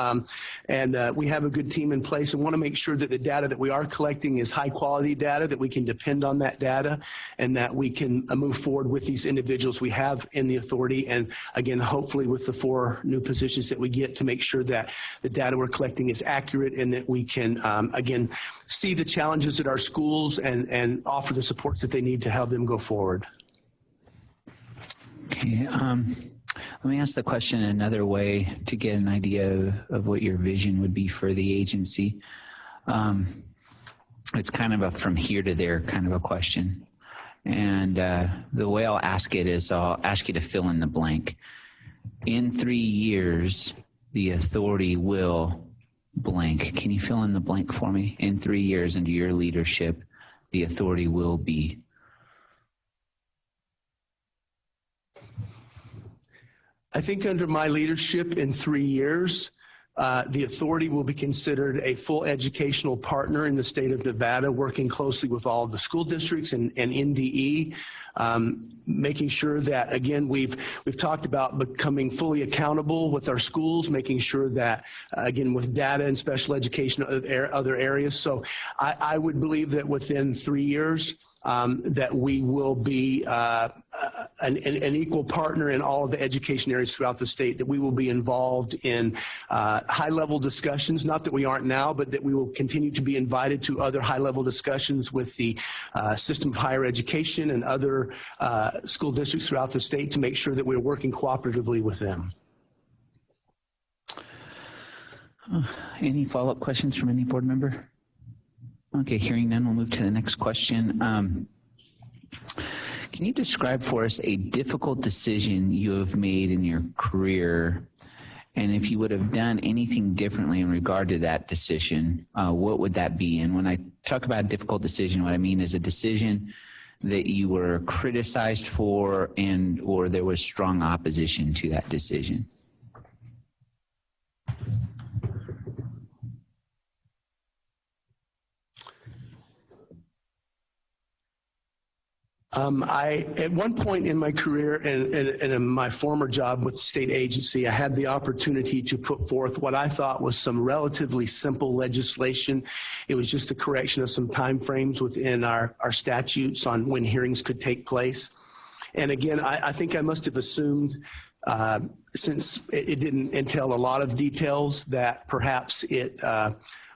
and we have a good team in place and want to make sure that the data that we are collecting is high quality data, that we can depend on that data, and that we can move forward with these individuals we have in the authority. And again, hopefully with the 4 new positions that we get, to make sure that the data we're collecting is accurate and that we can, again, see the challenges at our schools and offer the supports that they need to help them go forward. Okay, let me ask the question another way to get an idea of what your vision would be for the agency. It's kind of a from here to there kind of a question. And the way I'll ask it is I'll ask you to fill in the blank. In 3 years, the authority will blank. Can you fill in the blank for me? In 3 years under your leadership, the authority will be. I think under my leadership in 3 years, the authority will be considered a full educational partner in the state of Nevada, working closely with all of the school districts and NDE, making sure that, again, we've talked about becoming fully accountable with our schools, making sure that, again, with data and special education other areas. So I would believe that within 3 years, that we will be an equal partner in all of the education areas throughout the state, that we will be involved in high-level discussions, not that we aren't now, but that we will continue to be invited to other high-level discussions with the system of higher education and other school districts throughout the state to make sure that we're working cooperatively with them. Any follow-up questions from any board member? Okay, hearing none, we'll move to the next question. Can you describe for us a difficult decision you have made in your career, and if you would have done anything differently in regard to that decision, what would that be? And when I talk about a difficult decision, what I mean is a decision that you were criticized for or there was strong opposition to that decision. At one point in my career and in my former job with the state agency, I had the opportunity to put forth what I thought was some relatively simple legislation. It was just a correction of some time frames within our statutes on when hearings could take place. And again, I think I must have assumed, since it didn't entail a lot of details, that perhaps it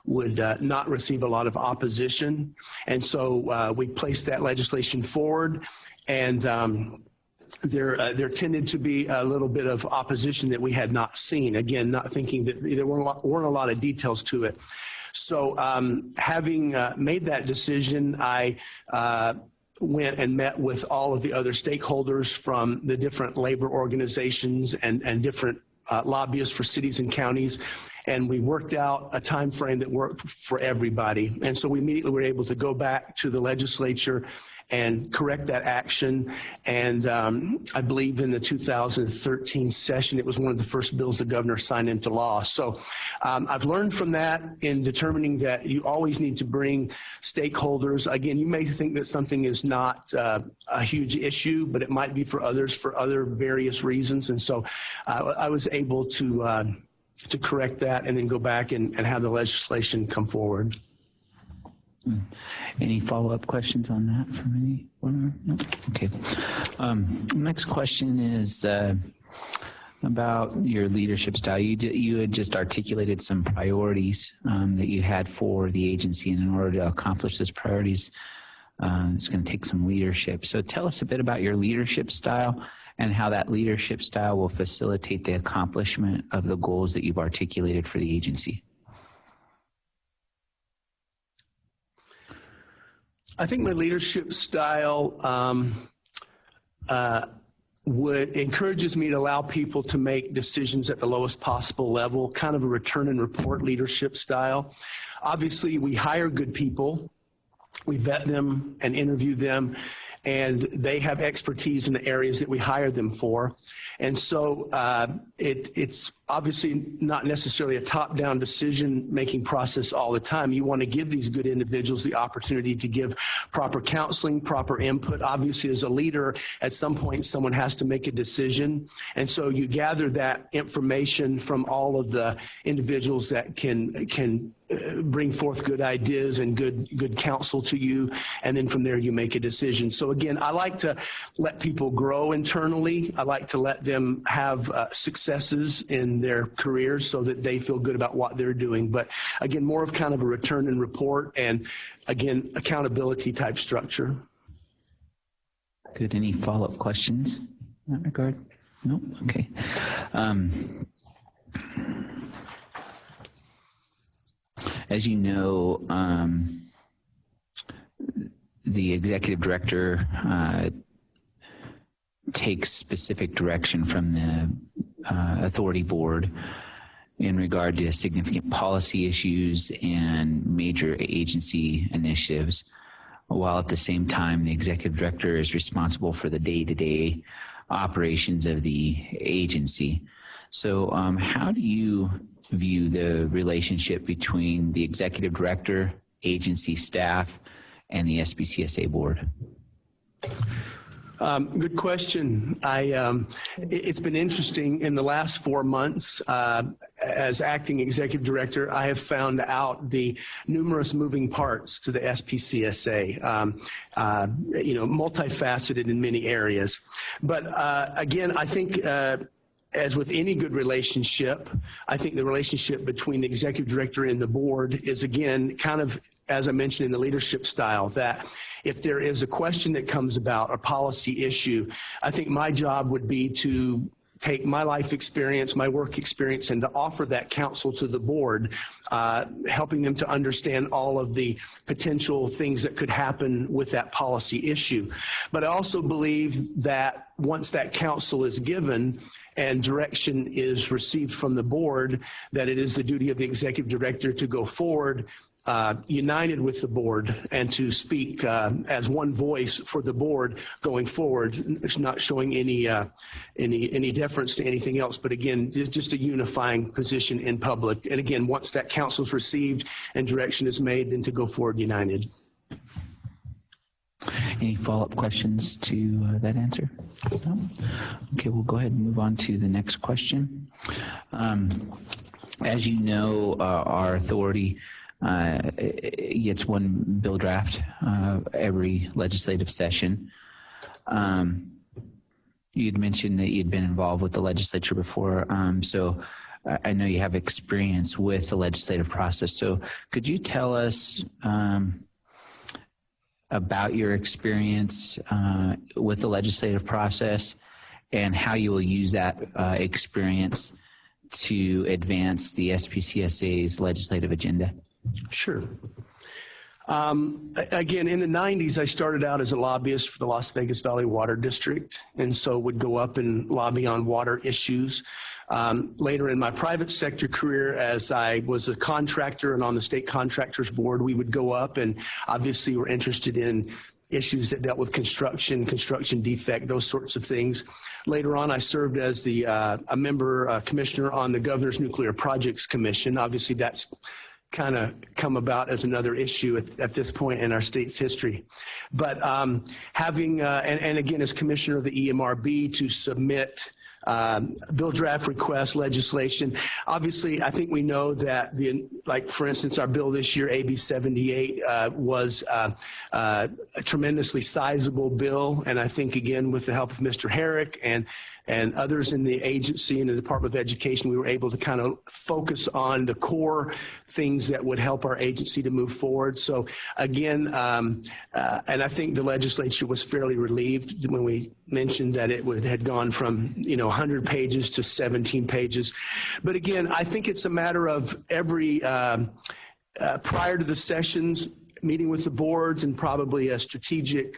would not receive a lot of opposition. And so we placed that legislation forward, and there tended to be a little bit of opposition that we had not seen. Again, not thinking that there weren't a lot of details to it. So having made that decision, I went and met with all of the other stakeholders from the different labor organizations and different lobbyists for cities and counties, and we worked out a time frame that worked for everybody. And so we immediately were able to go back to the legislature and correct that action. And I believe in the 2013 session, it was one of the first bills the governor signed into law. So I've learned from that in determining that you always need to bring stakeholders. Again, you may think that something is not a huge issue, but it might be for others for other various reasons. And so I was able to correct that and then go back and have the legislation come forward. Any follow-up questions on that from anyone? No? Okay. Next question is about your leadership style. You had just articulated some priorities that you had for the agency, and in order to accomplish those priorities, it's going to take some leadership. So tell us a bit about your leadership style and how that leadership style will facilitate the accomplishment of the goals that you've articulated for the agency. I think my leadership style encourages me to allow people to make decisions at the lowest possible level, kind of a return and report leadership style. Obviously, we hire good people. We vet them and interview them, and they have expertise in the areas that we hire them for. And so it's obviously not necessarily a top-down decision-making process all the time. You want to give these good individuals the opportunity to give proper counseling, proper input. Obviously, as a leader, at some point, someone has to make a decision. And so you gather that information from all of the individuals that can bring forth good ideas and good counsel to you, and then from there you make a decision. So again, I like to let people grow internally. I like to let them have successes in their careers so that they feel good about what they're doing. But again, more of kind of a return and report and, again, accountability type structure. Good. Any follow-up questions in that regard? No? Okay. As you know, the executive director takes specific direction from the authority board in regard to significant policy issues and major agency initiatives, while at the same time the executive director is responsible for the day-to-day operations of the agency. So how do you view the relationship between the executive director, agency staff, and the SPCSA board? Good question. It's been interesting in the last 4 months as acting executive director. I have found out the numerous moving parts to the SPCSA, multifaceted in many areas. But again, I think as with any good relationship, I think the relationship between the executive director and the board is, again, kind of, as I mentioned, in the leadership style, that if there is a question that comes about, a policy issue, I think my job would be to take my life experience, my work experience, and to offer that counsel to the board, helping them to understand all of the potential things that could happen with that policy issue. But I also believe that once that counsel is given and direction is received from the board, that it is the duty of the executive director to go forward united with the board and to speak as one voice for the board going forward. It's not showing any deference to anything else, but again, just a unifying position in public. And again, once that counsel is received and direction is made, then to go forward united. Any follow-up questions to that answer? No? Okay, we'll go ahead and move on to the next question. As you know, our authority gets one bill draft every legislative session. You'd mentioned that you'd been involved with the legislature before, so I know you have experience with the legislative process. So could you tell us about your experience with the legislative process and how you will use that experience to advance the SPCSA's legislative agenda? Sure. Again, in the 90s, I started out as a lobbyist for the Las Vegas Valley Water District, and so would go up and lobby on water issues. Later in my private sector career, as I was a contractor and on the state contractors board, we would go up and obviously were interested in issues that dealt with construction defect, those sorts of things. Later on, I served as a member commissioner on the Governor's Nuclear Projects Commission. Obviously, that's kind of come about as another issue at this point in our state's history. But having, and again, as commissioner of the EMRB, to submit bill draft requests, legislation. Obviously, I think we know that, like for instance, our bill this year, AB 78, was a tremendously sizable bill. And I think, again, with the help of Mr. Herrick and others in the agency and the Department of Education, we were able to kind of focus on the core things that would help our agency to move forward. So again, and I think the legislature was fairly relieved when we mentioned that it had gone from 100 pages to 17 pages. But again, I think it's a matter of every prior to the sessions, meeting with the boards and probably a strategic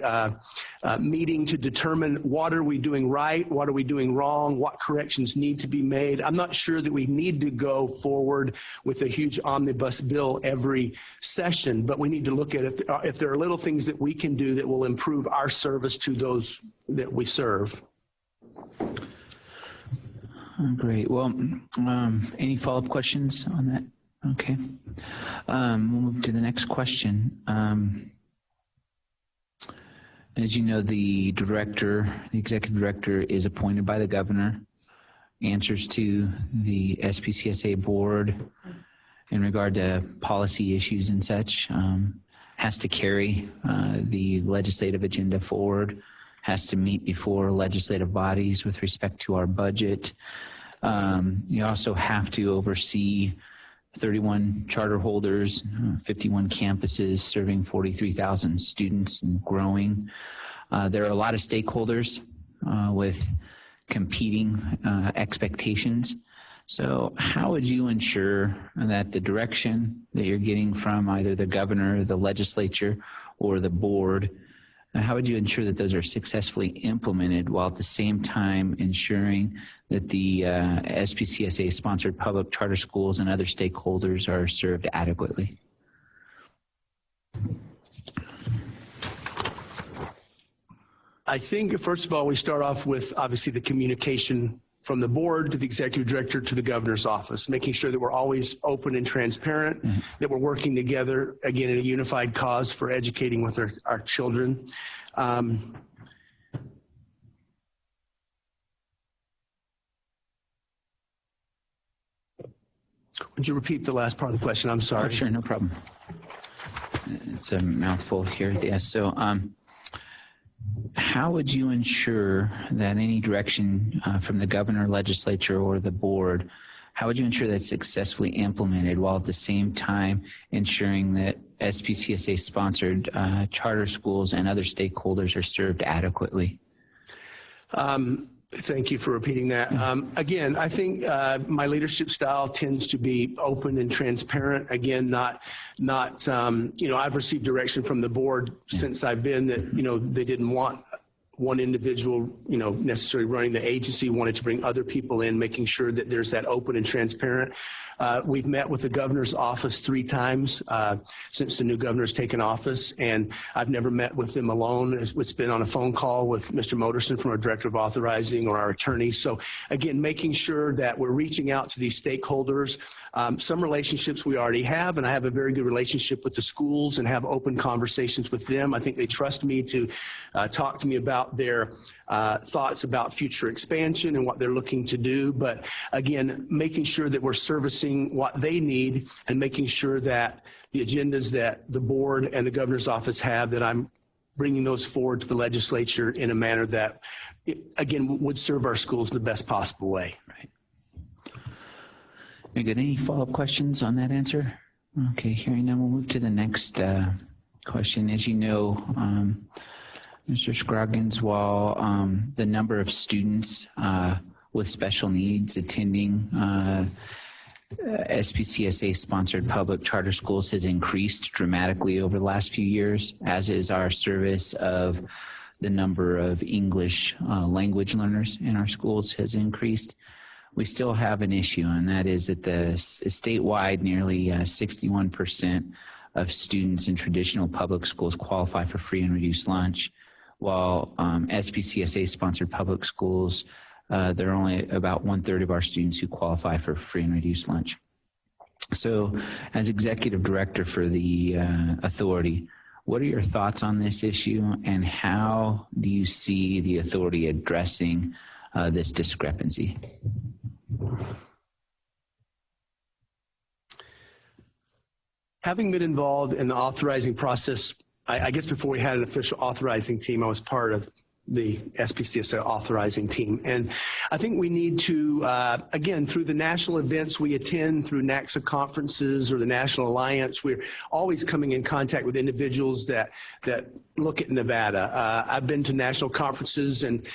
meeting to determine what are we doing right, what are we doing wrong, what corrections need to be made. I'm not sure that we need to go forward with a huge omnibus bill every session, but we need to look at if there are little things that we can do that will improve our service to those that we serve. Great. Well, any follow-up questions on that? Okay. We'll move to the next question. As you know, the executive director is appointed by the governor, answers to the SPCSA board in regard to policy issues and such, has to carry the legislative agenda forward, has to meet before legislative bodies with respect to our budget. You also have to oversee 31 charter holders, 51 campuses serving 43,000 students and growing. There are a lot of stakeholders with competing expectations. So how would you ensure that the direction that you're getting from either the governor, the legislature, or the board, how would you ensure that those are successfully implemented while at the same time ensuring that the SPCSA-sponsored public charter schools and other stakeholders are served adequately? I think, first of all, we start off with, obviously, the communication from the board to the executive director to the governor's office, making sure that we're always open and transparent, that we're working together, again, in a unified cause for educating with our children. Would you repeat the last part of the question? I'm sorry. Oh, sure, no problem. It's a mouthful here. Yes. So, how would you ensure that any direction from the governor, legislature, or the board, how would you ensure that's successfully implemented while at the same time ensuring that SPCSA-sponsored charter schools and other stakeholders are served adequately? Thank you for repeating that. Again, I think my leadership style tends to be open and transparent. Again, not I've received direction from the board since I've been that, they didn't want one individual, necessarily running the agency, wanted to bring other people in, making sure that there's that open and transparent. We've met with the governor's office 3 times since the new governor's taken office, and I've never met with them alone. It's been on a phone call with Mr. Moderson from our director of authorizing or our attorney. So again, making sure that we're reaching out to these stakeholders. Some relationships we already have, and I have a very good relationship with the schools and have open conversations with them. I think they trust me to talk to me about their thoughts about future expansion and what they're looking to do. But again, making sure that we're servicing what they need and making sure that the agendas that the board and the governor's office have, that I'm bringing those forward to the legislature in a manner that, again, would serve our schools in the best possible way. Right. Very good. Any follow-up questions on that answer? Okay, hearing none, we'll move to the next question. As you know, Mr. Scroggins, while the number of students with special needs attending SPCSA-sponsored public charter schools has increased dramatically over the last few years, as is our service of the number of English language learners in our schools has increased. We still have an issue, and that is that the statewide nearly 61% of students in traditional public schools qualify for free and reduced lunch, while SPCSA-sponsored public schools, there are only about 1/3 of our students who qualify for free and reduced lunch. So as executive director for the authority, what are your thoughts on this issue, and how do you see the authority addressing this discrepancy? Having been involved in the authorizing process, I guess before we had an official authorizing team, I was part of the SPCSA authorizing team. And I think we need to, again, through the national events we attend, through NACSA conferences or the National Alliance, we're always coming in contact with individuals that look at Nevada. I've been to national conferences, and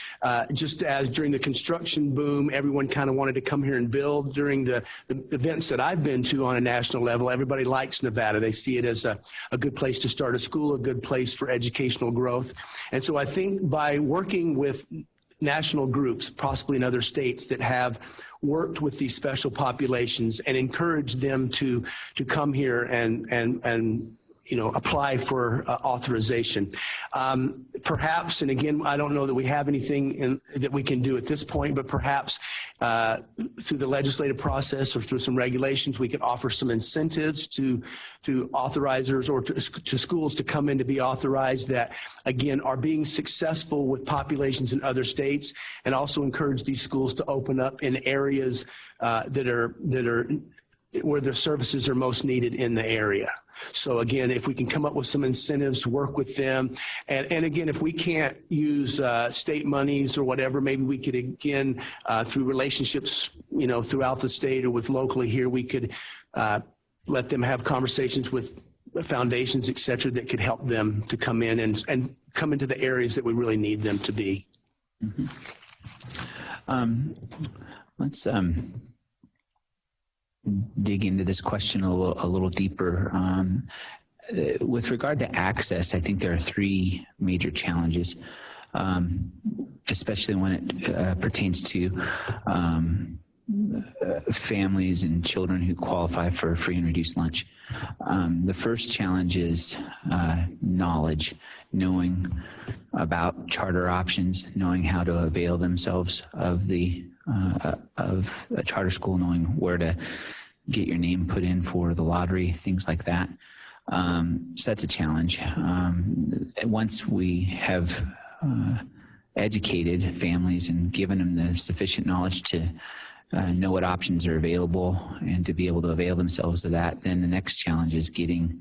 just as during the construction boom, everyone kind of wanted to come here and build. During the events that I've been to on a national level, everybody likes Nevada. They see it as a good place to start a school, a good place for educational growth. And so I think by working with national groups, possibly in other states that have worked with these special populations, and encourage them to come here and apply for authorization. Perhaps, and again, I don't know that we have anything that we can do at this point, but perhaps through the legislative process or through some regulations, we could offer some incentives to authorizers or to schools to come in to be authorized that, again, are being successful with populations in other states, and also encourage these schools to open up in areas that are where their services are most needed in the area. So again, if we can come up with some incentives to work with them, and again, if we can't use state monies or whatever, maybe we could, again, through relationships, throughout the state or with locally here, we could let them have conversations with foundations, et cetera, that could help them to come in and come into the areas that we really need them to be. Mm-hmm. Let's dig into this question a little deeper. With regard to access, I think there are three major challenges, especially when it pertains to families and children who qualify for free and reduced lunch. The first challenge is knowledge, knowing about charter options, knowing how to avail themselves of of a charter school, knowing where to get your name put in for the lottery, things like that. So that's a challenge. Once we have educated families and given them the sufficient knowledge to know what options are available and to be able to avail themselves of that, then the next challenge is getting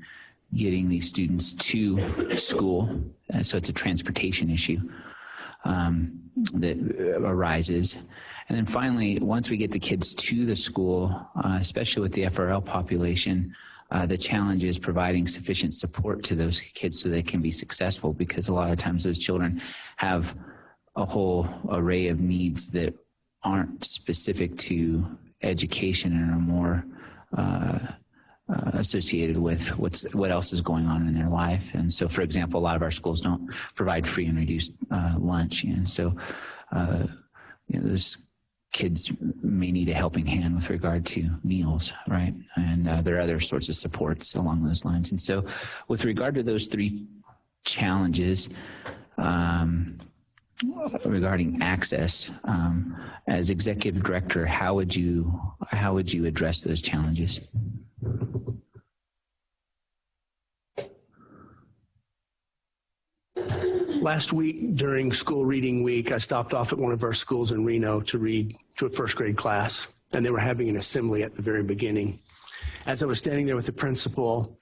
these students to school. So it's a transportation issue that arises. And then finally, once we get the kids to the school, especially with the FRL population, the challenge is providing sufficient support to those kids so they can be successful, because a lot of times those children have a whole array of needs that aren't specific to education and are more associated with what else is going on in their life. And so, for example, a lot of our schools don't provide free and reduced lunch, and so those kids may need a helping hand with regard to meals, right? And there are other sorts of supports along those lines. And so, with regard to those three challenges regarding access, as executive director, how would you address those challenges? Last week during school reading week, I stopped off at one of our schools in Reno to read to a first grade class, and they were having an assembly at the very beginning. As I was standing there with the principal,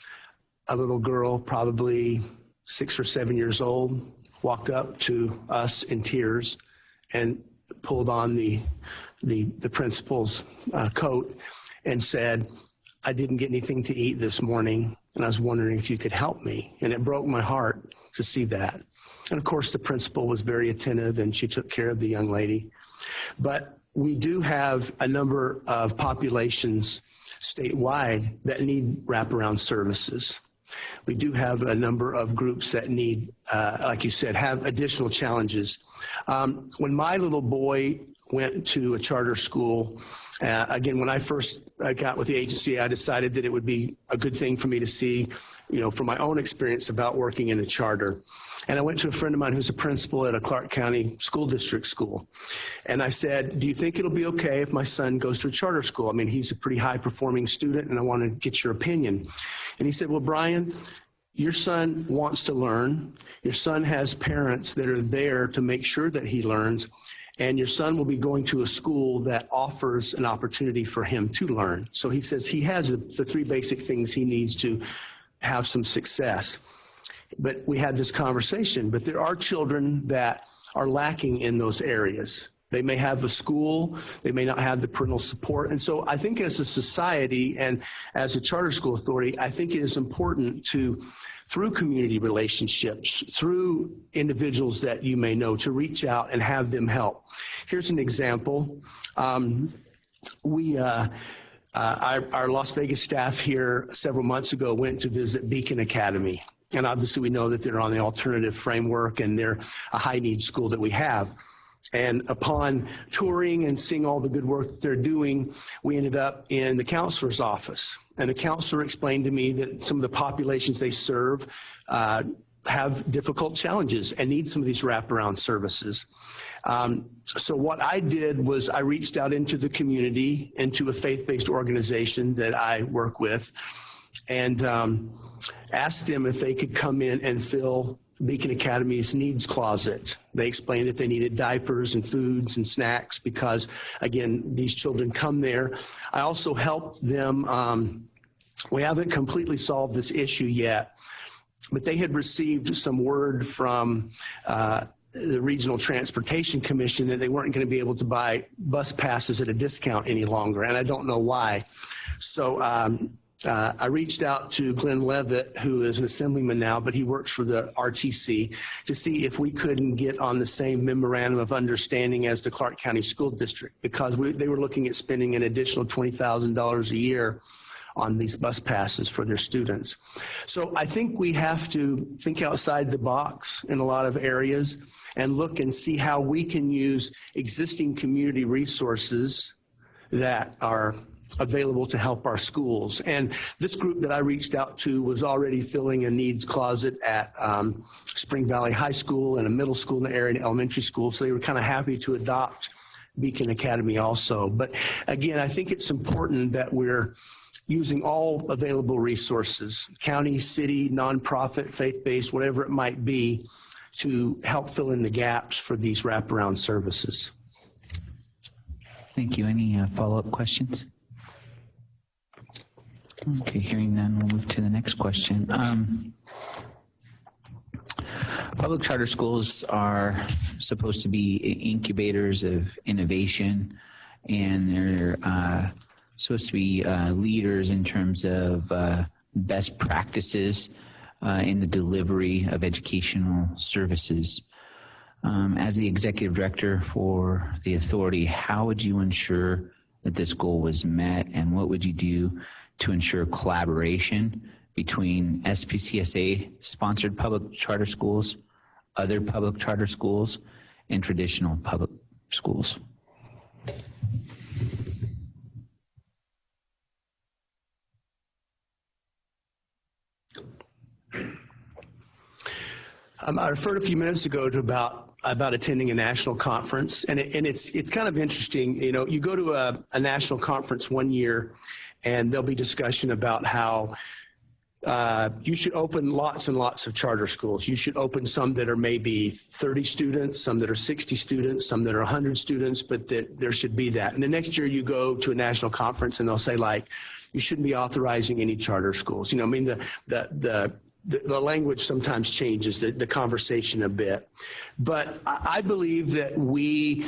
a little girl, probably 6 or 7 years old, walked up to us in tears and pulled on the principal's coat and said, "I didn't get anything to eat this morning, and I was wondering if you could help me." And it broke my heart to see that. And of course, the principal was very attentive, and she took care of the young lady. But we do have a number of populations statewide that need wraparound services. We do have a number of groups that need, like you said, have additional challenges. When my little boy went to a charter school, again, when I first got with the agency, I decided that it would be a good thing for me to see, from my own experience about working in a charter. And I went to a friend of mine who's a principal at a Clark County school district school. And I said, "Do you think it'll be okay if my son goes to a charter school? I mean, he's a pretty high-performing student, and I want to get your opinion." And he said, "Well, Brian, your son wants to learn. Your son has parents that are there to make sure that he learns. And your son will be going to a school that offers an opportunity for him to learn." So he says he has the three basic things he needs to have some success. But we had this conversation. But there are children that are lacking in those areas. They may have a school, they may not have the parental support. And so I think as a society and as a charter school authority, I think it is important to, through community relationships, through individuals that you may know, to reach out and have them help. Here's an example. Our Las Vegas staff here several months ago went to visit Beacon Academy. And obviously we know that they're on the alternative framework and they're a high need school that we have. And upon touring and seeing all the good work that they're doing, we ended up in the counselor's office. And the counselor explained to me that some of the populations they serve have difficult challenges and need some of these wraparound services. So what I did was I reached out into the community, into a faith-based organization that I work with, and asked them if they could come in and fill Beacon Academy's needs closet. They explained that they needed diapers and foods and snacks because, again, these children come there. I also helped them. We haven't completely solved this issue yet, but they had received some word from the Regional Transportation Commission that they weren't going to be able to buy bus passes at a discount any longer, and I don't know why. So I reached out to Glenn Levitt, who is an assemblyman now, but he works for the RTC, to see if we couldn't get on the same memorandum of understanding as the Clark County School District, because they were looking at spending an additional $20,000 a year on these bus passes for their students. So I think we have to think outside the box in a lot of areas and look and see how we can use existing community resources that are available to help our schools. And this group that I reached out to was already filling a needs closet at Spring Valley High School and a middle school in the area and elementary school, so they were kind of happy to adopt Beacon Academy also. But again, I think it's important that we're using all available resources, county, city, nonprofit, faith-based, whatever it might be, to help fill in the gaps for these wraparound services. Thank you. Any follow-up questions? Okay, hearing none, we'll move to the next question. Public charter schools are supposed to be incubators of innovation, and they're supposed to be leaders in terms of best practices in the delivery of educational services. As the executive director for the authority, how would you ensure that this goal was met, and what would you do to ensure collaboration between SPCSA-sponsored public charter schools, other public charter schools, and traditional public schools? I referred a few minutes ago to about attending a national conference, and it's kind of interesting. You know, you go to a national conference one year, and there'll be discussion about how you should open lots and lots of charter schools. You should open some that are maybe 30 students, some that are 60 students, some that are 100 students, but that there should be that. And the next year you go to a national conference, and they'll say, like, you shouldn't be authorizing any charter schools. You know, I mean, the language sometimes changes the conversation a bit. But I believe that we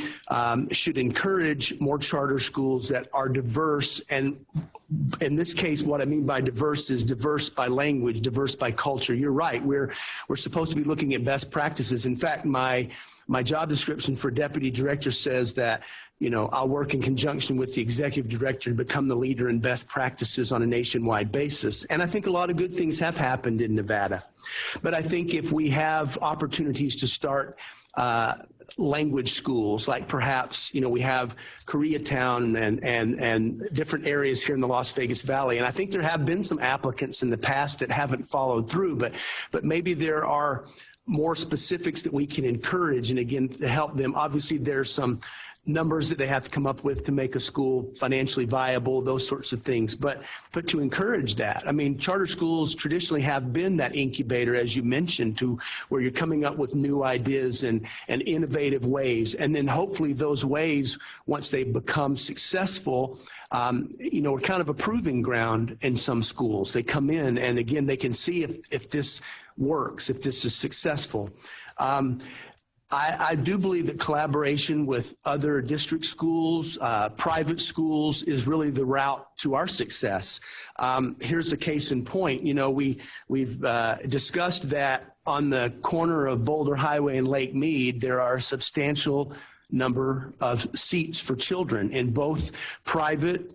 should encourage more charter schools that are diverse. And in this case, what I mean by diverse is diverse by language, diverse by culture. You're right. We're supposed to be looking at best practices. In fact, my job description for deputy director says that, you know, I'll work in conjunction with the executive director to become the leader in best practices on a nationwide basis. And I think a lot of good things have happened in Nevada. But I think if we have opportunities to start language schools, like perhaps, you know, we have Koreatown and different areas here in the Las Vegas Valley. And I think there have been some applicants in the past that haven't followed through, but maybe there are more specifics that we can encourage, and again, to help them. Obviously, there's some numbers that they have to come up with to make a school financially viable, those sorts of things, but to encourage that. I mean, charter schools traditionally have been that incubator, as you mentioned, to where you're coming up with new ideas and innovative ways, and then hopefully those ways, once they become successful, you know, are kind of a proving ground in some schools. They come in, and again, they can see if this works, if this is successful. I do believe that collaboration with other district schools, private schools, is really the route to our success. Here's a case in point. You know, we've discussed that on the corner of Boulder Highway and Lake Mead, there are a substantial number of seats for children in both private,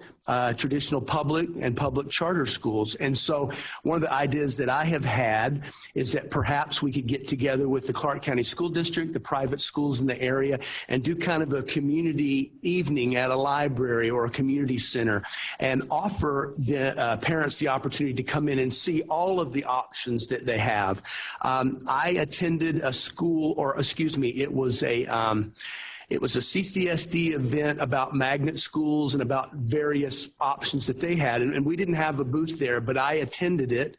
traditional public, and public charter schools. And so one of the ideas that I have had is that perhaps we could get together with the Clark County School District, the private schools in the area, and do kind of a community evening at a library or a community center and offer the parents the opportunity to come in and see all of the options that they have. I attended a school, or excuse me, it was a CCSD event about magnet schools and about various options that they had. And we didn't have a booth there, but I attended it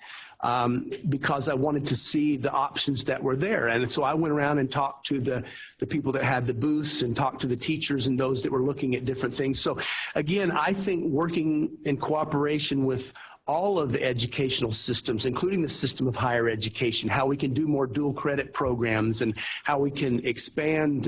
because I wanted to see the options that were there. And so I went around and talked to the people that had the booths and talked to the teachers and those that were looking at different things. So again, I think working in cooperation with all of the educational systems, including the system of higher education, how we can do more dual credit programs and how we can expand,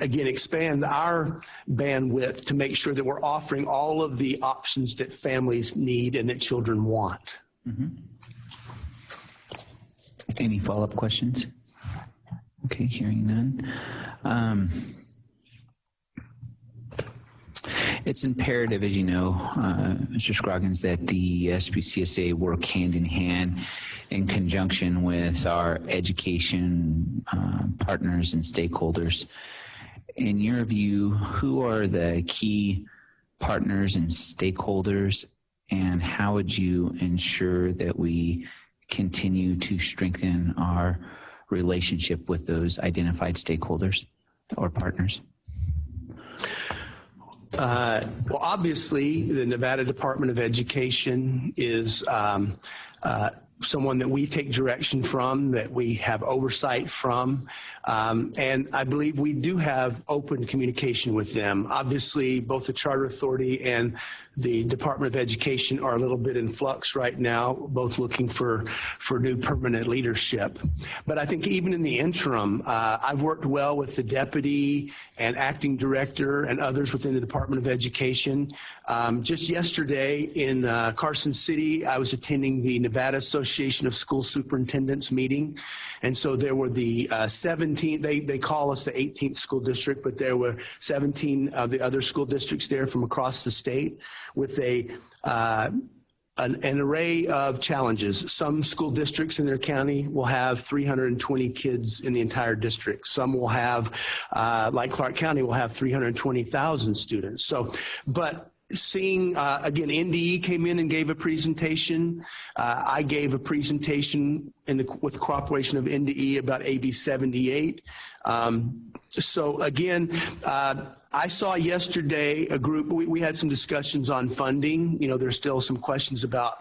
expand our bandwidth to make sure that we're offering all of the options that families need and that children want. Mm-hmm. Any follow-up questions? Okay, hearing none. It's imperative, as you know, Mr. Scroggins, that the SPCSA work hand in hand in conjunction with our education partners and stakeholders. In your view, who are the key partners and stakeholders, and how would you ensure that we continue to strengthen our relationship with those identified stakeholders or partners? Well, obviously, the Nevada Department of Education is someone that we take direction from, that we have oversight from, and I believe we do have open communication with them. Obviously, both the Charter Authority and the Department of Education are a little bit in flux right now, both looking for new permanent leadership. But I think even in the interim, I've worked well with the deputy and acting director and others within the Department of Education. Just yesterday in Carson City, I was attending the Nevada Association of School Superintendents meeting. And so there were the 17, they call us the 18th school district, but there were 17 of the other school districts there from across the state with an array of challenges. Some school districts in their county will have 320 kids in the entire district. Some will have, like Clark County, will have 320,000 students. So, but seeing, again, NDE came in and gave a presentation. I gave a presentation with cooperation of NDE about AB 78. So again, I saw yesterday a group, we had some discussions on funding. You know, there's still some questions about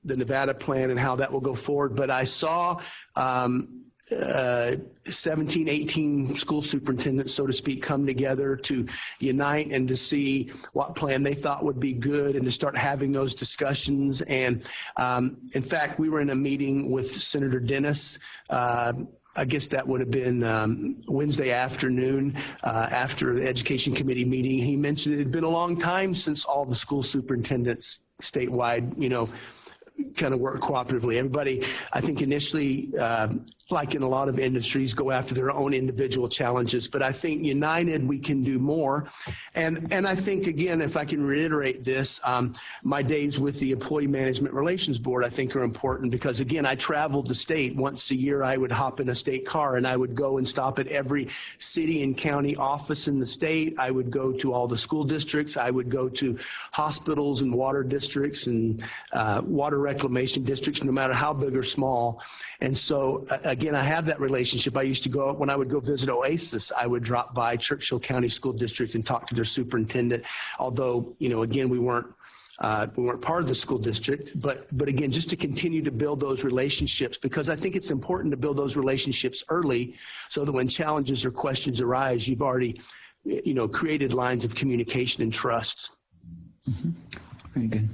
the Nevada plan and how that will go forward, but I saw 17, 18 school superintendents, so to speak, come together to unite and to see what plan they thought would be good and to start having those discussions. And in fact, we were in a meeting with Senator Dennis. I guess that would have been Wednesday afternoon after the Education Committee meeting. He mentioned it had been a long time since all the school superintendents statewide, you know, kind of work cooperatively. Everybody, I think initially, like in a lot of industries, go after their own individual challenges. But I think united, we can do more. And I think, again, if I can reiterate this, my days with the Employee Management Relations Board, I think are important because, again, I traveled the state. Once a year, I would hop in a state car and I would go and stop at every city and county office in the state. I would go to all the school districts. I would go to hospitals and water districts and water reclamation districts, no matter how big or small. And so, again, I have that relationship. I used to go, when I would go visit Oasis, I would drop by Churchill County School District and talk to their superintendent, although, you know, again, we weren't part of the school district, but again, just to continue to build those relationships, because I think it's important to build those relationships early so that when challenges or questions arise, you've already, you know, created lines of communication and trust. Mm-hmm. Very good.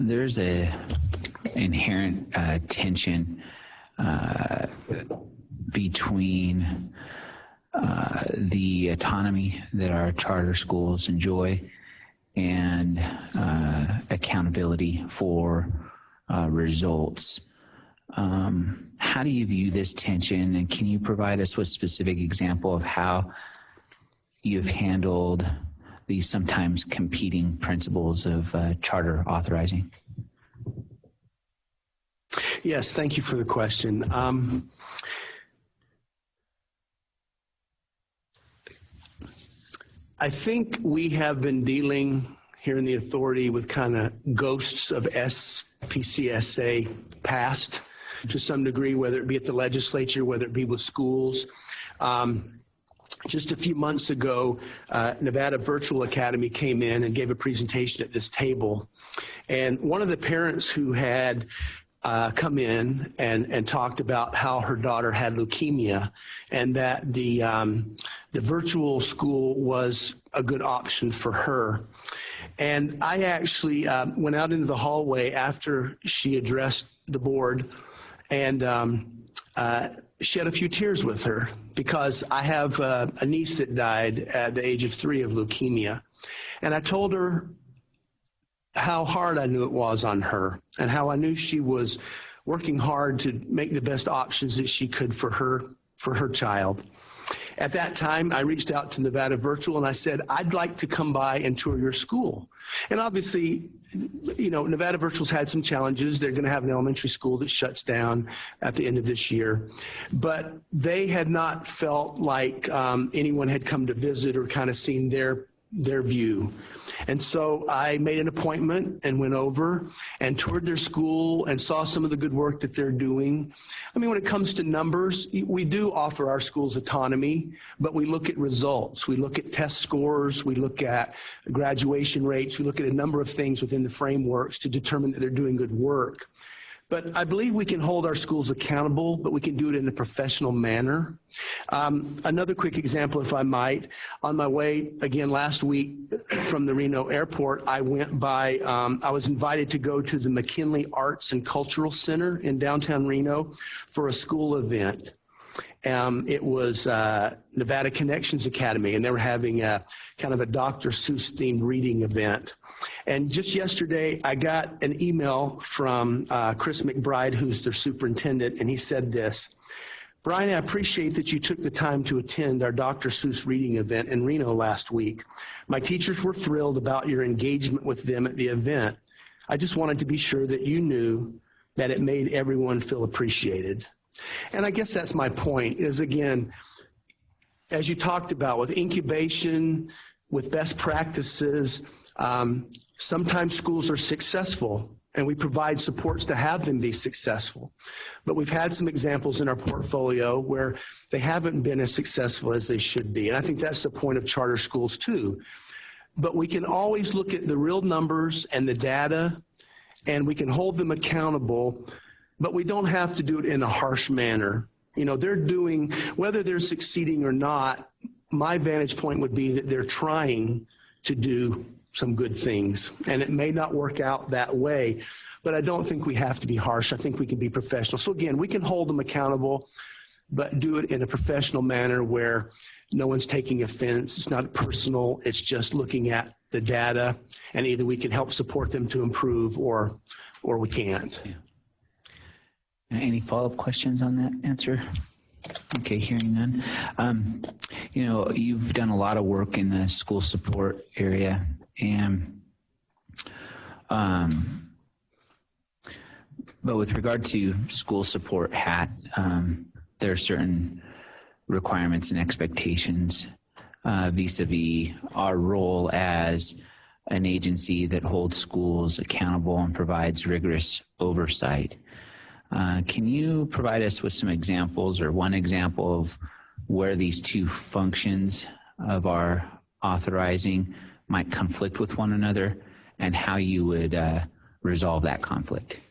there's a inherent tension between the autonomy that our charter schools enjoy and accountability for results. How do you view this tension, and can you provide us with a specific example of how you've handled these sometimes competing principles of charter authorizing? Yes, thank you for the question. I think we have been dealing here in the authority with kind of ghosts of SPCSA past to some degree, whether it be at the legislature, whether it be with schools. Just a few months ago, Nevada Virtual Academy came in and gave a presentation at this table. And one of the parents who had come in and talked about how her daughter had leukemia and that the virtual school was a good option for her. And I actually went out into the hallway after she addressed the board, and shed a few tears with her because I have a niece that died at the age of 3 of leukemia. And I told her how hard I knew it was on her and how I knew she was working hard to make the best options that she could for her child. At that time, I reached out to Nevada Virtual and I said, I'd like to come by and tour your school. And obviously, you know, Nevada Virtual's had some challenges. They're going to have an elementary school that shuts down at the end of this year. But they had not felt like anyone had come to visit or kind of seen their view. And so I made an appointment and went over and toured their school and saw some of the good work that they're doing. I mean, when it comes to numbers, we do offer our schools autonomy, but we look at results. We look at test scores. We look at graduation rates. We look at a number of things within the frameworks to determine that they're doing good work. But I believe we can hold our schools accountable, but we can do it in a professional manner. Another quick example, if I might. On my way, again, last week from the Reno airport, I went by, I was invited to go to the McKinley Arts and Cultural Center in downtown Reno for a school event. It was Nevada Connections Academy, and they were having a kind of a Dr. Seuss themed reading event. And just yesterday, I got an email from Chris McBride, who's their superintendent, and he said this: Brian, I appreciate that you took the time to attend our Dr. Seuss reading event in Reno last week. My teachers were thrilled about your engagement with them at the event. I just wanted to be sure that you knew that it made everyone feel appreciated. And I guess that's my point, is again, as you talked about with incubation, with best practices, sometimes schools are successful and we provide supports to have them be successful. But we've had some examples in our portfolio where they haven't been as successful as they should be. And I think that's the point of charter schools too. But we can always look at the real numbers and the data, and we can hold them accountable, but we don't have to do it in a harsh manner. You know, they're doing, whether they're succeeding or not, my vantage point would be that they're trying to do some good things. And it may not work out that way, but I don't think we have to be harsh. I think we can be professional. So again, we can hold them accountable, but do it in a professional manner where no one's taking offense. It's not personal. It's just looking at the data, and either we can help support them to improve or we can't. Yeah. Any follow-up questions on that answer? Okay, hearing none. You know, you've done a lot of work in the school support area, and but with regard to school support hat, there are certain requirements and expectations vis-a-vis our role as an agency that holds schools accountable and provides rigorous oversight. Can you provide us with some examples or one example of where these two functions of our authorizing might conflict with one another and how you would resolve that conflict?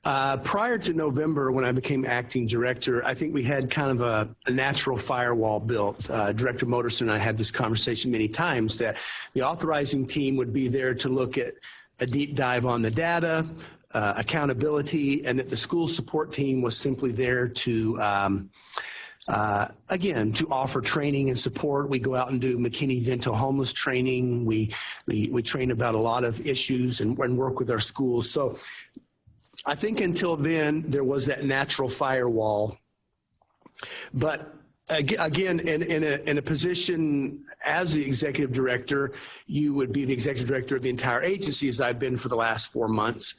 Prior to November, when I became acting director, I think we had kind of a natural firewall built. Director Moterson and I had this conversation many times that the authorizing team would be there to look at a deep dive on the data, accountability, and that the school support team was simply there to again, to offer training and support. We go out and do McKinney-Vento homeless training. We train about a lot of issues and work with our schools. So I think until then, there was that natural firewall. But again, in a position as the executive director, you would be the executive director of the entire agency, as I've been for the last 4 months.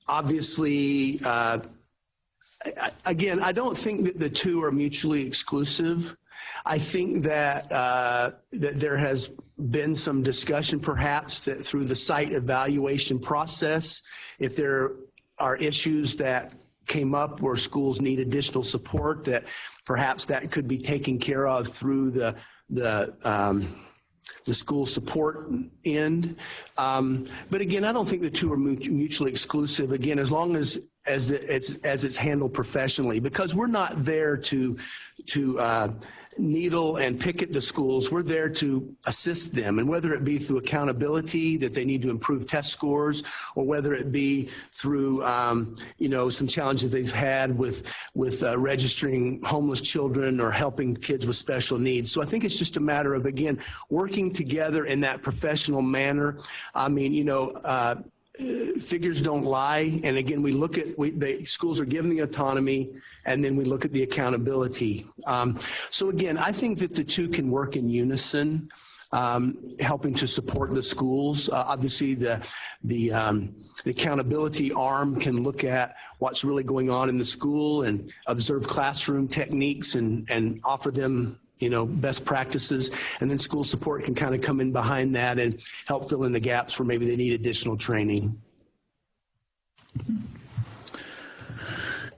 Obviously, again, I don't think that the two are mutually exclusive. I think that that there has been some discussion, perhaps, that through the site evaluation process, if there are issues that came up where schools need additional support, that perhaps that could be taken care of through the school support end. But again, I don't think the two are mutually exclusive. Again, as long as it's handled professionally, because we're not there to needle and picket the schools. We're there to assist them, and whether it be through accountability that they need to improve test scores, or whether it be through some challenges they've had with registering homeless children or helping kids with special needs. So I think it's just a matter of, again, working together in that professional manner. I mean, figures don't lie, and again, we look at the schools are given the autonomy, and then we look at the accountability. So again, I think that the two can work in unison, helping to support the schools. Obviously, the accountability arm can look at what's really going on in the school and observe classroom techniques and offer them best practices, and then school support can kind of come in behind that and help fill in the gaps where maybe they need additional training.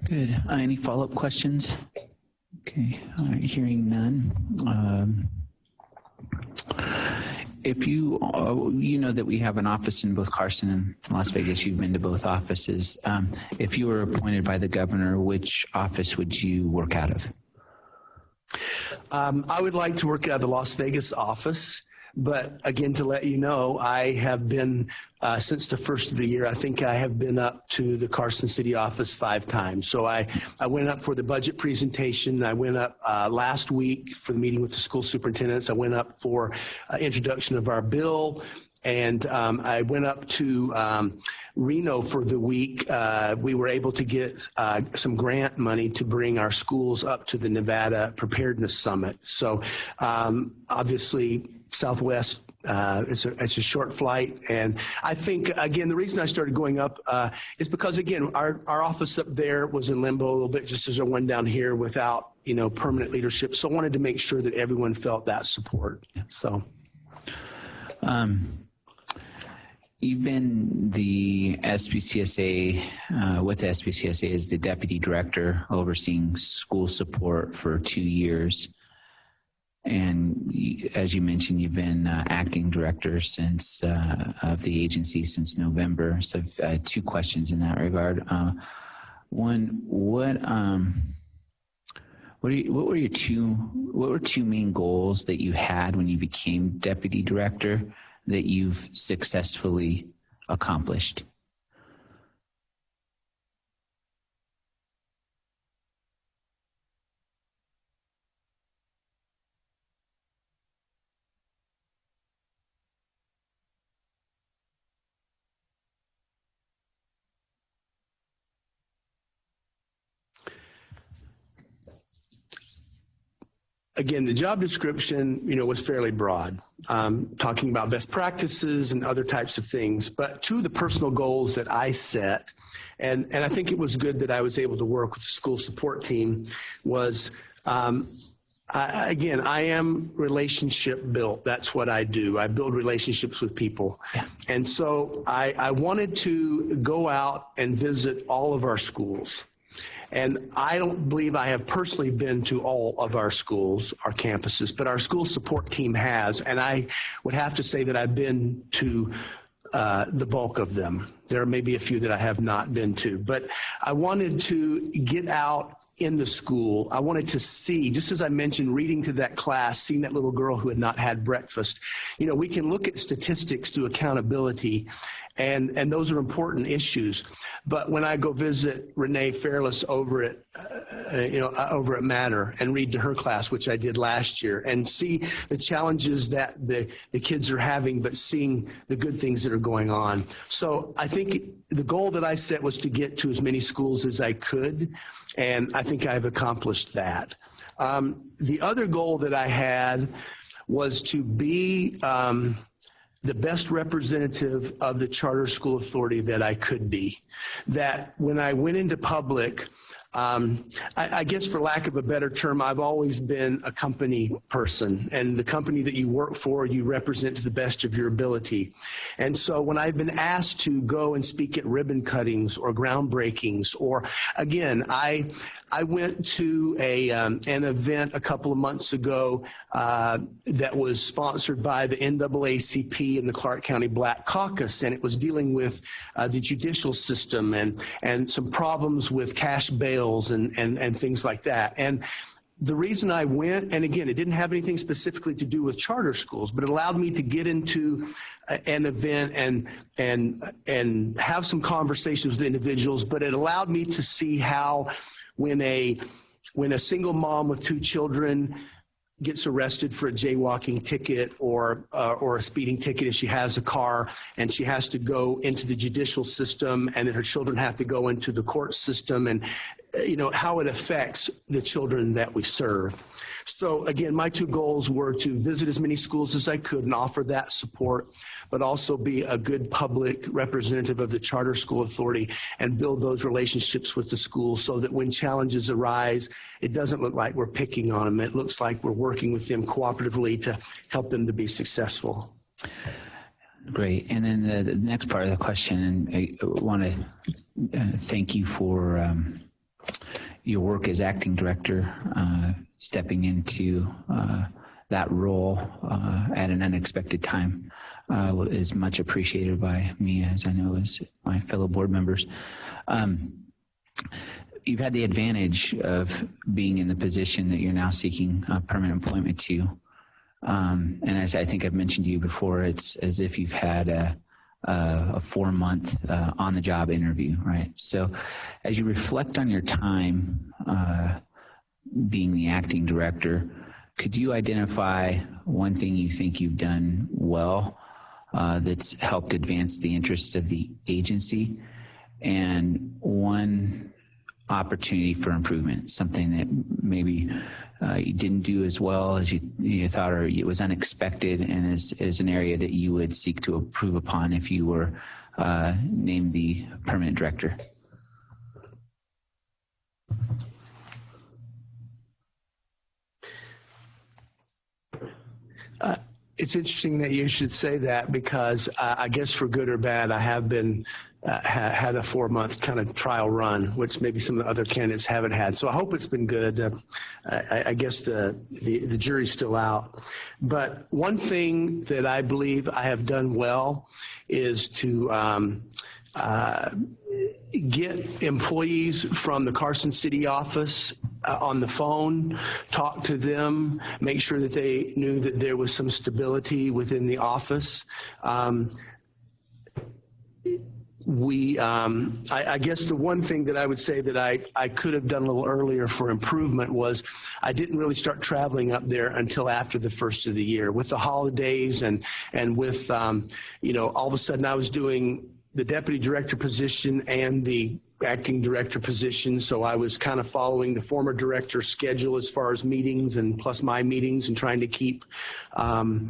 Good. Any follow-up questions? Okay. All right. Hearing none. If you know that we have an office in both Carson and Las Vegas, you've been to both offices. If you were appointed by the governor, which office would you work out of? I would like to work out of the Las Vegas office, but again, to let you know, I have been, since the first of the year, I think I have been up to the Carson City office 5 times. So I went up for the budget presentation. I went up last week for the meeting with the school superintendents. I went up for introduction of our bill. And I went up to Reno for the week. We were able to get some grant money to bring our schools up to the Nevada Preparedness Summit. So obviously, Southwest, it's a short flight. And I think, again, the reason I started going up is because, again, our office up there was in limbo a little bit, just as our one down here without, permanent leadership. So I wanted to make sure that everyone felt that support. So. You've been the SPCSA, with the SPCSA as the deputy director overseeing school support for 2 years. And as you mentioned, you've been acting director since of the agency since November. So I've 2 questions in that regard. One, what were 2 main goals that you had when you became deputy director that you've successfully accomplished? Again, the job description, was fairly broad, talking about best practices and other types of things. But 2 of the personal goals that I set, and I think it was good that I was able to work with the school support team, was, I am relationship built. That's what I do. I build relationships with people. Yeah. And so I wanted to go out and visit all of our schools. And I don't believe I have personally been to all of our schools, our campuses, but our school support team has. And I would have to say that I've been to the bulk of them. There may be a few that I have not been to, but I wanted to get out in the school. I wanted to see, just as I mentioned, reading to that class, seeing that little girl who had not had breakfast. You know, we can look at statistics through accountability, and those are important issues. But when I go visit Renee Fairless over at Matter and read to her class, which I did last year, and see the challenges that the kids are having, but seeing the good things that are going on. So I think the goal that I set was to get to as many schools as I could, and I think I've accomplished that. The other goal that I had was to be the best representative of the charter school authority that I could be. That when I went into public, I guess for lack of a better term, I've always been a company person, and the company that you work for, you represent to the best of your ability. And so when I've been asked to go and speak at ribbon cuttings or groundbreakings, or again, I went to an event a couple of months ago that was sponsored by the NAACP and the Clark County Black Caucus, and it was dealing with the judicial system and some problems with cash bail and things like that. And the reason I went, and again, it didn't have anything specifically to do with charter schools, but it allowed me to get into an event and have some conversations with individuals, but it allowed me to see how when a single mom with 2 children gets arrested for a jaywalking ticket or a speeding ticket if she has a car, and she has to go into the judicial system, and then her children have to go into the court system, and how it affects the children that we serve. So again, my 2 goals were to visit as many schools as I could and offer that support, but also be a good public representative of the charter school authority and build those relationships with the schools so that when challenges arise, it doesn't look like we're picking on them. It looks like we're working with them cooperatively to help them to be successful. Great. And then the next part of the question, and I want to thank you for your work as acting director, stepping into that role at an unexpected time is much appreciated by me, as I know as my fellow board members. You've had the advantage of being in the position that you're now seeking permanent employment to. And as I think I've mentioned to you before, it's as if you've had a 4-month on-the-job interview, right? So as you reflect on your time being the acting director, could you identify one thing you think you've done well that's helped advance the interests of the agency, and one opportunity for improvement, something that maybe you didn't do as well as you thought, or it was unexpected, and is an area that you would seek to improve upon if you were named the permanent director? It's interesting that you should say that, because I guess for good or bad, I have been had a 4-month kind of trial run, which maybe some of the other candidates haven't had. So I hope it's been good. I guess the jury's still out. But one thing that I believe I have done well is to get employees from the Carson City office on the phone, talk to them, make sure that they knew that there was some stability within the office. I guess the one thing that I would say that I could have done a little earlier for improvement was I didn't really start traveling up there until after the first of the year. With the holidays and with, all of a sudden I was doing the deputy director position and the acting director position, so I was kind of following the former director's schedule as far as meetings and plus my meetings, and trying to keep the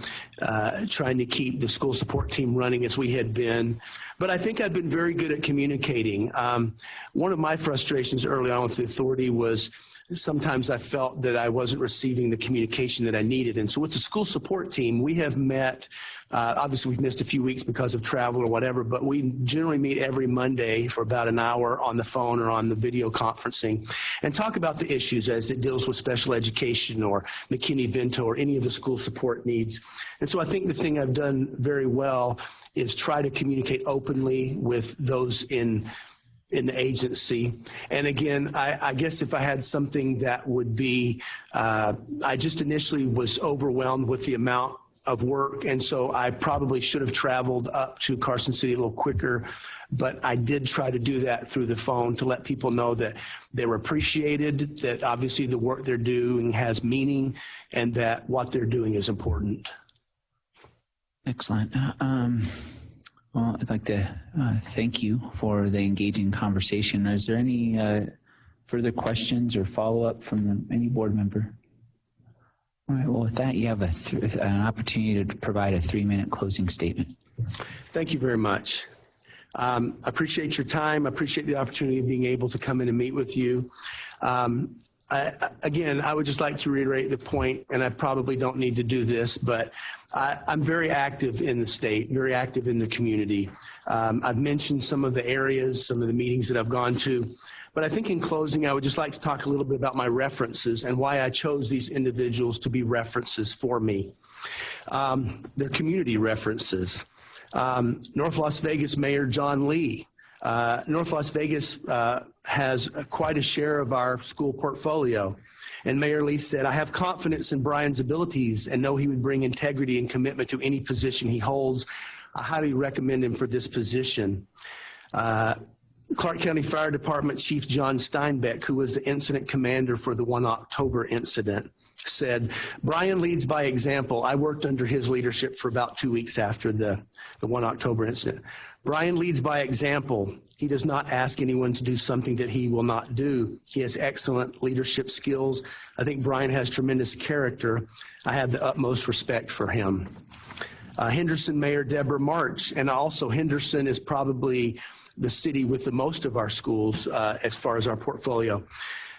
school support team running as we had been. But I think I've been very good at communicating. One of my frustrations early on with the authority was sometimes I felt that I wasn't receiving the communication that I needed. And so with the school support team, we have met, obviously we've missed a few weeks because of travel or whatever, but we generally meet every Monday for about an hour on the phone or on the video conferencing and talk about the issues as it deals with special education or McKinney-Vento or any of the school support needs. And so I think the thing I've done very well is try to communicate openly with those in the agency. And again, I guess if I had something that would be, I just initially was overwhelmed with the amount of work, and so I probably should have traveled up to Carson City a little quicker, but I did try to do that through the phone to let people know that they were appreciated, that obviously the work they're doing has meaning, and that what they're doing is important. Excellent. Well, I'd like to thank you for the engaging conversation. Is there any further questions or follow-up from any board member? All right, well, with that, you have an opportunity to provide a 3-minute closing statement. Thank you very much. I appreciate your time. I appreciate the opportunity of being able to come in and meet with you. Again, I would just like to reiterate the point, and I probably don't need to do this, but I'm very active in the state, very active in the community. I've mentioned some of the areas, some of the meetings that I've gone to, but I think in closing, I would just like to talk a little bit about my references and why I chose these individuals to be references for me. They're community references. North Las Vegas Mayor John Lee. North Las Vegas has quite a share of our school portfolio. And Mayor Lee said, "I have confidence in Brian's abilities and know he would bring integrity and commitment to any position he holds. I highly recommend him for this position." Clark County Fire Department Chief John Steinbeck, who was the incident commander for the 1 October incident, said, "Brian leads by example." I worked under his leadership for about 2 weeks after the 1 October incident. "Brian leads by example. He does not ask anyone to do something that he will not do. He has excellent leadership skills. I think Brian has tremendous character. I have the utmost respect for him." Henderson Mayor Deborah March, and also Henderson is probably the city with the most of our schools as far as our portfolio.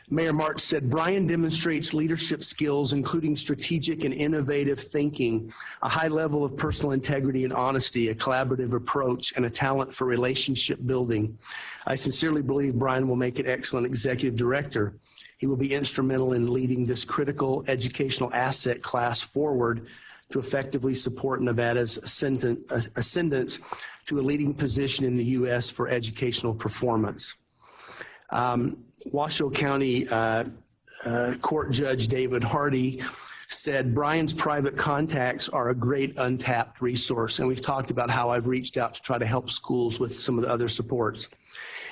Mayor March said, "Brian demonstrates leadership skills, including strategic and innovative thinking, a high level of personal integrity and honesty, a collaborative approach, and a talent for relationship building. I sincerely believe Brian will make an excellent executive director. He will be instrumental in leading this critical educational asset class forward to effectively support Nevada's ascendance to a leading position in the U.S. for educational performance." Washoe County Court Judge David Hardy said, "Brian's private contacts are a great untapped resource." And we've talked about how I've reached out to try to help schools with some of the other supports.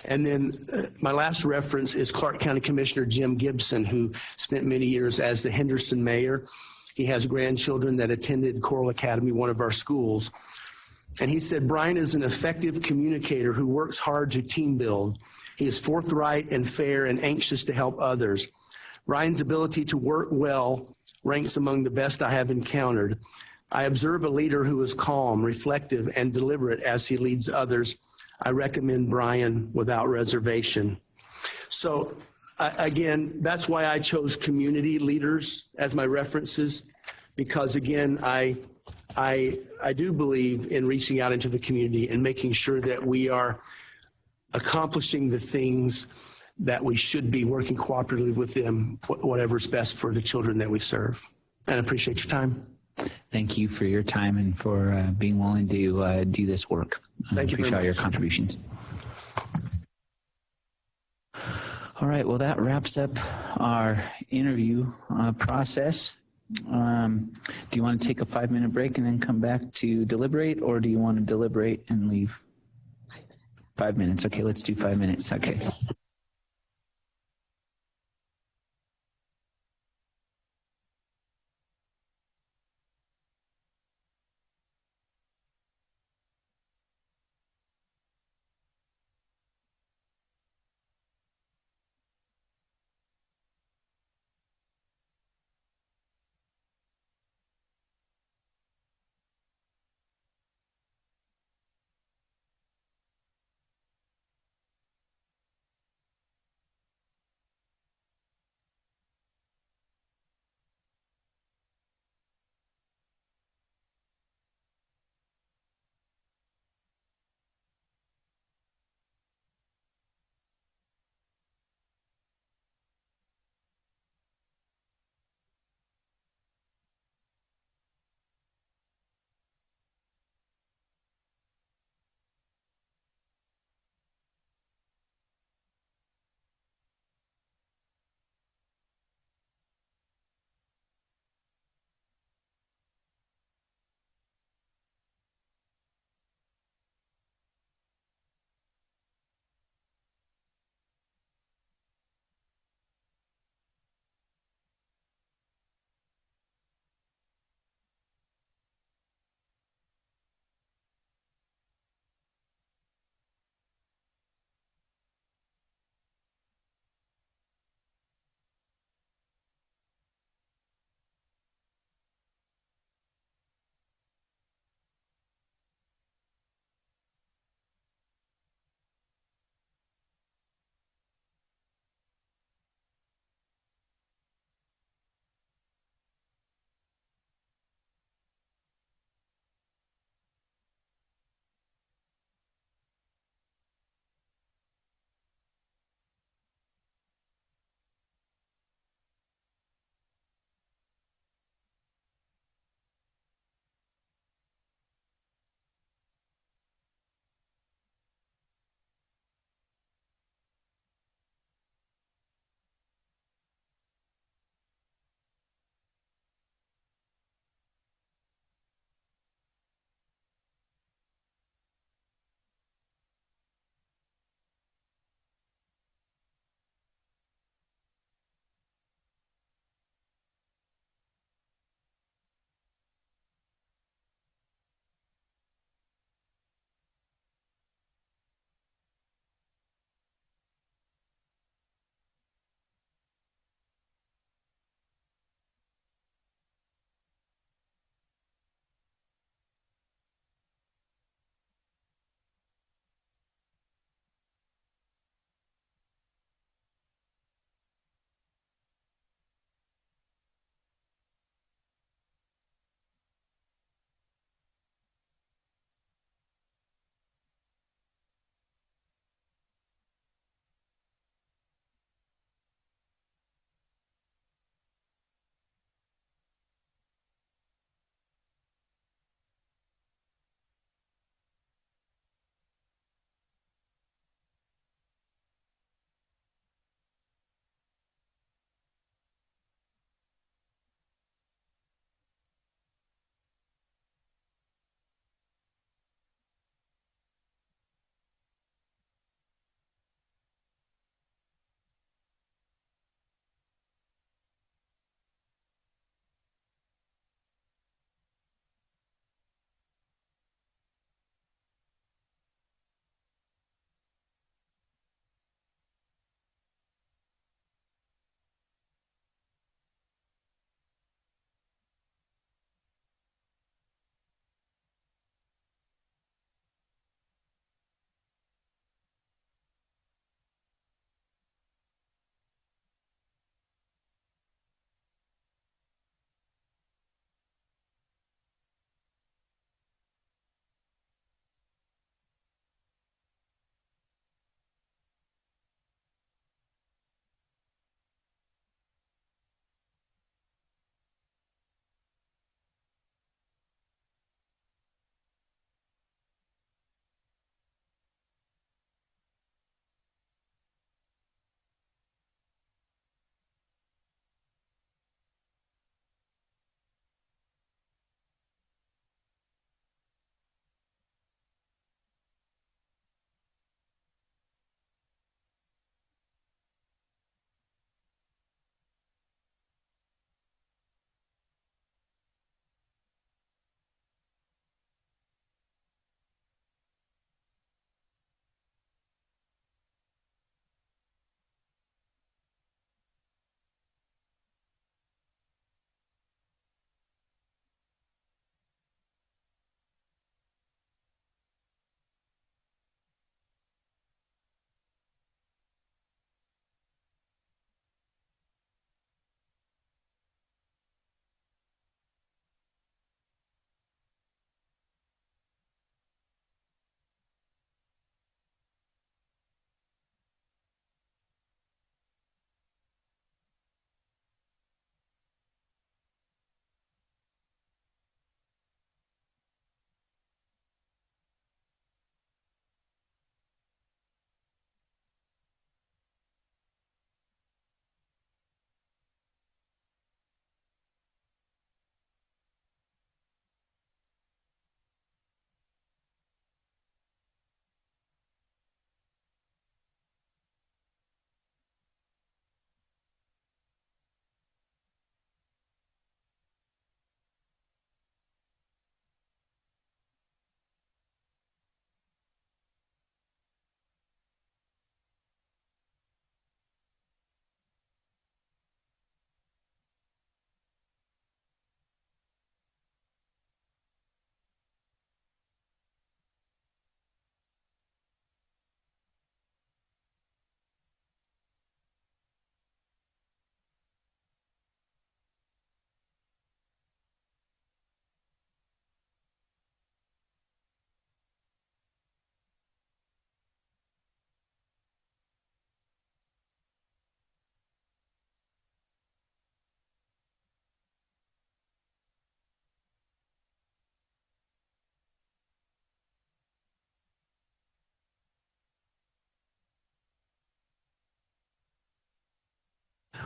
And then my last reference is Clark County Commissioner Jim Gibson, who spent many years as the Henderson mayor. He has grandchildren that attended Coral Academy, one of our schools. And he said, "Brian is an effective communicator who works hard to team build. He is forthright and fair and anxious to help others. Brian's ability to work well ranks among the best I have encountered. I observe a leader who is calm, reflective, and deliberate as he leads others. I recommend Brian without reservation." So again, that's why I chose community leaders as my references, because again, I do believe in reaching out into the community and making sure that we are accomplishing the things that we should be, working cooperatively with them, whatever's best for the children that we serve. And I appreciate your time. Thank you for your time and for being willing to do this work. Thank you very appreciate all much. your contributions. All right, well, that wraps up our interview process. Do you want to take a 5-minute break and then come back to deliberate, or do you want to deliberate and leave? 5 minutes. Okay, let's do 5 minutes. Okay.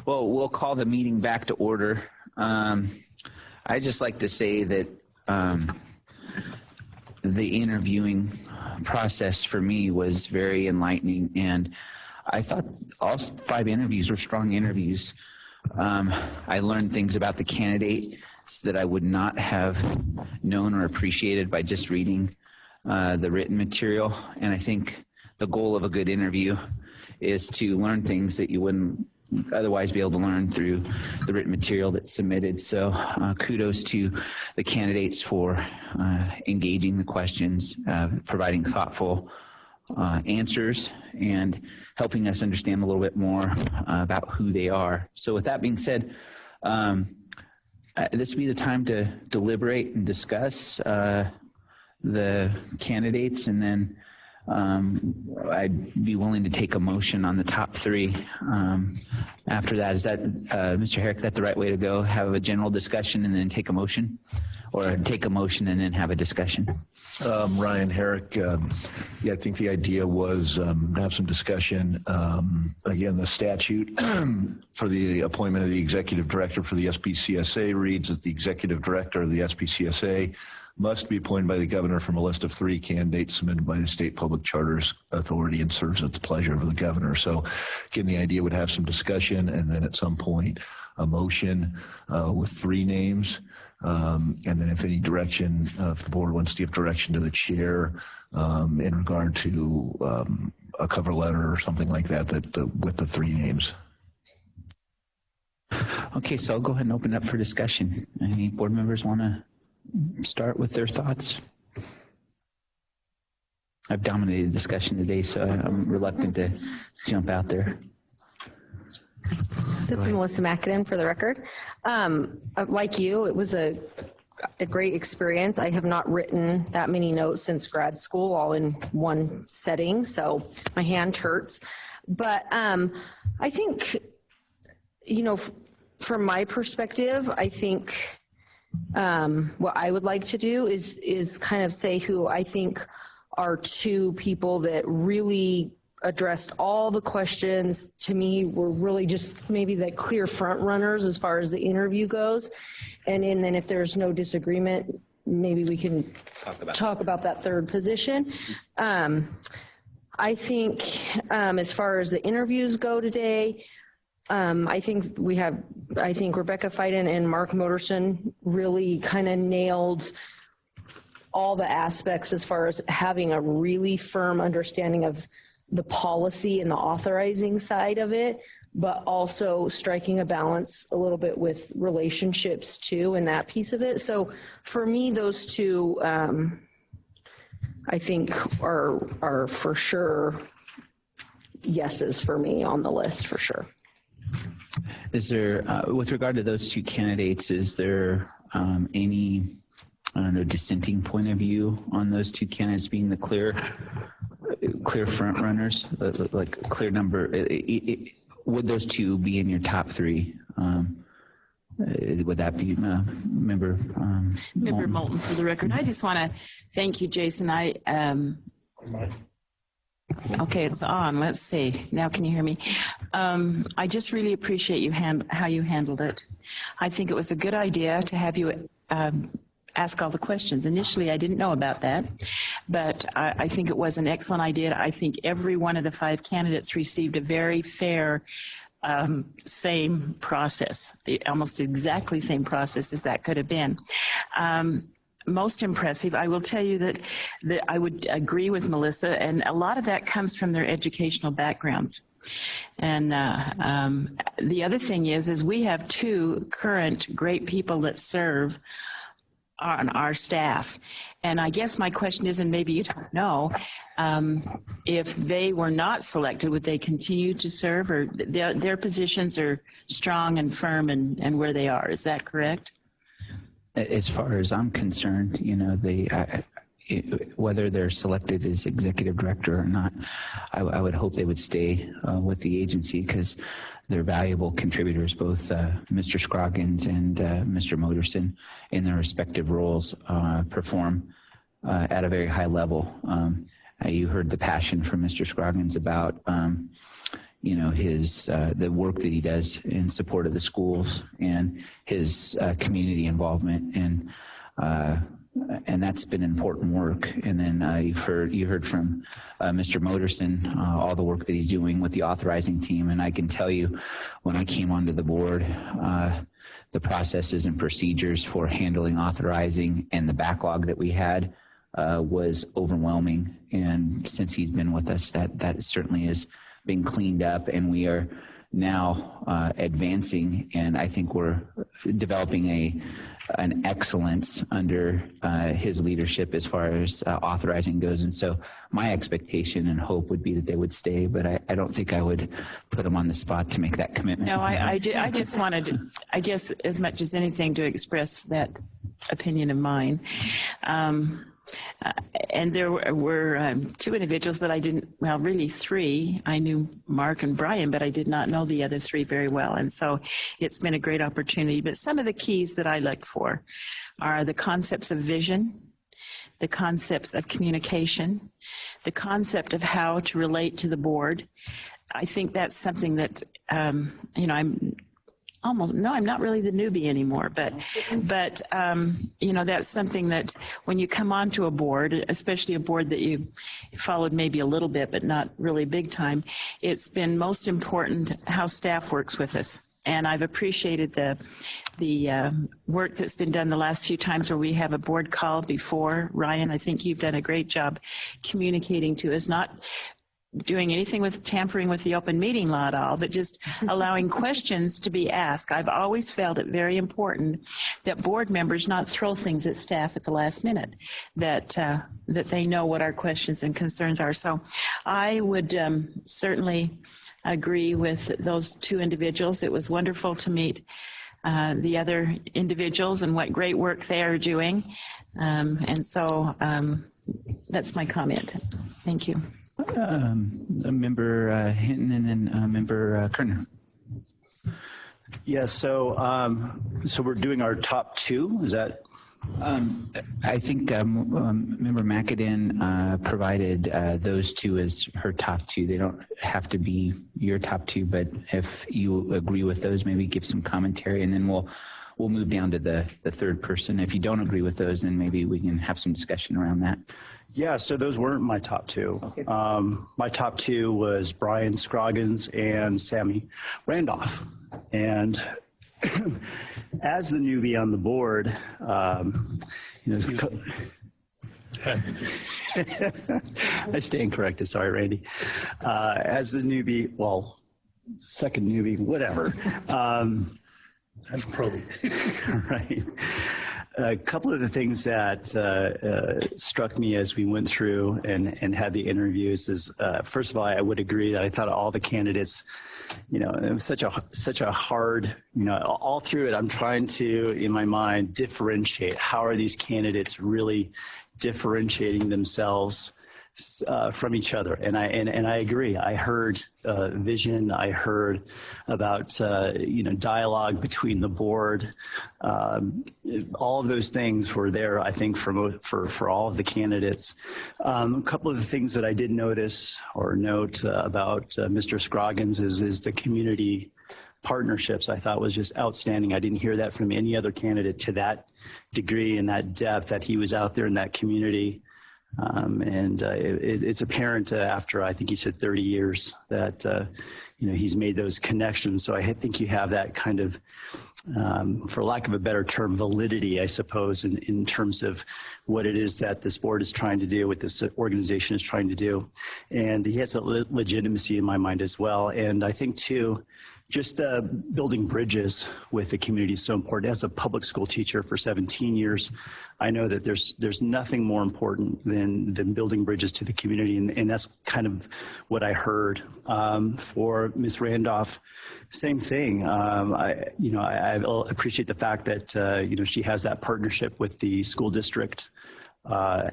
Well, we'll call the meeting back to order. I'd just like to say that the interviewing process for me was very enlightening, and I thought all 5 interviews were strong interviews. I learned things about the candidates that I would not have known or appreciated by just reading the written material, and I think the goal of a good interview is to learn things that you wouldn't otherwise be able to learn through the written material that's submitted. So kudos to the candidates for engaging the questions, providing thoughtful answers, and helping us understand a little bit more about who they are. So with that being said, this would be the time to deliberate and discuss the candidates, and then I'd be willing to take a motion on the top 3. After that, is that, Mr. Herrick, that the right way to go? Have a general discussion and then take a motion? Or take a motion and then have a discussion? Ryan Herrick, I think the idea was have some discussion. Again, the statute for the appointment of the executive director for the SPCSA reads that the executive director of the SPCSA must be appointed by the governor from a list of 3 candidates submitted by the State Public Charters Authority and serves at the pleasure of the governor. So again, the idea would have some discussion, and then at some point a motion with 3 names. And then if any direction, if the board wants to give direction to the chair in regard to a cover letter or something like that, with the 3 names. Okay, so I'll go ahead and open up for discussion. Any board members want to start with their thoughts? I've dominated the discussion today, so I'm reluctant to jump out there. This is Melissa McAdam for the record. Like you, it was a great experience. I have not written that many notes since grad school, all in one setting, so my hand hurts. But I think, from my perspective, I think what I would like to do is kind of say who I think are 2 people that really addressed all the questions. To me, were really just maybe the clear front runners as far as the interview goes. And then if there's no disagreement, maybe we can talk about that 3rd position. I think as far as the interviews go today, I think Rebecca Fiden and Mark Moderson really kind of nailed all the aspects as far as having a really firm understanding of the policy and the authorizing side of it, but also striking a balance a little bit with relationships too, and that piece of it. So for me, those 2, I think are for sure yeses for me on the list for sure. Is there, with regard to those 2 candidates, is there any, dissenting point of view on those 2 candidates being the clear front runners, like clear number? Would those 2 be in your top 3? Would that be Member Moulton, for the record? I just want to thank you, Jason. Okay, it's on. Let's see. Now can you hear me? I just really appreciate how you handled it. I think it was a good idea to have you ask all the questions. Initially, I didn't know about that, but I think it was an excellent idea. I think every one of the 5 candidates received a very fair, same process, almost exactly same process as that could have been. Most impressive, I will tell you that I would agree with Melissa, and a lot of that comes from their educational backgrounds. And the other thing is we have 2 current great people that serve on our staff. And I guess my question is, and maybe you don't know, if they were not selected, would they continue to serve, or their positions are strong and firm and where they are? Is that correct? As far as I'm concerned, whether they're selected as executive director or not, I would hope they would stay with the agency, because they're valuable contributors, both Mr. Scroggins and Mr. Moderson, in their respective roles, perform at a very high level. You heard the passion from Mr. Scroggins about his the work that he does in support of the schools and his community involvement, and that's been important work. And then you heard from Mr. Moderson all the work that he's doing with the authorizing team. And I can tell you, when I came onto the board, the processes and procedures for handling authorizing and the backlog that we had was overwhelming. And since he's been with us, that certainly has been cleaned up, and we are now advancing, and I think we're developing an excellence under his leadership as far as authorizing goes. And so my expectation and hope would be that they would stay, but I don't think I would put them on the spot to make that commitment. No, I just wanted, I guess, as much as anything, to express that opinion of mine. And there were two individuals that I didn't, well, really three. I knew Mark and Brian, but I did not know the other three very well. And so it's been a great opportunity. But some of the keys that I look for are the concepts of vision, the concepts of communication, the concept of how to relate to the board. I think that's something that, I'm not really the newbie anymore, but that's something that when you come onto a board, especially a board that you followed maybe a little bit, but not really big time, it's been most important how staff works with us. And I've appreciated the work that's been done the last few times where we have a board call before. Ryan, I think you've done a great job communicating to us, not doing anything with tampering with the open meeting law at all, but just allowing questions to be asked. I've always felt it very important that board members not throw things at staff at the last minute, that they know what our questions and concerns are. So I would certainly agree with those two individuals. It was wonderful to meet the other individuals and what great work they are doing. And so that's my comment. Thank you. Member Hinton and then Member Kerner. Yeah, so we're doing our top two. Is that? I think Member McAdin provided those two as her top two. They don't have to be your top two, but if you agree with those, maybe give some commentary, and then we'll move down to the third person. If you don't agree with those, then maybe we can have some discussion around that. Yeah, so those weren't my top two. Okay. My top two was Brian Scroggins and Sammy Randolph. And as the newbie on the board, I stand corrected. Sorry, Randy. As the newbie, well, second newbie, whatever. That's probably right. A couple of the things that struck me as we went through and had the interviews is, first of all, I would agree that I thought all the candidates, it was such a hard, all through it, I'm trying to, in my mind, differentiate. How are these candidates really differentiating themselves from each other? And I agree. I heard vision. I heard about dialogue between the board. All of those things were there, I think, for all of the candidates. A couple of the things that I did notice or note about Mr. Scroggins is the community partnerships. I thought was just outstanding. I didn't hear that from any other candidate to that degree and that depth, that he was out there in that community. It's apparent after, I think he said 30 years, that he's made those connections. So I think you have that kind of, for lack of a better term, validity, I suppose, in terms of what it is that this board is trying to do, what this organization is trying to do. And he has a legitimacy in my mind as well. And I think, too, just building bridges with the community is so important. As a public school teacher for 17 years, I know that there's nothing more important than building bridges to the community, and that's kind of what I heard. For Ms. Randolph, same thing. I appreciate the fact that she has that partnership with the school district.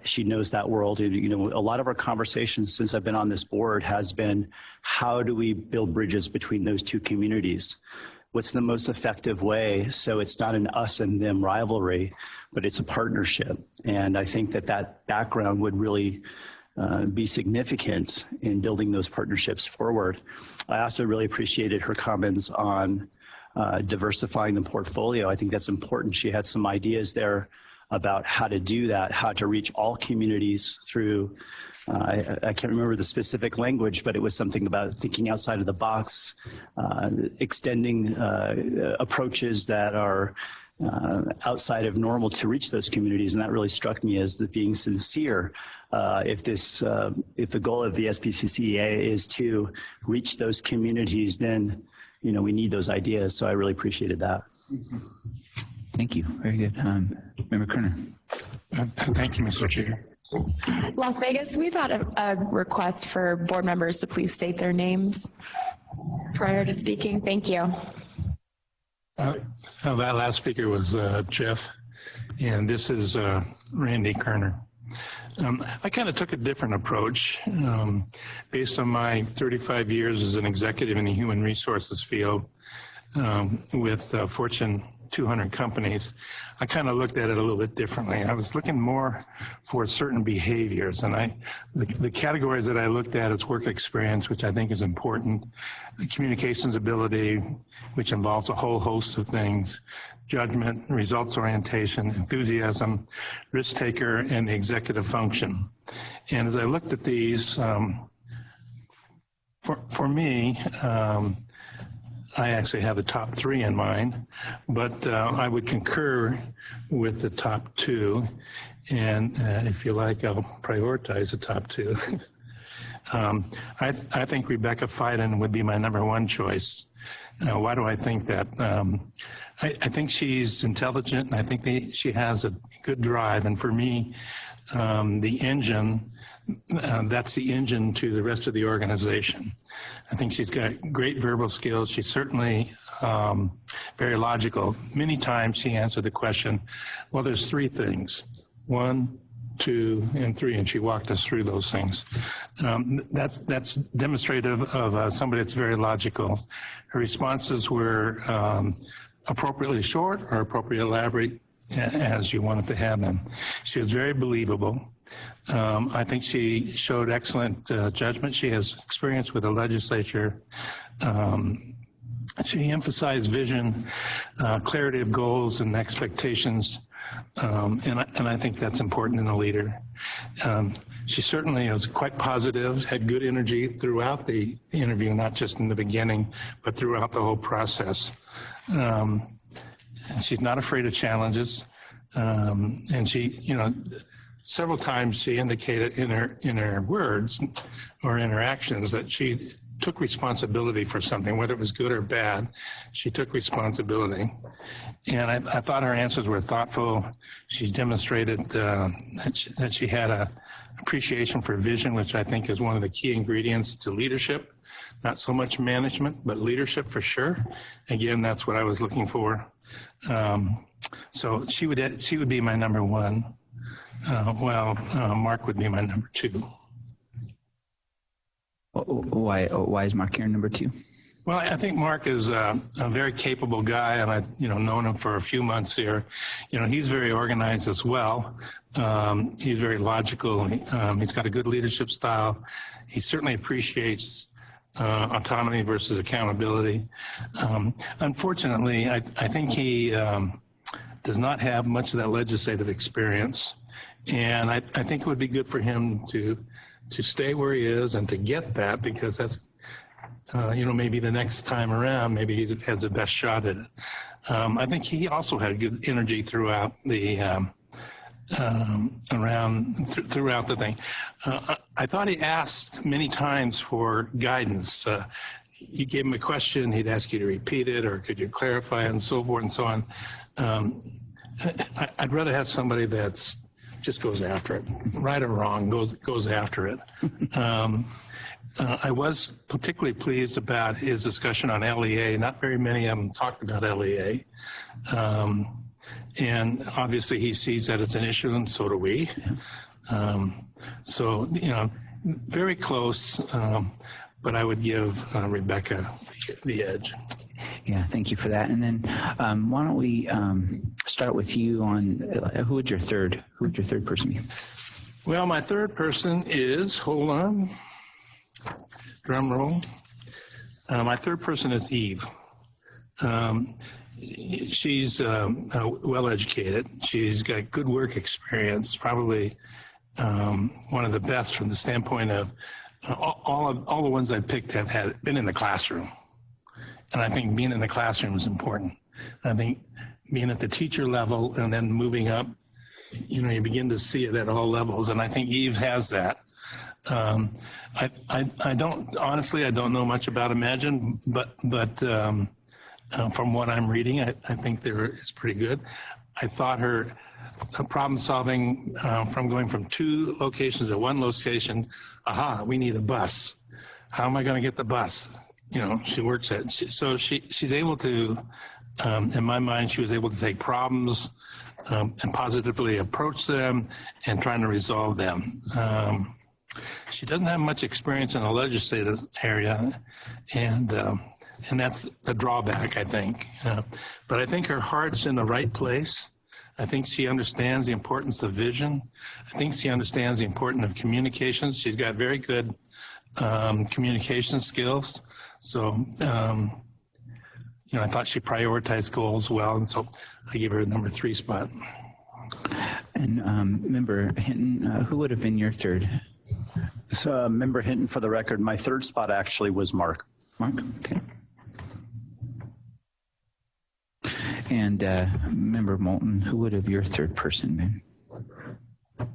She knows that world. A lot of our conversations since I've been on this board has been, how do we build bridges between those two communities? What's the most effective way so it's not an us and them rivalry, but it's a partnership? And I think that background would really be significant in building those partnerships forward. I also really appreciated her comments on diversifying the portfolio. I think that's important. She had some ideas there about how to do that, how to reach all communities through, I can't remember the specific language, but it was something about thinking outside of the box, extending approaches that are outside of normal to reach those communities, and that really struck me as being sincere. If the goal of the SPCSA is to reach those communities, then we need those ideas. So I really appreciated that. Thank you. Very good. Member Kerner. Thank you, Mr. Chair. Las Vegas, we've had a request for board members to please state their names prior to speaking. Thank you. That last speaker was Jeff, and this is Randy Kerner. I kind of took a different approach based on my 35 years as an executive in the human resources field with Fortune 200 companies. I kind of looked at it a little bit differently. I was looking more for certain behaviors, and the categories that I looked at is work experience, which I think is important, communications ability, which involves a whole host of things, judgment, results orientation, enthusiasm, risk taker, and the executive function. And as I looked at these, for me, I actually have the top 3 in mind, but I would concur with the top 2, and if you like, I'll prioritize the top 2. I think Rebecca Fiden would be my number 1 choice. Why do I think that? I think she's intelligent, and I think she has a good drive, and for me, the engine, that's the engine to the rest of the organization. I think she's got great verbal skills. She's certainly very logical. Many times she answered the question, well, there's 3 things, 1, 2, and 3, and she walked us through those things. That's demonstrative of somebody that's very logical. Her responses were appropriately short or appropriately elaborate as you wanted to have them. She was very believable. I think she showed excellent judgment. She has experience with the legislature. She emphasized vision, clarity of goals and expectations, and I think that's important in a leader. She certainly was quite positive, had good energy throughout the interview, not just in the beginning, but throughout the whole process. She's not afraid of challenges, and she, several times she indicated in her words or in her actions that she took responsibility for something, whether it was good or bad. She took responsibility, and I thought her answers were thoughtful. She demonstrated that she had a appreciation for vision, which I think is one of the key ingredients to leadership. Not so much management, but leadership for sure. Again, that's what I was looking for. So she would be my number 1. Mark would be my number 2. Why is Mark your number 2? Well, I think Mark is a very capable guy, and I've known him for a few months here. He's very organized as well. He's very logical. He's got a good leadership style. He certainly appreciates autonomy versus accountability. Unfortunately, I think he does not have much of that legislative experience, and I think it would be good for him to stay where he is and to get that, because that's maybe the next time around, maybe he has the best shot at it. I think he also had good energy throughout the throughout the thing. I thought he asked many times for guidance. You gave him a question, he'd ask you to repeat it, or could you clarify, and so forth and so on. I'd rather have somebody that's just goes after it, right or wrong, goes after it. I was particularly pleased about his discussion on LEA. Not very many of them talked about LEA. And obviously he sees that it's an issue, and so do we. So, very close, but I would give Rebecca the edge. Yeah, thank you for that. And then why don't we start with you on who would your third person be? Well, my third person is, hold on, drum roll. My third person is Eve. She's well-educated. She's got good work experience, probably one of the best from the standpoint of all the ones I picked have been in the classroom. And I think being in the classroom is important. I think being at the teacher level and then moving up, you know, you begin to see it at all levels. And I think Eve has that. I don't, honestly, I don't know much about Imagine, but from what I'm reading, I think it's pretty good. I thought her problem solving from going from 2 locations to 1 location, we need a bus. How am I going to get the bus? You know, she works at, so she's able to, in my mind, she was able to take problems and positively approach them and trying to resolve them. She doesn't have much experience in the legislative area, and that's a drawback, I think. But I think her heart's in the right place. I think she understands the importance of vision. I think she understands the importance of communications. She's got very good communication skills. So, you know, I thought she prioritized goals well, and so I gave her a number 3 spot. And Member Hinton, who would have been your third? So, Member Hinton, for the record, my third spot actually was Mark. Mark, okay. And Member Moulton, who would have your third person been?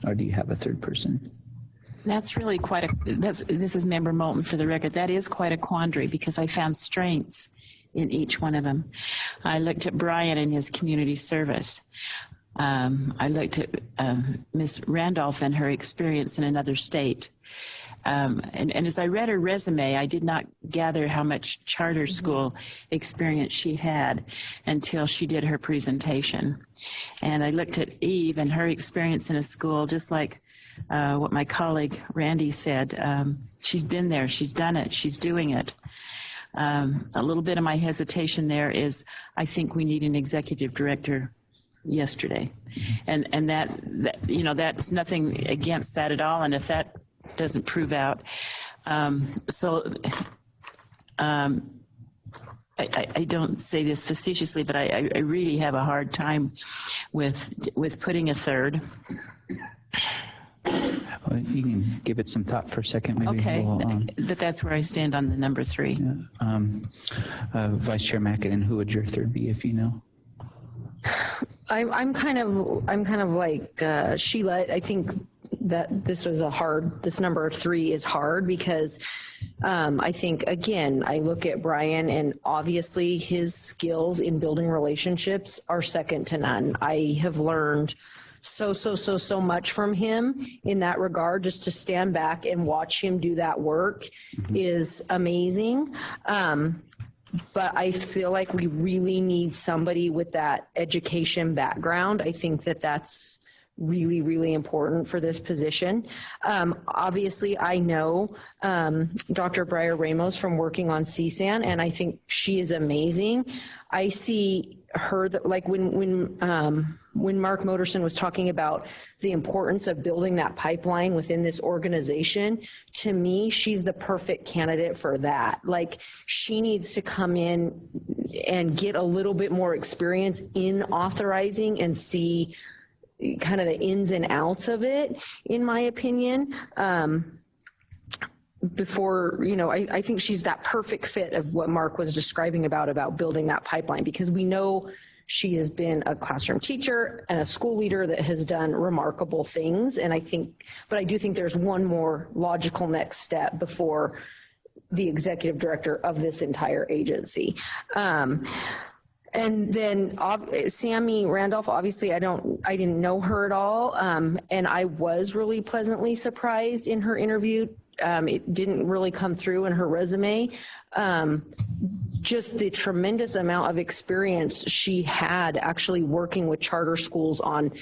Or do you have a third person? That's really quite this is Member Moulton for the record. That is quite a quandary because I found strengths in each one of them. I looked at Brian and his community service. I looked at Ms. Randolph and her experience in another state. And as I read her resume, I did not gather how much charter school experience she had until she did her presentation. And I looked at Eve and her experience in a school, just like what my colleague Randy said. She's been there, she's done it, she's doing it. A little bit of my hesitation there is I think we need an executive director yesterday. And that you know, that's nothing against that at all. And if that doesn't prove out. I don't say this facetiously, but I really have a hard time with putting a third. Well, you can give it some thought for a second. Maybe okay, we'll, but that's where I stand on the number 3. Yeah. Vice Chair McAdam, who would your third be if you know? I'm kind of like Sheila. I think that this number 3 is hard because I think, again, I look at Brian and obviously his skills in building relationships are second to none. I have learned so much from him in that regard. Just to stand back and watch him do that work is amazing. But I feel like we really need somebody with that education background. I think that that's really, really important for this position. Obviously, I know Dr. Breyer Ramos from working on CSAN, and I think she is amazing. I see her like when Mark Moterson was talking about the importance of building that pipeline within this organization, to me, she's the perfect candidate for that. Like, she needs to come in and get a little bit more experience in authorizing and see kind of the ins and outs of it, in my opinion. Before, you know, I think she's that perfect fit of what Mark was describing about building that pipeline, because we know she has been a classroom teacher and a school leader that has done remarkable things. And I do think there's one more logical next step before the executive director of this entire agency. And then Sammy Randolph, obviously I didn't know her at all. And I was really pleasantly surprised in her interview. It didn't really come through in her resume. Just the tremendous amount of experience she had actually working with charter schools on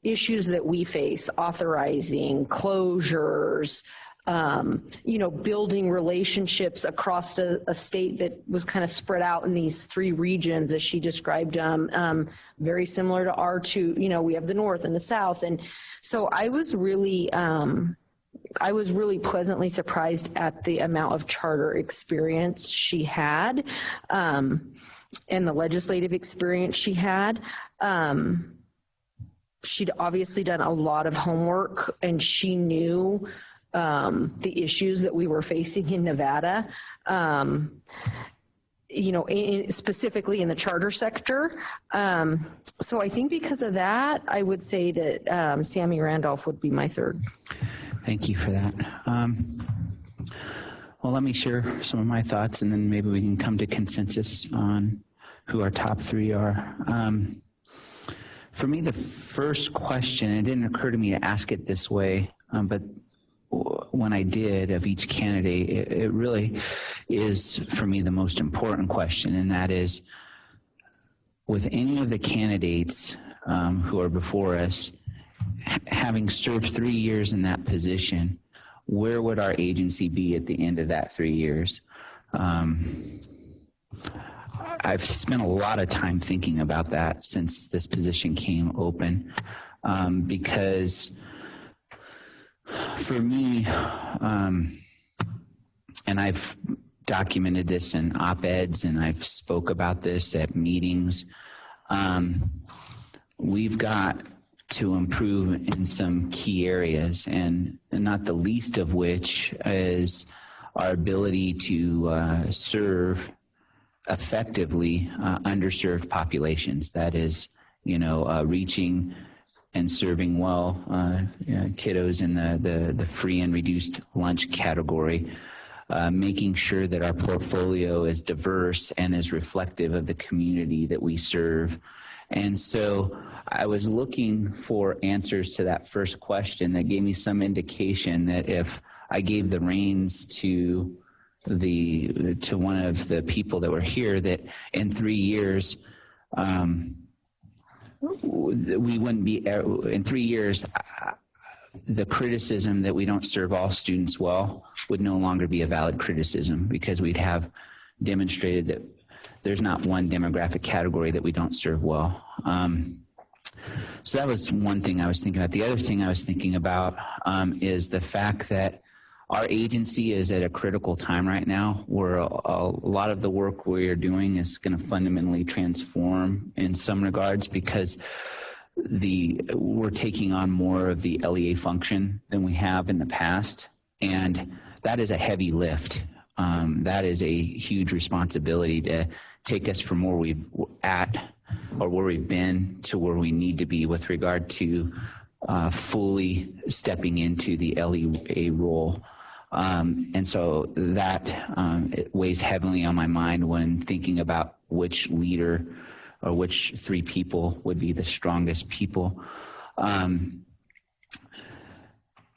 issues that we face, authorizing, closures, building relationships across a state that was kind of spread out in these 3 regions, as she described them, very similar to our 2. We have the North and the South, and so I was really pleasantly surprised at the amount of charter experience she had, and the legislative experience she had. She'd obviously done a lot of homework, and she knew the issues that we were facing in Nevada, specifically in the charter sector. So I think because of that, I would say that Sammy Randolph would be my 3rd. Thank you for that. Well, let me share some of my thoughts, and then maybe we can come to consensus on who our top 3 are. For me, the first question, it didn't occur to me to ask it this way, but when I did, of each candidate, it really is, for me, the most important question, and that is, with any of the candidates who are before us, having served 3 years in that position, where would our agency be at the end of that 3 years? I've spent a lot of time thinking about that since this position came open, because for me, and I've documented this in op-eds and I've spoke about this at meetings, we've got to improve in some key areas, and not the least of which is our ability to serve effectively underserved populations. That is, reaching and serving well kiddos in the free and reduced lunch category, making sure that our portfolio is diverse and is reflective of the community that we serve. And so I was looking for answers to that first question that gave me some indication that if I gave the reins to one of the people that were here, that in 3 years, we wouldn't be, in 3 years, the criticism that we don't serve all students well would no longer be a valid criticism, because we'd have demonstrated that there's not one demographic category that we don't serve well. So that was one thing I was thinking about. The other thing I was thinking about is the fact that our agency is at a critical time right now where a lot of the work we are doing is going to fundamentally transform in some regards, because we're taking on more of the LEA function than we have in the past, and that is a heavy lift. That is a huge responsibility to take us from where we've where we've been to where we need to be with regard to fully stepping into the LEA role. And so that it weighs heavily on my mind when thinking about which leader or which 3 people would be the strongest people. And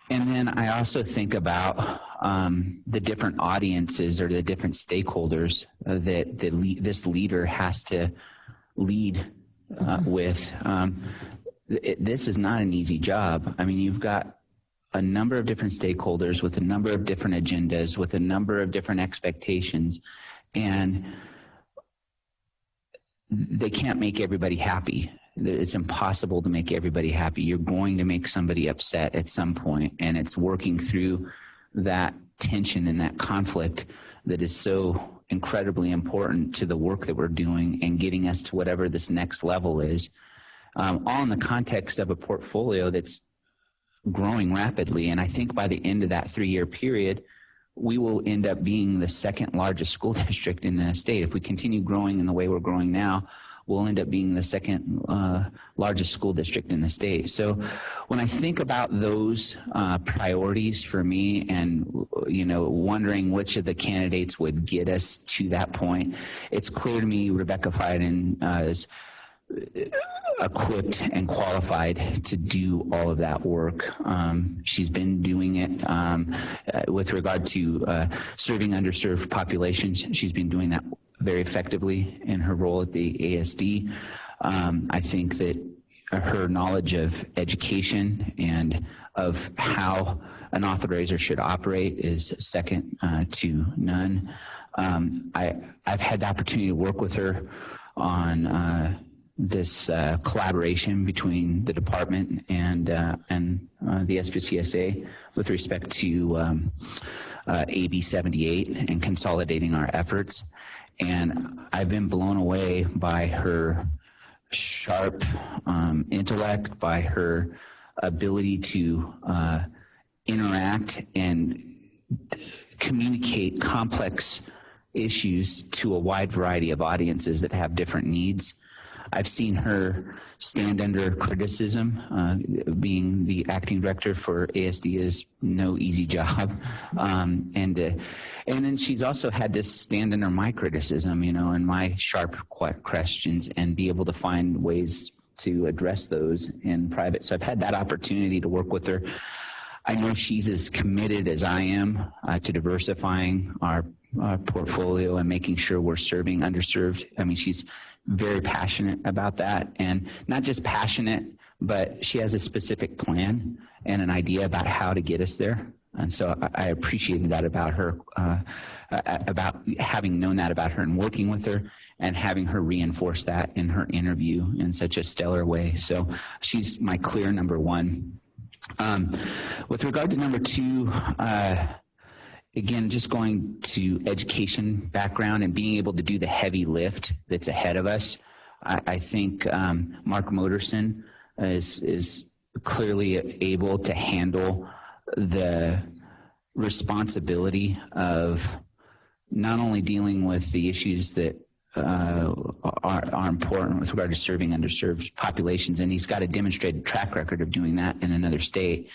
then I also think about the different audiences or the different stakeholders that this leader has to lead with. This is not an easy job. I mean, you've got a number of different stakeholders with a number of different agendas, with a number of different expectations, and they can't make everybody happy. It's impossible to make everybody happy. You're going to make somebody upset at some point, and it's working through that tension and that conflict that is so incredibly important to the work that we're doing and getting us to whatever this next level is, all in the context of a portfolio that's growing rapidly. And I think by the end of that 3-year period, we will end up being the 2nd largest school district in the state. If we continue growing in the way we're growing now, we'll end up being the 2nd largest school district in the state. So when I think about those priorities for me and, wondering which of the candidates would get us to that point, it's clear to me Rebecca Fiden is equipped and qualified to do all of that work. She's been doing it with regard to serving underserved populations. She's been doing that very effectively in her role at the ASD. I think that her knowledge of education and of how an authorizer should operate is second to none. I've had the opportunity to work with her on this collaboration between the department and the SPCSA with respect to AB 78 and consolidating our efforts. And I've been blown away by her sharp intellect, by her ability to interact and communicate complex issues to a wide variety of audiences that have different needs. I've seen her stand under criticism. Being the acting director for ASD is no easy job. And then she's also had to stand under my criticism, and my sharp questions, and be able to find ways to address those in private. So I've had that opportunity to work with her. I know she's as committed as I am to diversifying our portfolio and making sure we're serving underserved. I mean, she's very passionate about that, and not just passionate, but she has a specific plan and an idea about how to get us there. And so I appreciated that about her, about having known that about her and working with her and having her reinforce that in her interview in such a stellar way. So she's my clear number one. With regard to number two, again, just going to education background and being able to do the heavy lift that's ahead of us. I think Mark Moderson is clearly able to handle the responsibility of not only dealing with the issues that are important with regard to serving underserved populations, and he's got a demonstrated track record of doing that in another state.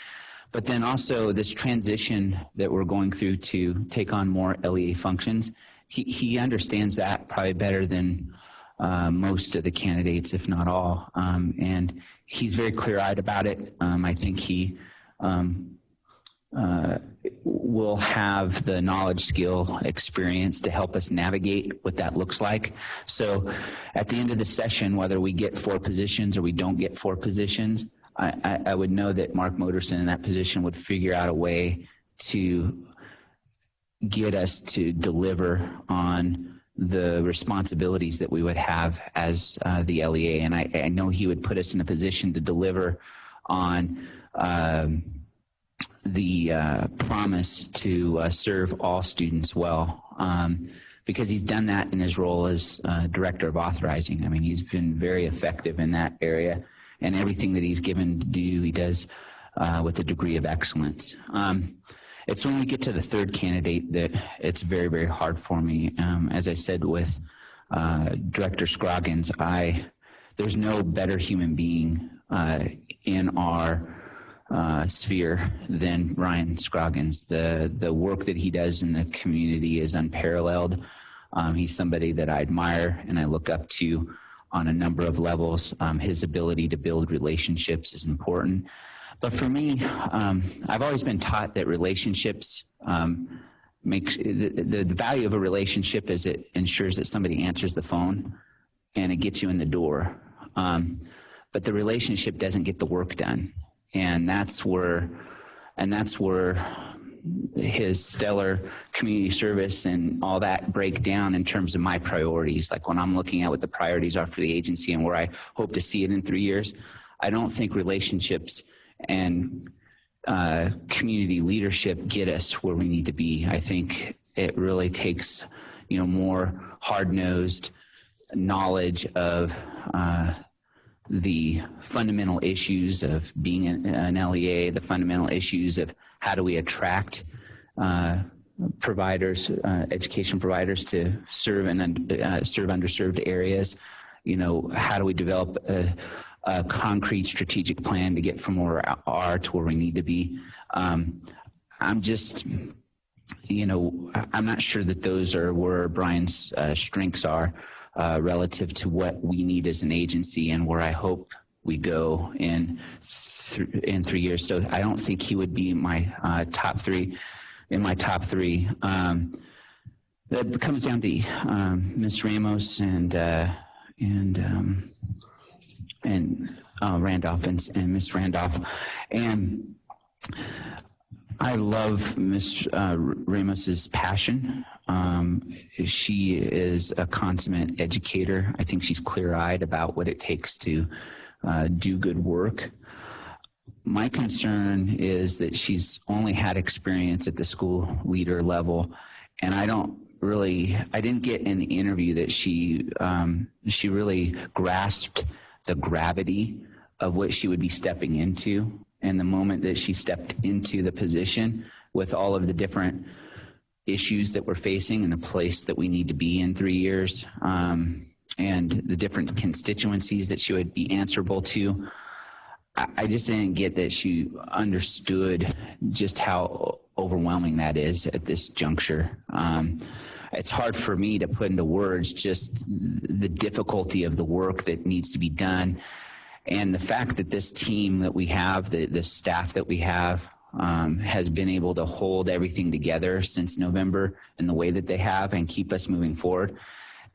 But then also this transition that we're going through to take on more LEA functions, he understands that probably better than most of the candidates, if not all. And he's very clear-eyed about it. I think he will have the knowledge, skill, experience to help us navigate what that looks like. So at the end of the session, whether we get 4 positions or we don't get 4 positions, I would know that Mark Moderson in that position would figure out a way to get us to deliver on the responsibilities that we would have as the LEA. And I know he would put us in a position to deliver on the promise to serve all students well, because he's done that in his role as director of authorizing. I mean, he's been very effective in that area, and everything that he's given to do, he does with a degree of excellence. It's when we get to the third candidate that it's very, very hard for me. As I said with Director Scroggins, there's no better human being in our sphere than Brian Scroggins. The work that he does in the community is unparalleled. He's somebody that I admire and I look up to on a number of levels. His ability to build relationships is important. But for me, I've always been taught that relationships makes the value of a relationship is it ensures that somebody answers the phone and it gets you in the door. But the relationship doesn't get the work done. And that's where his stellar community service and all that break down in terms of my priorities. Like when I'm looking at what the priorities are for the agency and where I hope to see it in 3 years, I don't think relationships and community leadership get us where we need to be. I think it really takes, more hard-nosed knowledge of the fundamental issues of being an LEA, the fundamental issues of how do we attract providers, education providers to serve serve underserved areas. How do we develop a concrete strategic plan to get from where we are to where we need to be. I'm not sure that those are where Brian's strengths are relative to what we need as an agency and where I hope we go in 3 years. So I don't think he would be my top three. That comes down to Ms. Ramos and Randolph and Ms. Randolph. And I love Ms. Ramos's passion. She is a consummate educator. I think she's clear-eyed about what it takes to do good work. My concern is that she's only had experience at the school leader level, and I didn't get in the interview that she really grasped the gravity of what she would be stepping into, and the moment that she stepped into the position with all of the different issues that we're facing and the place that we need to be in 3 years, and the different constituencies that she would be answerable to. I just didn't get that she understood just how overwhelming that is at this juncture. It's hard for me to put into words just the difficulty of the work that needs to be done, and the fact that this team that we have, the staff that we have, has been able to hold everything together since November in the way that they have and keep us moving forward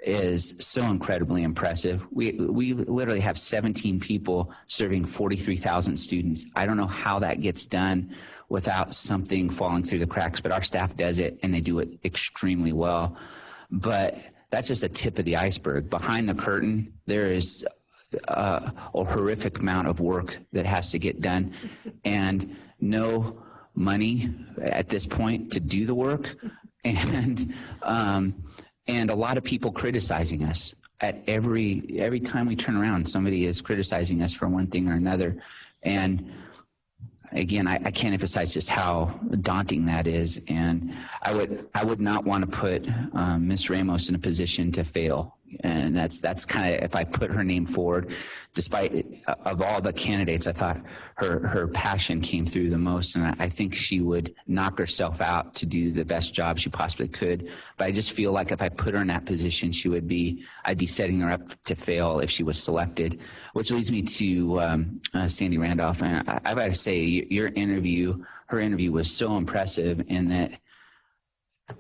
is so incredibly impressive. We literally have 17 people serving 43,000 students. I don't know how that gets done without something falling through the cracks, but our staff does it, and they do it extremely well. But that's just a tip of the iceberg. Behind the curtain, there is a horrific amount of work that has to get done, and no money at this point to do the work, and a lot of people criticizing us. At every time we turn around, somebody is criticizing us for one thing or another. And again, I can't emphasize just how daunting that is. And I would not want to put Ms. Ramos in a position to fail. And that's kind of, if I put her name forward, despite of all the candidates, I thought her passion came through the most, and I think she would knock herself out to do the best job she possibly could. But I just feel like if I put her in that position, I'd be setting her up to fail if she was selected. Which leads me to Sandy Randolph, and I've got to say, her interview was so impressive in that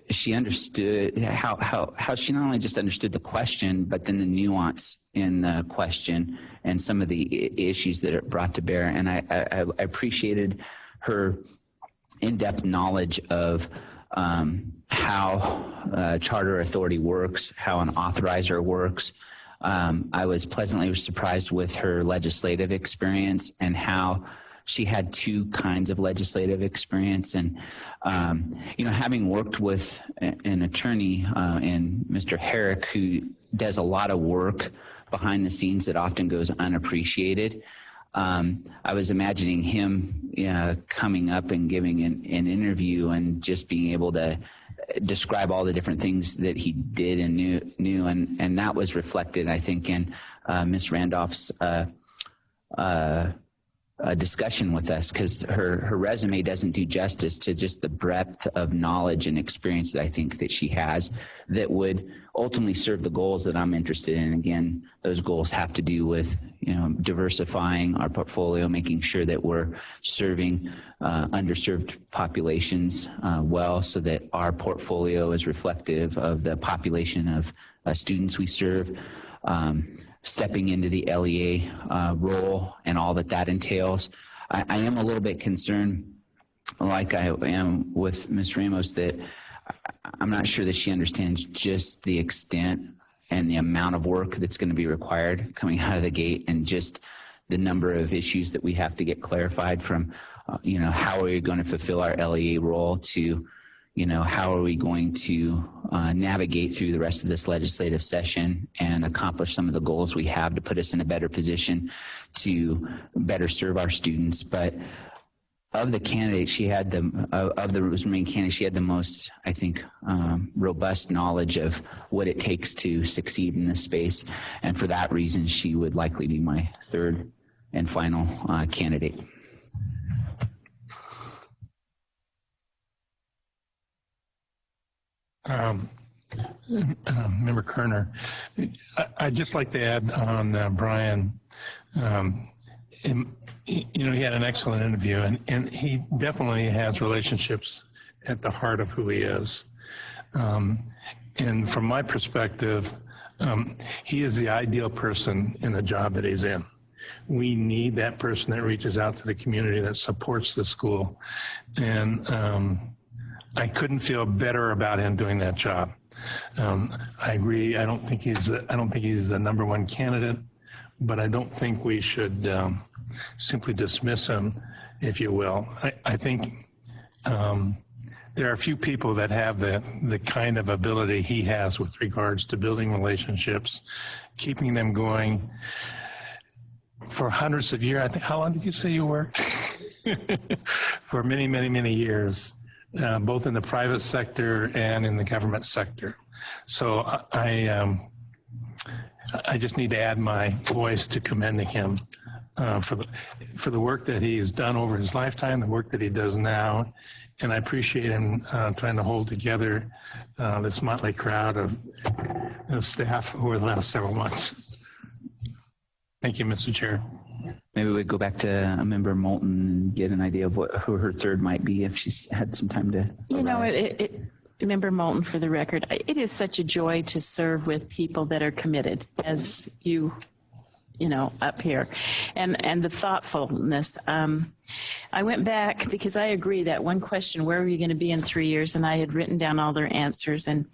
she understood how she not only just understood the question, but then the nuance in the question and some of the issues that it brought to bear. And I appreciated her in-depth knowledge of how charter authority works, how an authorizer works. I was pleasantly surprised with her legislative experience and how she had two kinds of legislative experience. And, having worked with an attorney in Mr. Herrick, who does a lot of work behind the scenes that often goes unappreciated, I was imagining him coming up and giving an interview and just being able to describe all the different things that he did and knew. And that was reflected, I think, in Ms. Randolph's discussion with us, because her resume doesn't do justice to just the breadth of knowledge and experience that I think that she has that would ultimately serve the goals that I'm interested in. Again, those goals have to do with diversifying our portfolio, making sure that we're serving underserved populations well, so that our portfolio is reflective of the population of students we serve. Stepping into the LEA role and all that entails. I am a little bit concerned, like I am with Ms. Ramos, that I'm not sure that she understands just the extent and the amount of work that's going to be required coming out of the gate, and just the number of issues that we have to get clarified from, how are we going to fulfill our LEA role to, how are we going to navigate through the rest of this legislative session and accomplish some of the goals we have to put us in a better position to better serve our students. But of the candidates, of the remaining candidates, she had the most, I think, robust knowledge of what it takes to succeed in this space. And for that reason, she would likely be my third and final candidate. Member Kerner, I'd just like to add on Brian. He had an excellent interview, and he definitely has relationships at the heart of who he is. And from my perspective, he is the ideal person in the job that he's in. we need that person that reaches out to the community, that supports the school. And I couldn't feel better about him doing that job. I agree. I don't think he's the number one candidate, but I don't think we should simply dismiss him, if you will. I think there are a few people that have the kind of ability he has with regards to building relationships, keeping them going for hundreds of years. I think, how long did you say you worked? For many, many, many years, both in the private sector and in the government sector. So I just need to add my voice to commending him for the work that he's done over his lifetime, the work that he does now. And I appreciate him trying to hold together this motley crowd of staff over the last several months. Thank you, Mr. Chair. Maybe we go back to a member Moulton and get an idea of who her third might be if she's had some time to. You know, Member Moulton, for the record, it is such a joy to serve with people that are committed, as you know, up here, and the thoughtfulness. I went back because I agree that one question, where are you going to be in 3 years? And I had written down all their answers, and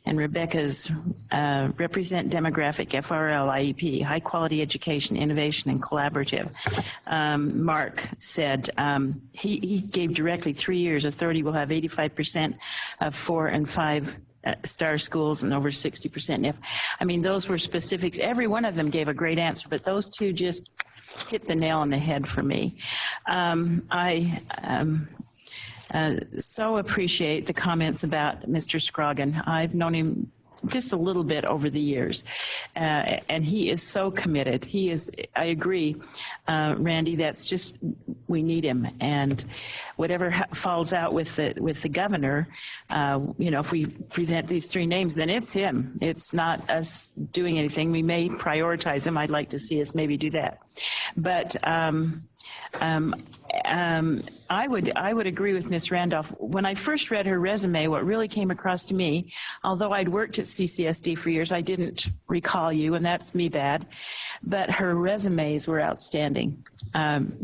Rebecca's represent demographic, FRL, IEP, high quality education, innovation, and collaborative. Mark said he gave directly 3 years. Authority will have 85% of 4 and 5 star schools and over 60% F. I mean, those were specifics. Every one of them gave a great answer, but those two just hit the nail on the head for me. I so appreciate the comments about Mr. Scroggin. I've known him just a little bit over the years, and he is so committed. He is, I agree, Randy, that's just, we need him. And whatever falls out with the governor, you know, if we present these 3 names, then it's him. It's not us doing anything. We may prioritize him. I'd like to see us maybe do that. But I would agree with Ms. Randolph. When I first read her resume, what really came across to me, although I'd worked at CCSD for years, I didn't recall you, and that's me bad, but her resumes were outstanding.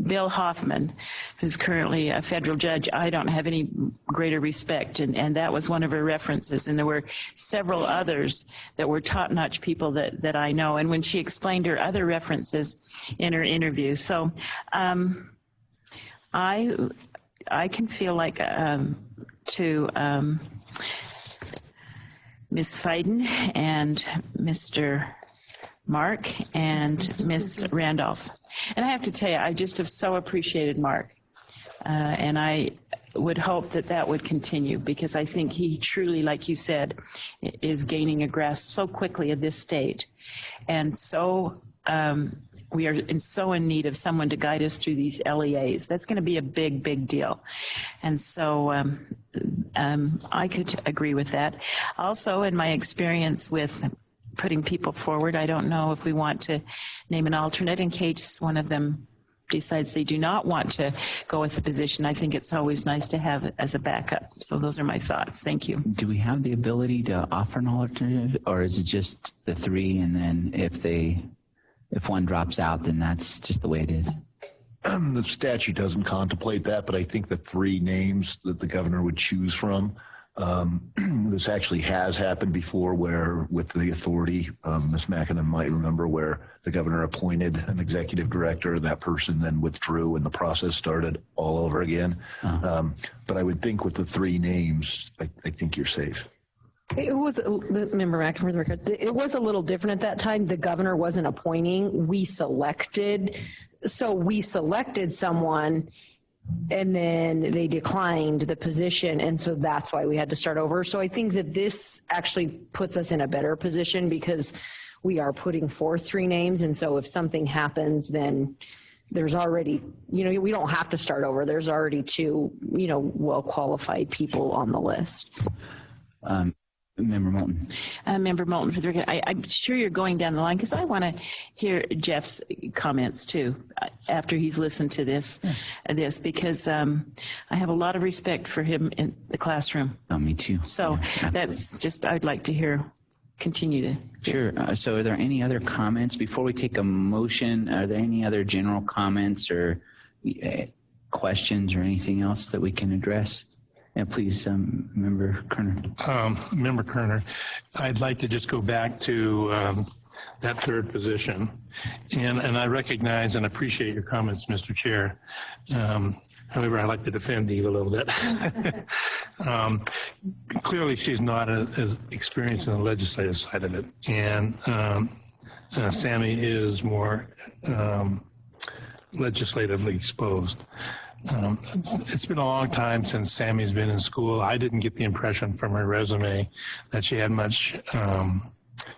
Bill Hoffman, who's currently a federal judge, I don't have any greater respect, and that was one of her references. And there were several others that were top-notch people that I know, and when she explained her other references in her interview. So I can feel like to Ms. Fiden and Mr. Mark and Ms. Randolph. And I have to tell you, I just have so appreciated Mark. And I would hope that would continue, because I think he truly, like you said, is gaining a grasp so quickly of this state. And so we are so in need of someone to guide us through these LEAs. That's going to be a big, big deal. And so I could agree with that. Also, in my experience with putting people forward, I don't know if we want to name an alternate in case one of them decides they do not want to go with the position. I think it's always nice to have it as a backup. So those are my thoughts. Thank you. Do we have the ability to offer an alternative, or is it just the 3, and then if one drops out, then that's just the way it is? The statute doesn't contemplate that, but I think the 3 names that the governor would choose from, this actually has happened before, where with the authority, Ms. McKinnon might remember, where the governor appointed an executive director, that person then withdrew and the process started all over again. But I would think with the 3 names, I think you're safe. It was, Member McKinnon, for the record, it was a little different at that time. The governor wasn't appointing. We selected someone, and then they declined the position, and so that's why we had to start over. So I think that this actually puts us in a better position, because we are putting forth 3 names, and so if something happens, then there's already, we don't have to start over. There's already 2, well-qualified people on the list. Member Moulton. Member Moulton, for the record, I'm sure you're going down the line, because I want to hear Jeff's comments too after he's listened to this, because I have a lot of respect for him in the classroom. Oh, me too. So yeah, that's just, I'd like to hear continue to. Sure. So are there any other comments before we take a motion? Are there any other general comments or questions or anything else that we can address? And please, Member Kerner. Member Kerner, I'd like to just go back to that third position. And I recognize and appreciate your comments, Mr. Chair. However, I like to defend Eve a little bit. Clearly, she's not as experienced in the legislative side of it. And Sammy is more legislatively exposed. It's been a long time since Sammy's been in school. I didn't get the impression from her resume that she had much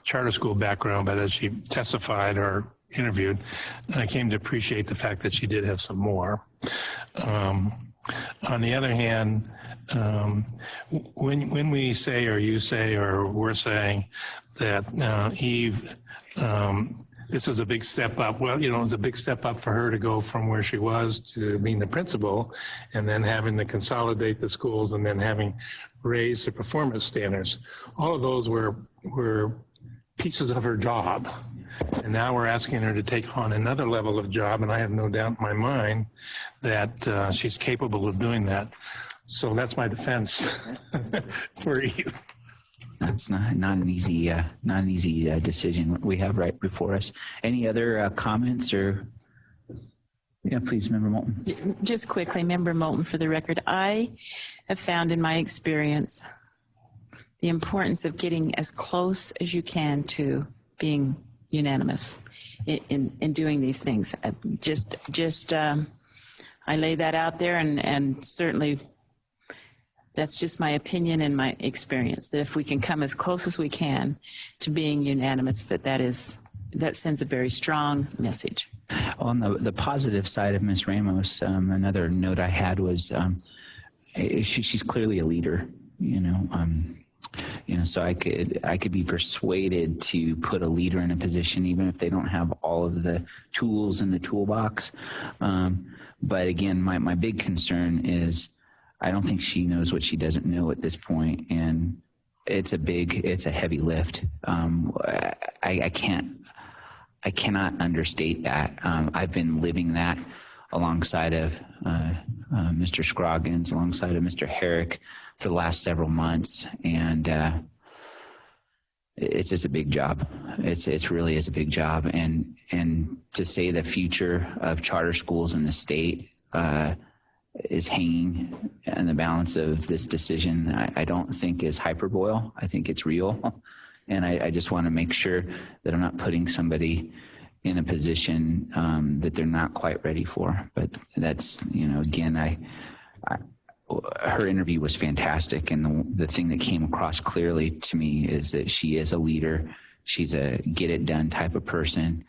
charter school background, but as she testified or interviewed, I came to appreciate the fact that she did have some more. On the other hand, when we say, or you say, or we're saying that Eve, this is a big step up. Well, it's a big step up for her to go from where she was to being the principal, and then having to consolidate the schools, and then having raised the performance standards. All of those were pieces of her job, and now we're asking her to take on another level of job, and I have no doubt in my mind that she's capable of doing that. So that's my defense for you. That's not an easy decision we have right before us. Any other comments or? Yeah, please, Member Moulton. Just quickly, Member Moulton, for the record, I have found in my experience the importance of getting as close as you can to being unanimous in doing these things. I lay that out there, and certainly that's just my opinion and my experience, that if we can come as close as we can to being unanimous, that sends a very strong message. On the positive side of Ms. Ramos, another note I had was she's clearly a leader, so I could be persuaded to put a leader in a position even if they don't have all of the tools in the toolbox. But again, my big concern is I don't think she knows what she doesn't know at this point, and it's a heavy lift. I cannot understate that. I've been living that alongside of Mr. Scroggins, alongside of Mr. Herrick for the last several months, and it's just a big job. It really is a big job, and to say the future of charter schools in the state is hanging in the balance of this decision, I don't think is hyperbole. I think it's real. And I just want to make sure that I'm not putting somebody in a position that they're not quite ready for. But that's, again, her interview was fantastic. And the thing that came across clearly to me is that she is a leader. She's a get-it-done type of person.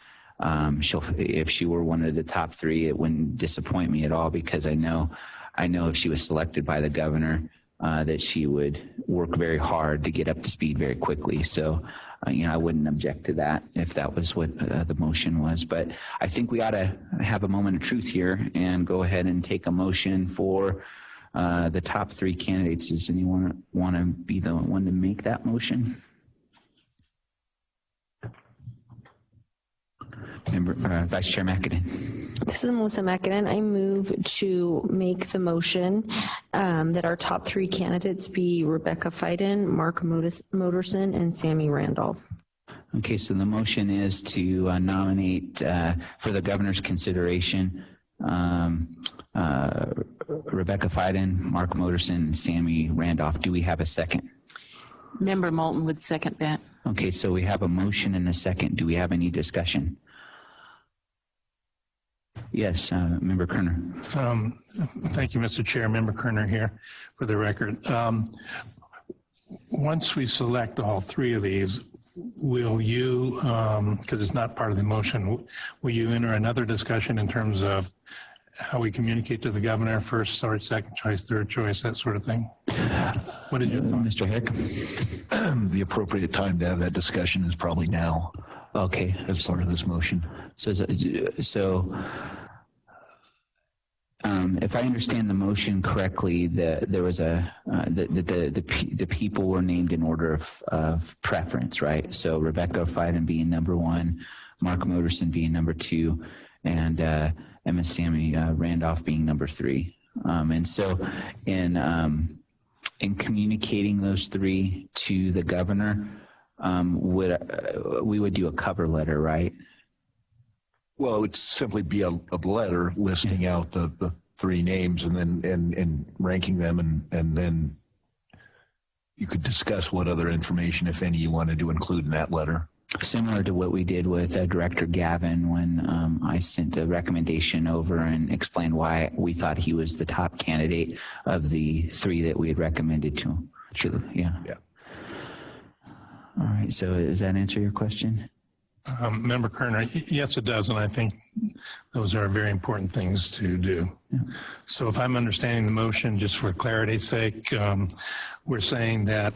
If she were one of the top three, it wouldn't disappoint me at all, because I know if she was selected by the governor, that she would work very hard to get up to speed very quickly. So, I wouldn't object to that if that was what the motion was. But I think we ought to have a moment of truth here and go ahead and take a motion for the top three candidates. Does anyone want to be the one to make that motion? Vice Chair McAdin. This is Melissa McAdin. I move to make the motion that our top three candidates be Rebecca Fiden, Mark Moterson, and Sammy Randolph. Okay, so the motion is to nominate for the governor's consideration Rebecca Fiden, Mark Moterson, and Sammy Randolph. Do we have a second? Member Moulton would second that. Okay, so we have a motion and a second. Do we have any discussion? Yes, Member Kerner. Thank you, Mr. Chair. Member Kerner here for the record. Once we select all three of these, will you, because it's not part of the motion, will you enter another discussion in terms of how we communicate to the governor, first choice, second choice, third choice, that sort of thing? What did you think? Mr. Herrick? The appropriate time to have that discussion is probably now. Okay. As part of this motion. So if I understand the motion correctly, there was the people were named in order of preference, right? So Rebecca Fiden being number 1, Mark Moderson being number 2, and Emma Sammy Randolph being number 3. And so in communicating those 3 to the governor, we would do a cover letter, right? Well, it would simply be a letter listing out the 3 names and then and ranking them, and then you could discuss what other information, if any, you wanted to include in that letter. Similar to what we did with Director Gavin when I sent the recommendation over and explained why we thought he was the top candidate of the 3 that we had recommended to him. Sure. Yeah. All right. So does that answer your question? Member Kerner, yes, it does, and I think those are very important things to do. Yeah. So if I'm understanding the motion, just for clarity's sake, we're saying that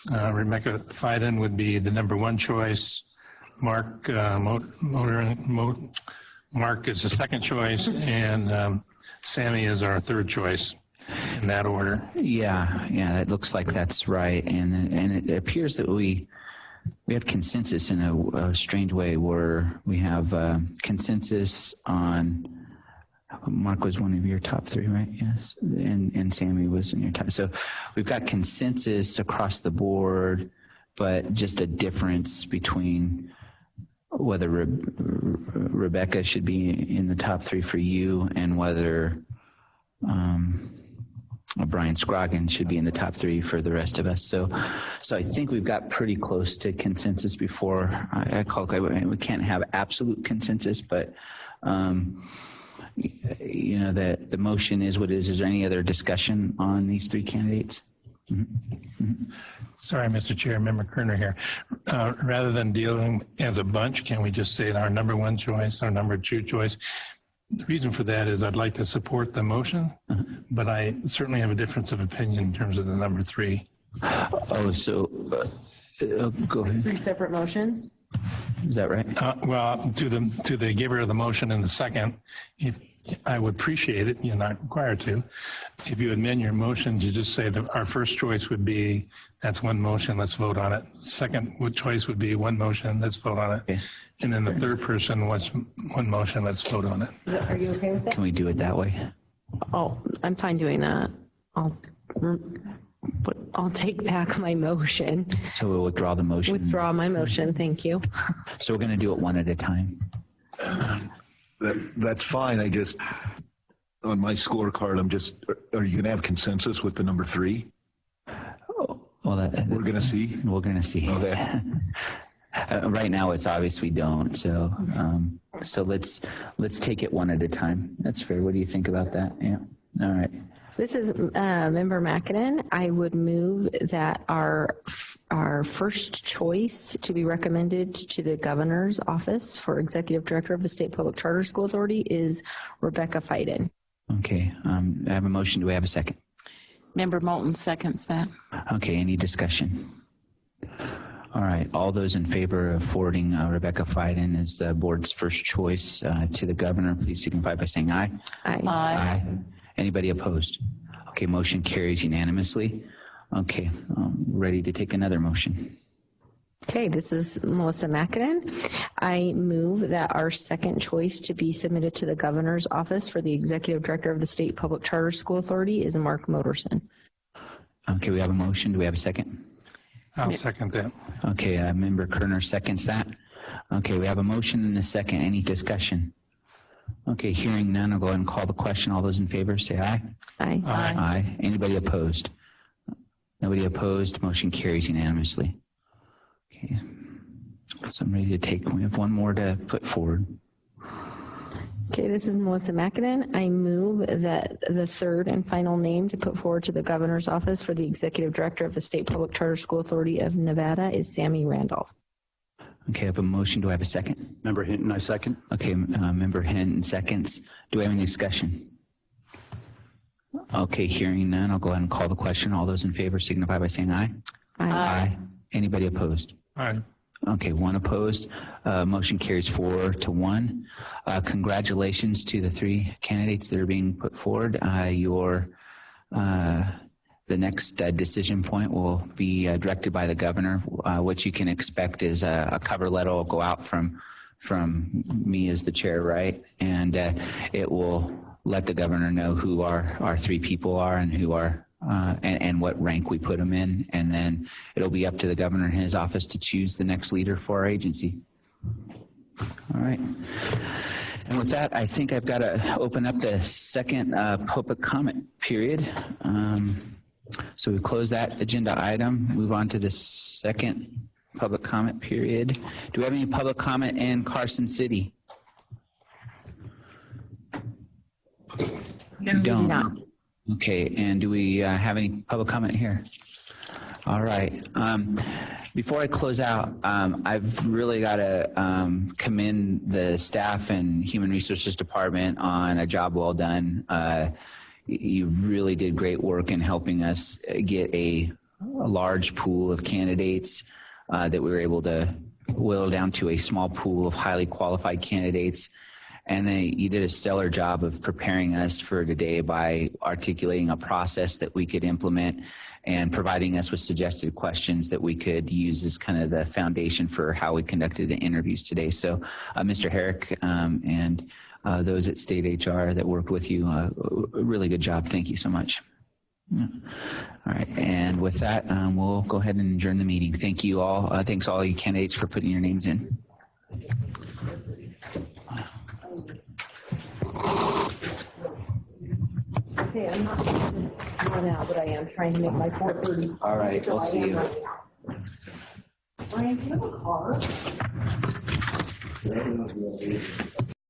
Rebecca Fiden would be the number 1 choice, Mark Mark is the second choice, and Sammy is our 3rd choice. In that order. Yeah, it looks like that's right, and it appears that we have consensus in a strange way, where we have consensus on Mark was one of your top 3, right? Yes, and Sammy was in your top. So we've got consensus across the board, but just a difference between whether Rebecca should be in the top 3 for you and whether Brian Scroggins should be in the top 3 for the rest of us. So I think we've got pretty close to consensus before I call it. We can't have absolute consensus, but the motion is what it is. Is there any other discussion on these 3 candidates? Mm-hmm. Mm-hmm. Sorry, Mr. Chair, Member Kerner here. Rather than dealing as a bunch, can we just say our number 1 choice, our number 2 choice? The reason for that is I'd like to support the motion, but I certainly have a difference of opinion in terms of the number 3. Oh, so go ahead. 3 separate motions? Is that right? Well, to the giver of the motion in the second, if I would appreciate it, you're not required to, if you amend your motion to just say that our first choice would be, that's 1 motion, let's vote on it. Second choice would be 1 motion, let's vote on it. Okay. And then the 3rd person was 1 motion, let's vote on it. Are you okay with that? Can we do it that way? Oh, I'm fine doing that. I'll take back my motion. So we'll withdraw the motion. Withdraw my motion, thank you. So we're going to do it 1 at a time. That's fine. I just, on my scorecard, are you going to have consensus with the number 3? Oh, well, we're going to see. We're going to see. Okay. Right now, it's obvious we don't. So let's take it 1 at a time. That's fair. What do you think about that? Yeah. All right. This is Member Mackinnon. I would move that our first choice to be recommended to the governor's office for executive director of the State Public Charter School Authority is Rebecca Fiden. Okay. I have a motion. Do we have a second? Member Moulton seconds that. Okay. Any discussion? All right. All those in favor of forwarding Rebecca Fiden as the board's first choice to the governor, please signify by saying aye. Aye. Aye. Anybody opposed? Okay, motion carries unanimously. Okay, ready to take another motion. Okay, this is Melissa Mackinnon. I move that our second choice to be submitted to the governor's office for the executive director of the State Public Charter School Authority is Mark Moderson. Okay, we have a motion. Do we have a second? I'll second that. Okay, Member Kerner seconds that. Okay, we have a motion and a second. Any discussion? Okay, hearing none, I'll go ahead and call the question. All those in favor say aye. Aye. Aye. Aye. Anybody opposed? Nobody opposed. Motion carries unanimously. Okay, so I'm ready to take. We have 1 more to put forward. Okay, this is Melissa Mackinnon. I move that the 3rd and final name to put forward to the governor's office for the executive director of the State Public Charter School Authority of Nevada is Sammy Randolph. Okay, I have a motion. Do I have a second? Member Hinton, I second. Okay, Member Hinton seconds. Do we have any discussion? Okay, hearing none, I'll go ahead and call the question. All those in favor signify by saying aye. Aye. Aye. Anybody opposed? Aye. Okay, one opposed. Motion carries 4-1. Congratulations to the 3 candidates that are being put forward. The next decision point will be directed by the governor. What you can expect is a cover letter will go out from me as the chair, right? And it will let the governor know who our 3 people are and who are and what rank we put them in. And then it'll be up to the governor and his office to choose the next leader for our agency. All right. And with that, I think I've got to open up the second public comment period. So we close that agenda item, move on to the second public comment period. Do we have any public comment in Carson City? No, we do not. Okay, and do we have any public comment here? All right. Before I close out, I've really got to commend the staff and Human Resources Department on a job well done. You really did great work in helping us get a large pool of candidates that we were able to whittle down to a small pool of highly qualified candidates. And you did a stellar job of preparing us for today by articulating a process that we could implement and providing us with suggested questions that we could use as kind of the foundation for how we conducted the interviews today. So Mr. Herrick and those at State HR that worked with you, a really good job. Thank you so much. Yeah. All right. And with that, we'll go ahead and adjourn the meeting. Thank you all. Thanks all you candidates for putting your names in. Okay, I'm not doing this one out, but I am trying to make my 4:30. All right, we'll see you. Brian, do you have a car?